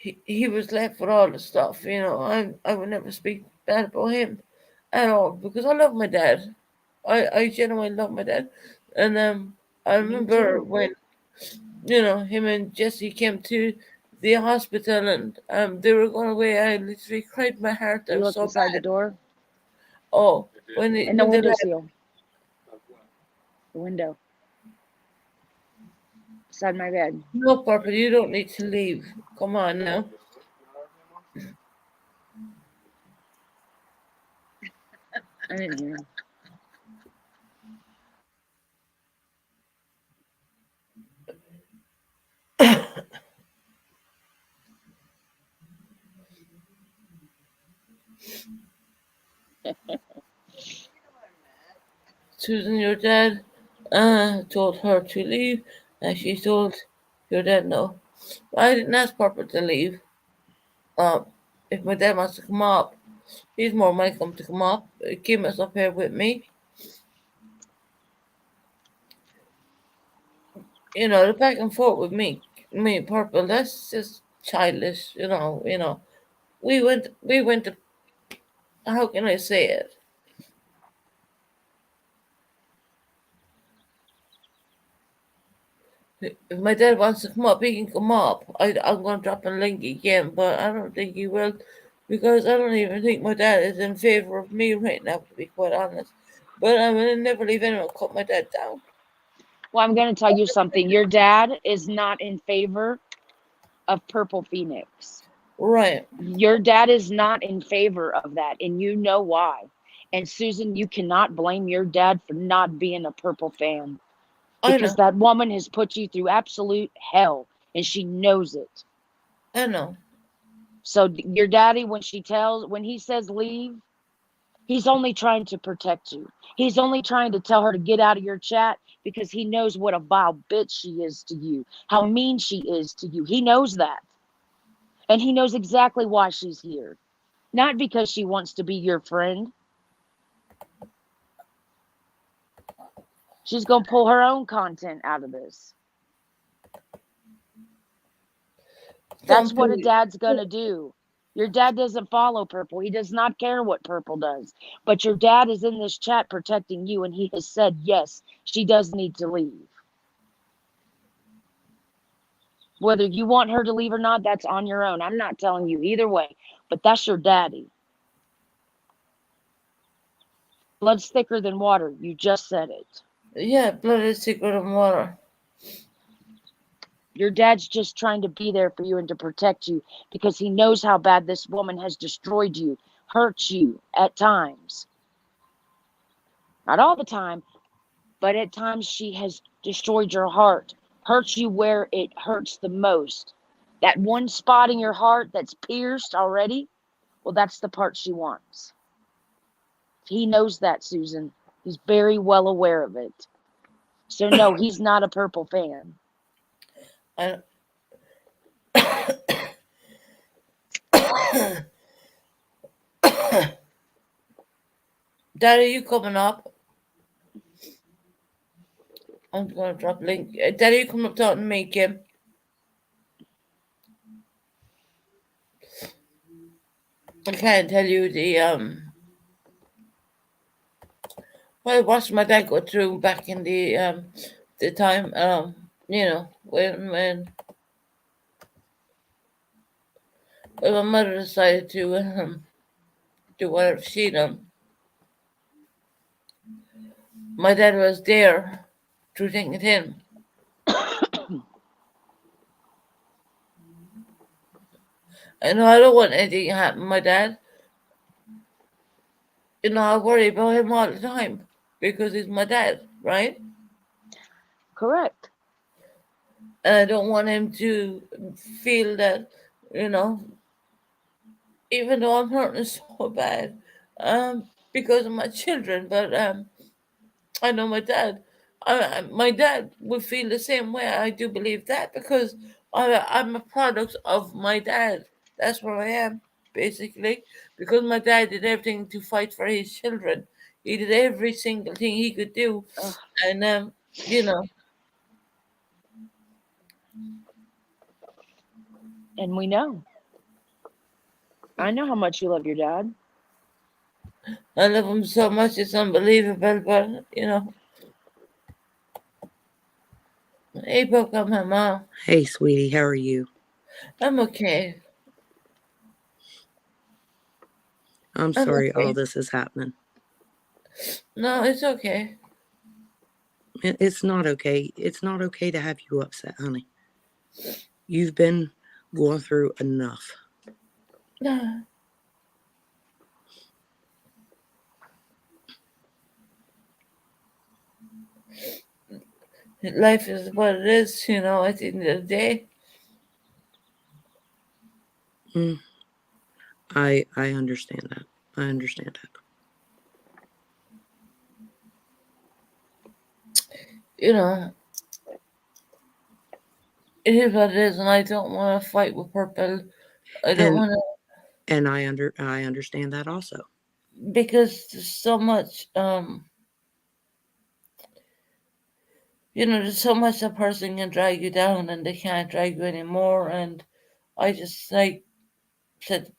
he was left with all the stuff. I would never speak bad about him at all because I love my dad. I genuinely love my dad, and I Me remember too. when him and Jesse came to the hospital and they were going away. I literally cried my heart You out look so beside the bad. door Oh, and the when they window left. seal, the window beside my bed. No, Papa, you don't need to leave. Come on now. I didn't hear. Susan, your dad told her to leave, and she told your dad no. I didn't ask Papa to leave. Um, if my dad wants to come up, he's more welcome to come up. Kim is up here with me. You know, the back and forth with me and Purple, that's just childish. We went to, how can I say it? If my dad wants to come up, he can come up. I'm going to drop a link again, but I don't think he will because I don't even think my dad is in favor of me right now, to be quite honest. But I will never leave anyone cut my dad down. Well, I'm going to tell you something. Your dad is not in favor of Purple Phoenix. Right. Your dad is not in favor of that, and you know why. And Susan, you cannot blame your dad for not being a Purple fan I because know. that woman has put you through absolute hell, and she knows it. I know. So your daddy, when he says leave, he's only trying to protect you. He's only trying to tell her to get out of your chat because he knows what a vile bitch she is to you, how mean she is to you. He knows that. And he knows exactly why she's here. Not because she wants to be your friend. She's going to pull her own content out of this. That's what a dad's going to do. Your dad doesn't follow Purple. He does not care what Purple does. But your dad is in this chat protecting you, and he has said, yes, she does need to leave. Whether you want her to leave or not, that's on your own. I'm not telling you either way, but that's your daddy. Blood's thicker than water. You just said it. Yeah, blood is thicker than water. Your dad's just trying to be there for you and to protect you because he knows how bad this woman has destroyed you, hurt you at times. Not all the time, but at times she has destroyed your heart, hurt you where it hurts the most. That one spot in your heart that's pierced already, well, that's the part she wants. He knows that, Susan. He's very well aware of it. So, no, he's not a Purple fan. I, Daddy, you coming up? I'm gonna drop a link. Daddy, you come up talking to me, Kim. I can't tell you well, I watched my dad go through back in the time when my mother decided to do whatever she done. My dad was there to think it in. I know I don't want anything to happen to my dad. I worry about him all the time because he's my dad, right? Correct. And I don't want him to feel that, you know, even though I'm hurting so bad, because of my children, but I know my dad. My dad would feel the same way. I do believe that because I'm a product of my dad. That's where I am, basically. Because my dad did everything to fight for his children. He did every single thing he could do. Ugh. And, you know, And we know. I know how much you love your dad. I love him so much. It's unbelievable. But, hey, Book, I'm my mom. Hey, sweetie, how are you? I'm okay. I'm I'm sorry all okay. this is happening. No, it's okay. It's not okay. It's not okay to have you upset, honey. You've been going through enough. Life is what it is, at the end of the day. I understand that. I understand that. you know, it is what it is, and I don't want to fight with Purple. I don't And want to, and I understand that also. because there's so much, there's so much a person can drag you down, and they can't drag you anymore. And I just like said,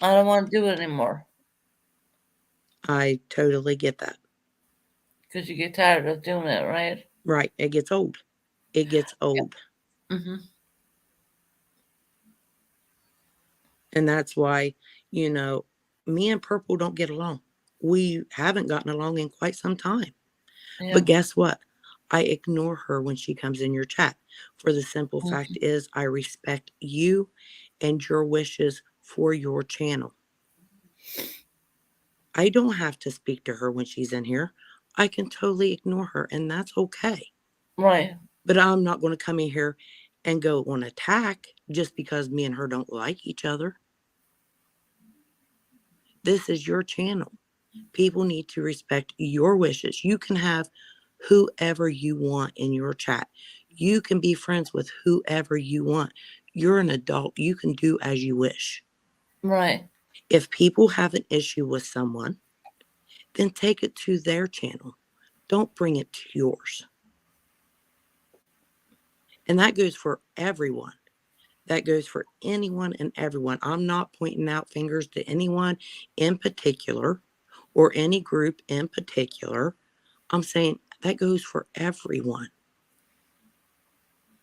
I don't want to do it anymore I totally get that. because you get tired of doing it, right? Right. It gets old. It gets old. Mm-hmm. And that's why, you know, me and Purple don't get along. We haven't gotten along in quite some time. Yeah. But guess what? I ignore her when she comes in your chat. For the simple Mhm. fact is, I respect you and your wishes for your channel. I don't have to speak to her when she's in here. I can totally ignore her, and that's okay. Right. But I'm not going to come in here and go on attack just because me and her don't like each other. This is your channel. People need to respect your wishes. You can have whoever you want in your chat. You can be friends with whoever you want. You're an adult. You can do as you wish. Right. If people have an issue with someone, then take it to their channel. Don't bring it to yours. And that goes for everyone. That goes for anyone and everyone. I'm not pointing out fingers to anyone in particular or any group in particular. I'm saying that goes for everyone.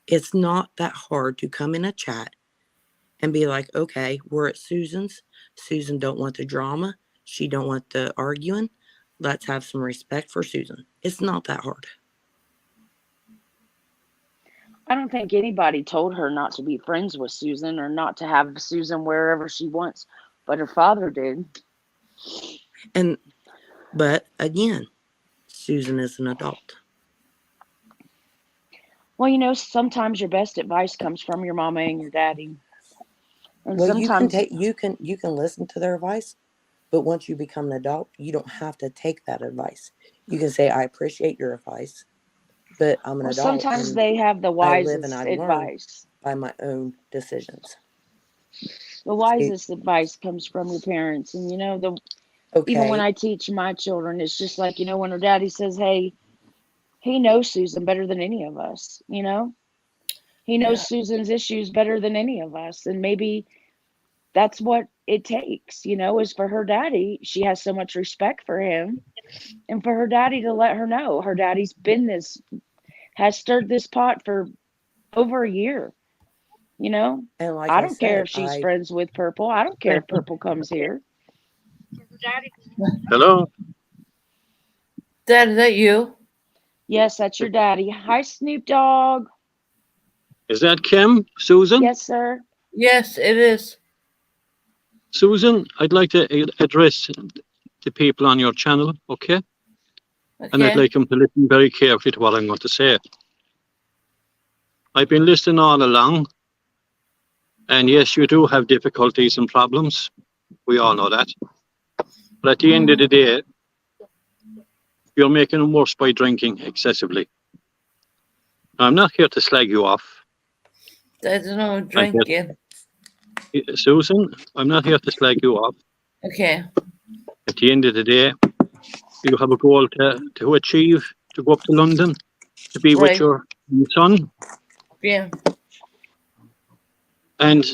It's not that hard to come in a chat and be like, okay, we're at Susan's. Susan don't want the drama. She don't want the arguing. Let's have some respect for Susan. It's not that hard. I don't think anybody told her not to be friends with Susan or not to have Susan wherever she wants, but her father did. But again, Susan is an adult. Well, sometimes your best advice comes from your mama and your daddy. And Well, sometimes, you can listen to their advice, but once you become an adult, you don't have to take that advice. You can say, I appreciate your advice, but I'm an well, adult sometimes and they have the I live and wisest I learn advice. by my own decisions. The See, wisest advice comes from your parents. And even when okay, I teach my children, it's just like, when her daddy says, hey, he knows Susan better than any of us. He Yeah. knows Susan's issues better than any of us. And maybe that's what it takes, is for her daddy. She has so much respect for him. And for her daddy to let her know her daddy's has stirred this pot for over a year. You know, and like I I don't care said, if she's friends with Purple. I don't care if Purple comes here. Hello, Dad, is that you? Yes, that's your daddy. Hi, Snoop Dogg. is that Kim? Susan? Yes, sir. Yes, it is. Susan, I'd like to address the people on your channel, okay? And I'd Okay. like them to listen very carefully to what I'm going to say. I've been listening all along, and yes, you do have difficulties and problems. We all know that. But at the end of Mm-hmm. the day, you're making it worse by drinking excessively. I'm not here to slag you off. There's no I'm drinking. Susan, I'm not here to slag you off. Okay. At the end of the day, you have a goal to achieve, to go up to London, to be with Right. your son. Yeah. And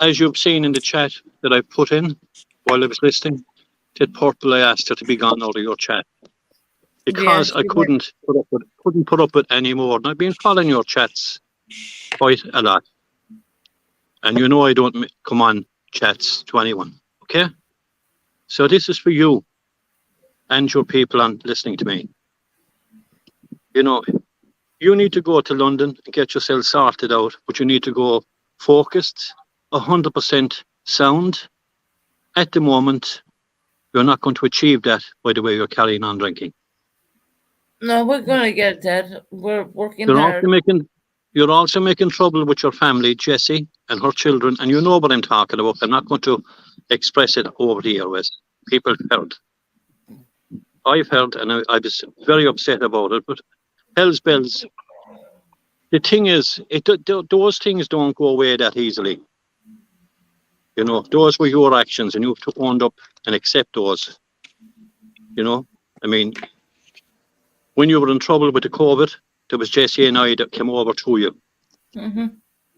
as you've seen in the chat that I put in while I was listening, did Purple, I asked her to be gone out of your chat Yeah. because I She did. couldn't put up with any more. And I've been following your chats quite a lot, and I don't come on chats to anyone. Okay, so this is for you and your people on listening to me. You need to go to London and get yourself sorted out, but you need to go focused, 100% sound. At the moment, you're not going to achieve that by the way you're carrying on drinking. No, we're gonna get that. We're working You're hard. also making trouble with your family, Jessie, and her children, and you know what I'm talking about. I'm not going to express it over the airways. People heard. I've heard, and I was very upset about it, but hell's bells. The thing is, those things don't go away that easily. You know, those were your actions, and you have to own up and accept those. You know, I mean, when you were in trouble with the COVID, there was Jesse and I that came over to you. Mm-hmm.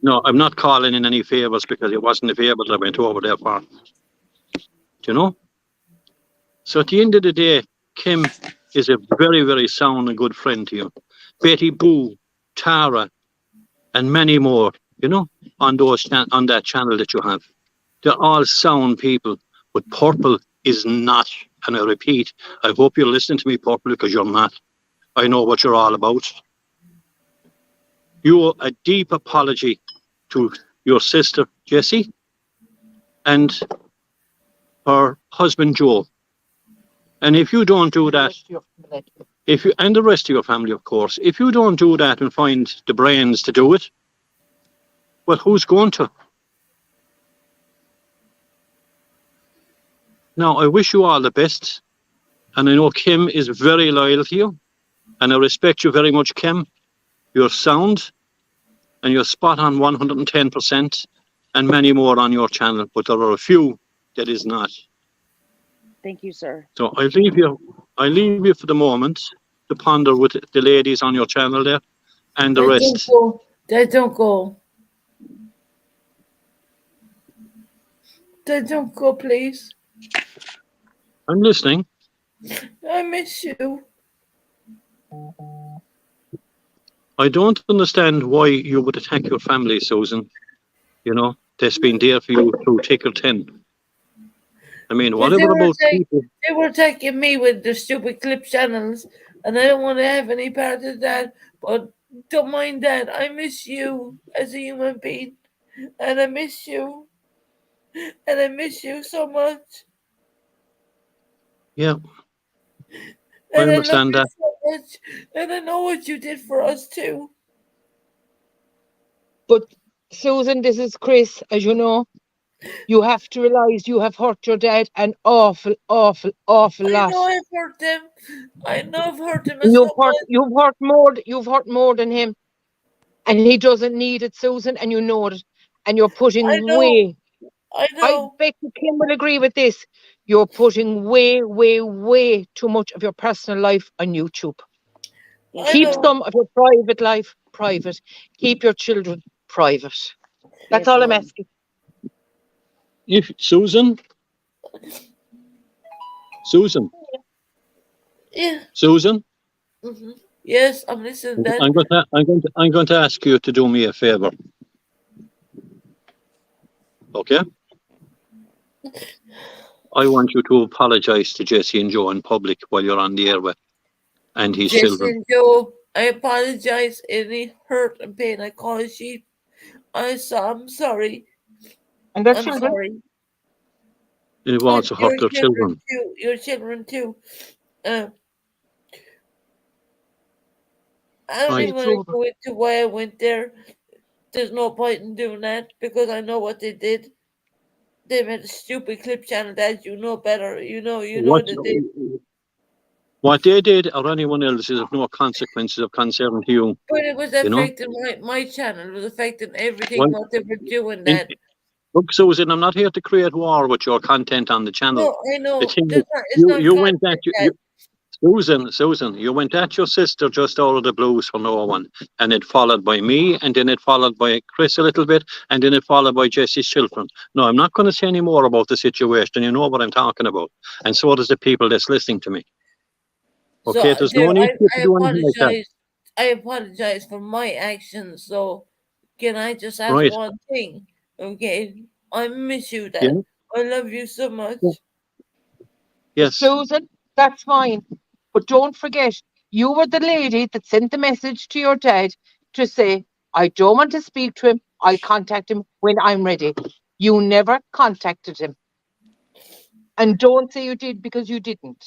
No, I'm not calling in any favours because it wasn't a favour that I went over there for. Do you know? So at the end of the day, Kim is a very, very sound and good friend to you. Betty Boo, Tara, and many more, you know, on on that channel that you have. They're all sound people, but Purple is not. And I repeat, I hope you're listening to me, Purple, because you're not. I know what you're all about. You owe a deep apology to your sister, Jessie, and her husband, Joe. And if you don't do that, and the rest of your family, of course, if you don't do that and find the brains to do it, well, who's going to? Now, I wish you all the best. And I know Kim is very loyal to you. And I respect you very much, Kim. You're sound. And you're spot on 110%. And many more on your channel. But there are a few that is not. Thank you, sir. So I leave you for the moment to ponder with the ladies on your channel there. And the rest. Don't go. Don't go, please. I'm listening. I miss you. I don't understand why you would attack your family, Susan. You know, that's been there for you through thick or thin. I mean, whatever about people. They were attacking me with the stupid clip channels, and I don't want to have any part of that. But don't mind that. I miss you as a human being, and I miss you, and I miss you so much. Yeah, And I understand that. So much, and I know what you did for us too. But Susan, this is Chris. As you know, you have to realise you have hurt your dad an awful, awful, awful lot. I know I've hurt him. I know I've hurt him. You've hurt more than him, and he doesn't need it, Susan, and you know it. And you're putting way. I know. I bet you Kim will agree with this. You're putting way, way, way too much of your personal life on YouTube. Keep some of your private life private. Keep your children private. That's all I'm asking. If Susan. Yeah. Susan. Mm-hmm. Yes, I'm listening. Dad. I'm going to ask you to do me a favor. Okay. I want you to apologize to Jesse and Joe in public while you're on the air with and his children. Jesse and Joe, I apologize. Any hurt and pain I caused you. I'm sorry. And their children. Sorry. It also hurt their children. Your children too. I don't even want to go into why I went there. There's no point in doing that because I know what they did. They made a stupid clip channel that you know better. You know what they did. What they did or anyone else is of no consequences of concern to you. But it was affecting my channel. It was affecting everything what they were doing. Look, Susan, I'm not here to create war with your content on the channel. No, I know. Susan, you went at your sister just out of the blues for no one. And it followed by me, and then it followed by Chris a little bit, and then it followed by Jesse's children. No, I'm not going to say any more about the situation. You know what I'm talking about. And so does the people that's listening to me. Okay, there's no need to do anything like that. I apologize for my actions. So can I just ask one thing? Okay, I miss you, Dad. Yeah. I love you so much. Yes, Susan, that's fine. But don't forget, you were the lady that sent the message to your dad to say, I don't want to speak to him. I'll contact him when I'm ready. You never contacted him. And don't say you did because you didn't.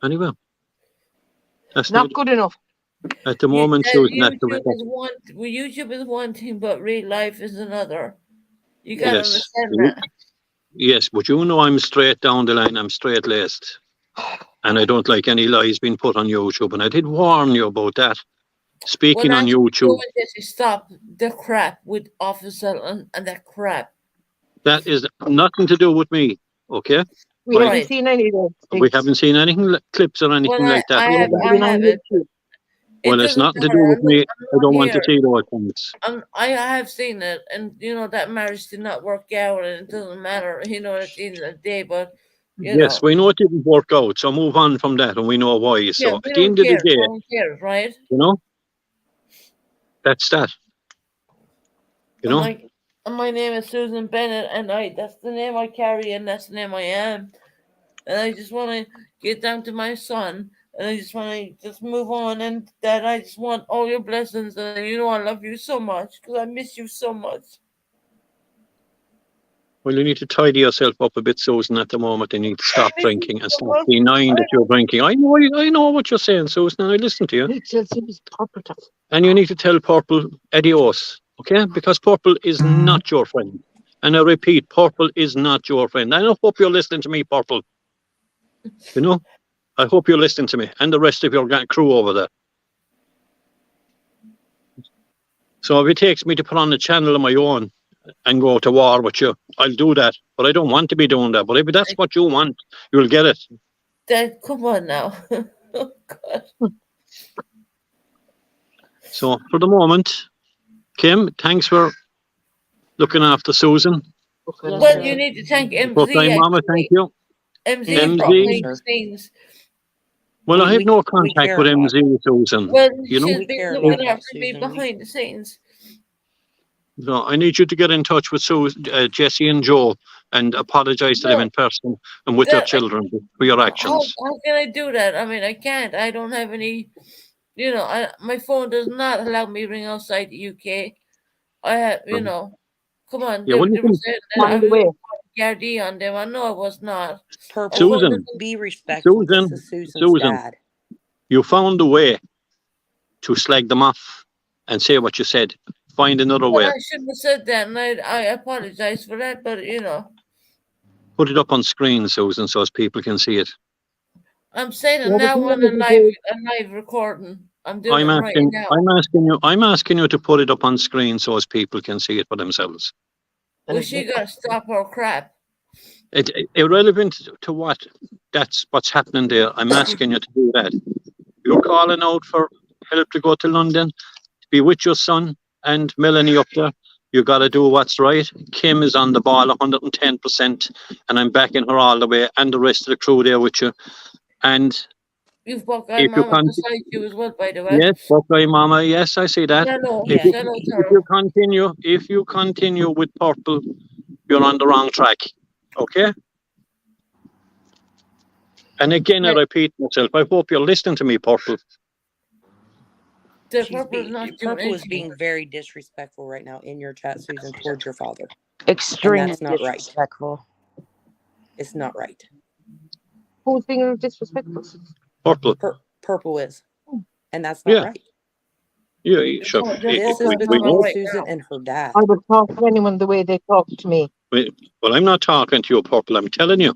Anyway, that's not good enough. At the moment, YouTube is one thing, but real life is another. You gotta understand that. Yes, but you know I'm straight down the line. I'm straight laced. and I don't like any lies being put on YouTube. And I did warn you about that. Speaking When I on said, YouTube, Jesse, stop the crap with Officer and that crap. that is nothing to do with me. Okay, We right? haven't Right. seen any of those We things. haven't seen anything, clips or anything Well, like that. I They've have, not I been on have it. YouTube. It Well, it's doesn't nothing to do matter. with me. I'm I not don't want to here. see those things. I have seen it, and that marriage did not work out, and it doesn't matter, at the end of the day. But Yes, we know it didn't work out, so move on from that, and we know why. yeah, So we at the don't end of the care. day, No one cares, right? That's that. And my name is Susan Bennett, and that's the name I carry, and that's the name I am. And I just want to get down to my son, and I just want to just move on, and that I just want all your blessings, and I love you so much because I miss you so much. Well, you need to tidy yourself up a bit, Susan, at the moment. You need to stop drinking and stop denying that you're drinking. I know what you're saying, Susan, and I listen to you. He tells him his property. And you need to tell Purple adios, okay? Because Purple is not your friend. And I repeat, Purple is not your friend. I hope you're listening to me, Purple. I hope you're listening to me and the rest of your crew over there. So if it takes me to put on a channel of my own and go to war with you, I'll do that. But I don't want to be doing that. But if that's what you want, you'll get it. Dad, come on now. Oh, God. So for the moment, Kim, thanks for looking after Susan. Well, you need to thank MZ. Okay, Mama, thank you. MZ brought MZ. behind the scenes. Well, I have no we contact care with about MZ, Susan. Well, You know? she's We been care a lot looking about after me Susan. behind the scenes. So I need you to get in touch with Jesse and Joe and apologize to them in person and with their children for your actions. How can I do that? I mean, I can't. I don't have any. My phone does not allow me to ring outside the UK. I have, come on. Yeah, well, They you were can, saying that I Mind the way. was Gardaí on them. I know I was not. Purple, Susan, be respectful. This is Susan's dad. You found a way to slag them off and say what you said. Find another way. I shouldn't have said that, and I apologize for that, but Put it up on screen, Susan, so as people can see it. I'm saying it Yeah, but now you on know a what you live recording. I'm doing it right now. I'm asking you to put it up on screen so as people can see it for themselves. Well, she got to stop her crap. Irrelevant to what's happening there. I'm asking you to do that. You're calling out for help to go to London, to be with your son and Melanie up there. You got to do what's right. Kim is on the ball 110%, and I'm backing her all the way, and the rest of the crew there with you. And You've Buckeye Mama beside you as well, by the way. yes, Buckeye Mama. Yes, I see that. Hello. If you continue with Purple, you're on the wrong track. Okay. And again, I repeat myself. I hope you're listening to me, Purple. Purple is being very disrespectful right now in your chat, Susan, towards your father. Extremely that's not disrespectful. Right. It's not right. Who's being disrespectful? Purple. Purple is. And that's not right. Yeah, sure. This is between Susan and her dad. I would talk to anyone the way they talk to me. Well, I'm not talking to you, Purple. I'm telling you.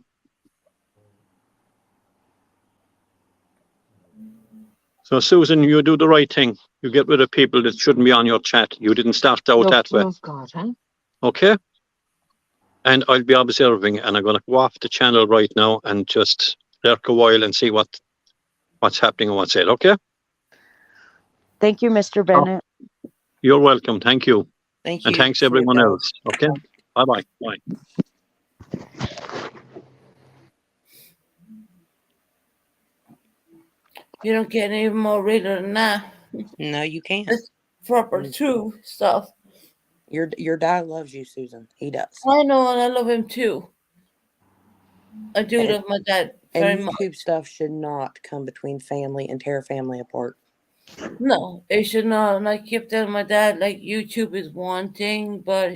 So, Susan, you do the right thing. You get rid of people that shouldn't be on your chat. You didn't start out that way. God, huh? Okay? And I'll be observing, and I'm going to go off the channel right now and just lurk a while and see what's happening and what's said. Okay? Thank you, Mr. Bennett. You're welcome. Thank you. Thank you. And thanks everyone else. Okay? Bye-bye. Bye. You don't get any more realer than that. No, you can't. It's proper, true stuff. Your dad loves you, Susan. He does. I know, and I love him too. I do love my dad very much. And YouTube stuff should not come between family and tear family apart. No, it should not. And I keep telling my dad, like, YouTube is one thing, but,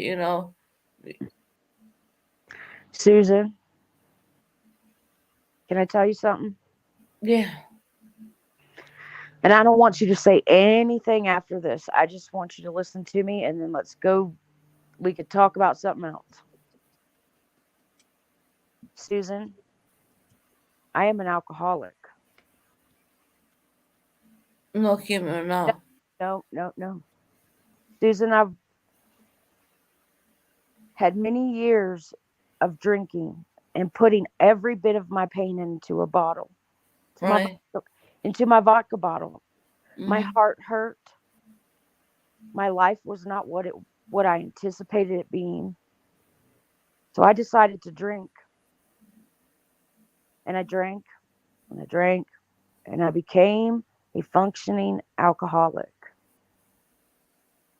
Susan, can I tell you something? Yeah. And I don't want you to say anything after this. I just want you to listen to me, and then let's go. We could talk about something else. Susan, I am an alcoholic. No, Kim, no. No. Susan, I've had many years of drinking and putting every bit of my pain into a bottle, to my Right. into my vodka bottle. My Mm-hmm. heart hurt. My life was not what I anticipated it being. So I decided to drink, and I drank, and I drank, and I became a functioning alcoholic.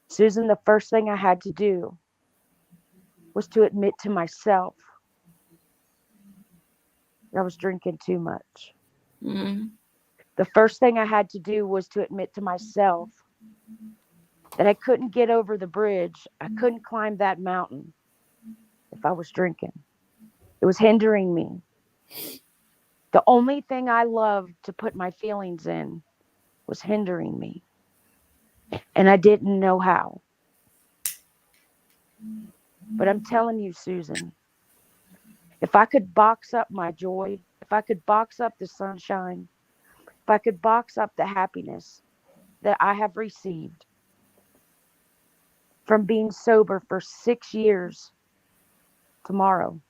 Susan, the first thing I had to do was to admit to myself that I was drinking too much. Mm-hmm. The first thing I had to do was to admit to myself that I couldn't get over the bridge. I couldn't climb that mountain if I was drinking. It was hindering me. The only thing I loved to put my feelings in was hindering me. And I didn't know how. But I'm telling you, Susan, if I could box up my joy, if I could box up the sunshine, if I could box up the happiness that I have received from being sober for 6 years tomorrow,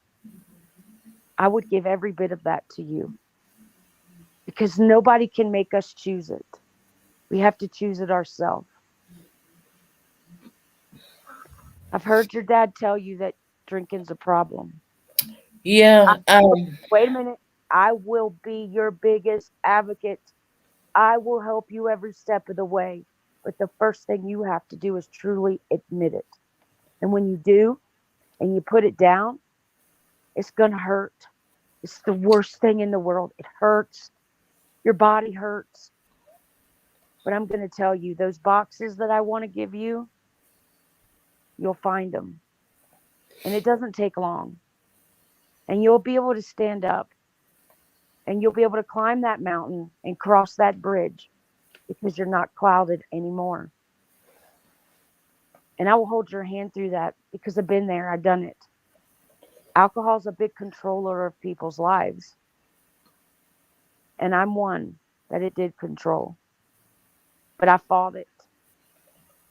I would give every bit of that to you because nobody can make us choose it. We have to choose it ourselves. I've heard your dad tell you that drinking's a problem. I, Yeah. wait a minute. I will be your biggest advocate. I will help you every step of the way. But the first thing you have to do is truly admit it. And when you do and you put it down, it's going to hurt. It's the worst thing in the world. It hurts. Your body hurts. But I'm going to tell you, those boxes that I want to give you, you'll find them. And it doesn't take long. And you'll be able to stand up and you'll be able to climb that mountain and cross that bridge because you're not clouded anymore. And I will hold your hand through that because I've been there. I've done it. Alcohol's a big controller of people's lives. And I'm one that it did control. But I fought it.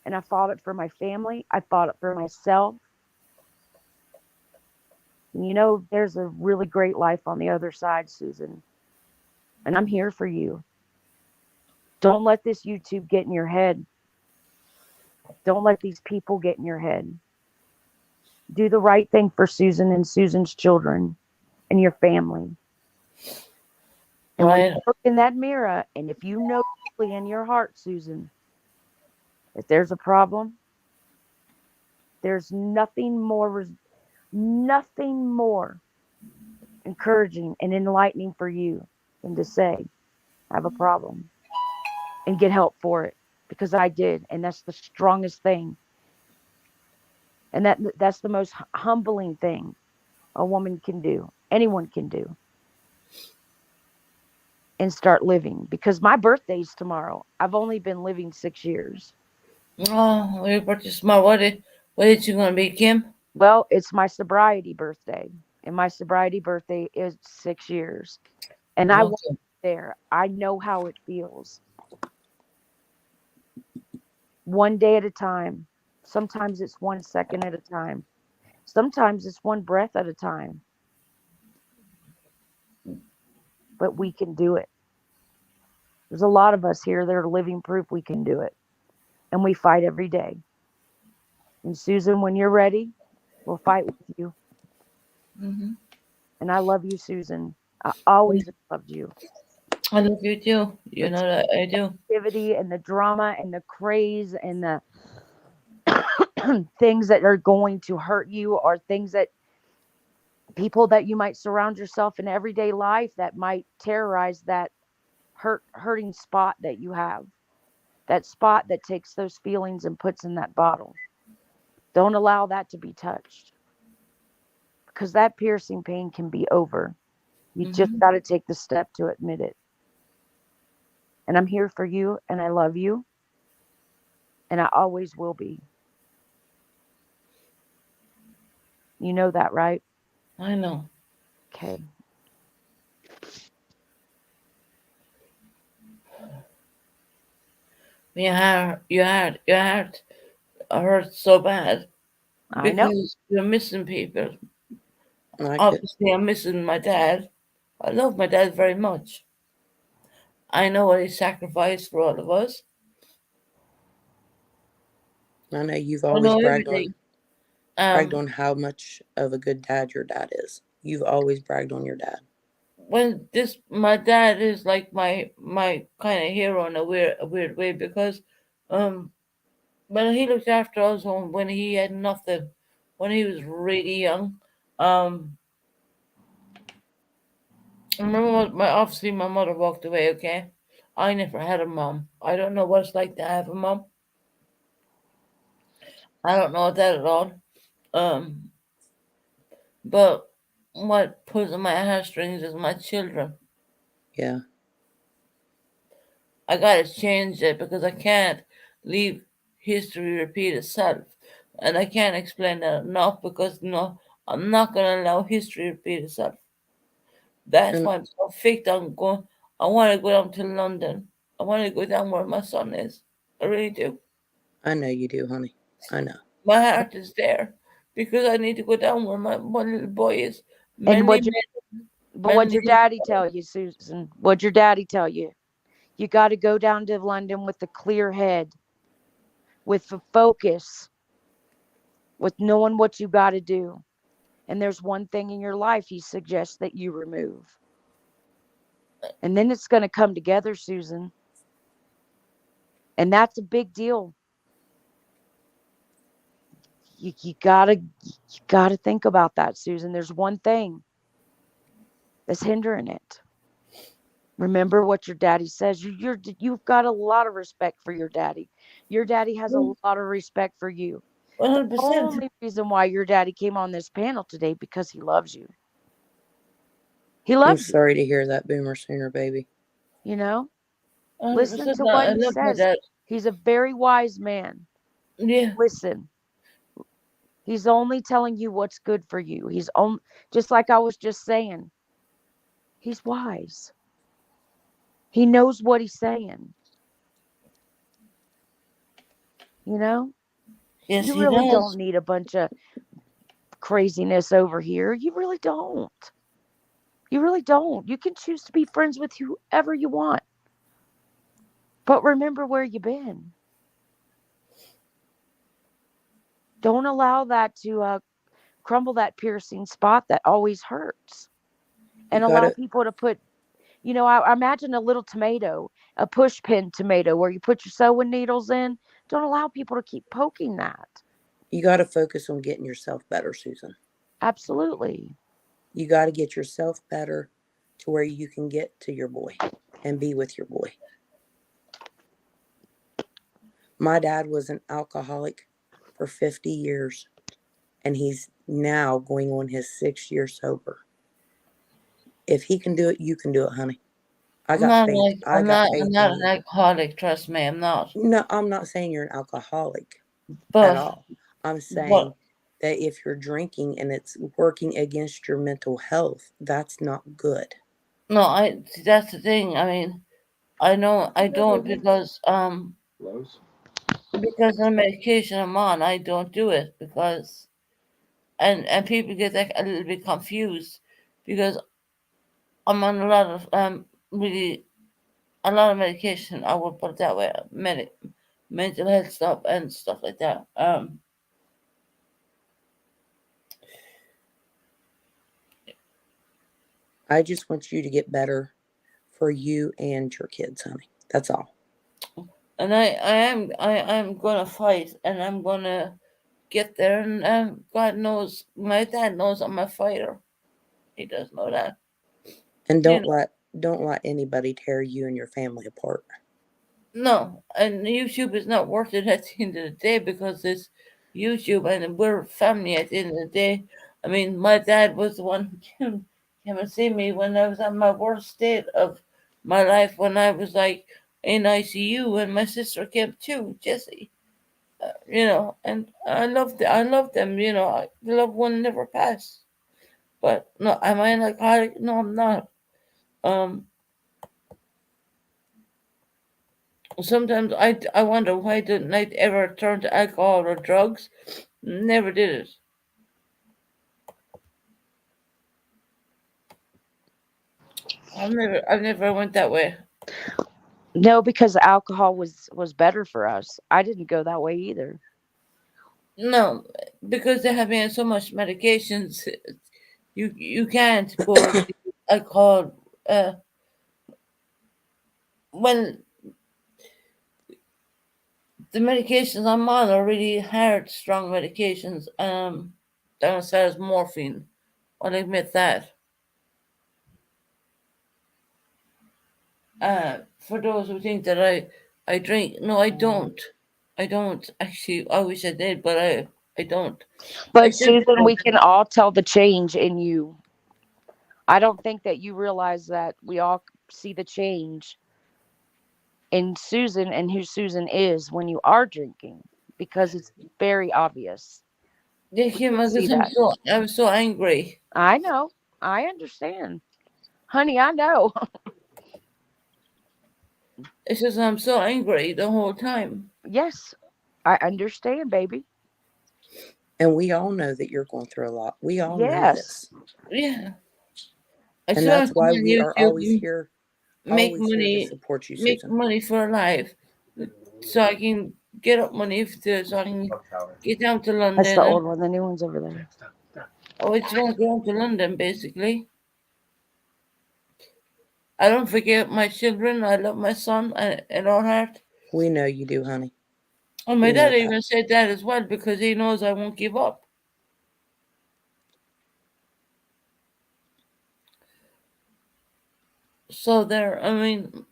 And I fought it for my family. I fought it for myself. And you know, there's a really great life on the other side, Susan. And I'm here for you. Don't let this YouTube get in your head. Don't let these people get in your head. Do the right thing for Susan and Susan's children and your family. And when Right. you look in that mirror, and if you know deeply in your heart, Susan, that there's a problem, there's nothing more encouraging and enlightening for you than to say, I have a problem and get help for it. Because I did, and that's the strongest thing. And that's the most humbling thing a woman can do, anyone can do, and start living. Because my birthday's tomorrow. I've only been living 6 years. Oh, we brought you smart. What is you gonna be, Kim? Well, it's my sobriety birthday, and my sobriety birthday is 6 years. And I was Okay. there. I know how it feels. One day at a time. Sometimes it's 1 second at a time. Sometimes it's one breath at a time. But we can do it. There's a lot of us here that are living proof we can do it. And we fight every day. And Susan, when you're ready, we'll fight with you. Mm-hmm. And I love you, Susan. I always loved you. I love you too. You But know that I do. activity and the drama and the craze and the things that are going to hurt you are things that people that you might surround yourself in everyday life that might terrorize that hurting spot that you have, that spot that takes those feelings and puts in that bottle. Don't allow that to be touched because that piercing pain can be over. You just Mm-hmm. got to take the step to admit it. And I'm here for you and I love you and I always will be. You know that, right? I know. Okay. your heart hurts so bad I know. because you're missing people. I could. Obviously, I'm missing my dad. I love my dad very much. I know what he sacrificed for all of us. I know you've I always know everything. bragged Um, on how much of a good dad your dad is. You've always bragged on your dad. when this my dad is like my kind of hero in a weird way because, um, when he looked after us when he had nothing, when he was really young. Um, I remember obviously my mother walked away. Okay, I never had a mom. I don't know what it's like to have a mom. I don't know that at all. Um, but what pulls on my heartstrings is my children. Yeah. I gotta change it because I can't leave history repeat itself, and I can't explain that enough because no, I'm not gonna allow history repeat itself. That's And why I'm so fixed on going. I want to go down to London. I want to go down where my son is. I really do. I know you do, honey. I know. My heart is there because I need to go down where my one little boy is. And Many, many, what'd many your years daddy ago. tell you, Susan? What'd your daddy tell you? You got to go down to London with a clear head, with a focus, with knowing what you got to do. And there's one thing in your life he suggests that you remove. And then it's going to come together, Susan. And that's a big deal. You gotta think about that, Susan. There's one thing that's hindering it. Remember what your daddy says. You've got a lot of respect for your daddy. Your daddy has a lot of respect for you. The 100%. only reason why your daddy came on this panel today because he loves you. He I'm loves you. sorry to hear that, Boomer Sooner, baby. You know, listen 100%. to what I he love my says. dad. He's a very wise man. Yeah. Listen, he's only telling you what's good for you. He's on, just like I was just saying. He's wise. He knows what he's saying. You know, Yes, you he really don't does. need a bunch of craziness over here. You really don't. You really don't. You can choose to be friends with whoever you want. But remember where you've been. Don't allow that to crumble that piercing spot that always hurts. You And allow gotta people to put, I imagine a little tomato, a push pin tomato where you put your sewing needles in. Don't allow people to keep poking that. you gotta focus on getting yourself better, Susan. Absolutely. You gotta get yourself better to where you can get to your boy and be with your boy. My dad was an alcoholic for 50 years and he's now going on his 6th year sober. If he can do it, you can do it, honey. I I'm got not faith. like I got I'm faith not in an you. alcoholic. Trust me, I'm not. No, I'm not saying you're an alcoholic at But all. I'm but saying that if you're drinking and it's working against your mental health, that's not good. no, I see, that's the thing. I mean, I know I don't because of the medication I'm on. I don't do it because and people get like a little bit confused because I'm on a lot of really a lot of medication. I would put it that way. Mental health stuff and stuff like that. I just want you to get better for you and your kids, honey. That's all. And I'm gonna fight and I'm gonna get there and God knows my dad knows I'm a fighter. He does know that. And You know. don't let anybody tear you and your family apart. No, and YouTube is not worth it at the end of the day because it's YouTube and we're family at the end of the day. I mean, my dad was the one who came and see me when I was at my worst state of my life when I was like in ICU and my sister came too, Jessie. And I love them, the love will never pass. But no, am I an alcoholic? No, I'm not. Um, Sometimes I wonder why didn't I ever turn to alcohol or drugs? Never did it. I never went that way. No, because alcohol was better for us. I didn't go that way either. No, because they have been so much medications, you can't go to alcohol. Well, the medications I'm on are really hard, strong medications. Down as far as morphine. I'll admit that. For those who think that I drink, no, I don't. I don't actually. I wish I did, but I don't. I But should be Susan, we drinking. can all tell the change in you. I don't think that you realize that we all see the change in Susan and who Susan is when you are drinking because it's very obvious. Yeah, We can Kim, see because that. I'm so angry. I know. I understand. Honey, I know. It's just I'm so angry the whole time. Yes, I understand, baby. And we all know that you're going through a lot. We all know Yes. this. Yeah, I And just want that's to come why on we are YouTube, Mm. make to money, support you, make Susan. money for life, so I can get up money so I can get down to That's London. the And old one. The new one's over there. I just want to go down to London, basically. I don't forget my children. I love my son in all heart. We know you do, honey. And my We know dad that. even said that as well because he knows I won't give up. So there, I mean,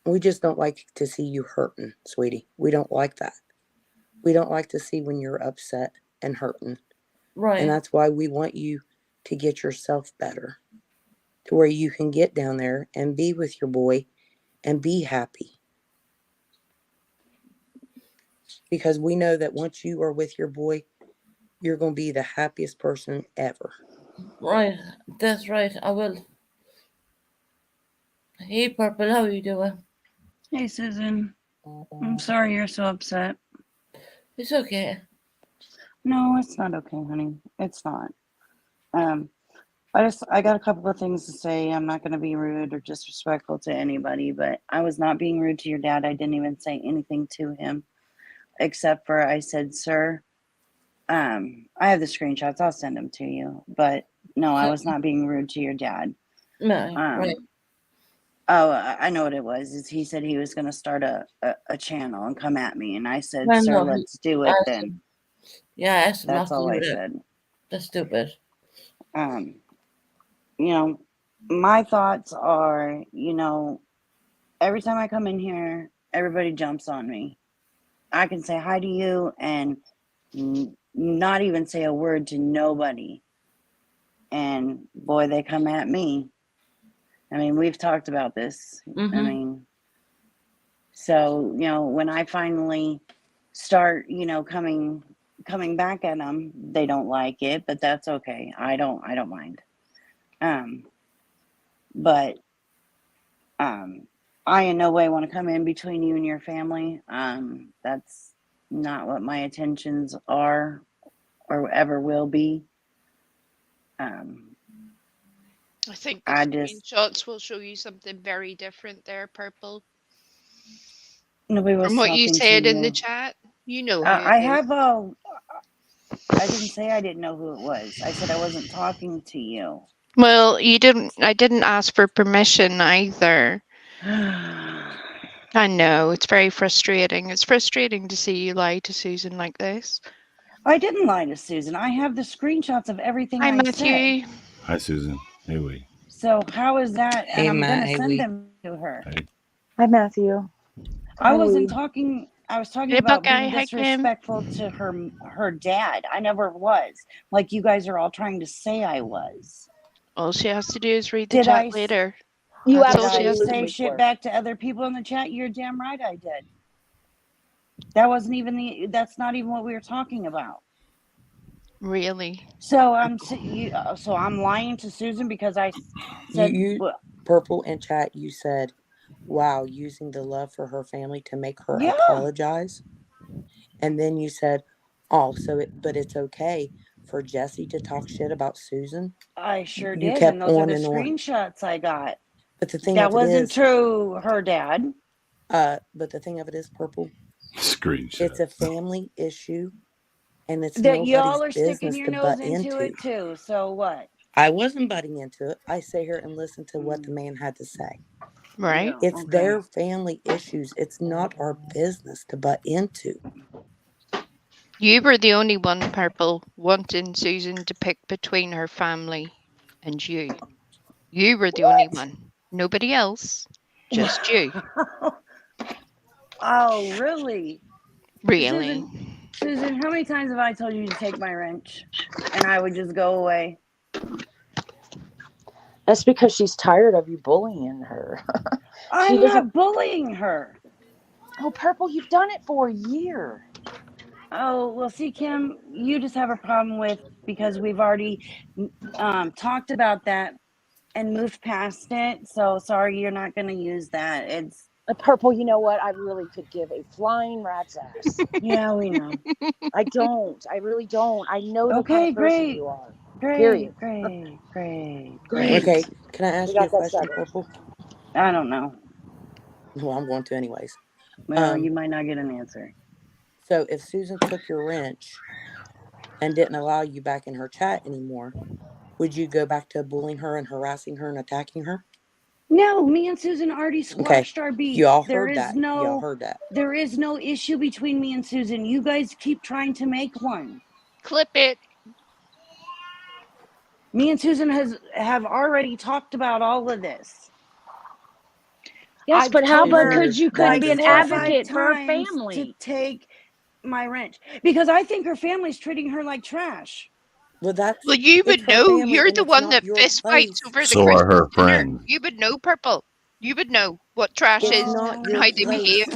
We just don't like to see you hurting, sweetie. We don't like that. We don't like to see when you're upset and hurting. And right, that's why we want you to get yourself better to where you can get down there and be with your boy and be happy. Because we know that once you are with your boy, you're going to be the happiest person ever. right. That's right. I will. Hey, Purple, how you doing? Hey, Susan. I'm sorry you're so upset. It's okay. No, it's not okay, honey. It's not. Um, I got a couple of things to say. I'm not going to be rude or disrespectful to anybody, but I was not being rude to your dad. I didn't even say anything to him except for I said, "Sir, I have the screenshots. I'll send them to you." But no, I was not being rude to your dad. No, right. Um, oh, I know what it was. Is he said he was going to start a channel and come at me, and I said, I "Sir, know. let's do I it asked then." him. Yeah, I asked him That's not to all do I that. said. That's stupid. Um, you know, my thoughts are, every time I come in here, everybody jumps on me. I can say hi to you and not even say a word to nobody. And boy, they come at me. I mean, we've talked about this. I Mm-hmm. mean, so, when I finally start, coming back at them, they don't like it, but that's okay. I don't mind. Um, but I in no way want to come in between you and your family. That's not what my intentions are or ever will be. Um, I think the I just screenshots will show you something very different there, Purple. Nobody From was what you talking to said in the you. chat, you know who it I is. have I didn't say I didn't know who it was. I said I wasn't talking to you. Well, I didn't ask for permission either. I know, it's very frustrating. It's frustrating to see you lie to Susan like this. I didn't lie to Susan. I have the screenshots of everything Hi, I said. Matthew. Hi, Susan. Hey, Wee. So how is that? And Hey, I'm Matt. gonna Hey, send we. them to her. Hey. Hi, Matthew. I Hi, wasn't Lee. talking. I was talking Hey, about Buckeye. being Hi, Kim. disrespectful to her dad. I never was. Like you guys are all trying to say I was. All she has to do is read the Did chat I? later. You That's Did all she I has to absolutely say do. shit were. back to other people in the chat? You're damn right I did. That wasn't even the. That's not even what we were talking about. Really? So so I'm lying to Susan because I said You Purple in chat, you said, wow, using the love for her family to make her Yeah. apologize. And then you said, oh, but it's okay for Jesse to talk shit about Susan. I sure You did, kept and those are on the and on. screenshots I got. But the thing That of it wasn't is, true, her dad. but the thing of it is, Purple, Screenshot. it's a family issue, and it's That y'all nobody's are sticking business your to nose butt into into. it too. So what? I wasn't butting into it. I sit here and listen to what the man had to say. Right? Yeah, It's okay. their family issues. It's not our business to butt into. You were the only one, Purple, wanting Susan to pick between her family and you. You were the only one. Nobody else. Just you. Oh, really? Really? Susan, how many times have I told you to take my wrench and I would just go away? That's because she's tired of you bullying her. I'm not bullying her. Oh, Purple, you've done it for a year. Oh, well, see, Kim, you just have a problem with because we've already talked about that and moved past it. So sorry, you're not going to use that. It's Purple, you know what? I really could give a flying rat's ass. Yeah, we know. I don't. I really don't. I know the kind Okay, of person great. you are. Great, Period. great. Okay, can I ask We you got a that question, settled. Purple? I don't know. Well, I'm going to anyways. Well, you might not get an answer. So if Susan took your wrench and didn't allow you back in her chat anymore, would you go back to bullying her and harassing her and attacking her? No, me and Susan already squashed our beef. Y'all There heard is that. no Y'all heard that. There is no issue between me and Susan. You guys keep trying to make one. Clip it. Me and Susan have already talked about all of this. Yes, but how about because you couldn't like be an 4 or 5 advocate for her times family? to take my wrench because I think her family's treating her like trash. Well, you would know. You're the one that fist fights over the So are Christmas her dinner. friends. You would know, Purple. You would know what trash It's is not and your how they place behave.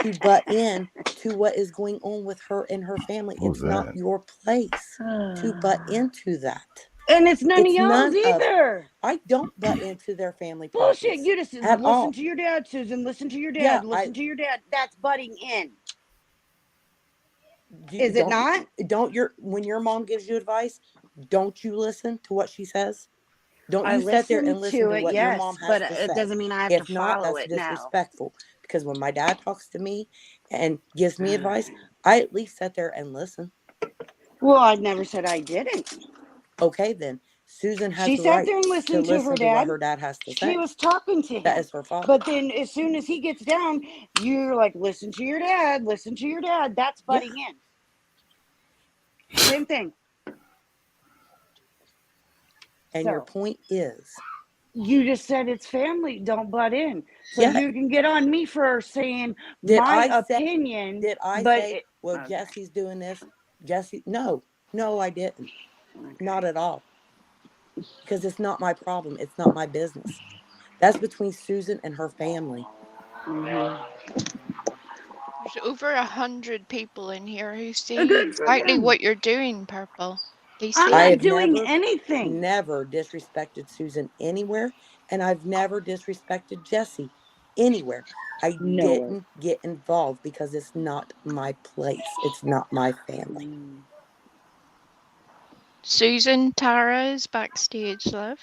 to butt in to what is going on with her and her family. What was It's not that? your place to butt into that. And it's none of y'all's either. I don't butt into their family Bullshit. problems You just at listen all. to your dad, Susan. Listen to your dad. Yeah, listen to your dad. That's butting in. Is it not? When your mom gives you advice, don't you listen to what she says? Don't you sit there and listen to what your mom has to say? It doesn't mean I have If to not, follow that's it now. disrespectful. Because when my dad talks to me and gives me advice, I at least sit there and listen. Well, I never said I didn't. Okay, then Susan has She the sat right there and to listened to listen her to what dad. her dad has to say. She was talking to him. That is her father. But then as soon as he gets down, you're like, listen to your dad. Listen to your dad. That's butting in. Same thing. And your point is? You just said it's family. Don't butt in. So you can get on me for saying my opinion. Did I say, well, Jesse's doing this? Jesse, no, I didn't. Not at all. Because it's not my problem. It's not my business. That's between Susan and her family. There's over 100 people in here who see exactly what you're doing, Purple. They see I have doing anything. Never disrespected Susan anywhere, and I've never disrespected Jesse anywhere. I didn't get involved because it's not my place. It's not my family. Susan, Tara is backstage, love.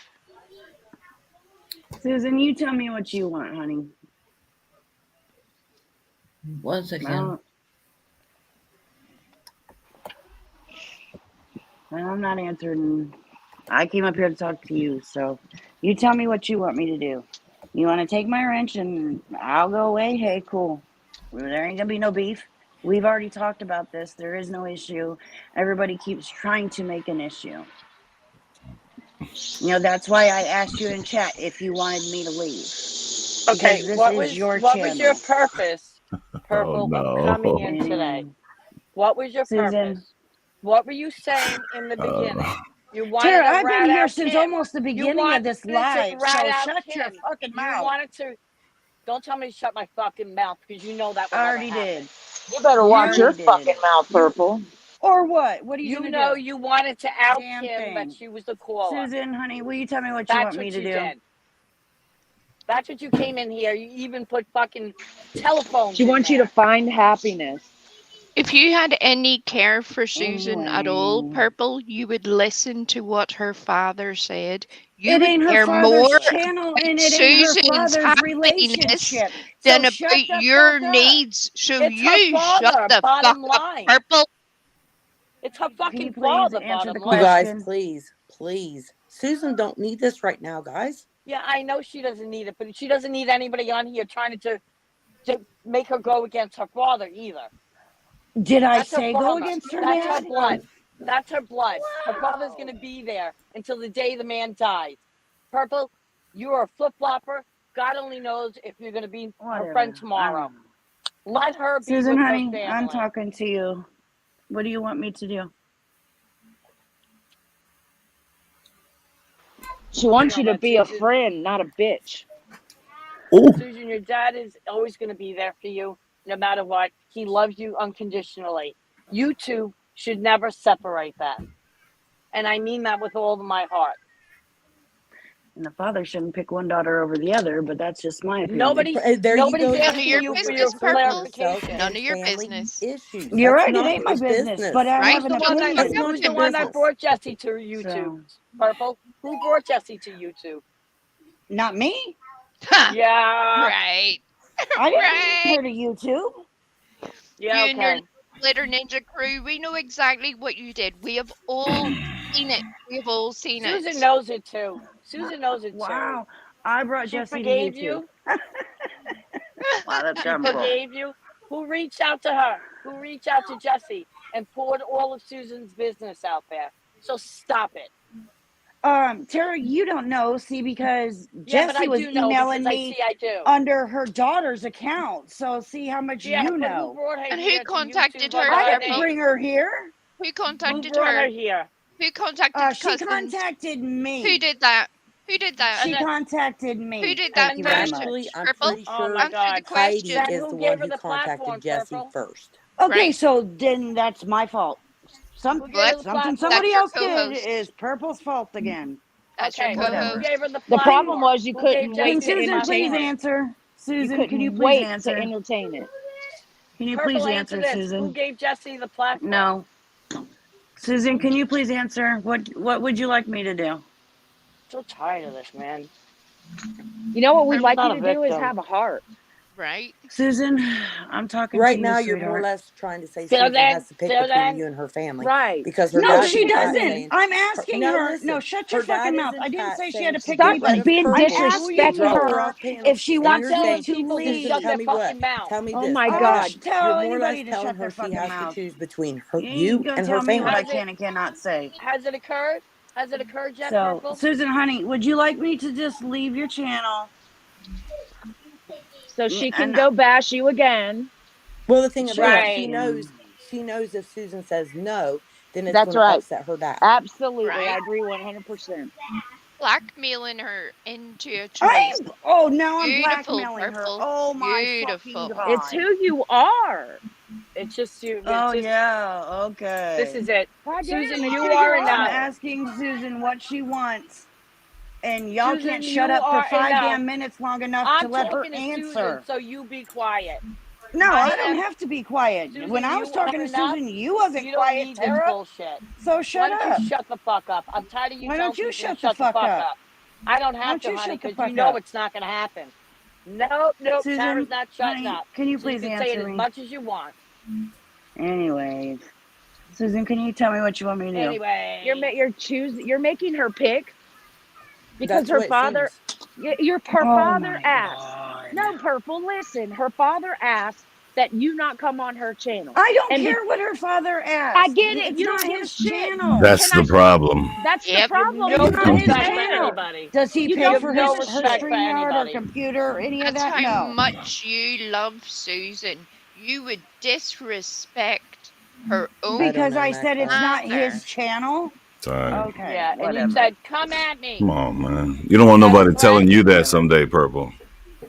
Susan, you tell me what you want, honey. Once again. I'm not answering. I came up here to talk to you, so you tell me what you want me to do. You want to take my wrench and I'll go away? Hey, cool. There ain't gonna be no beef. We've already talked about this. There is no issue. Everybody keeps trying to make an issue. You know, that's why I asked you in chat if you wanted me to leave. Okay, Because this what is your was channel. your purpose, Purple, no. of coming in today? What was your purpose? What were you saying in the beginning? You wanted Tara, to I've been rat here out since Kim. almost the beginning of this live, so shut your fucking mouth. You wanted to. Don't tell me to shut my fucking mouth because you know that. I already did. You better watch your fucking mouth, Purple. Or what? What are you You gonna know do? you wanted to out Damn Kim thing. that she was the caller. Susan, honey, will you tell me what you That's want me what to you do? did. That's what you came in here. You even put fucking telephones She in wants you to there. find happiness. If you had any care for Susan at all, Anyway. Purple, you would listen to what her father said. You It would ain't her care father's more channel about and it ain't her Susan's father's happiness relationship. than So shut about the your fuck up. needs. So It's her you shut father, the fuck bottom up, line. Purple. It's her Can you fucking please father, answer the bottom You line. guys, question? please. Susan don't need this right now, guys. Yeah, I know she doesn't need it, but she doesn't need anybody on here trying to make her go against her father either. Did I That's her say go father. against her That's her dad? blood. That's her blood. Her father's Wow. going to be there until the day the man dies. Purple, you are a flip-flopper. God only knows if you're going to be her friend Whatever. I tomorrow. don't know. Let her be Susan, with her honey, I'm family. talking to you. What do you want me to do? She wants you know to what, be a Susan? friend, not a bitch. Susan, your dad is always going to be there for you no matter what. He loves you unconditionally. You two should never separate that. And I mean that with all of my heart. And the father shouldn't pick one daughter over the other, but that's just my opinion. Nobody's There you nobody's go. None of asking your you for business, your Purple. Himself clarification. None and of your family business. issues. You're That's right, it not ain't my his business, but I Right? have Who's an the one that That's opinion. not who's your the one that business. brought Jesse to YouTube? So, Purple? Who brought Jesse to YouTube? not me. Ha! Yeah. Right. I didn't Right. bring her to YouTube. Yeah, You and your okay. Glitter Ninja crew, we know exactly what you did. We have all seen it. We have all seen Susan it. knows it too. Susan knows it too. Wow. I brought She Jesse to forgave YouTube. you. Wow, that's She shameful. forgave you. Who reached out to her? Who reached out to Jesse and poured all of Susan's business out there? So stop it. Tara, you don't know, see, because Yeah, but I Jesse was do know emailing because me I do. under her daughter's account. So see how much Yeah, you but who know. brought her And who here to contacted YouTube under her, I her didn't Purple? bring name? her here. Who Who contacted brought her her? here? Who contacted She cousins? contacted Who me. did that? Who did that? She And then, contacted Who me. did that Thank you very first? Actually, much. I'm Purple? pretty oh my sure Answer the God. Heidi question. Then is who the gave one her who the platform, contacted Jesse Purple? first. Okay, Right. so then that's my fault. Who gave her the Something platform? somebody That's your else did co-host. is Purple's fault again. That's your Okay, but who Whatever. co-host. gave her the The platform? problem was you Who gave couldn't wait Can Jesse to the Susan please entertain platform? it. answer? You Susan, can you couldn't please wait to answer? entertain it. Can you Purple, please answer answer, this. Who Susan? gave Jesse the platform? No. Susan, can you please answer? What would you like me to do? So tired of this, man. You know what we'd Purple. like you Not a to do is victim. have a heart. Right. Susan, I'm talking to Right you, now, you're more or sweetheart. less trying to say So Susan then, has to pick so between then, you and her family Right. because her No, dad's she in chat doesn't. saying, I'm asking no, her. listen, No, shut her your fucking dad is mouth. in I didn't chat say she had saying to pick Stop instead anybody. of being I'm Purple, asking disrespectful. drop her her off panel. if she And stop wants you're me telling saying, to people to Susan, shut leave. tell their me what? fucking mouth. Tell me Oh this. my Tell me I'll that. God. You're tell more or less anybody to telling shut her their she fucking has to mouth. choose between her, You ain't you gonna and her tell me what family. I can and cannot say. Has it occurred? Has it occurred yet, So, Purple? Susan, honey, would you like me to just leave your channel? So she can And go bash you again. Well, the thing she about it, Right. she knows if Susan says no, then it's That's going to right. upset her dad. Absolutely. I Right. agree 100%. Blackmailing her into a choice. now I'm Beautiful, blackmailing her. Purple. Oh my fucking Beautiful. It's god. who you are. It's just you. Oh It's just, yeah, this okay. is it. God damn, Susan, it's you who you are I'm enough. are. asking Susan what she wants, and y'all can't Susan, shut you up for are 5 enough. damn minutes long enough to I'm let her talking to Susan, answer. so you be quiet. No, I don't am have to be quiet. When Susan, I you was are talking to enough. Susan, you wasn't You don't quiet, need this Tara. bullshit. So Why shut don't you up. shut the fuck up? I'm tired of you Why telling don't you people to shut the shut the fuck fuck up? up. I don't Why have don't to, you honey, shut the because you fuck know up? it's not going to happen. Nope, Tara's Susan, not shutting honey, up. can you So you please can say it answer as me? much as you want. Anyways, Susan, can you tell me what you want me to do? Anyway, You're making her pick because That's the her way it father, seems. her Oh father my asked. god. No, Purple, listen. Her father asked that you not come on her channel. I don't And care what her father I asked. get it. It's You don't not give a his shit. channel. That's Can I the problem. That's the Yep. you have problem. no It's You not don't his respect for care. channel. anybody. Does he You pay You have don't for give no a her respect shit. for StreamYard or anybody. computer or any of That's that? how No. much you love Susan. You would disrespect her own I don't Because know, I said it's Maxwell. not his father. channel? Sorry. Okay, Yeah, and you whatever. said, come at me. Come on, man. You don't want Is that a nobody threat? telling you that Whatever. someday, Purple.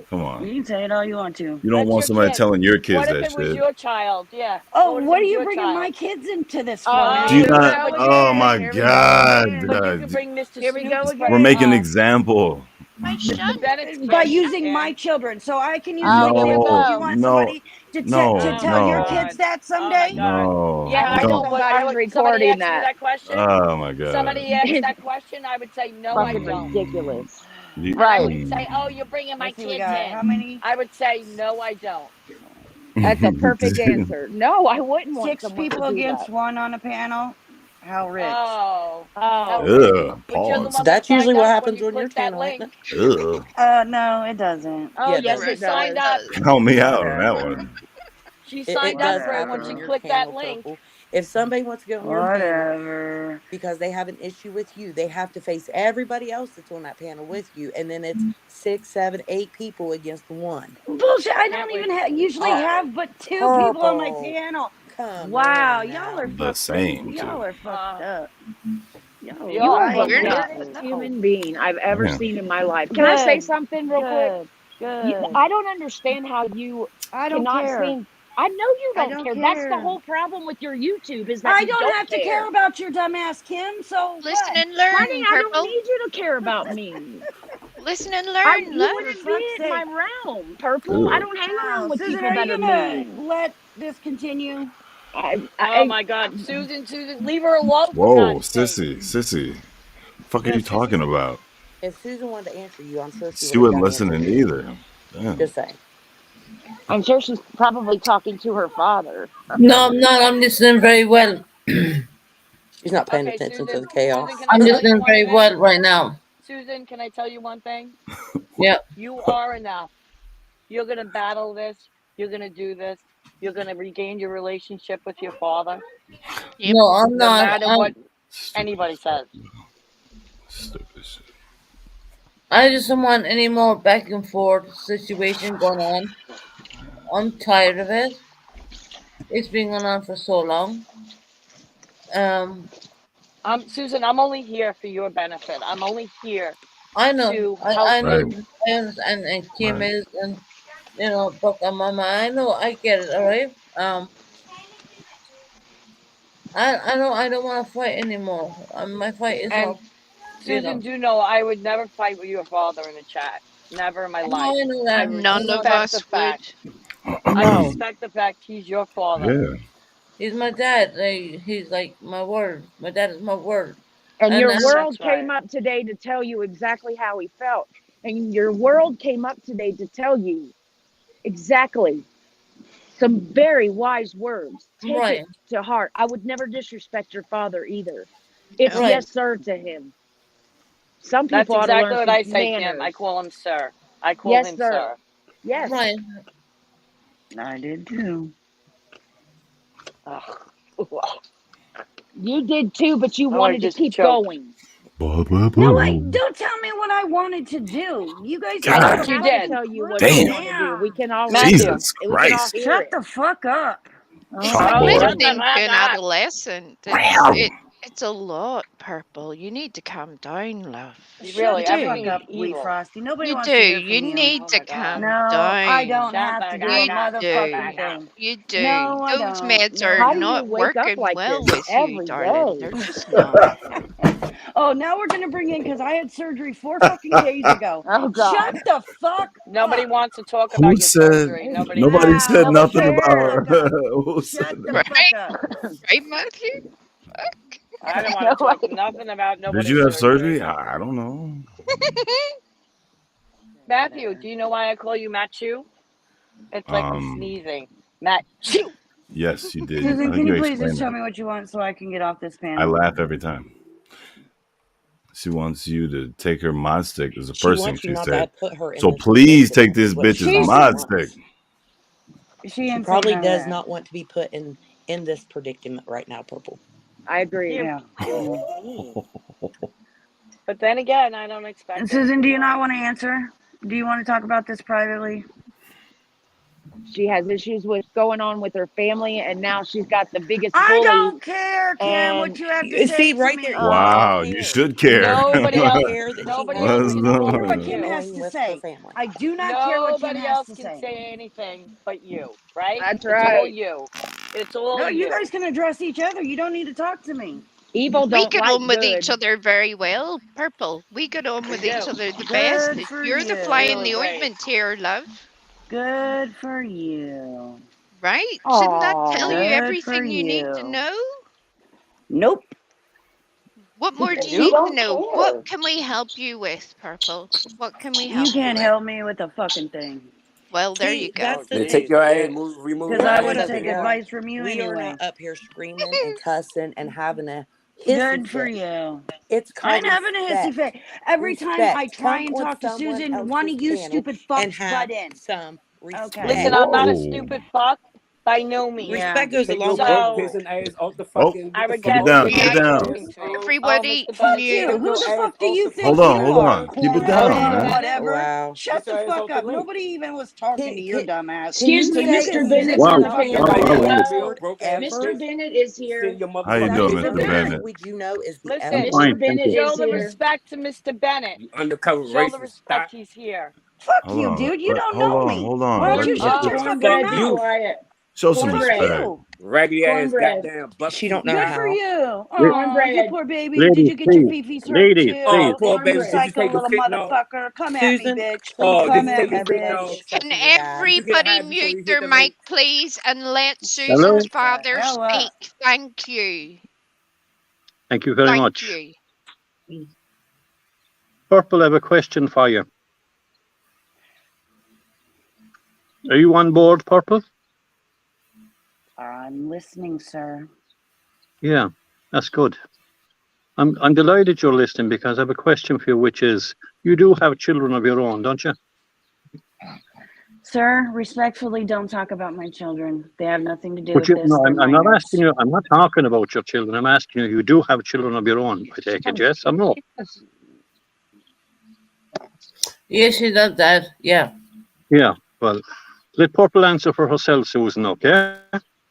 Come You on. can say it all you want to. You don't That's want your somebody kid. telling your kids What if that it was shit. your child? Yeah. Oh, if what it are was you your bringing child? my kids into this for, Oh, Do you man? Here we not? go Oh again. my Here we go God. again. but you could bring Mr. Here we go Snoop's again. We're making an uh, example. My Mr. son. Bennett's By kid. using Yeah. my children, so I can use Oh, an here we example. Do you go. want No, somebody to to Oh tell my your no, kids God. that Oh my someday? God. no. Yeah, I I hope know, Don't. but I somebody's would. Somebody recording asked me that. that question. Oh my God. Somebody asked It's that question. I would say no, I fucking don't. ridiculous. You, And I Right. wouldn't say, mm. "Oh, you're bringing my Let's see, we kids got in." how many? I would say, "No, I don't." That's a perfect answer. No, I wouldn't want 6 someone to people do that. against 1 on a panel. How rich? Oh, how Oh, rich! Ugh. But you're the Pause. one that That's usually signed what up when happens you on your click that channel, ain't link. it? Ugh. No, it doesn't. oh Yeah, it Yes, does. she yes, it signed does. up. Help me out on that Whatever. one. She It, signed it up does for it happen when she on Whatever. your clicked that panel, link. Purple. If somebody wants to go on your panel Whatever. because they have an issue with you, they have to face everybody else that's on that panel with you, and then it's 6, 7, 8 people against one. Bullshit. I Can't don't wait. even usually Oh, have but 2 people on my Purple. panel. Come Wow, on y'all now. are The fucked. same Y'all too. are fucked up. Y'all are You're You all are the lying fucked You're not. up. weirdest no. human being I've ever Damn. seen in my life. Can I say Good. something real quick? Good. I don't understand how you I don't cannot care. seem. I know you I don't don't care. That's the care. whole problem with your YouTube is that I you don't don't have to care care. about your dumbass Kim, so Listen what? and Honey, learn, I don't Purple. need you to care about me. Listen and I learn, you love. For wouldn't be fuck's in my sake. realm, Purple. I Ugh. don't hang Wow. around with Susan, people are that you are gonna mean. let this continue? Oh my God, Susan, leave her alone for Whoa, God's sake. sissy. Fuck are No, you Susan. talking about? If Susan wanted to answer you, I'm sure she She would have wasn't done answered listening you. either. Damn. Just saying. I'm sure she's probably talking to her father. No, I'm not. I'm listening very well. She's not paying Okay, attention to Susan. the Susan, chaos. can I I'm tell you listening one very thing? well right now. Susan, can I tell you one thing? Yeah. You are enough. You're gonna battle this. You're gonna do this. You're gonna regain your relationship with your father, Yep. No, I'm no not. matter what anybody says. Stupid shit. I just don't want any more back and forth situation going on. I'm tired of it. It's been going on for so long. Um, Susan, I'm only here for your benefit. I'm only here I know. to help I know. Right. you. I understand. And Kim Right. is, and Book and Mama. I know. I get it. All right. I know. I don't want to fight anymore. My fight is And up. You Susan, know. do know I would never fight with your father in a chat. Never in my No, life. I know I that. I None know of that. respect the us would. fact. I No. respect the fact he's your father. Yeah. He's my dad. He's like my word. My dad is my word. And And your then That's world right. came up today to tell you exactly how he felt. And your world came up today to tell you exactly some very wise words. Take it right, to heart. I would never disrespect your father either. It's No. right, yes, sir, to him. Some That's people ought to exactly learn what some I say, Kim. I manners. call him sir. I call Yes, him sir. sir. Yes, right. I did too. Ugh. you did too, but you Oh, I wanted to just keep choked. going. No, don't tell me what I wanted to do. You guys I shut don't the God You have fuck to did. tell you what you damn. want to do. We down. can all hear it. Matthew. Jesus We can all Christ. hear Shut it. the fuck up. It's Oh like Chalkboard. Shut the listening fuck to an up. adolescent. It's a lot, Purple. You need to calm down, love. Shut You Really, the do. fuck everything is up, Wee evil. Frosty. Nobody You do. wants to hear You from you. need Oh to my God. calm No, I down. don't Shut have to back do up, a You Matt. Shut motherfucking do. back up. thing. You do. No, I Those don't. meds are How No. do you not wake up working like well this with you, every darling. day? They're just not. Oh, now we're gonna bring in because I had surgery 4 fucking days ago. Oh Shut God. the fuck Nobody up. wants to talk Who about your said surgery. Nobody nobody cares. said Wow. Nobody nothing Shut the about fuck cares. up. who said Shut the that? Right? fuck up. Right, Matthew? I don't want to talk Nobody. nothing about Did nobody's you have surgery. surgery? I don't know. Matthew, Whatever. do you know why I call you Matt Chew? It's like the Um sneezing. Matt Chew. yes, you did. I Susan, think can you you please just explained tell that. me what you want so I can get off this I panel? laugh every time. She wants you to take her mod stick is the She first thing wants you she not to said. put her in So this please take predicament, is this what bitch's she She's probably mod stick. wants. she She ain't saying probably none of does that. not want to be put in this predicament right now, Purple. I agree. Yeah, Yeah. but then again, I don't expect And anything Susan, do you less. not want to answer? Do you want to talk about this privately? She has issues with going on with her family, and now she's got the biggest I bully. don't care, Kim, And what you have to You say see to right me. there, you Wow, don't you care. should care. Nobody You else, don't care that she nobody has else What's issues can I bully don't care going what but Kim on? you. has going to with say. her family. I do not care what Kim Nobody has else to can say. say anything but you, right? That's It's all right. you. It's all No, you you. guys can address each other. You don't need to talk to me. Evil We don't get like on with each good. other very well, Purple. We get on We with each do. other the best. Good for You're the fly in you. Really the great. ointment here, love. Good for you. Right? Shouldn't that tell Aww. you Good for everything you need to you. know? Nope. What more do you You need to don't know? What care. can we help you with, Purple? What can we You help you can't with? help me with a fucking thing. Well, there you See, go. Oh, that's the Then thing. take geez. your ass, And remove Because your I Purple would have ass. doesn't taken know. advice from you We are anyway. not up here screaming and cussing and having a hissy Good for fit. you. It's I called ain't having a hissy respect. fit. Every time I Respect. try Come and on talk to someone Susan, one else's of you channel stupid and fucks have butt in. some Okay. Listen, respect. I'm not a Whoa. stupid fuck by no means. Yeah. Respect goes a Take your long way in the broke So world. pissing ass off the Oh, fucking I get the would fuck keep it guess off down. you're this Keep it not app, down. talking bitch. to me. Oh, Everybody Mr. Fuck Bennett, you. you're Take Who your the mute. ass fuck do off you the think Hold fucking on. you Hold app, are? on. bitch. Keep it Oh, down, Mr. Whatever, man. Bennett? whatever. Wow. Shut Get your the ass fuck off the up. link. Nobody even was talking to you, Can, dumbass. can you Excuse So me, you say can Mr. you sit Bennett's the in Wow. the fuck Get Wow. my down. panel. Wow. name Wow. out of your Hello. broke ass, Mr. ever, bitch. Bennett is Send here. your How you motherfucking doing, dick Mr. in Mr. the Bennett, ass. Bennett? would you know is the I'm ever Listen, Mr. fine, thank Bennett you. show is the here. respect to Mr. Bennett. You undercover Show the racist. respect Stop. he's here. Fuck Hold you, on. dude. You don't Hold know on. me. Hold Why on. don't Let, you let's shut Oh, your just fucking Fuck Cornbread, be you. mouth? quiet. show some Fuck Cornbread, respect. you. Raggedy ass cornbread, goddamn buck she don't cheek know Good ass. for how. you. La- Oh, you cornbread, poor baby. Did Ladies, you get your please. feces hurt Ladies, Oh, please. too? poor baby, You did cornbread. you take psycho the little kitten off? motherfucker. Come at me, Susan, bitch. please Oh, did Come you don't at take the me, ever kitten be off? bitch. Can excessive with that. Did you get everybody high before mute you hit their the mic, link? please, and let Hello. Susan's Shut the father hell up. speak? Thank you. Thank you very Thank much. you. Purple, I have a question for you. Are you on board, Purple? I'm listening, sir. Yeah, that's good. I'm delighted you're listening because I have a question for you, which is, you do have children of your own, don't you? Sir, respectfully, don't talk about my children. They have nothing to do But with you, this. no, They're I'm not minors. asking you. I'm not talking about your children. I'm asking you. You do have children of your own. I take it, yes or no? Yes, she does that. Yeah. Yeah. Well, let Purple answer for herself, Susan. Okay.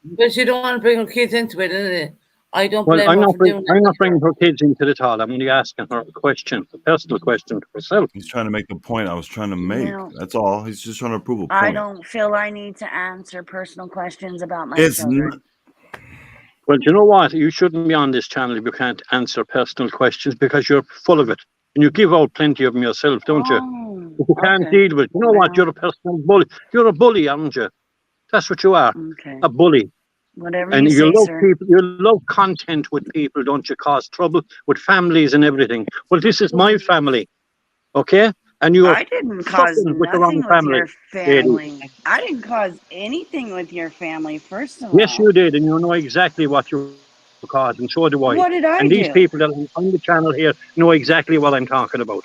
But she don't want to bring her kids into it, innit? I don't Well, blame her for doing I'm that not either. bringing her kids into it all. I'm only asking her a question, a personal question to herself. He's trying to make the point I was trying to make. No, That's all. He's just trying to prove a I point. don't feel I need to answer personal questions about my It's children. Well, you know what? You shouldn't be on this channel if you can't answer personal questions because you're full of it. And you give out plenty of them yourself, don't you? Oh, If you can't okay. deal with it, you know what? Well, You're a personal bully. You're a bully, aren't you? That's what you are, okay. a bully. Whatever And you you say, love sir. people, you love content with people, don't you? Cause trouble with families and everything. Well, this is my family, okay? And you're I didn't cause fucking with the wrong nothing with family, your lady. family. I didn't cause anything with your family, first of Yes, all. you did, and you know exactly what you're causing. So do I. What did I And these do? people that are on the channel here know exactly what I'm talking about.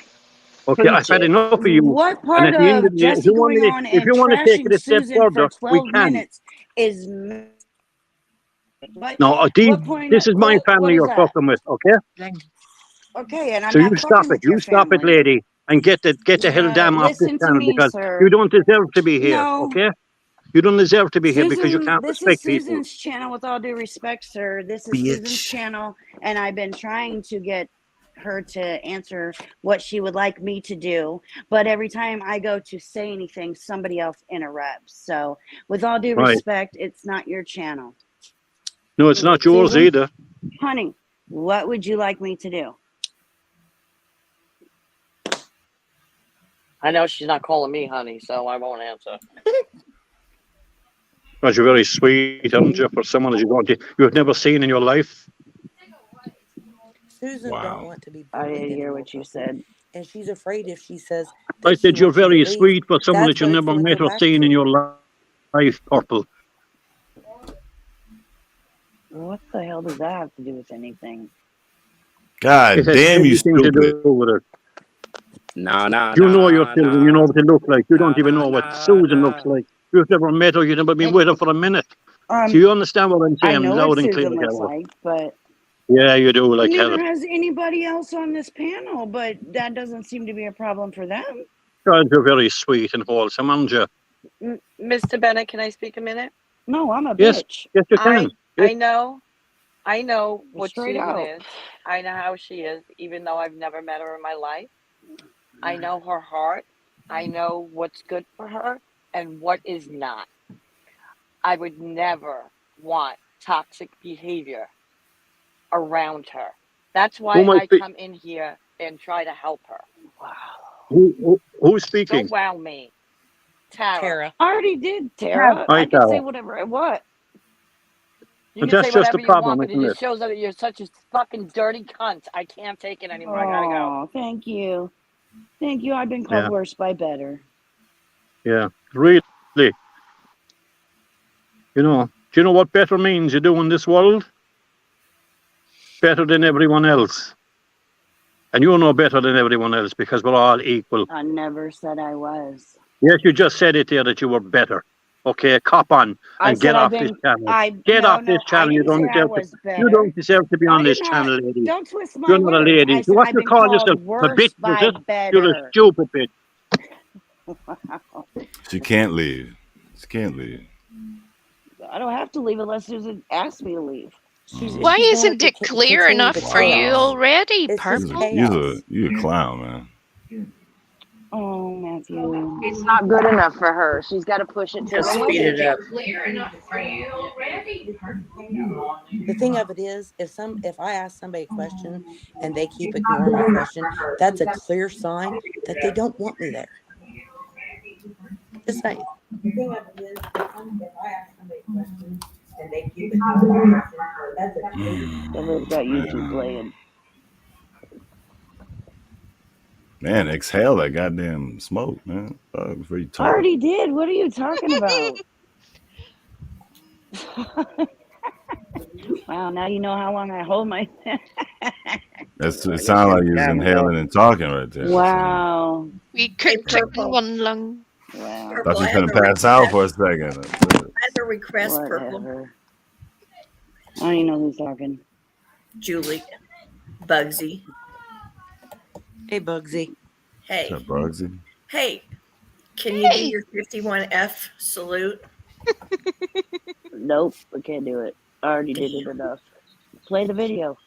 Okay, I've Preach had it. enough of you. What And part at the end of of the day, Jesse going on if and you want to take it trashing a step Susan for further, we 12 can. minutes is what? No, What point? this is my family What is you're that? fucking with, okay? Okay, and I'm So you not stop fucking it. with your You stop it, family. lady, and get the hell damn off this Listen to channel me, because you sir. don't deserve to be here, No, okay? You don't deserve to be here because you Susan, can't this is respect people. Susan's channel with all due respect, sir. This is Susan's bitch. channel, and I've been trying to get her to answer what she would like me to do. But every time I go to say anything, somebody else interrupts. So, with all due Right. respect, it's not your channel. No, it's not yours Susan, either. honey, what would you like me to do? I know she's not calling me honey, so I won't answer. Because you're very sweet, aren't you, for someone as you've never seen in your life. Susan don't Wow. want to be I bullied didn't hear anymore, what you Purple. said. And she's afraid if she says I that she said you're wants you to very leave, sweet for someone that's that you what it's never going to met go or back seen in to. your life, Purple. What the hell does that have to do with anything? God It has damn, you everything to stupid. do with it. Nah, nah, You know your nah, children. You know nah, what they look like. You nah, don't even nah, know what nah, Susan looks nah. like. You've never met her. You've never been with her for a minute. So you understand what I'm I saying know what loud and clear, Susan looks Carol. like, but Yeah, you do, like hell. neither has anybody else on this panel, but that doesn't seem to be a problem for them. God, you're very sweet and wholesome, aren't you? Mr. Bennett, can I speak a minute? No, I'm a Yes, bitch. yes, you can. Yes. I know what Straight Susan out. is. I know how she is, even though I've never met her in my life. I know her heart. I know what's good for her and what is not. I would never want toxic behavior around her. That's Who why am I I speak? come in here and try to help her. Who's speaking? Don't wow me. Tara. Tara. I already did, Tara. Hi, I can say Tara. whatever I want. You And can that's say just the whatever you problem, want, but it isn't just it? shows that you're such a fucking dirty cunt. I can't take it anymore. I gotta go. Oh, thank you. Thank you. I've been called Yeah, worse by better. yeah. Really. Do you know what better means you do in this world? Better than everyone else. And you know better than everyone else because we're all equal. I never said I was. Yes, you just said it there that you were better. Okay, cop on I and said get I've off this been. channel. I Get no off this no. I channel. You didn't don't say I deserve to. was You better. don't deserve to be I on did this not. channel, lady. Don't twist my You're not a words. lady. I said What I've you been call called yourself? A bitch, worse is by it? You're a better. stupid bitch. She can't leave. She can't leave. I don't have to leave unless Susan asks me to leave. Mm. Why She's going isn't to it clear continue enough the for you chaos. already, It's just Purple? chaos. You a clown, man. Oh, Matthew. It's not good enough for her. She's got to push it to Just the speed limit. it up. The thing of it is, if I ask somebody a question and they keep ignoring my question, that's a clear sign that they don't want me there. Just saying. The thing of it is, if I ask somebody a question and they keep ignoring my question, that's a clear. Somebody's got YouTube playing. Man, exhale that goddamn smoke, man. Before you I talk. already did. What are you talking about? Wow, now you know how long I hold my. It sounded like you was inhaling and talking right there. Wow. We cooked chicken Purple. one lung. Wow. Thought Purple, you I have couldn't a pass out request. for a second. I have a request, Purple. Whatever. I don't even know who's talking. Julie. Bugsy. Hey, Bugsy. Hey. What's up, Bugsy? Hey. Can you do Hey, your 51F salute? Nope, I can't do it. I already did it enough. Play the video.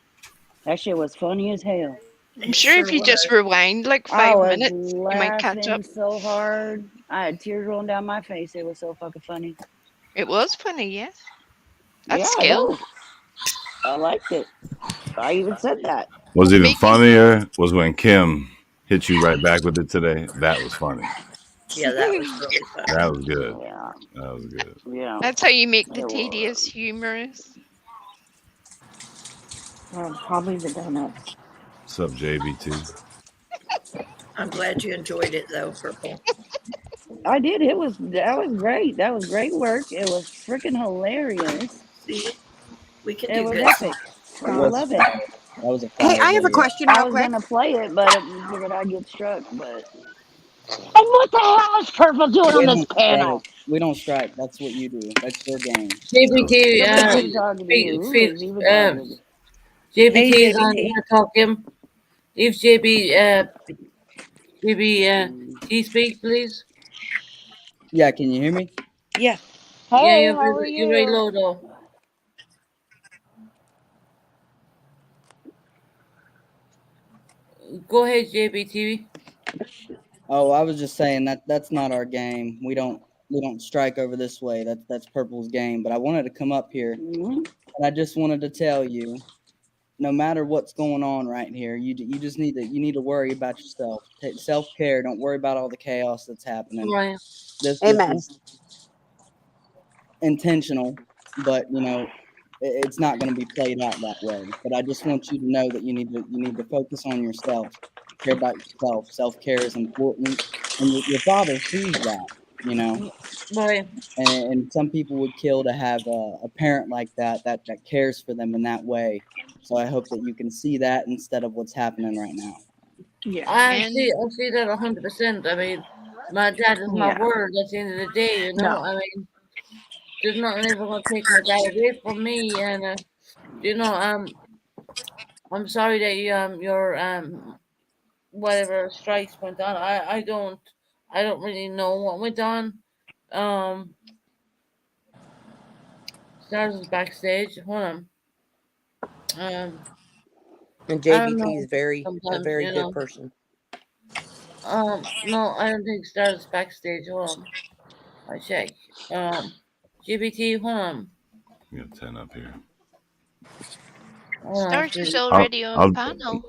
That shit was funny as hell. I'm It sure if sure you just was. rewind like I 5 was minutes, you might catch up. laughing so hard. I had tears rolling down my face. It was so fucking funny. It was funny, yeah. Yeah, That's I skill. know. I liked it. I even said that. What's even Making funnier was when Kim hit you right back with it today. That was funny. Yeah, that was really That funny. was good. Yeah. That was good. Yeah. That's how you make the It tedious was. humorous. Probably the donuts. What's up, JBT? I'm glad you enjoyed it though, Purple. I did. That was great. That was great work. It was freaking hilarious. See, we can It do was good epic. stuff. I love it. That was a Hey, fire I have a video. question I real was quick. gonna play it, but I figured I'd get struck. But And what the hell is Purple doing on We this don't strike. panel? We don't strike. That's what you do. That's your game. JBT, somebody's even talking to you. Who is even talking? JBT Hey, is on JBT. here talking. If JBT speak, please. Yeah, can you hear me? Yeah. Yeah, Hey, how are you're very you? low though. Go ahead, JBT. Oh, I was just saying that that's not our game. We don't strike over this way. That's Purple's game. But I wanted to come up here Mm-hmm. and I just wanted to tell you, no matter what's going on right here, you just need to worry about yourself. Take self-care. Don't worry about all the chaos that's happening. Right. This Amen. is intentional, but it's not going to be played out that way. But I just want you to know that you need to focus on yourself, care about yourself. Self care is important, and your father sees that, you know. Right. And some people would kill to have a parent like that cares for them in that way. So I hope that you can see that instead of what's happening right now. Yeah. I And see that 100%. I mean, my dad is my Yeah. word. At the end of the day, No. I mean, there's nothing ever gonna take my dad away from me. And I'm sorry that your whatever strikes went on. I don't really know what went on. um Stars backstage. Hold on. Um, And I don't JVT know. is a Sometimes, very good person. No, I don't think Stars backstage. Hold on. I check. GPT. Hold on. We got 10 up here. Hold on, Stars is sweetie. already on I'll panel.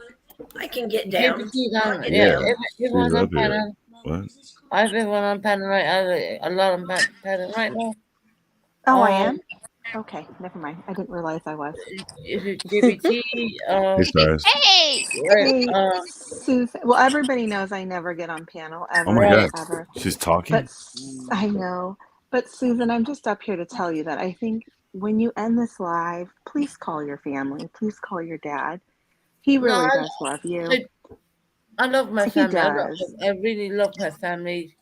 I can get down. GPT's I'll on. get Yeah, yeah. down. She's everyone's on up here. panel. What? I've been on panel right. A lot on panel right now. Oh, I Um, am? Okay, never mind. I didn't realize I was. is it GPT? Hey, Stars. Hey! Right. Hey, Susan. Well, everybody knows I never get on panel, Oh my ever, Right. God. ever. She's But talking? I know. But Susan, I'm just up here to tell you that I think when you end this live, please call your family. Please call your dad. He No, really does love you. I love my He family. does. I really love my family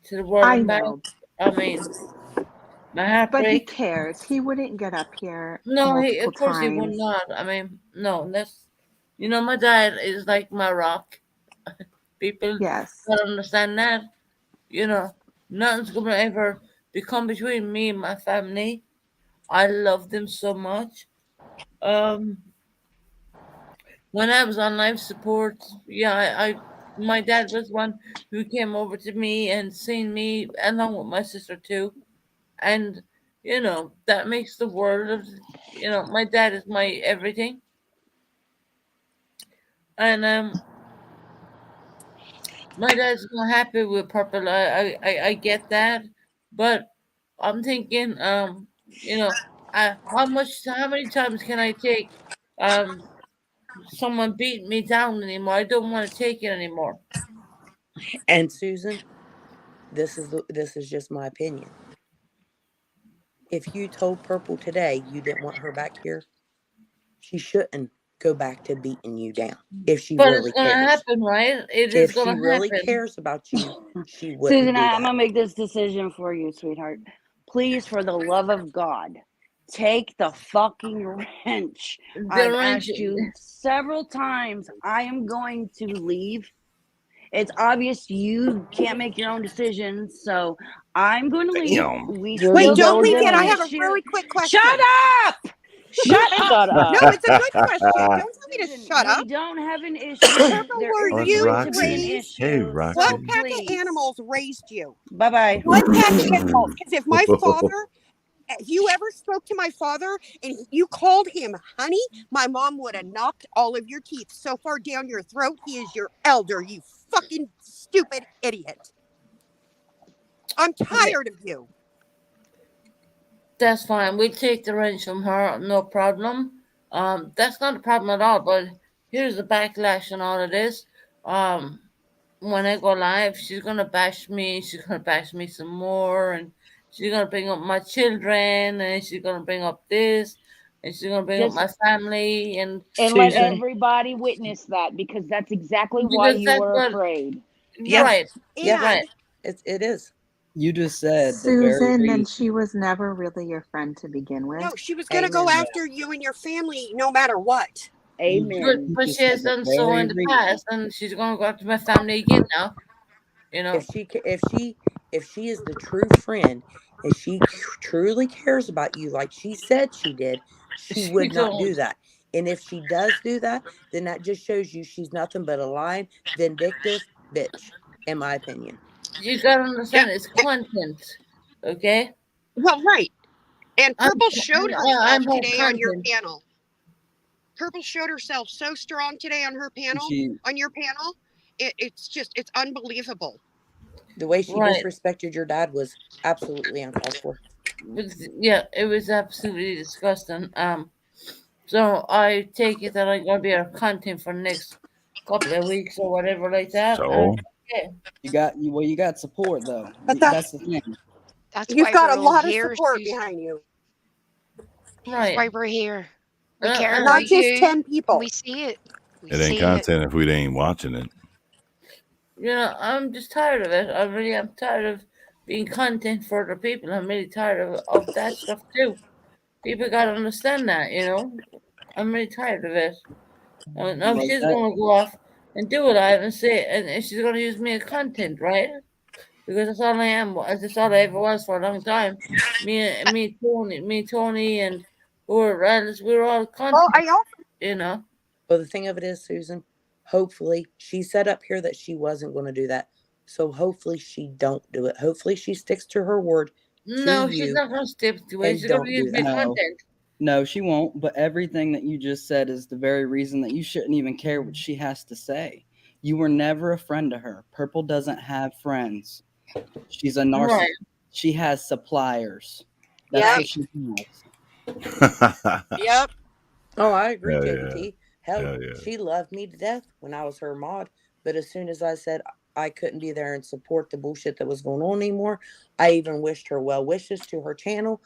to the world I and back. know. I mean, my But he heartbreak. cares. He wouldn't get up here No, multiple of course he would times. not. I mean, no, my dad is like my rock. People Yes. don't understand that. You know, nothing's gonna ever become between me and my family. I love them so much. Um, when I was on life support, yeah, my dad was one who came over to me and seen me along with my sister too, and that makes the world of my dad is my everything, and my dad's not happy with purple. I get that, but I'm thinking, you know, how many times can I take, um, someone beating me down anymore? I don't want to take it anymore. And Susan, this is just my opinion. If you told Purple today you didn't want her back here, she shouldn't go back to beating you down. If she But it's really gonna cares. happen, right? It is If she gonna really happen. cares about you, she wouldn't Susan, do I'm that. gonna make this decision for you, sweetheart. Please, for the love of God, take the fucking wrench. The I've range. asked you several times. I am going to leave. It's obvious you can't make your own decisions, so I'm going to leave. Damn. We You're Wait, still don't don't forget, have I an negotiating. have a issue. really quick question. Shut up! You Shut up! shut No, up. it's a good question. Don't tell me to Susan, shut we up. don't have an issue. Purple, There were Oh, isn't that's you going to be an Roxy. Hey, issue, what so Roxy. pack of please. animals raised you? Bye bye. What pack of animals? Because if you ever spoke to my father and you called him honey, my mom would have knocked all of your teeth so far down your throat. He is your elder, you fucking stupid idiot. I'm Okay, tired of you. that's fine. We take the wrench from her, no problem. That's not a problem at all. But here's the backlash on all of this. Um, when I go live, she's gonna bash me. She's gonna bash me some more, and she's gonna bring up my children, and she's gonna bring up this, and she's gonna bring up Just my family, and let Susan. everybody witness that because that's exactly why because you that's were what. afraid. Yeah, Right, yeah, right. And it is. You just said the very Susan, then reason. she was never really your friend to begin no, with. she was going to go Amen. after you and your family no matter what. But Amen. You but just she said has the done so very in the reason. past, and she's gonna go after my family again now. You If know, she if she is the true friend and she truly cares about you like she said she did, she she would not don't. do that. And if she does do that, then that just shows you she's nothing but a lying, vindictive bitch, in my opinion. You gotta Yeah. understand, it's content. Okay, Well, right. And I'm Purple showed herself I'm her today on your content. panel. Purple showed herself so strong today on her panel, She on your panel. It's unbelievable. The way she Right. disrespected your dad was absolutely uncalled for. Yeah, it was absolutely disgusting. So I take it that I'm gonna be our content for the next couple of weeks or whatever like that. And So, yeah, you got support though. But That's the thing. That's you've why got we're a all lot of here, support Susan. behind you. That's right. why we're here. We care And about Not just you, 10 and we people. see it. We it ain't see it. content if we ain't watching it. I'm just tired of it. I really am tired of being content for other people. I'm really tired of that stuff too. People gotta understand that. I'm really tired of it. Now Well, she's that gonna go off and do it live and say, and she's gonna use me as content, right? because that's all I am. That's all I ever was for a long time. Tony, and we were all Well, content, I also you know. Well, the thing of it is, Susan, hopefully she said up here that she wasn't going to do that. So hopefully she don't do it. Hopefully she sticks to her word to No, she's you not gonna stick to it. and She's gonna don't use do me that. No, content. no, she won't. But everything that you just said is the very reason that you shouldn't even care what she has to say. You were never a friend to her. Purple doesn't have friends. She's a narcissist. Right. She has suppliers. That's Yep. what Right. she has. Yep. Oh, I agree, Hell Toby yeah. T. Hell, Hell yeah. she loved me to death when I was her mod. But as soon as I said I couldn't be there and support the bullshit that was going on anymore, I even wished her well wishes to her channel.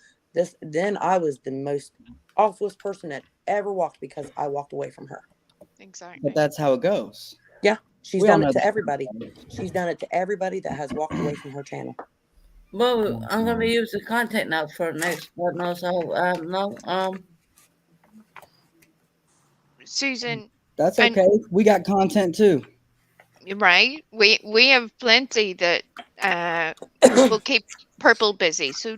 Then I was the most awfulest person that ever walked because I walked away from her. But Exactly. that's how it goes. Yeah, she's We all done it know to that. everybody. She's done it to everybody that has walked away from her channel. Well, I'm gonna use the content now for next. But no, so no, Susan, That's and okay. We got content too. right, we have plenty that will keep Purple busy. So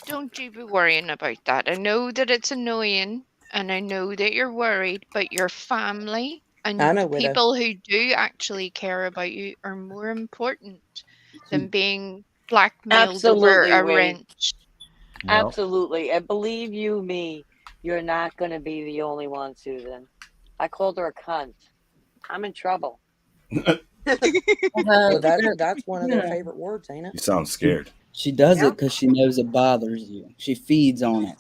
don't you be worrying about that. I know that it's annoying, and I know that you're worried, but your family I and know, the widow. people who do actually care about you are more important than She, being blackmailed over Absolutely, a Wade. wrench. Yep. Absolutely. And believe you me, you're not going to be the only one, Susan. I called her a cunt. I'm in trouble. Well, that, that's one of you their know, favorite words, ain't it? You sound scared. she does it Yep. because she knows it bothers you. She feeds on it.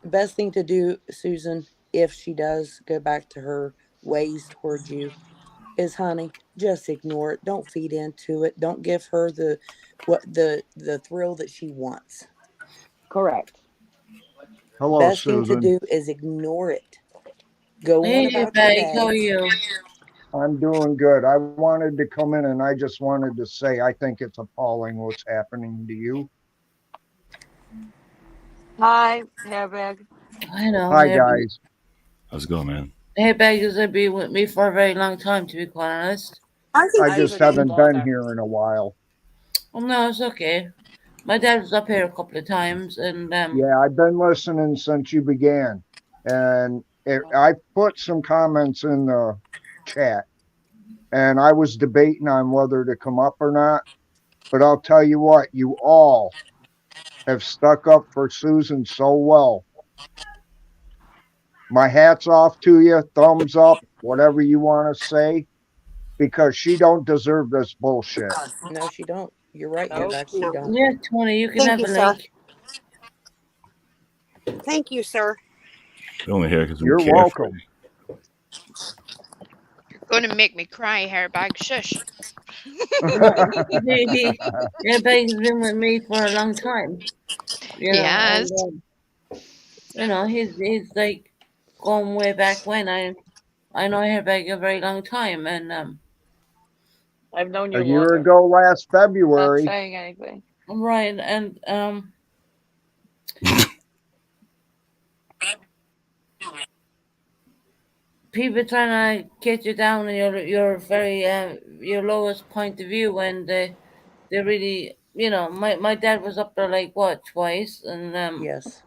Best thing to do, Susan, if she does go back to her ways towards you, is honey, just ignore it. Don't feed into it. Don't give her the thrill that she wants. Correct. Hello, Best thing to Susan. do is ignore it. Go on hey, about your Meg, how day. are you? I'm doing good. I wanted to come in and I just wanted to say I think it's appalling what's happening to you. Hi, hairbag. I know. Hi, guys. How's it going, man? Bag has been with me for a very long time, to be quite honest. I think I I just could be haven't been longer. here in a while. Well, no, it's okay. My dad was up here a couple of times, and Yeah, I've been listening since you began. And I put some comments in the chat and I was debating on whether to come up or not. But I'll tell you what, you all have stuck up for Susan so well. My hat's off to you, thumbs up, whatever you want to say, because she don't deserve this bullshit. No, she don't. You're right, Nope. Hairback. She no. don't. yeah, Tony, you can Thank have you, a sir. link. Thank you, sir. We're only here because we You're care for welcome. you. You're going to make me cry, hairbag. Shush. Right. Bag has been with me for a long time, Yes. and he's like going way back when. I know Bag a very long time, and I've known A you year longer. ago last Not February, saying anything. right, and people trying to get you down in your very your lowest point of view, and they really, my dad was up there like what twice, and Yes.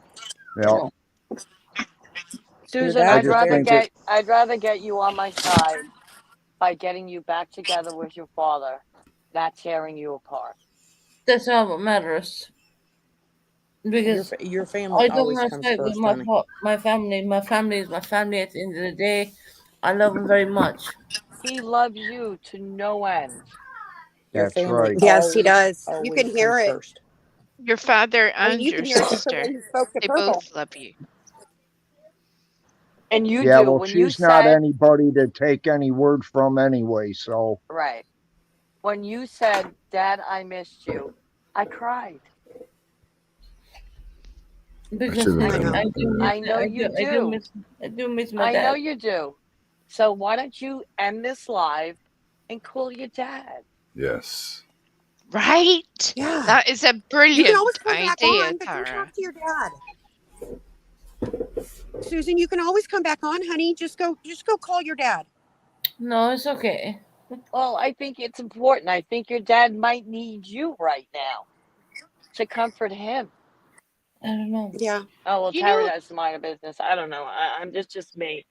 you yeah, know, Your Susan, I dad was just very. think it, I'd rather get you on my side by getting you back together with your father, not tearing you apart. that's all that matters. Because Your family I don't always want to comes fight with first, honey. my family. My family is my family. At the end of the day, I love them very much. He loves you to no end. Your that's family right. Yes, he does. You can always hear comes it. first. Your father I mean, and you your can hear it just the way sister, he spoke to they Purple. both love you. And you Yeah, do. well, When you she's not said, anybody to take any word from anyway. So, right, when you said, Dad, I missed you, I cried. I Because should have I been know. up there. I know you do. I do miss my I know dad. you do. So why don't you end this live and call your dad? Yes. Right? Yeah. That is a You can always brilliant come back idea, on, but go talk Tara. to your dad. Susan, you can always come back on, honey. Just go call your dad. No, it's okay. Well, I think it's important. I think your dad might need you right now to comfort him. I don't know. Yeah. Oh well, You Tara, know, that's mind of business. I don't know. I'm just me.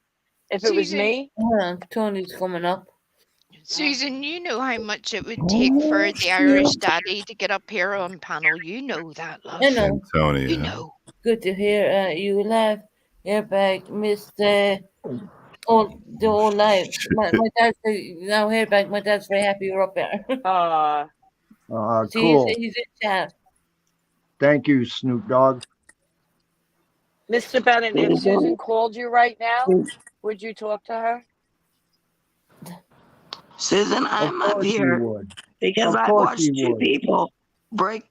If it was Susan, me, Hold on, Tony's coming up. Susan, you know how much it would take Oh, for the Irish daddy to get up here on panel. You know that, I love. know. You Antonia. know. Good to hear you laugh. You're back, Mr. All the Oh, old lives. shit. My dad's now here back. My dad's very happy you're up there. See, Cool. he's in chat. Thank you, Snoop Dogg. Mr. Bennett, if Susan called you right now, would you talk to her? Susan, Of I'm up course he here would. because Of I've course he watched two would. people break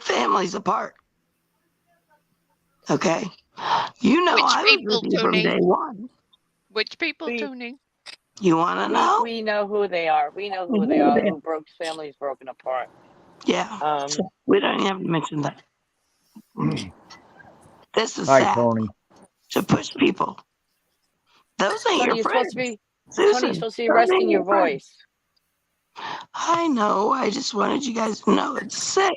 families apart. Okay. You know Which I was with people, you from Tony? day one. Which people, We Tony? You want to know? we know who they are. We know who they Who are. they- Who broke families broken apart. Yeah. So we don't even have to mention that. This is Hi, sad Tony. to push people. Those ain't Tony, your you're supposed to friends. be Tony, you're Susan, supposed to be those ain't resting your your friends. voice. I know. I just wanted you guys to know it's sick.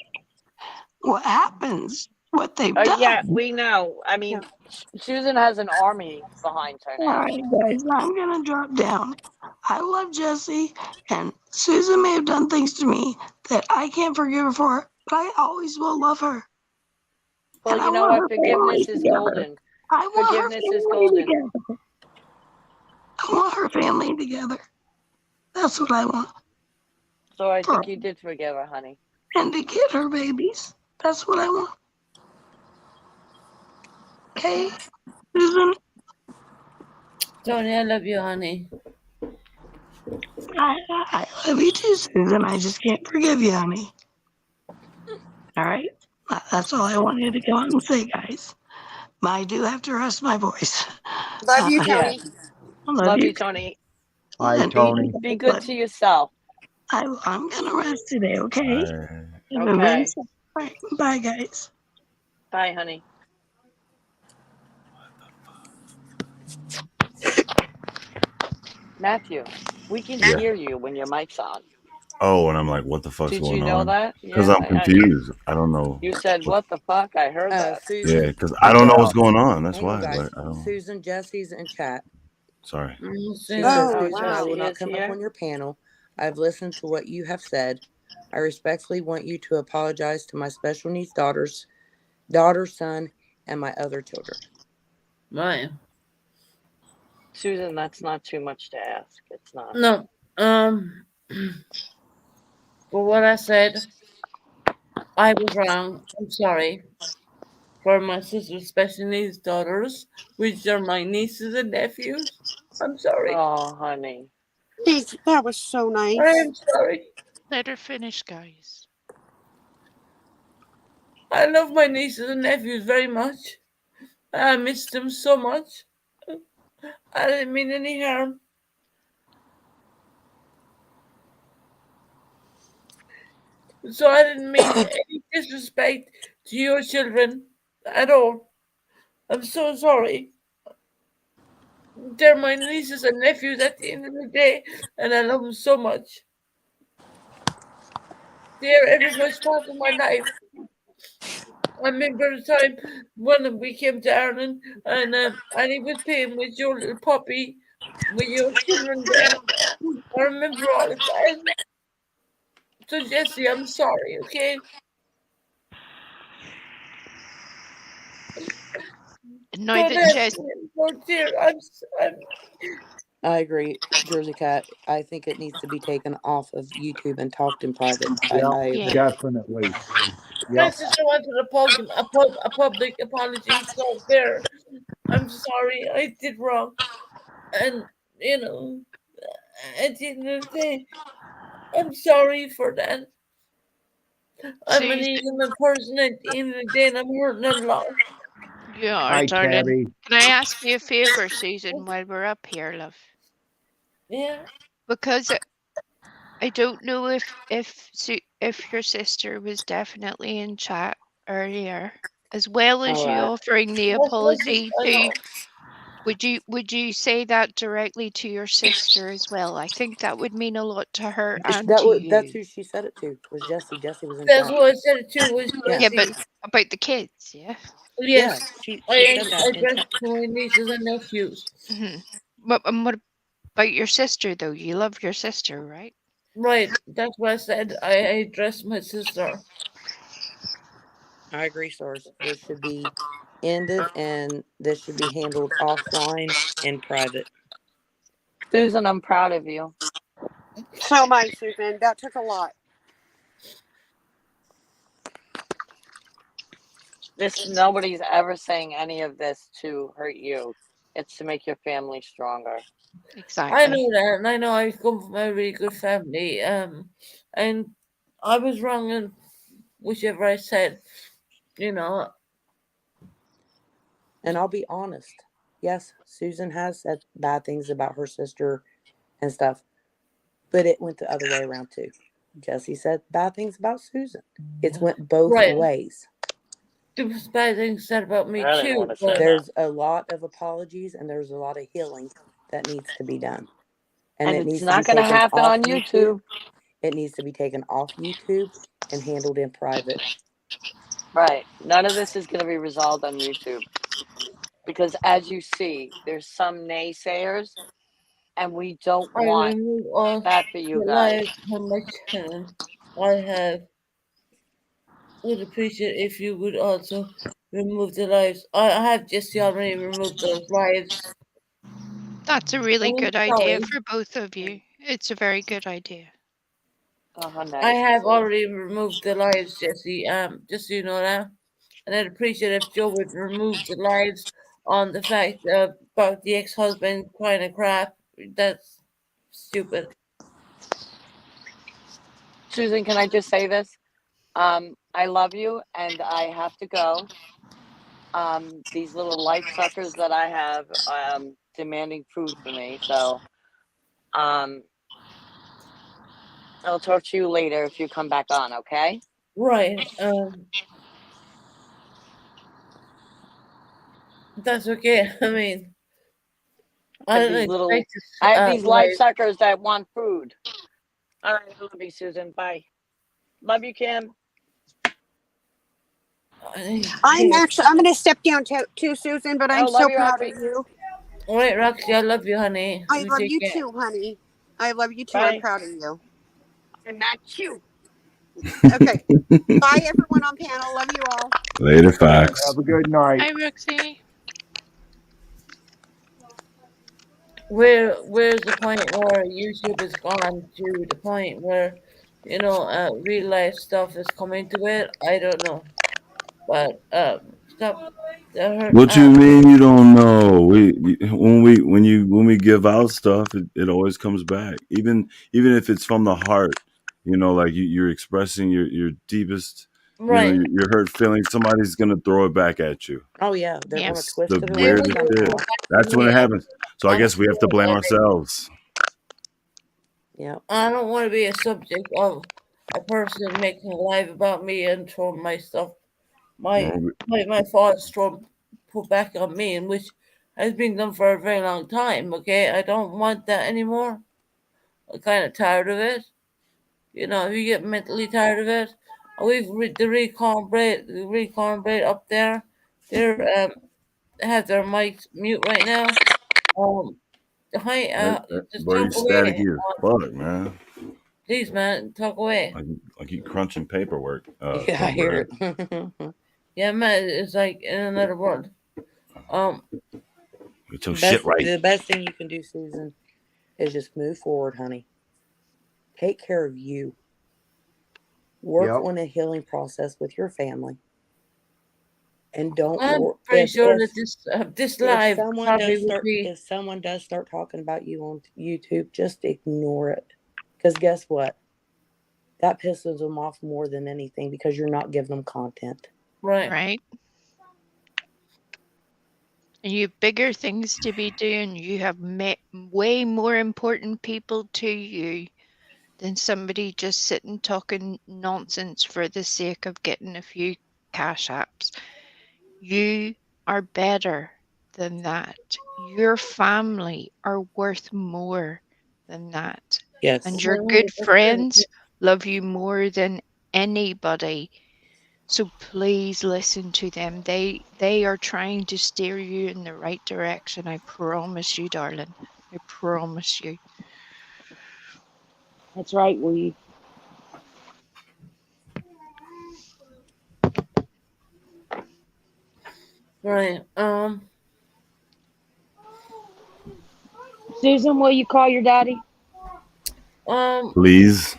What happens? What they've done. Yeah, we know. I mean, Susan has an army behind her All now. right, guys, I'm gonna drop down. I love Jesse, and Susan may have done things to me that I can't forgive her for, but I always will love her. Well, And I you know want what? her family Forgiveness is together. golden. I want her Forgiveness is family golden. together. I want her family together. That's what I want. So I For think you did forgive her, honey. and to get her babies. That's what I want. Okay, Susan. Tony, I love you, honey. I love you too, Susan. I just can't forgive you, honey. All right? That's all I wanted to come out and say, guys. I do have to rest my voice. Love you, Yeah. Tony. I love Love you. you, Tony. Hi, And Tony. Be good to yourself. I'm going to rest today, okay? Have a very Okay. safe night. Bye, guys. Bye, honey. Matthew, we can Yeah. hear you when your mic's on. Oh, and I'm like, what the fuck's Did you going know on? that? Because Yeah. I'm confused. I don't know. You said, what the fuck? I heard that. Yeah, Susan. because I don't know Yeah. what's going on. That's Hang on, why. guys. Like, I don't. Susan, Jesse's in chat. Sorry. She says, Oh, Susan, I wow. will Jesse not is come up here. on your panel. I've listened to what you have said. I respectfully want you to apologize to my special needs daughter, son, and my other children. Right. Susan, that's not too much to ask. It's not. No. For what I said, I was wrong. I'm sorry. For my sister's special needs daughters, which are my nieces and nephews, I'm sorry. Oh, honey. That was so I nice. am sorry. Let her finish, guys. I love my nieces and nephews very much. I miss them so much. I didn't mean any harm. So I didn't mean any disrespect to your children at all. I'm so sorry. They're my nieces and nephews at the end of the day, and I love them so much. They're every much part of my life. I remember the time when we came to Ireland and he was playing with your little puppy, with your children there. I remember all of that. So Jesse, I'm sorry, okay? Now Don't that ask Jess, me anymore, dear. I'm I agree, Jersey Cat. I think it needs to be taken off of YouTube and talked in private. Yep. I agree. yeah. Definitely. I Yep. just wanted a public apology. So there, I'm sorry, I did wrong, and you know, at the end of the day, I'm sorry for that. I'm an Susan, evil person at the end of the day, and I'm hurting a lot. you are, Hi, darling. Tabby. Can I ask you a favour, Susan, while we're up here, love? Yeah. Because I don't know if your sister was definitely in chat earlier, as well as All you right. offering the That's what apology I to know. Would you say that directly to your sister as well? I think that would mean a lot to her and That to was that's you. who she said it to, was Jesse. Jesse was in That's chat. what I said it to was Yeah. Yeah, but Jesse. about the kids, yeah. Yeah, Yes, she said that in addressed chat. it to my nieces and nephews. Hmm. But what about your sister though? You love your sister, right? Right, that's what I said. I addressed my sister. I agree, Source. This should be ended and this should be handled offline in private. Susan, I'm proud of you. So am I, Susan. That took a lot. Nobody's ever saying any of this to hurt you. It's to make your family stronger. I Exactly. know that, and I know I come from a really good family. And I was wrong in whichever I said. You know, And I'll be honest. Yes, Susan has said bad things about her sister and stuff, but it went the other way around too. Jesse said bad things about Susan. It's went both right. ways. There was bad things said about me I didn't too, want to say but that. There's a lot of apologies and there's a lot of healing that needs to be done. And And it it's needs to be not going to taken happen off on YouTube. YouTube. It needs to be taken off YouTube and handled in private. Right. None of this is going to be resolved on YouTube. Because as you see, there's some naysayers, and we don't I want remove all that for you the guys. lives from my channel. I have would appreciate if you would also remove the lives. I have just already removed those lives. That's a really I'm good idea sorry. for both of you. It's a very good idea. Oh, how I nice this have is. already removed the lives, Jesse. Just so you know that. And I'd appreciate if Joe would remove the lives on the fact about the ex-husband kind of crap. That's stupid. Susan, can I just say this? I love you, and I have to go. These little life suckers that I have demanding food for me. So um, I'll talk to you later if you come back on, okay? Right. That's okay. I mean, I I have didn't these expect little, this I have these life live. suckers that want food. All right, I love you, Susan. Bye. Love you, Kim. I'm going to step down too, Susan, but I'm Oh, love so you, proud of Roxy. you. All right, Roxy, I love you, honey. I You love take you care. too, honey. I love you too. I'm Bye. proud of you. I'm not cute. Okay. Bye, everyone on panel. Love you all. Later, Okay, Fox. have a good night. Hi, Roxy. Where's the point where YouTube has gone to the point where real life stuff is coming to it? I don't know, but stop the hurt. What you mean you don't know? When we give out stuff, it always comes back. Even if it's from the heart, like you're expressing your deepest, Right. your hurt feelings. Somebody's gonna throw it back at you. Oh yeah, they're Yeah. gonna That's twist the it They around will weirdest throw shit. it somehow. back to That's when me. it happens. So I I'm guess we have to blame ourselves. Yeah. I don't want to be a subject of a person making a live about me and throwing my stuff, my Well, my thoughts thrown put back on me, and which has been done for a very long time. Okay, I don't want that anymore. I'm kind of tired of it. If you get mentally tired of it, the recon braid up there. They're have their mics mute right now. Um, hi, just Bro, you talk away, staticky as fuck, man. please, man, talk away. Like you crunching paperwork, Yeah, I hear paper. it. Yeah, man, it's like in another world. Um, Get your shit right. The best thing you can do, Susan, is just move forward, honey. Take care of you. Work Yep. on a healing process with your family. And don't I'm worry pretty sure that this live probably would be. if someone does start talking about you on YouTube, just ignore it. Because guess what? That pisses them off more than anything because you're not giving them content. Right. Right. And you have bigger things to be doing. You have way more important people to you than somebody just sitting talking nonsense for the sake of getting a few cash apps. You are better than that. Your family are worth more than that. Yes. And your good friends love you more than anybody. So please listen to them. They are trying to steer you in the right direction. I promise you, darling. I promise you. That's right, we. Right. Susan, will you call your daddy? Please,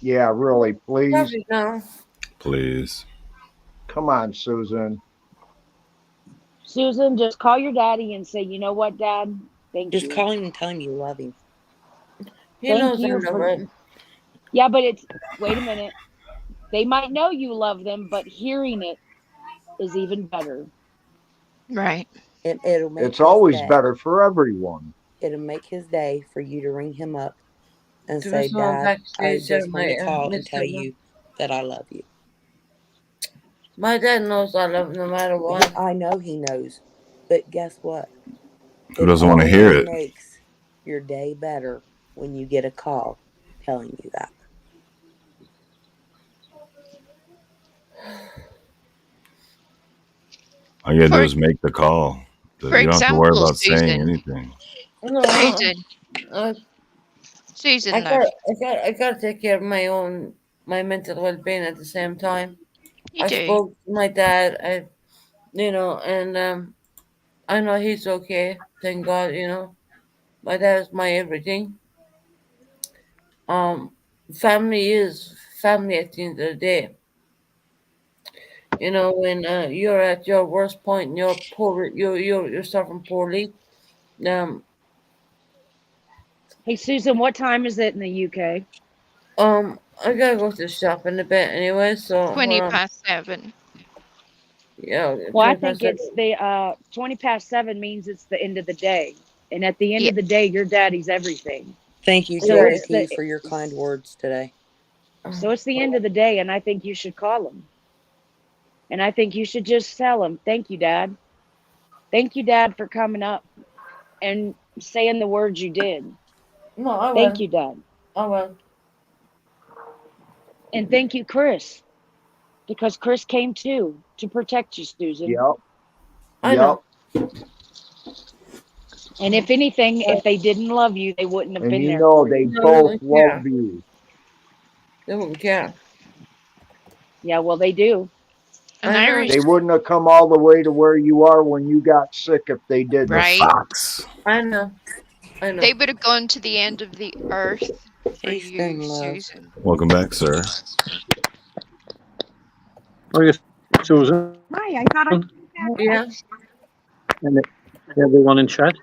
Yeah, really, please. Probably no. please. Come on, Susan. Susan, just call your daddy and say, you know what, Dad? Thank Just you. call him and tell him you love him. He Thank knows I you love for. him. Yeah, but it's. Wait a minute. They might know you love them, but hearing it is even better. Right. It'll make It's his always day. better for everyone. It'll make his day for you to ring him up and There say, was no Dad, I backstage just want to my call and tell Mr. you that I love you. My dad knows I love him no matter what. I know he knows. But guess what? Who It doesn't want to always hear it? makes your day better when you get a call telling you that. All you gotta do For is make the call. for You don't have to worry example, about saying Susan. anything. No, Susan. I Susan, love. I got to take care of my mental well being at the same time. You I do. spoke to my dad. And I know he's okay. Thank God. My dad is my everything. Um, family is family at the end of the day. When you're at your worst point and you're poor, you're suffering poorly. Um, Hey, Susan, what time is it in the UK? I gotta go to the shop in a bit anyway. So hold 20 on. past 7. Yeah, Well, I 20 think past it's 7. the 20 past 7 means it's the end of the day. And at the end Yeah. of the day, your daddy's everything. Thank you, So it's Dorothy, the for your kind words today. so it's the end of the day, and I think you should call him. And I think you should just tell him, "Thank you, Dad. Thank you, Dad, for coming up and saying the words you did. No, I Thank will. you, Dad. I will. And thank you, Chris, because Chris came too to protect you, Susan. Yep. I Yep. know. And if anything, if they didn't love you, they wouldn't have And been you there know for they you. No, they both wouldn't love care. you. They wouldn't care. Yeah, well, they do. An I know. Irish. They wouldn't have come all the way to where you are when you got sick if they didn't. The Right. fox. I know. I know. They would have gone to the end of the earth for Eastern you, love. Susan. Welcome back, sir. Are you, Susan? Hi, I thought I was back. Yeah. And everyone in chat?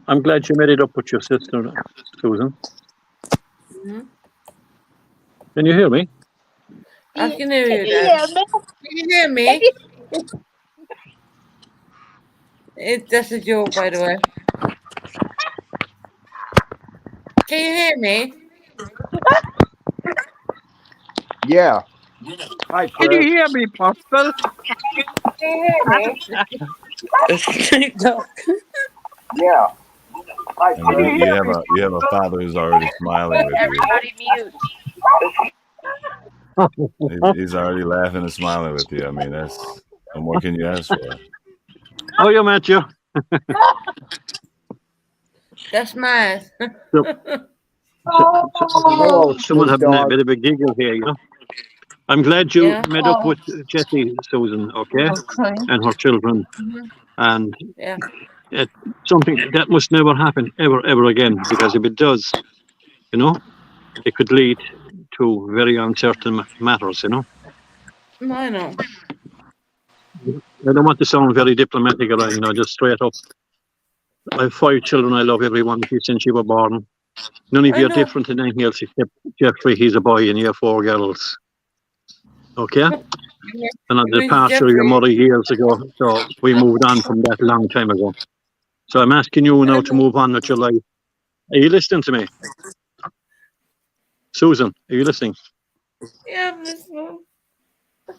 I'm glad you made it up with your sister, Susan. Hmm. Can you hear me? I can hear Can you, you Dad. hear me? Can you hear me? That's a joke, by the way. Can you hear me? Yeah. Hi, Can you Chris. hear me, Purple? Can you hear me? Snoop Dogg. Yeah. Hi, I mean, Can you Chris. hear me? you have a father who's already smiling with you. Everybody mute. He's already laughing and smiling with you. I mean, that's what more can you ask for? Oh, you Matthew. That's nice. So, Hello, someone Snoop having a Dogg. bit of a giggle here, you know. I'm glad you Yeah. met up with Jessie, Susan, okay, Okay. and her children, Hmm. and Yeah. it, something that must never happen ever again, because if it does, you know, it could lead to very uncertain matters, you know. I know. I don't want to sound very diplomatic or anything, just straight up. I have 5 children. I love every one of you since you were born. None of I you are know. different in anything else except Jeffrey. He's a boy, and you have 4 girls. Okay? And on the With departure of your Jeffrey. mother years ago, so we moved on from that a long time ago. So I'm asking you I now to know. move on with your life. Are you listening to me? Susan, are you listening? Yeah, I'm listening.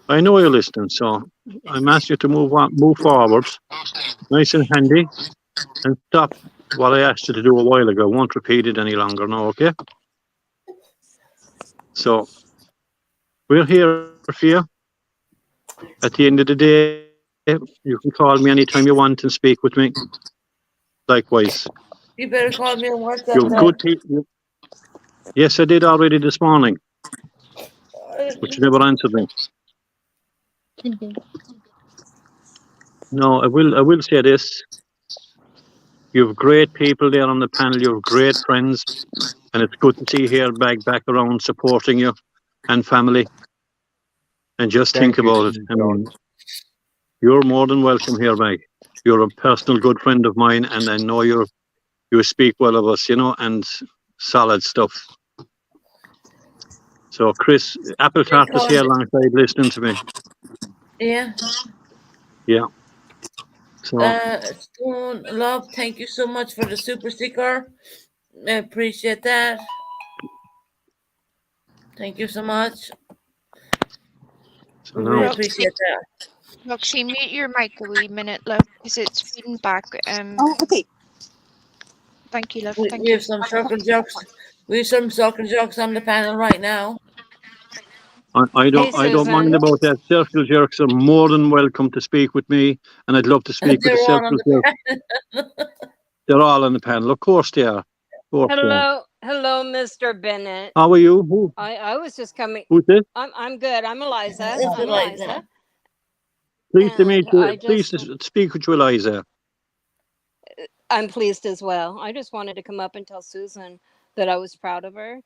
I know you're listening, so I'm asking you to move forward, nice and handy, and stop what I asked you to do a while ago. I won't repeat it any longer now, okay? So we're here for you. At the end of the day, you can call me anytime you want and speak with me. Likewise. You better call me on You have WhatsApp good then. people. Yes, I did already this morning, but you never answered me. No, I will say this. You have great people there on the panel. You have great friends, and it's good to see here back around supporting you and family. And just think Thank you, about it. Sweet I John. mean, you're more than welcome here, Meg. You're a personal good friend of mine, and I know you speak well of us, and solid stuff. So, Chris, Apple They Tart is call here me. alongside listening to me. Yeah. Yeah. So, Stone Love, thank you so much for the super sticker. I appreciate that. Thank you so much. so We really now, Roxy, appreciate that. Roxy, mute your mic a wee minute, love, because it's feeding back. Oh, okay. Thank you, love. We Thank you. have some circle jokes. We have some circle jokes on the panel right now. Hey, I don't mind Susan. about that. Circle jerks are more than welcome to speak with me, and I'd love to speak with the They're all on circle the jerks. panel. They're all on the panel. Of course they are. Of course they are. Hello, Mr. Bennett. How are you? I was just coming. Who's this? I'm good. I'm Eliza. It's I'm Eliza. Eliza, Pleased to meet and you. Pleased to speak with you, Eliza. I'm pleased as well. I just wanted to come up and tell Susan that I was proud of her,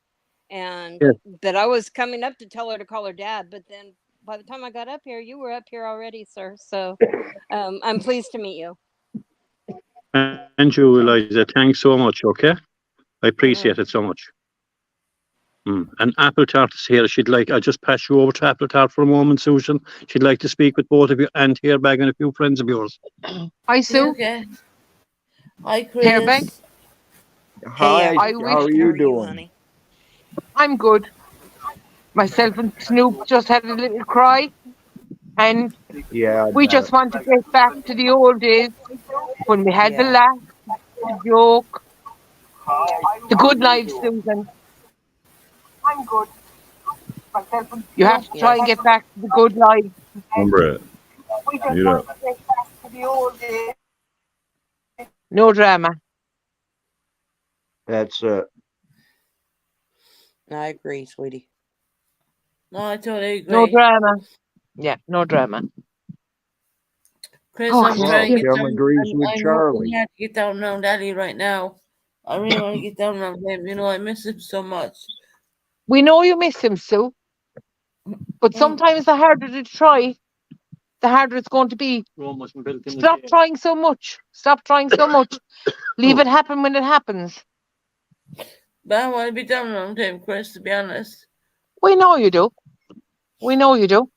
and Yes. that I was coming up to tell her to call her dad. But then by the time I got up here, you were up here already, sir. So I'm pleased to meet you. And you, Eliza. Thanks so much. Okay, I appreciate Mhm. it so much. And Apple Tart is here. I just pass you over to Apple Tart for a moment, Susan. She'd like to speak with both of you and hear back and a few friends of yours. Hi, Yeah, Sue. okay. Hi, Hairbank. Chris. Hey, Hi, I I'm wish how are good. How you are you, doing? honey? I'm good. Myself and Snoop just had a little cry, and Yeah, I we bet. just want to get back to the old days when we had the Yeah. laugh, the joke, the good life, Susan. You have to try and Yes. get back to the good life. Remember it. Mute up. No drama. That's it. I agree, sweetie. No, I totally No agree. drama. Yeah, no drama. Chris, I'm Okay. trying Well, to get Kim down. agrees with I'm working Charlie. hard to get down around Daddy right now. I really want to get down around him. I miss him so much. We know you miss him, Sue, but Mm. sometimes the harder to try, the harder it's going to be. Stop trying so much. Stop trying so much. Leave it happen when it happens. But I want to be down around him, Chris, to be honest. We know you do. We know you do.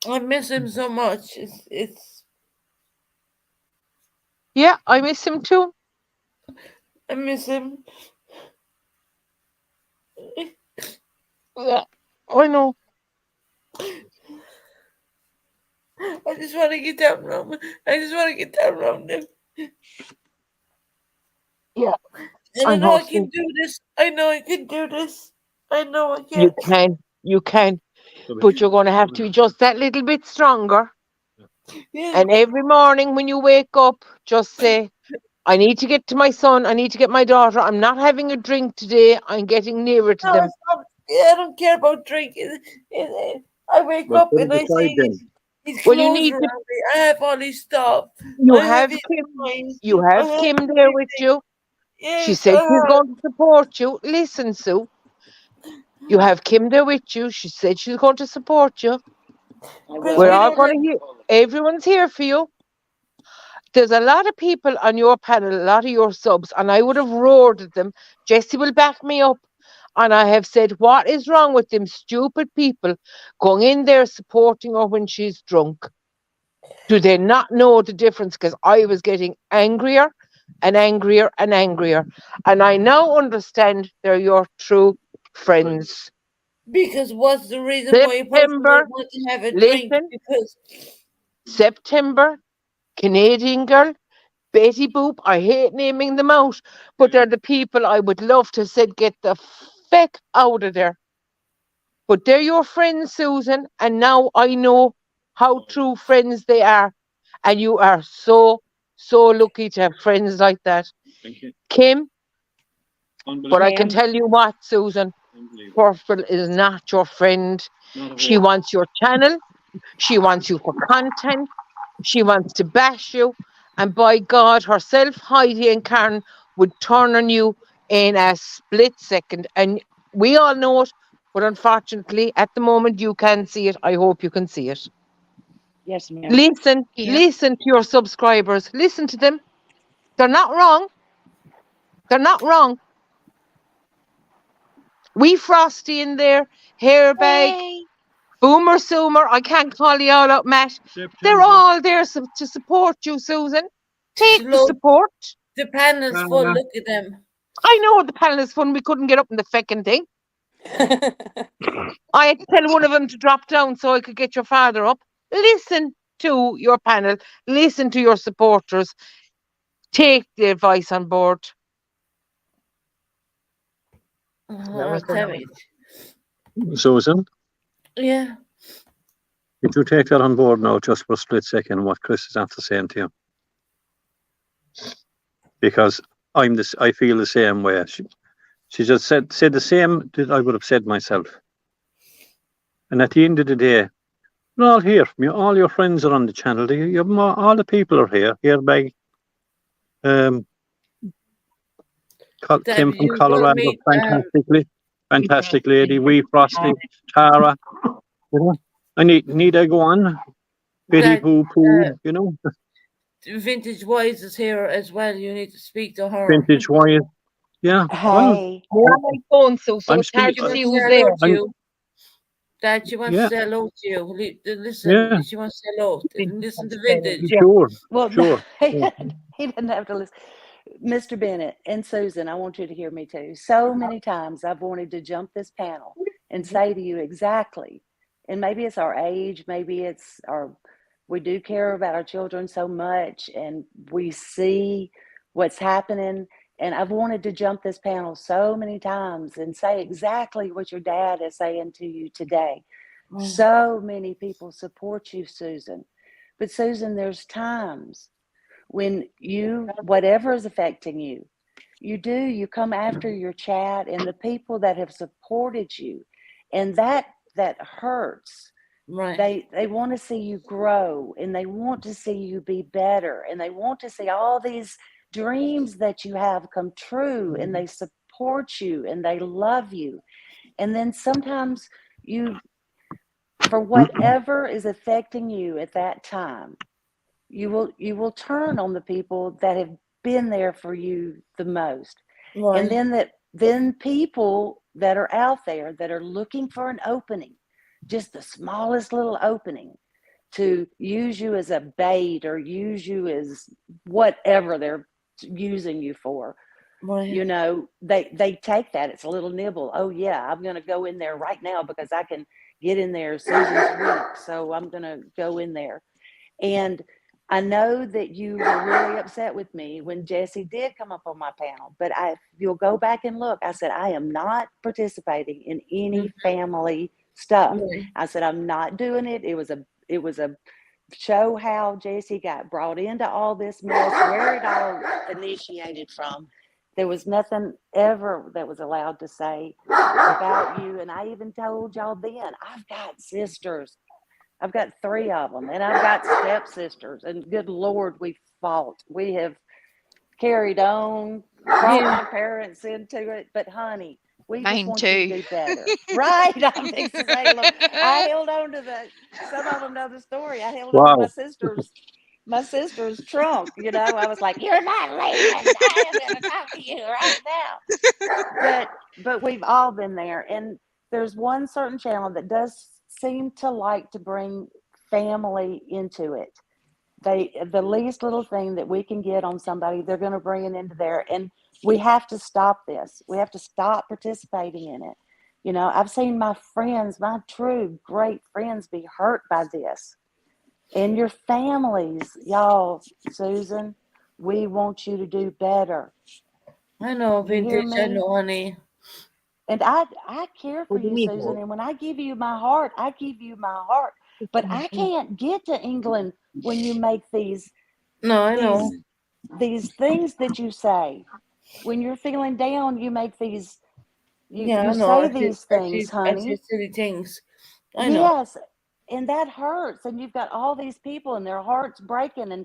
I miss him so much. It's Yeah, I miss him too. I miss him. Yeah, I know. I just want to get down around him. I just want to get down around him. Yeah, And I I know know, I can Sue. do this. I know I can do this. I know I You can. can, but you're going to have to be just that little bit stronger. Yeah. And every morning when you wake up, just say, I need to get to my son. I need to get my daughter. I'm not having a drink today. I'm getting nearer to No, them. it's not. I don't care about drinking. I wake Well, up put it and I aside see then. his Well, you clothes need to. around me. I have all his stuff. You I have have his Kim. toys. You I have have Kim there with everything. you. She Yes, said I she's have. going to support you. Listen, Sue. You have Kim there with you. She said she's going to support you. Chris, We're we all don't going have. to hear. Everyone's here for you. There's a lot of people on your panel, a lot of your subs, and I would have roared at them. Jesse will back me up. And I have said, what is wrong with them stupid people going in there supporting her when she's drunk? Do they not know the difference? Because I was getting angrier and angrier and angrier. And I now understand they're your true friends. Because what's the reason why a person might September, want to have a drink? listen, Because September, Canadian girl, Betty Boop, I hate naming them out, but they're the people I would love to say, get the feck out of there. But they're your friends, Susan, and now I know how true friends they are. And you are so, so lucky to have friends like that. Thank you. Kim, but I can Ma'am. tell you what, Susan, Purple is not your friend. Not She wants your channel. She wants you for content. She wants to bash you. And by God, herself, Heidi, and Karen would turn on you in a split second. And we all know it, but unfortunately, at the moment, you can't see it. I hope you can see it. Yes, ma'am. Listen, Yeah. listen to your subscribers. Listen to them. They're not wrong. They're not wrong. We Frosty in there, hairbag, Hey. Boomer Soomer. I can't call you all out, Matt. They're all there to support you, Susan. Take the look, support. the panel's full. Look at them. I know the panel is fun. We couldn't get up in the feckin' thing. I had to tell one of them to drop down so I could get your father up. Listen to your panel. Listen to your supporters. Take the advice on board. Tell me. Susan, Yeah. did you take that on board now just for a split second what Chris is after saying to you? Because I feel the same way. She just said the same that I would have said myself. And at the end of the day, we're all here from you. All your friends are on the channel. All the people are here. Hairbag, Kim That from you gonna Colorado, meet fantastic lady. Wee Frosty, Tara. You know, I need to go on. Betty that Poo Poo. You know, Vintage Wise is here as well. You need to speak to her. vintage wise. Yeah. Well, Hey. We're on my phone, so I'm it's hard She to wants see to who's say there. hello to you. That she wants yeah, to say hello to you. Listen, yeah. she wants to say hello. Listen to Bennett. Vintage. Sure, Well, sure. he doesn't have to listen. Mr. Bennett and Susan, I want you to hear me too. So many times I've wanted to jump this panel and say to you exactly, and maybe it's our age, maybe it's we do care about our children so much and we see what's happening. And I've wanted to jump this panel so many times and say exactly what your dad is saying to you today. So many people support you, Susan. But Susan, there's times when whatever is affecting you, you come after your chat and the people that have supported you, and that hurts. Right. They want to see you grow, and they want to see you be better, and they want to see all these dreams that you have come true, and they support you and they love you. And then sometimes for whatever is affecting you at that time, you will turn on the people that have been there for you the most. And Right. then people that are out there that are looking for an opening, just the smallest little opening, to use you as a bait or use you as whatever they're using you for. Right. They take that. It's a little nibble. Oh yeah, I'm going to go in there right now because I can get in there. Susan's weak, so I'm going to go in there. And I know that you were really upset with me when Jesse did come up on my panel, but you'll go back and look. I said, I am not participating in any family stuff. Right. I said, I'm not doing it. It was a show how Jesse got brought into all this mess, where it all initiated from. There was nothing ever that was allowed to say about you. And I even told y'all then, I've got sisters. I've got 3 of them, and I've got stepsisters. And good Lord, we fought. We have carried on, brought Yeah. my parents into it. But honey, we just Mine want you to too. do better, right? I'm fixing to say, look, I held on to some of them know the story. I held on to Wow. my sister's trunk. I was like, "You're not leaving. I am going to talk to you right now." But we've all been there, and there's one certain channel that does seem to like to bring family into it. The least little thing that we can get on somebody, they're going to bring it into there. And we have to stop this. We have to stop participating in it. You know, I've seen my friends, my true great friends, be hurt by this. And your families, y'all, Susan, we want you to do better. I know, You hear Vintage. I me? know, honey. And I care for What do you you, mean? Susan. And when I give you my heart, I give you my heart. But I can't get to England when you make No, I know. these things that you say. When you're feeling down, you make these Yeah, you I know. say these things, I see honey. silly things. I know. Yes. And that hurts. And you've got all these people and their hearts breaking. And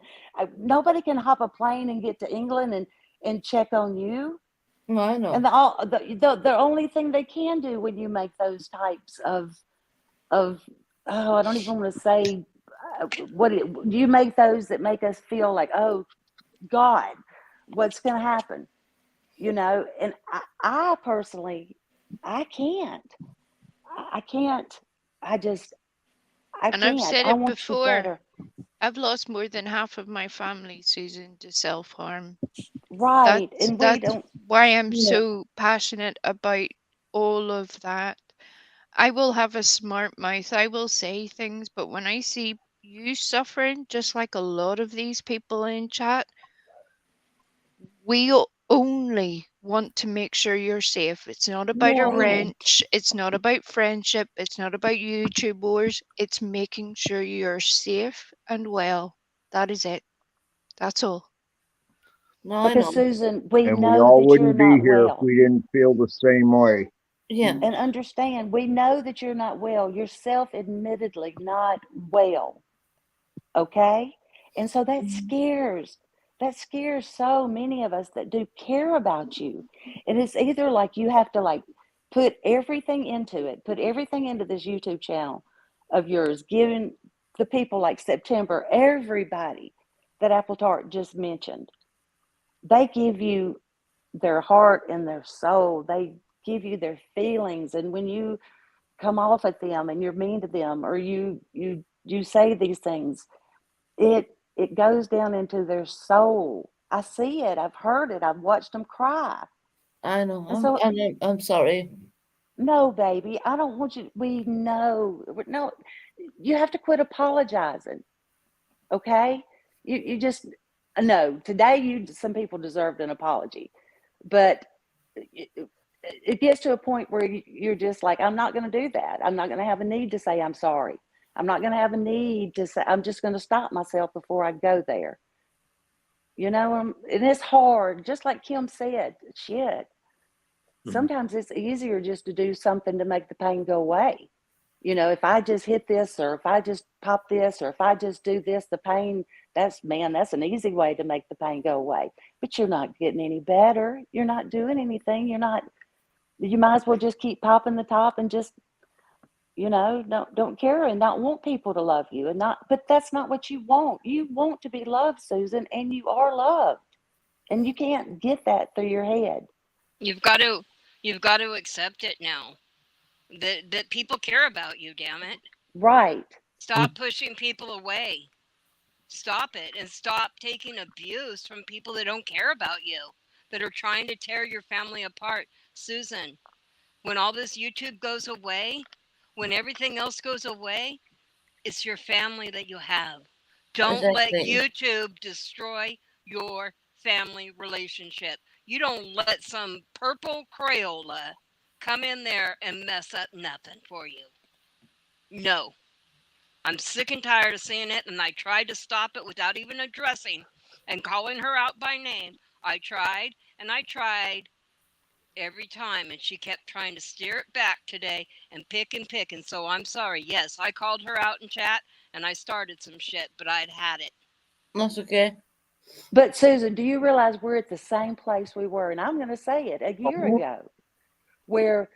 nobody can hop a plane and get to England and check on you. No, I know. And the only thing they can do when you make those types of oh, I don't even want to say you make those that make us feel like, oh God, what's going to happen? You know, and I personally, I can't. I can't. I just, I And I've can't. said I it want you before. better. I've lost more than half of my family, Susan, to self-harm. Right. And we That's don't, why I'm yeah. so passionate about all of that. I will have a smart mouth. I will say things, but when I see you suffering, just like a lot of these people in chat, we only want to make sure you're safe. It's not about a Right. wrench. It's not about friendship. It's not about YouTube wars. It's making sure you're safe and well. That is it. That's all. No, I Because, know. Susan, we And we know all that you're wouldn't be not here if well. we didn't feel the same way. Yeah. And understand, we know that you're not well. You're self admittedly not well. Okay. And so that scares so many of us that do care about you. And it's either like you have to like put everything into it, put everything into this YouTube channel of yours, giving the people like September, everybody that Apple Tart just mentioned, they give you their heart and their soul. They give you their feelings. And when you come off at them and you're mean to them, or you say these things, it goes down into their soul. I see it. I've heard it. I've watched them cry. I know. And so, I'm sorry. no, baby, I don't want you. We know. No, you have to quit apologizing. Okay, you just no. Today, some people deserved an apology, but it gets to a point where you're just like, I'm not going to do that. I'm not going to have a need to say I'm sorry. I'm not going to have a need to say, I'm just going to stop myself before I go there. You know, and it's hard. Just like Kim said, shit. Sometimes it's easier just to do something to make the pain go away. You know, if I just hit this, or if I just pop this, or if I just do this, the pain, that's an easy way to make the pain go away. But you're not getting any better. You're not doing anything. You might as well just keep popping the top and just, you know, don't care and not want people to love you, and not, but that's not what you want. You want to be loved, Susan, and you are loved. And you can't get that through your head. You've got to accept it now. That people care about you, damn it. Right. Stop pushing people away. Stop it, and stop taking abuse from people that don't care about you, that are trying to tear your family apart. Susan, when all this YouTube goes away, when everything else goes away, it's your family that you have. Don't let Exactly. YouTube destroy your family relationship. You don't let some purple Crayola come in there and mess up nothing for you. No. I'm sick and tired of seeing it, and I tried to stop it without even addressing and calling her out by name. I tried and I tried every time, and she kept trying to steer it back today and pick and pick. And so I'm sorry. Yes, I called her out in chat and I started some shit, but I'd had it. That's okay. But Susan, do you realize we're at the same place we were, and I'm going to say it, a year ago, where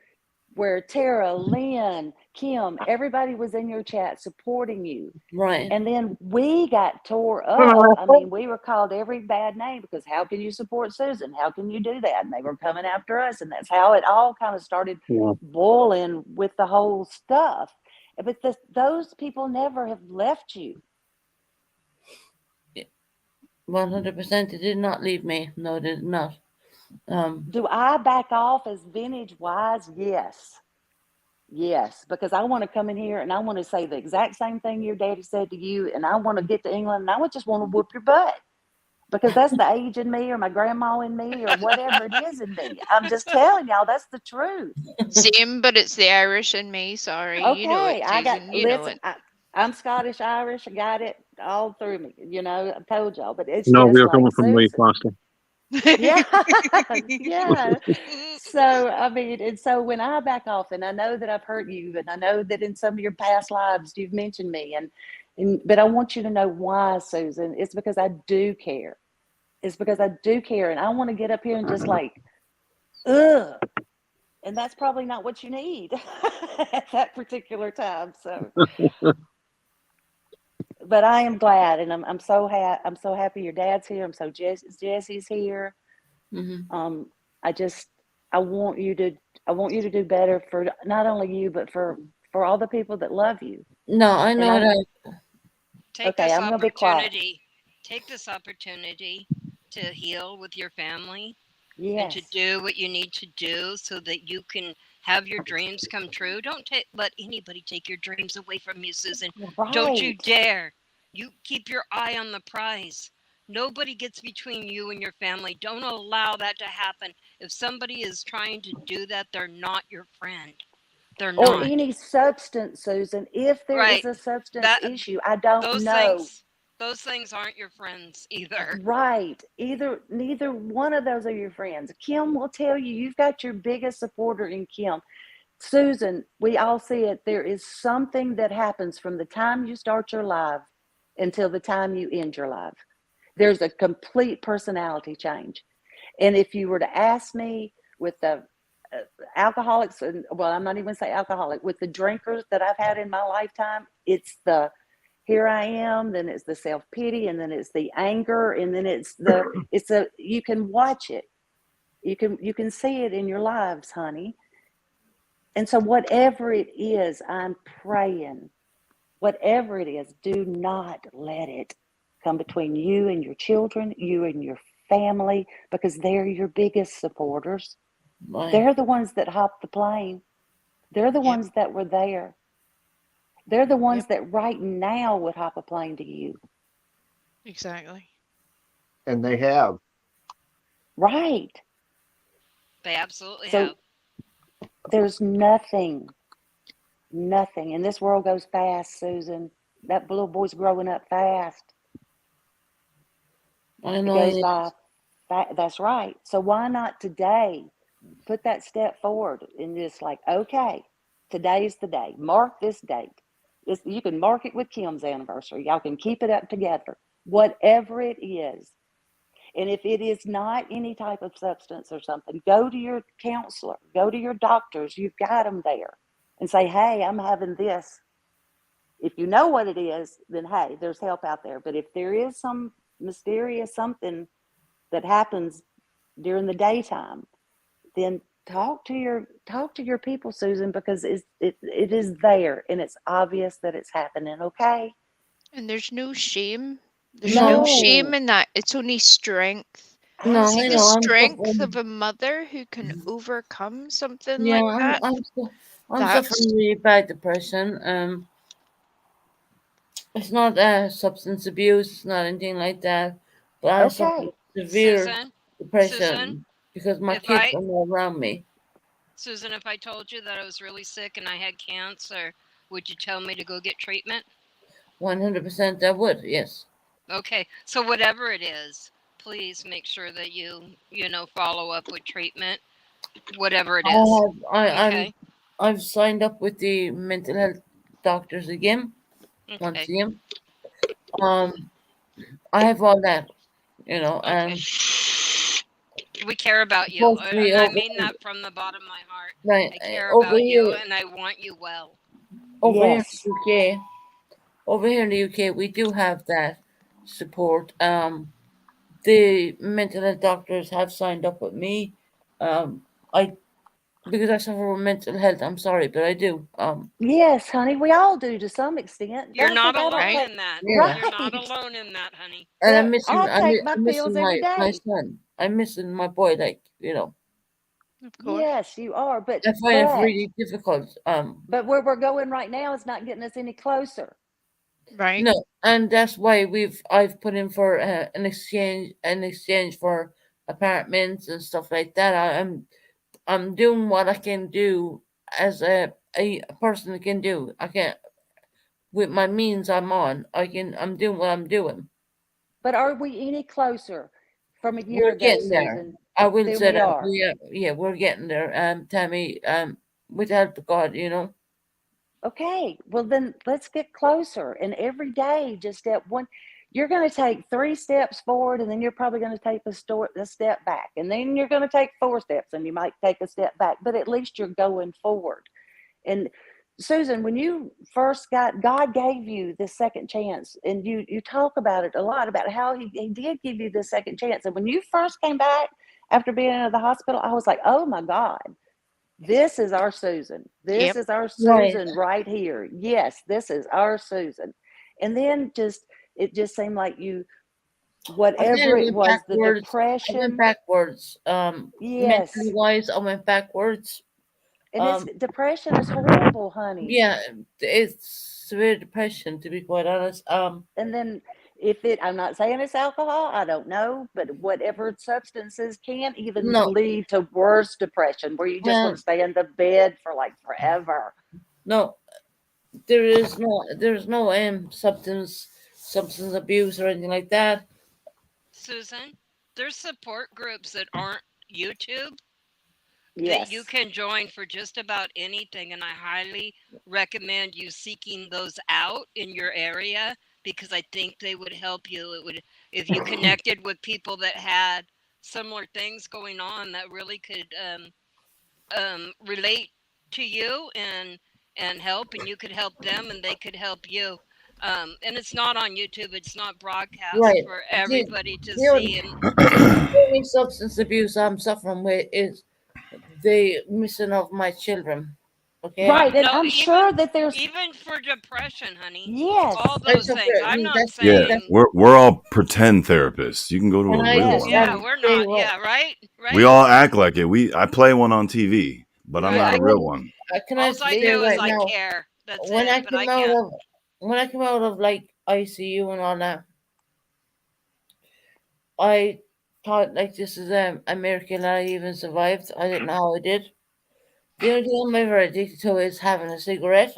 Tara, Lynn, Kim, everybody was in your chat supporting you. Right. And then we got tore up. I mean, we were called every bad name because how can you support Susan? How can you do that? And they were coming after us. And that's how it all kind of started boiling with the whole stuff. But those people never have left you. 100%. They did not leave me. No, they did not. Um, Do I back off as vintage wise? Yes. Yes, because I want to come in here and I want to say the exact same thing your daddy said to you, and I want to get to England and I would just want to whoop your butt because that's the age in me or my grandma in me or whatever it is in me. I'm just telling y'all that's the truth. Same, but it's the Irish in me. Sorry, you know it, Okay, I got Susan. You know listen. it. I'm Scottish Irish. I got it all through me. You know, I told y'all, but it's No, we just are like coming from way Susan. faster. Yeah, yeah. So I mean, and so when I back off, and I know that I've hurt you, and I know that in some of your past lives you've mentioned me, and but I want you to know why, Susan. It's because I do care. It's because I do care, and I want to get up here and just like, ugh. And that's probably not what you need at that particular time. So, but I am glad, and I'm so happy your dad's here. I'm so Jesse's here. mhm. Um, I just I want you to I want you to do better for not only you but for all the people that love you. No, I And know I'm that. Take okay. this I'm gonna be quiet. opportunity. Take this opportunity to heal with your family and to Yes. do what you need to do so that you can have your dreams come true. Don't let anybody take your dreams away from you, Susan. Don't you Right. dare. You keep your eye on the prize. Nobody gets between you and your family. Don't allow that to happen. If somebody is trying to do that, they're not your friend. They're Or not. any substance, Susan. If there is Right. a substance That issue, I don't those know. things those things aren't your friends either. Right. Neither one of those are your friends. Kim will tell you you've got your biggest supporter in Kim. Susan, we all see it. There is something that happens from the time you start your life until the time you end your life. There's a complete personality change. And if you were to ask me with the alcoholics, and well, I'm not even going to say alcoholic, with the drinkers that I've had in my lifetime, it's the here I am, then it's the self pity, and then it's the anger, and then it's a you can watch it. You can see it in your lives, honey. And so whatever it is, I'm praying, whatever it is, do not let it come between you and your children, you and your family, because they're your biggest supporters. Right. They're the ones that hopped the plane. They're the Yep. ones that were there. They're the Yep. ones that right now would hop a plane to you. Exactly. And they have. Right. They absolutely So have. there's nothing. And this world goes fast, Susan. That little boy's growing up fast. I It know goes it. by. That's right. So why not today put that step forward and just like, okay, today's the day. Mark this date. You can mark it with Kim's anniversary. Y'all can keep it up together. Whatever it is. And if it is not any type of substance or something, go to your counselor, go to your doctors. You've got them there and say, hey, I'm having this. If you know what it is, then hey, there's help out there. But if there is some mysterious something that happens during the daytime, then talk to your people, Susan, because it is there and it's obvious that it's happening. Okay. And there's no shame. There's no No, shame No, in that. It's only strength. no, See I the know. absolutely. I'm strength of suffering. a mother who can overcome something Yeah, like that. I'm That's suffering really bad depression. It's not substance abuse. It's not anything like that. But I suffer Okay. severe Susan, Susan, depression because my if kids I are not around me. Susan, if I told you that I was really sick and I had cancer, would you tell me to go get treatment? 100%, I would. Yes. Okay. So whatever it is, please make sure that you follow up with treatment, whatever it I is. have. Okay? I've signed up with the mental health doctors again. Once Okay. again. Um, I have all that. Okay. And We care about you. mostly And I over mean that from the bottom of my heart. right I care over about you here, and I want you well. over here in Yes. the UK. Over here in the UK, we do have that support. The mental health doctors have signed up with me. I because I suffer with mental health. I'm sorry, but I do. Yes, honey, we all do to some extent. You're Don't not think I don't alone Right? take. in that. Yeah, You're not Right. alone in that, honey. and Well, I take my I'm missing pills every my day. son. I'm missing my boy. Like Of course. Yes, you are. I find it really difficult. But where we're going right now is not getting us any closer. Right. No, and that's why I've put in for an exchange for apartments and stuff like that. I'm doing what I can do as a person can do. I can with my means I'm on. I'm doing what I'm doing. But are we any closer from a year We're ago, getting there. Susan, I will than say we that are? yeah, we're getting there. Tammy, with the help of God, Okay, well then let's get closer. And every day, just step one. You're going to take 3 steps forward, and then you're probably going to take a step back, and then you're going to take 4 steps, and you might take a step back. But at least you're going forward. And Susan, when you first got, God gave you this second chance, and you talk about it a lot about how he did give you this second chance. And when you first came back after being in the hospital, I was like, oh my God, this is our Susan. This Yep. is our right. Susan right here. Yes, this is our Susan. And then it just seemed like you, I kind whatever of it went was, the backwards. I went depression. backwards. Mentally Yes. wise, I went backwards. And it's Um, depression is horrible, honey. yeah, it's severe depression to be quite honest. And then if it, I'm not saying it's alcohol, I don't know, but whatever substances can even No, lead to worse depression where you just want to um, stay in the bed for like forever. no, there's no substance abuse or anything like that. Susan, there's support groups that aren't YouTube that you Yes. can join for just about anything, and I highly recommend you seeking those out in your area because I think they would help you. It would if you connected with people that had similar things going on that really could relate to you and help, and you could help them, and they could help you. And it's not on YouTube. It's not broadcast Right. for The, everybody to the, only, see. And the only substance abuse I'm suffering with is the missing of my children. Okay. Right. And no, I'm sure that there's, even for depression, honey, all yes, I those suffer. things. I'm not Yeah, That's saying. we're all pretend therapists. You can go to can a I real just one. yes, Yeah, we're say not. what Yeah, right, We right, all act like it. I play one on TV, but I'm right. not yeah, a real one. can I All I just say me do is right I neither. now care. That's when it. I But I came out can't. of when I came out of like ICU and all that, I thought like this is a miracle that I even survived. I didn't know how I did. The only thing I'm ever addicted to is having a cigarette,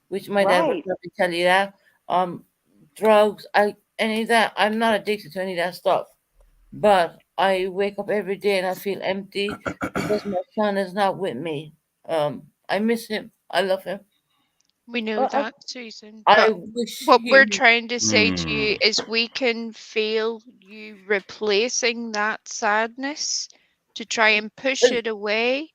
which my dad would Right. probably tell you that. Um, drugs, any of that. I'm not addicted to any of that stuff. But I wake up every day and I feel empty because my son is not with me. I miss him. I love him. We know Well, that, Susan. I But wish what we're he. trying to say to Hmm. you is we can feel you replacing that sadness to try and push it away.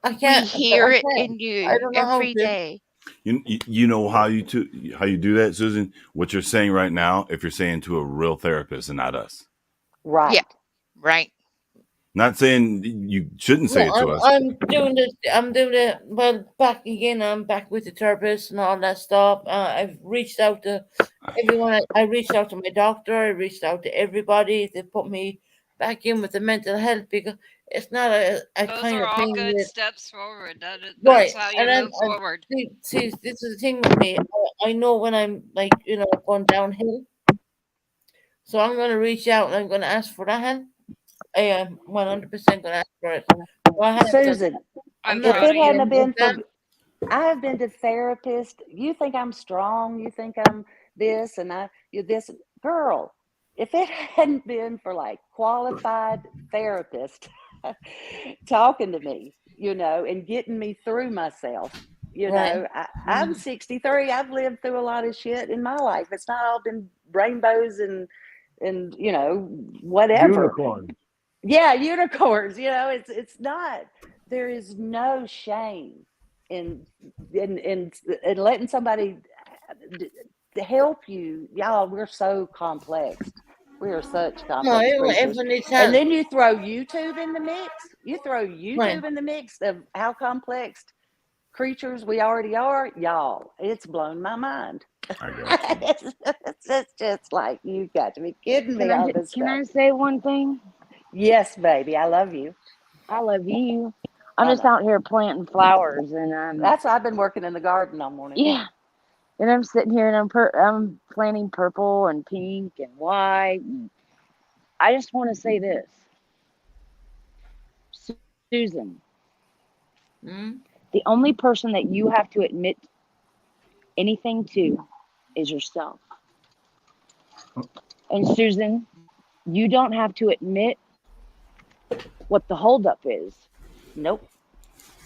I We can't. hear I it can't. in I you don't know how every to. day. You know how you do that, Susan? What you're saying right now, if you're saying to a real therapist and not us. Yeah, right. right. Not saying you shouldn't No, say it to us. I'm doing this. I'm doing it. Well, back again. I'm back with the therapist and all that stuff. I've reached out to everyone. I reached out to my doctor. I reached out to everybody. They put me back in with the mental health because it's not a Those kind are of all thing good with steps forward. right. That's how you And move I forward. see, this is the thing with me. I know when I'm like going downhill. So I'm gonna reach out and I'm gonna ask for that help. I am 100% gonna ask for it. So I have to. Susan, I'm I'm not if proud it of hadn't you. have ashamed of been that. for, I have been to therapists. You think I'm strong? You think I'm this and you this girl? If it hadn't been for like qualified therapist talking to me, and getting me through myself, Right. I'm 63. I've lived through a lot of shit in my life. It's not all been rainbows and whatever. Unicorn. Yeah, unicorns. It's not. There is no shame in in letting somebody to help you. Y'all, we're so complex. We are such No, complex creatures. even it's And that then you throw YouTube in the mix. You throw right. YouTube in the mix of how complex creatures we already are. Y'all, it's blown my mind. I got you. It's just like, you got to be kidding me, all this Can stuff. I say one thing? Yes, baby, I love you. I love you. I'm I just know. out here planting flowers, and That's why I've been working in the garden all morning. yeah, and I'm sitting here and I'm planting purple and pink and white. And I just want to say this, Susan. Mm? The only person that you have to admit anything to is yourself. And Susan, you don't have to admit what the holdup is. Nope.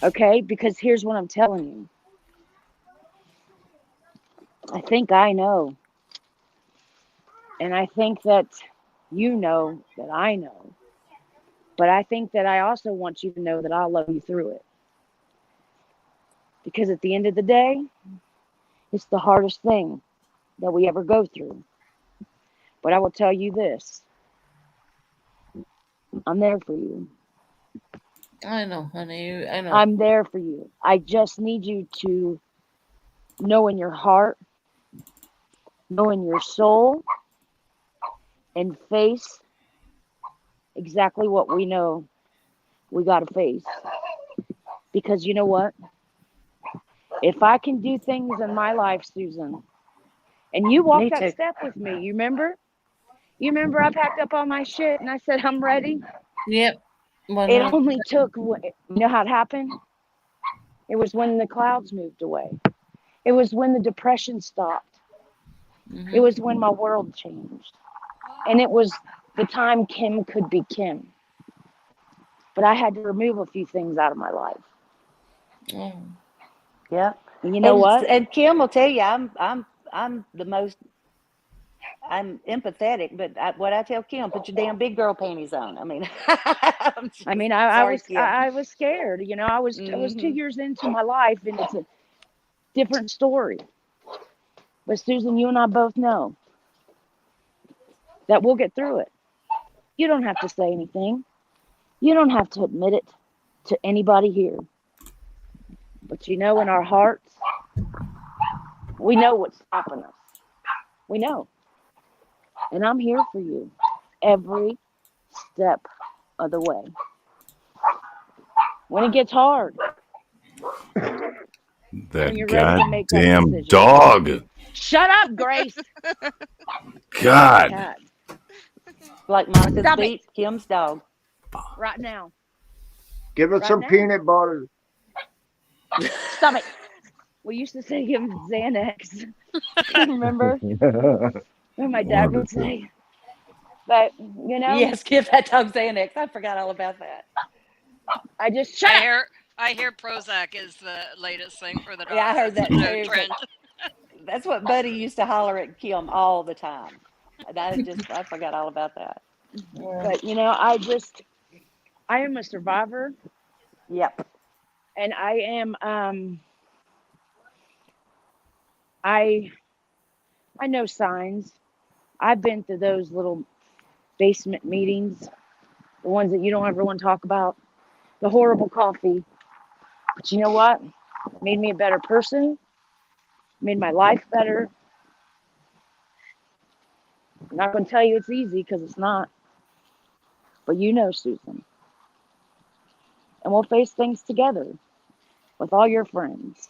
Okay? Because here's what I'm telling you. I think I know. And I think that you know that I know. But I think that I also want you to know that I'll love you through it. Because at the end of the day, it's the hardest thing that we ever go through. But I will tell you this, I'm there for you. I know, honey. I know. I'm there for you. I just need you to know in your heart, know in your soul, and face exactly what we know we got to face. Because you know what? If I can do things in my life, Susan, and you walked Me that too. step with me, you remember? You remember I packed up all my shit and I said, I'm ready? Yep. It 100. only took, you know how it happened? It was when the clouds moved away. It was when the depression stopped. It was when my world changed. And it was the time Kim could be Kim. But I had to remove a few things out of my life. Oh. Yeah. And you know what? And Kim will tell you, I'm the most. I'm empathetic, but what I tell Kim, put your damn big girl panties on. I mean, sorry, Kim. I was scared. You know, I was 2 years into my life, and it's a different story. But Susan, you and I both know that we'll get through it. You don't have to say anything. You don't have to admit it to anybody here. But you know, in our hearts, we know what's stopping us. We know. And I'm here for you every step of the way. When it gets hard, when you're ready to make that Goddamn decision. dog. Shut up, Grace. God. Cat. Like Monica's Stop beat, Kim's dog. Right now. Give it Right some now. peanut butter. Stop it. We used to say him Xanax. Remember? What my dad would say. But, you know. Yes, give that dog Xanax. I forgot all about that. I just shut up. I hear Prozac is the latest thing for the dog. Yeah, I heard that That's the too. trend. That's what Buddy used to holler at Kim all the time. And I forgot all about that. But, you know, I am a survivor. Yep. And I am, I know signs. I've been to those little basement meetings, the ones that you don't ever want to talk about, the horrible coffee. But you know what? It made me a better person, made my life better. I'm not going to tell you it's easy because it's not. But you know, Susan. And we'll face things together with all your friends.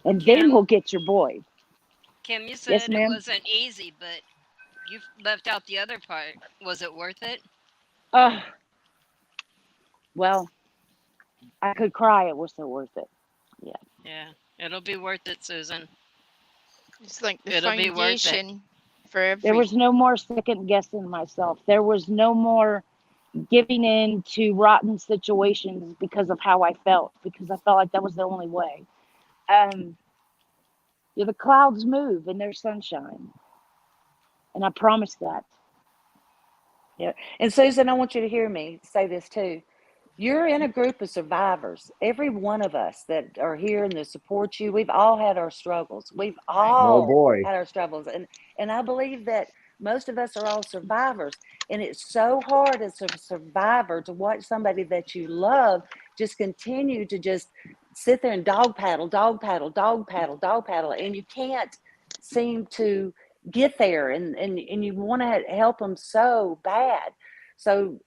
And then we'll get your boy. Kim, you said Yes, it ma'am. wasn't easy, but you left out the other part. Was it worth it? Well, I could cry. It was so worth it. Yeah. Yeah, it'll be worth it, Susan. It's like the It'll be worth it. foundation for every. There was no more second guessing myself. There was no more giving in to rotten situations because of how I felt, because I felt like that was the only way. The clouds move and there's sunshine. And I promise that. Yeah. And Susan, I want you to hear me say this too. You're in a group of survivors. Every one of us that are here and that support you, we've all had our struggles. We've Oh all boy. had our struggles. And I believe that Most of us are all survivors. And it's so hard as a survivor to watch somebody that you love just continue to just sit there and dog paddle, dog paddle, dog paddle, dog paddle, and you can't seem to get there. And you want to help them so bad. So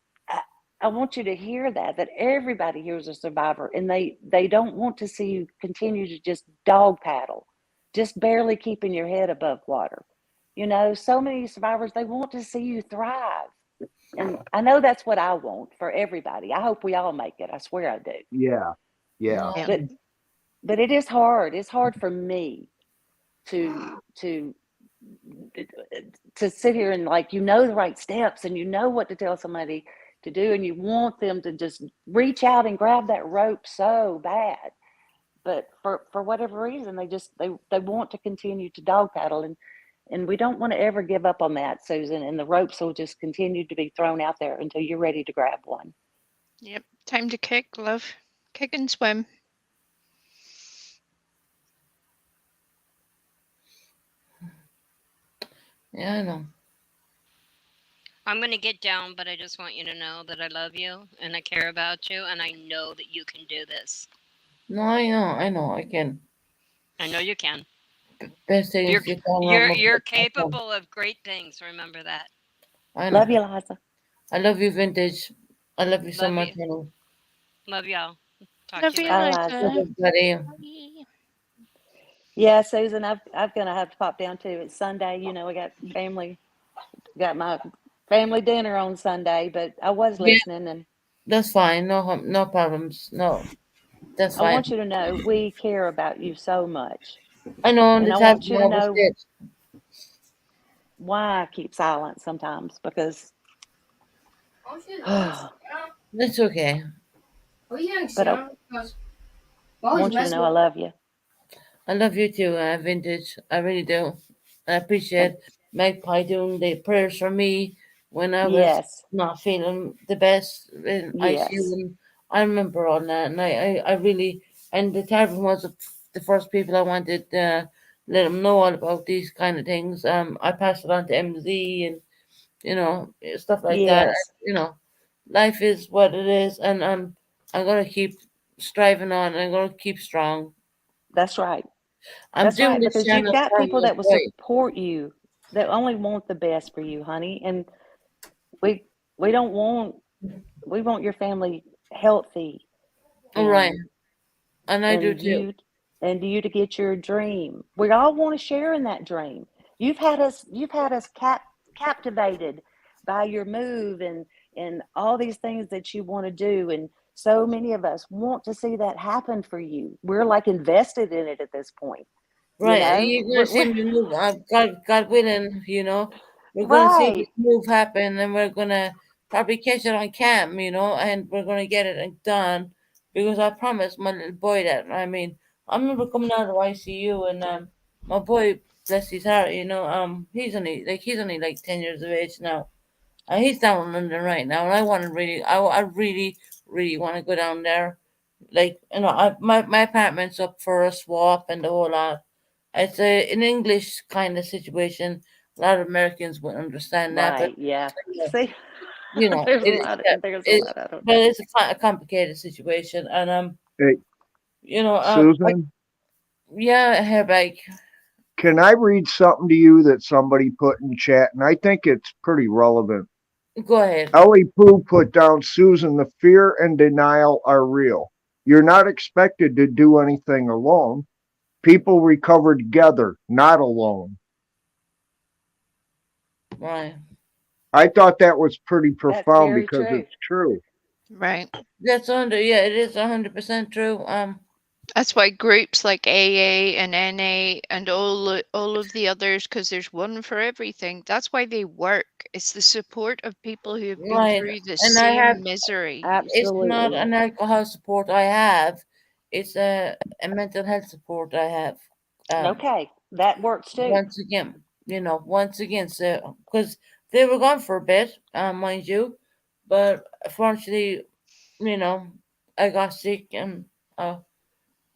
I want you to hear that everybody here is a survivor, and they don't want to see you continue to just dog paddle, just barely keeping your head above water. You know, so many survivors, they want to see you thrive. And I know that's what I want for everybody. I hope we all make it. I swear I do. Yeah. Yeah. Yeah. But it is hard. It's hard for me to to sit here and, like, you know, the right steps and you know what to tell somebody to do, and you want them to just reach out and grab that rope so bad, but for whatever reason they want to continue to dog paddle, and we don't want to ever give up on that, Susan, and the ropes will just continue to be thrown out there until you're ready to grab one. Yep. Time to kick, love. Kick and swim. Yeah, I know. I'm going to get down, but I just want you to know that I love you and I care about you and I know that you can do this. No, I know, I can. I know you can. Best thing You're is you can run you're my phone. capable of great things. Remember that. I Love know. you, Liza. I love you, Vintage. I love you so Love much, you. honey. Love y'all. Talk to Love you you, Bye, later. Liza. Liza. Everybody. Bye. Yeah, Susan, I'm gonna have to pop down too. It's Sunday, you know, we got my family dinner on Sunday, but I was Yeah, listening, and that's fine. No, no problems. No, that's I fine. want you to know we care about you so much. I know, and And the I type want of you to always know did. why I keep silent sometimes, because I It's okay. but I want you to know I love you. I love you too, Vintage. I really do. I appreciate And Magpie doing the prayers for me when I was yes, not feeling the best in ICU. yes, And I remember all that, and I really, and the Tarvin was the first people I wanted to let them know all about these kind of things. I passed it on to MZ and, stuff like that. yes, Life is what it is, and I'm gonna keep striving on. I'm gonna keep strong. that's right. I'm That's doing right, this because you've channel got for people my that will boy. support you, that only want the best for you, honey. And we we don't want we want your family healthy, All right, and and I do and too. you to get your dream. We all want to share in that dream. You've had us captivated by your move, and all these things that you want to do, and so many of us want to see that happen for you. We're like invested in it at this point. You Right, know, you're gonna see me move. God willing, we're gonna see this right. move happen, and we're gonna probably catch it on cam, and we're gonna get it done because I promised my little boy that. I mean, I remember coming out of ICU, and my boy, bless his heart, he's only like 10 years of age now. He's down in London right now, and I really, really want to go down there. Like, my apartment's up for a swap and the whole lot. It's an English kind of situation. A lot of Americans would understand that, but Right, yeah. uh, See, it is there's a it, lot I don't but know. it's a complicated situation, and Hey, I, Susan, yeah, hairback. can I read something to you that somebody put in chat? And I think it's pretty relevant. Go ahead. Ellie Pooh put down, Susan, the fear and denial are real. You're not expected to do anything alone. People recover together, not alone. Right. I thought that was pretty That's profound very because true. it's true. Right. Yeah, it is 100% true. That's why groups like AA and NA and all of the others, because there's one for everything. That's why they work. It's the support of people who have been Right, through the and I have. same misery. It's not Absolutely. an alcohol support I have. It's a mental health support I have. Um, Okay, that works too. once again, so because they were gone for a bit, mind you, but unfortunately, you know, I got sick and uh,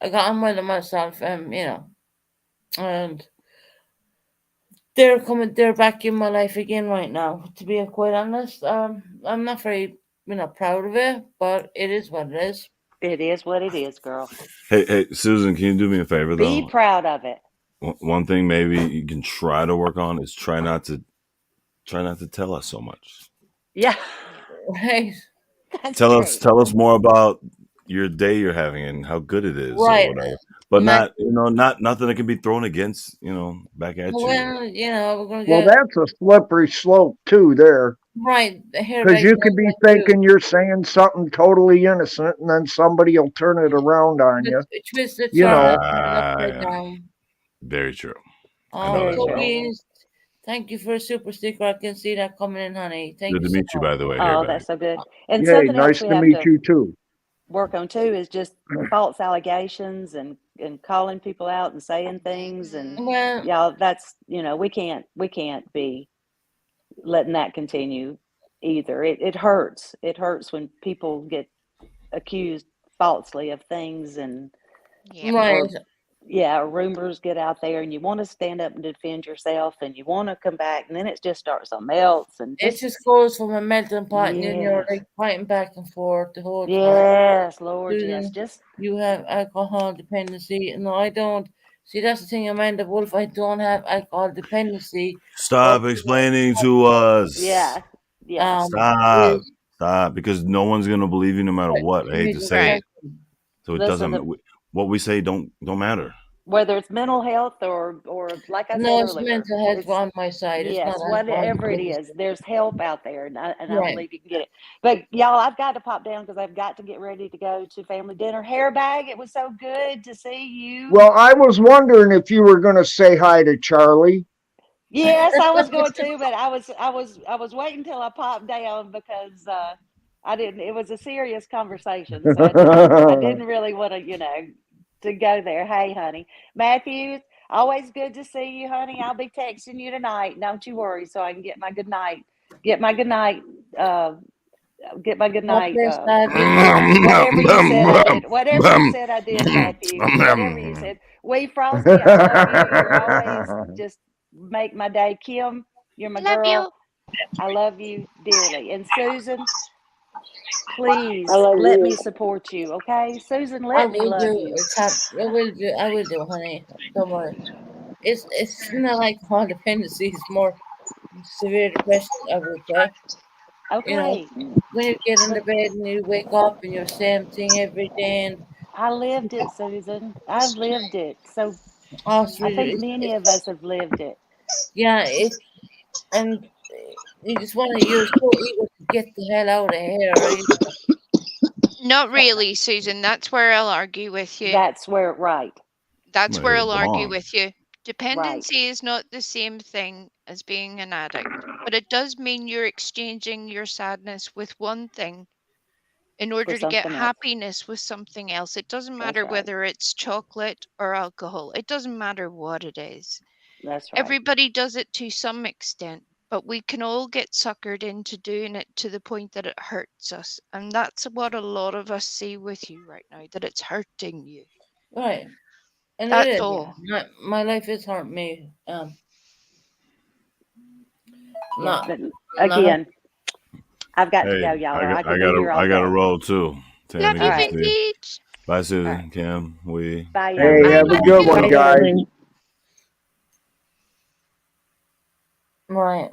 I got unwell of myself, and and they're back in my life again right now. To be quite honest, I'm not very, proud of it, but it is what it is. It is what it is, girl. Hey, Susan, can you do me a favor Be though? proud of it. One thing maybe you can try to work on is try not to tell us so much. Yeah, Right, that's Tell us true. tell us more about your day you're having and how good it is or right. whatever. But My, not not nothing that can be thrown against back at you. well, we're gonna Well, get that's a slippery slope too there, right. The because hairbags you like could be that too. thinking you're saying something totally innocent, and then somebody will turn it around on The you. twisted You turn know. it upside Yeah, down. very true. I know Very that well. true. Tobias, thank you for a super sticker. I can see that coming in, honey. Thank Good you to so meet you, much. by the way, Oh, Hairbag. that's so good. And Yay, something else nice we to have meet to you too. work on too is just false allegations and calling people out and saying things and Well, y'all, that's we can't be letting that continue either. It hurts. It hurts when people get accused falsely of things and Yep. right. or yeah, rumors get out there and you want to stand up and defend yourself and you want to come back and then it just starts something else and It just just goes from a melting pot, and then you're yes. like fighting back and forth the whole time. Yes, Lord, yes. Susan, Just you have alcohol dependency. No, I don't. See, that's the thing, Amanda Wolf. I don't have alcohol dependency, but Stop explaining to us. yeah. Yeah. Stop. is Stop. Because no one's gonna believe you no matter what. I hate to committed say Right. it. person. So it Listen, doesn't. What we say don't matter. whether it's mental health or like I said No, it's earlier, mental health it's on my side. It's not yes, alcohol whatever it is, dependency. there's help out there, and I Right. believe you can get it. But y'all, I've got to pop down because I've got to get ready to go to family dinner. Hair bag, it was so good to see you. Well, I was wondering if you were going to say hi to Charlie. Yes, I was going to, but I was waiting till I popped down because I didn't. It was a serious conversation, so I didn't really want to to go there. Hey, honey, Matthew, always good to see you, honey. I'll be texting you tonight. Don't you worry, so I can get my good night. Get my good night. Uh, get my good God night. bless David. Whatever you said, I did. Whatever you said, I did, Matthew. Whatever you said. Wee Frosty, I love you. You always just make my day. Kim, you're my I love girl. you. I love you dearly. And Susan, I please love let you. me support you, okay? Susan, I let me will love do. you. I will do. I will do, honey. Don't worry. It's not like alcohol dependency. It's more severe depression, I would say. You know, Okay. when you get in the But bed and you wake up and you're same thing every day, and I lived it, Susan. I've lived it. So oh, it's I really, think many of us have lived it. yeah, and you just want to, you're so eager to get the hell out of here, right? Not really, Susan. That's where I'll argue with you. That's where, right, That's Somebody where was I'll argue wrong. with you. right. Dependency is not the same thing as being an addict, but it does mean you're exchanging your sadness with one thing in For order to get something else. happiness with something else. It doesn't That's matter right. whether it's chocolate or alcohol, it doesn't matter what it is. That's right. Everybody does it to some extent, but we can all get suckered into doing it to the point that it hurts us. And that's what a lot of us see with you right now, that it's hurting you. Right, and it That's is. all. My life is hurt me. Yeah. Not, But not. again, I've got to Hey, go, y'all, I or got I could be here all I got to day. roll too. Love Tammy, All you, good to right. see you. Vintage. Bye, All right. Susan, Kim, we. Bye, Hey, y'all. I have a love good you. one, Bye, guys. darling. Right.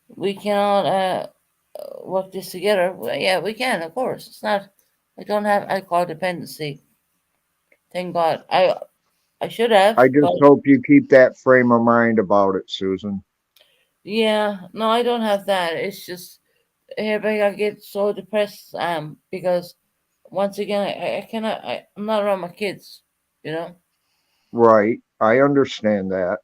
We cannot work this together. Well, yeah, we can, of course. It's not. I don't have alcohol dependency. Thank God. I should have, I but just hope you keep that frame of mind about it, Susan. yeah, no, I don't have that. It's just everybody I get so depressed because once again I cannot I'm not around my kids, you know. Right. I understand that.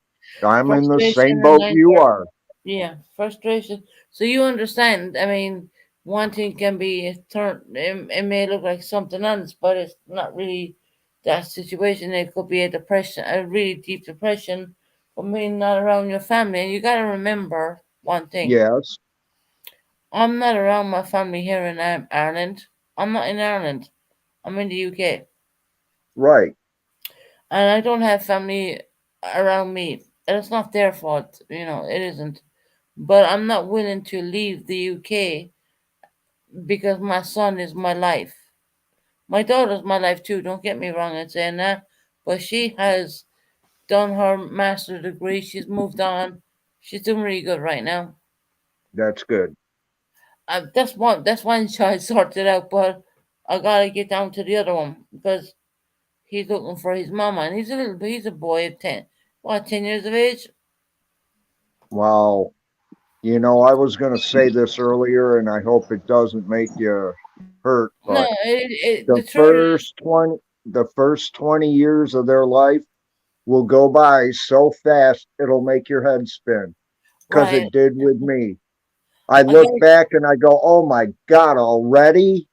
I'm in the same Frustration and boat you anger. are. Yeah, frustration. So you understand. I mean, one thing can be turned. It may look like something else, but it's not really that situation. It could be a depression, a really deep depression from being not around your family. And you got to remember one thing. Yes. I'm not around my family here in Ireland. I'm not in Ireland. I'm in the UK, Right. and I don't have family around me. And it's not their fault, it isn't. But I'm not willing to leave the UK because my son is my life. My daughter's my life too, don't get me wrong in saying that. But she has done her master's degree, she's moved on. She's doing really good right now. That's good. That's one child sorted out, but I gotta get down to the other one because he's looking for his mama, and he's a boy of 10 years of age. Well, I was going to say this earlier, and I hope it doesn't make you hurt, No, but the the truth is, first 20 the first 20 years of their life will go by so fast it'll make your head spin, because right. it did with me. I I look got back and I go, "Oh my God, already?"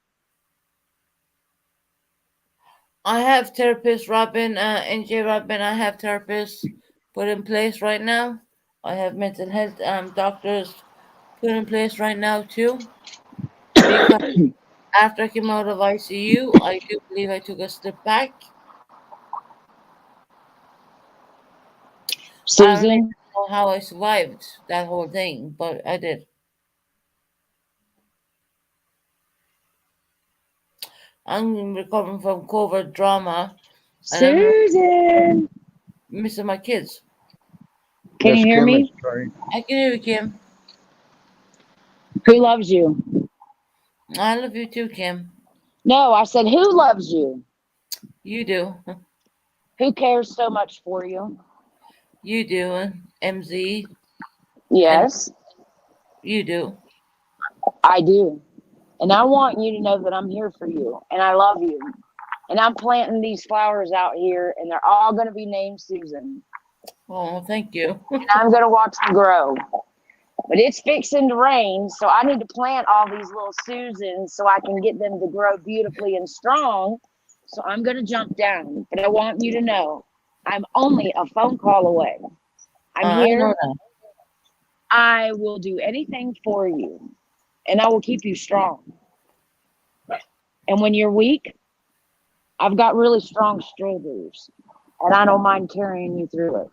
I have therapists, Robin, NJ Robin. I have therapists put in place right now. I have mental health doctors put in place right now too. Because after I came out of ICU, I do believe I took a step back. I don't even Susan, know how I survived that whole thing, but I did. I'm recovering from COVID drama, and I'm Susan, missing my kids. can Miss you hear Kim is me? trying. I can hear you, Kim. Who loves you? I love you too, Kim. No, I said, who loves you? You do. Who cares so much for you? You do, MZ, and Yes, you do. I do. And I want you to know that I'm here for you and I love you. And I'm planting these flowers out here and they're all going to be named Susan. Oh, thank you. And I'm going to watch them grow. But it's fixing to rain, so I need to plant all these little Susans so I can get them to grow beautifully and strong. So I'm going to jump down. But I want you to know I'm only a phone call away. I'm I know here. that. I will do anything for you and I will keep you strong. And when you're weak, I've got really strong shoulders and I don't mind carrying you through it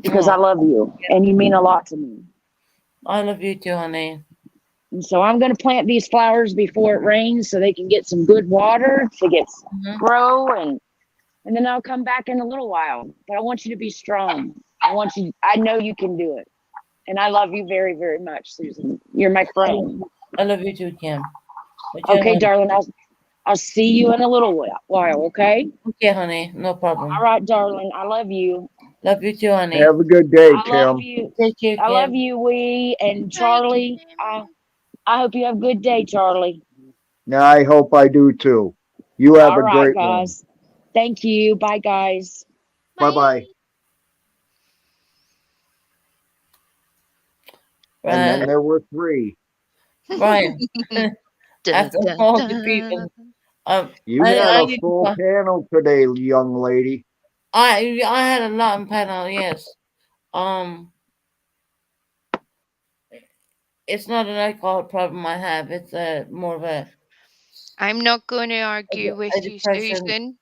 because Oh, I love you and you mean a lot to me. I love you too, honey. And so I'm going to plant these flowers before it rains so they can get some good water to get Hmm. grow and then I'll come back in a little while. But I want you to be strong. I know you can do it. And I love you very, very much, Susan. You're my friend. I love you too, Kim. But yeah, Okay, honey. darling, I'll see you in a little while, okay? Okay, honey. No All problem. right, darling. I love you. Love you too, honey. Have a good day, I love Kim. you. Take care, I love Kim. you, Wee and Charlie. I hope you have a good day, Charlie. Now, I hope I do too. You have All a right, great one. guys. Thank you. Bye, guys. Bye bye. And Right. then there were three. Right. Dun, After dun, all the dun. people. Um, You I, had I, a full panel today, young lady. I had a lot in panel, yes. Um, it's not an alcohol problem I have. It's more of I'm not going to argue a with you, depression. Susan,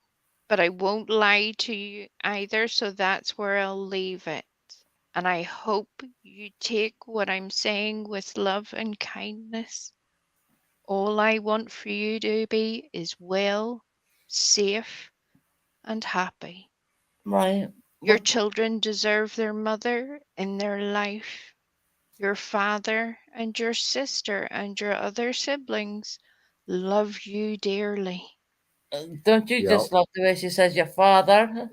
but I won't lie to you either, so that's where I'll leave it. And I hope you take what I'm saying with love and kindness. All I want for you to be is well, safe, and happy. Right. Your But children deserve their mother in their life. Your father and your sister and your other siblings love you dearly. don't you Yep. just love the way she says your father?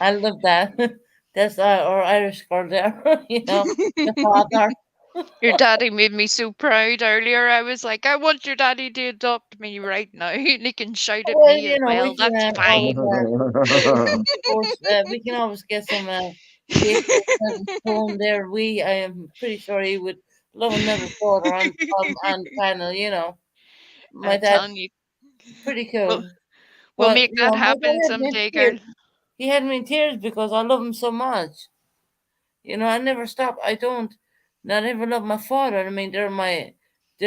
I love that. That's our Irish girl there. Your father. Your daddy made me so proud earlier. I was like, I want your daddy to adopt me right now. And he can shout at Well, me as we well. can That's always fine. we can always get some paper and stone there. I am pretty sure he would love another daughter on the panel. My I'm dad's telling you. pretty We'll, cool, we'll but make that my dad happen had me in someday, girl. tears. He had me in tears because I love him so much. I never stop. I don't. Not ever love my father. I mean, they're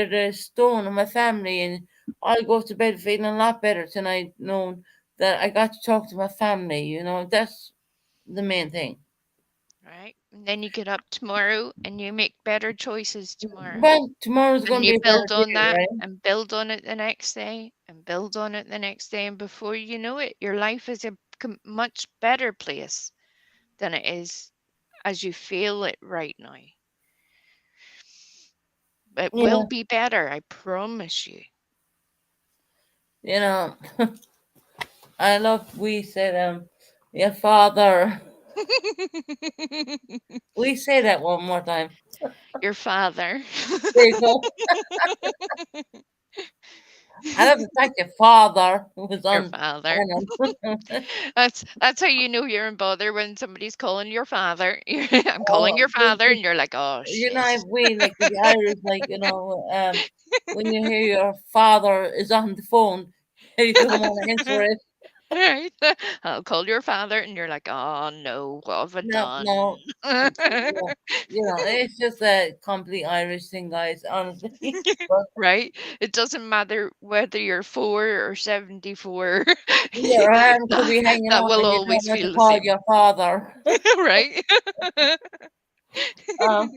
the stone of my family, and I go to bed feeling a lot better tonight, knowing that I got to talk to my family. That's the main thing. Right? And then you get up tomorrow and you make better choices tomorrow. Well, tomorrow's And going to you be a better build on day, that right? and build on it the next day and build on it the next day. And before you know it, your life is a much better place than it is as you feel it right now. It will Yeah. be better, I promise you. You know, I love we said, your father. We say that one more time. Your father. There you go. I love the fact your father was Your on. father. On That's how you know you're in bother when somebody's calling your father. I'm calling your father, and you're like, oh shit. we like the Irish, like when you hear your father is on the phone, you don't want to answer it. Right? I'll call your father, and you're like, oh no, what have I No, done? no, it's just a complete Irish thing, guys. Honestly, but Right? It doesn't matter whether you're 4 or 74. your hand could be that, hanging that off, will and you don't always want to feel the call same. your father. Right? um,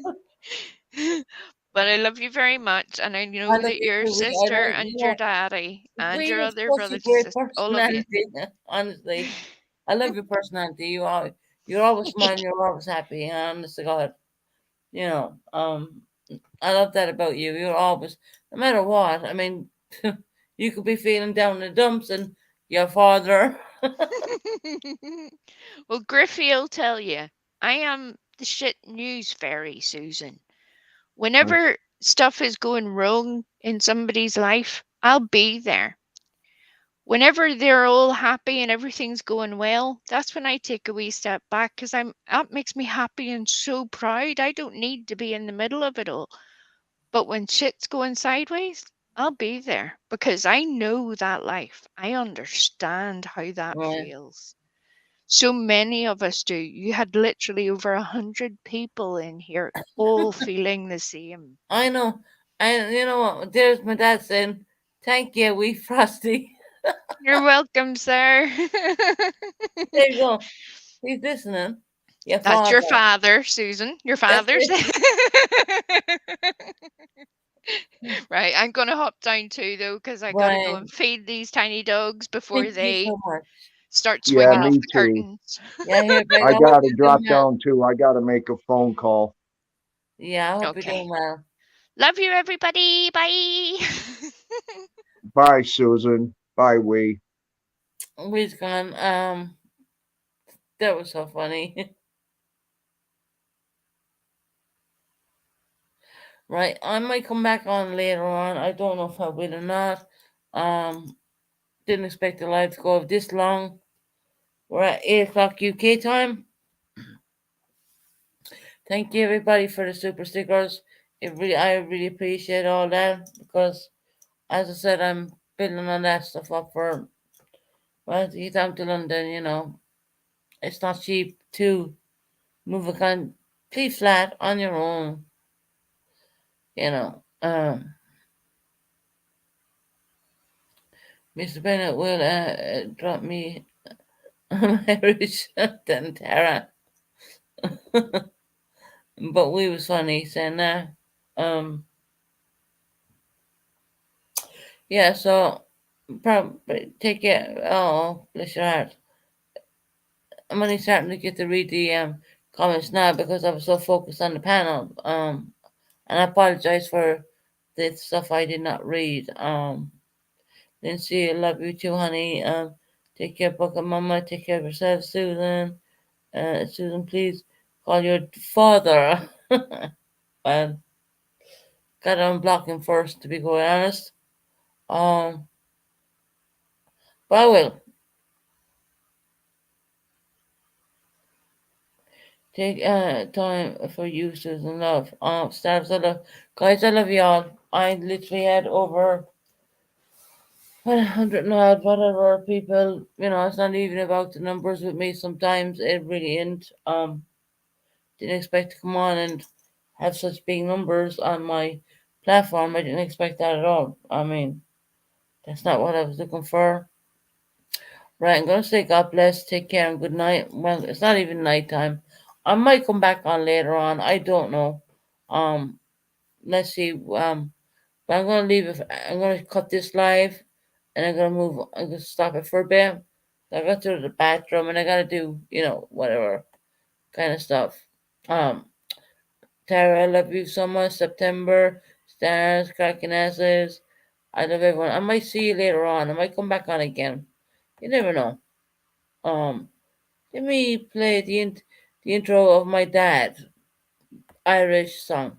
But I love you very much, and I I know love that you your too. I sister don't, and your daddy and we your have other such a brothers and great sisters, all of you. personality. Honestly, I love your personality. You're always smiling. You're always happy. Honest to God, you know. I love that about you. You're always, no matter what. I mean, you could be feeling down in the dumps, and your father. Well, Griffey will tell you, I am the shit news fairy, Susan. Whenever stuff is going wrong in somebody's life, I'll be there. Whenever they're all happy and everything's going well, that's when I take a wee step back because that makes me happy and so proud. I don't need to be in the middle of it all. But when shit's going sideways, I'll be there because I know that life. I understand how that Right. feels. So many of us do. You had literally over 100 people in here, all feeling the same. I know. And you know what? There's my dad saying, "Thank you, wee Frosty." You're welcome, sir. There you go. He's listening. Your That's your father. father, Susan. Your That's father's. it. Right, I'm gonna hop down too though, because I gotta go Right. and feed these tiny dogs before Thank you they so much. start Yeah, swinging off me the too. curtains. Yeah, here, babe. I I hope got to you're doing drop well. down too. I got to make a phone call. Yeah, I hope you're Okay. doing well. Love you, everybody. Bye. Bye, Susan. Bye, Wee. We's gone. That was so funny. Right, I might come back on later on. I don't know if I will or not. Um, didn't expect the live to go this long. We're at 8 o'clock UK time. Thank you everybody for the super stickers. I really appreciate all that because, as I said, I'm building on that stuff up for, well, to get down to London. It's not cheap to move a complete flat on your own. You know, Mr. Bennett will drop me Irish than Tara, but we was funny saying that. Um, yeah, so probably take it. Oh, bless your heart. I'm only starting to get to read the comments now because I was so focused on the panel. And I apologize for the stuff I did not read. Lindsay, I love you too, honey. Take care, Bucket Mama. Take care of yourself, Susan. Susan, please call your father. Well, gotta unblock him first, to be quite honest. Um, but I will. Take time for you, Susan. Love. Stars, I love. Guys, I love y'all. I literally had over 100 and odd, whatever people. It's not even about the numbers with me sometimes. It really isn't. Didn't expect to come on and have such big numbers on my platform. I didn't expect that at all. I mean, that's not what I was looking for. Right, I'm gonna say God bless, take care, and good night. Well, it's not even nighttime. I might come back on later on. I don't know. Um, let's see. But I'm gonna leave it. I'm gonna cut this live, and I'm gonna move. I'm gonna stop it for a bit. I got to the bathroom, and I gotta do, whatever kind of stuff. Um, Tara, I love you so much. September, stars, cracking asses. I love everyone. I might see you later on. I might come back on again. You never know. Um, Let me play the intro of my dad Irish song.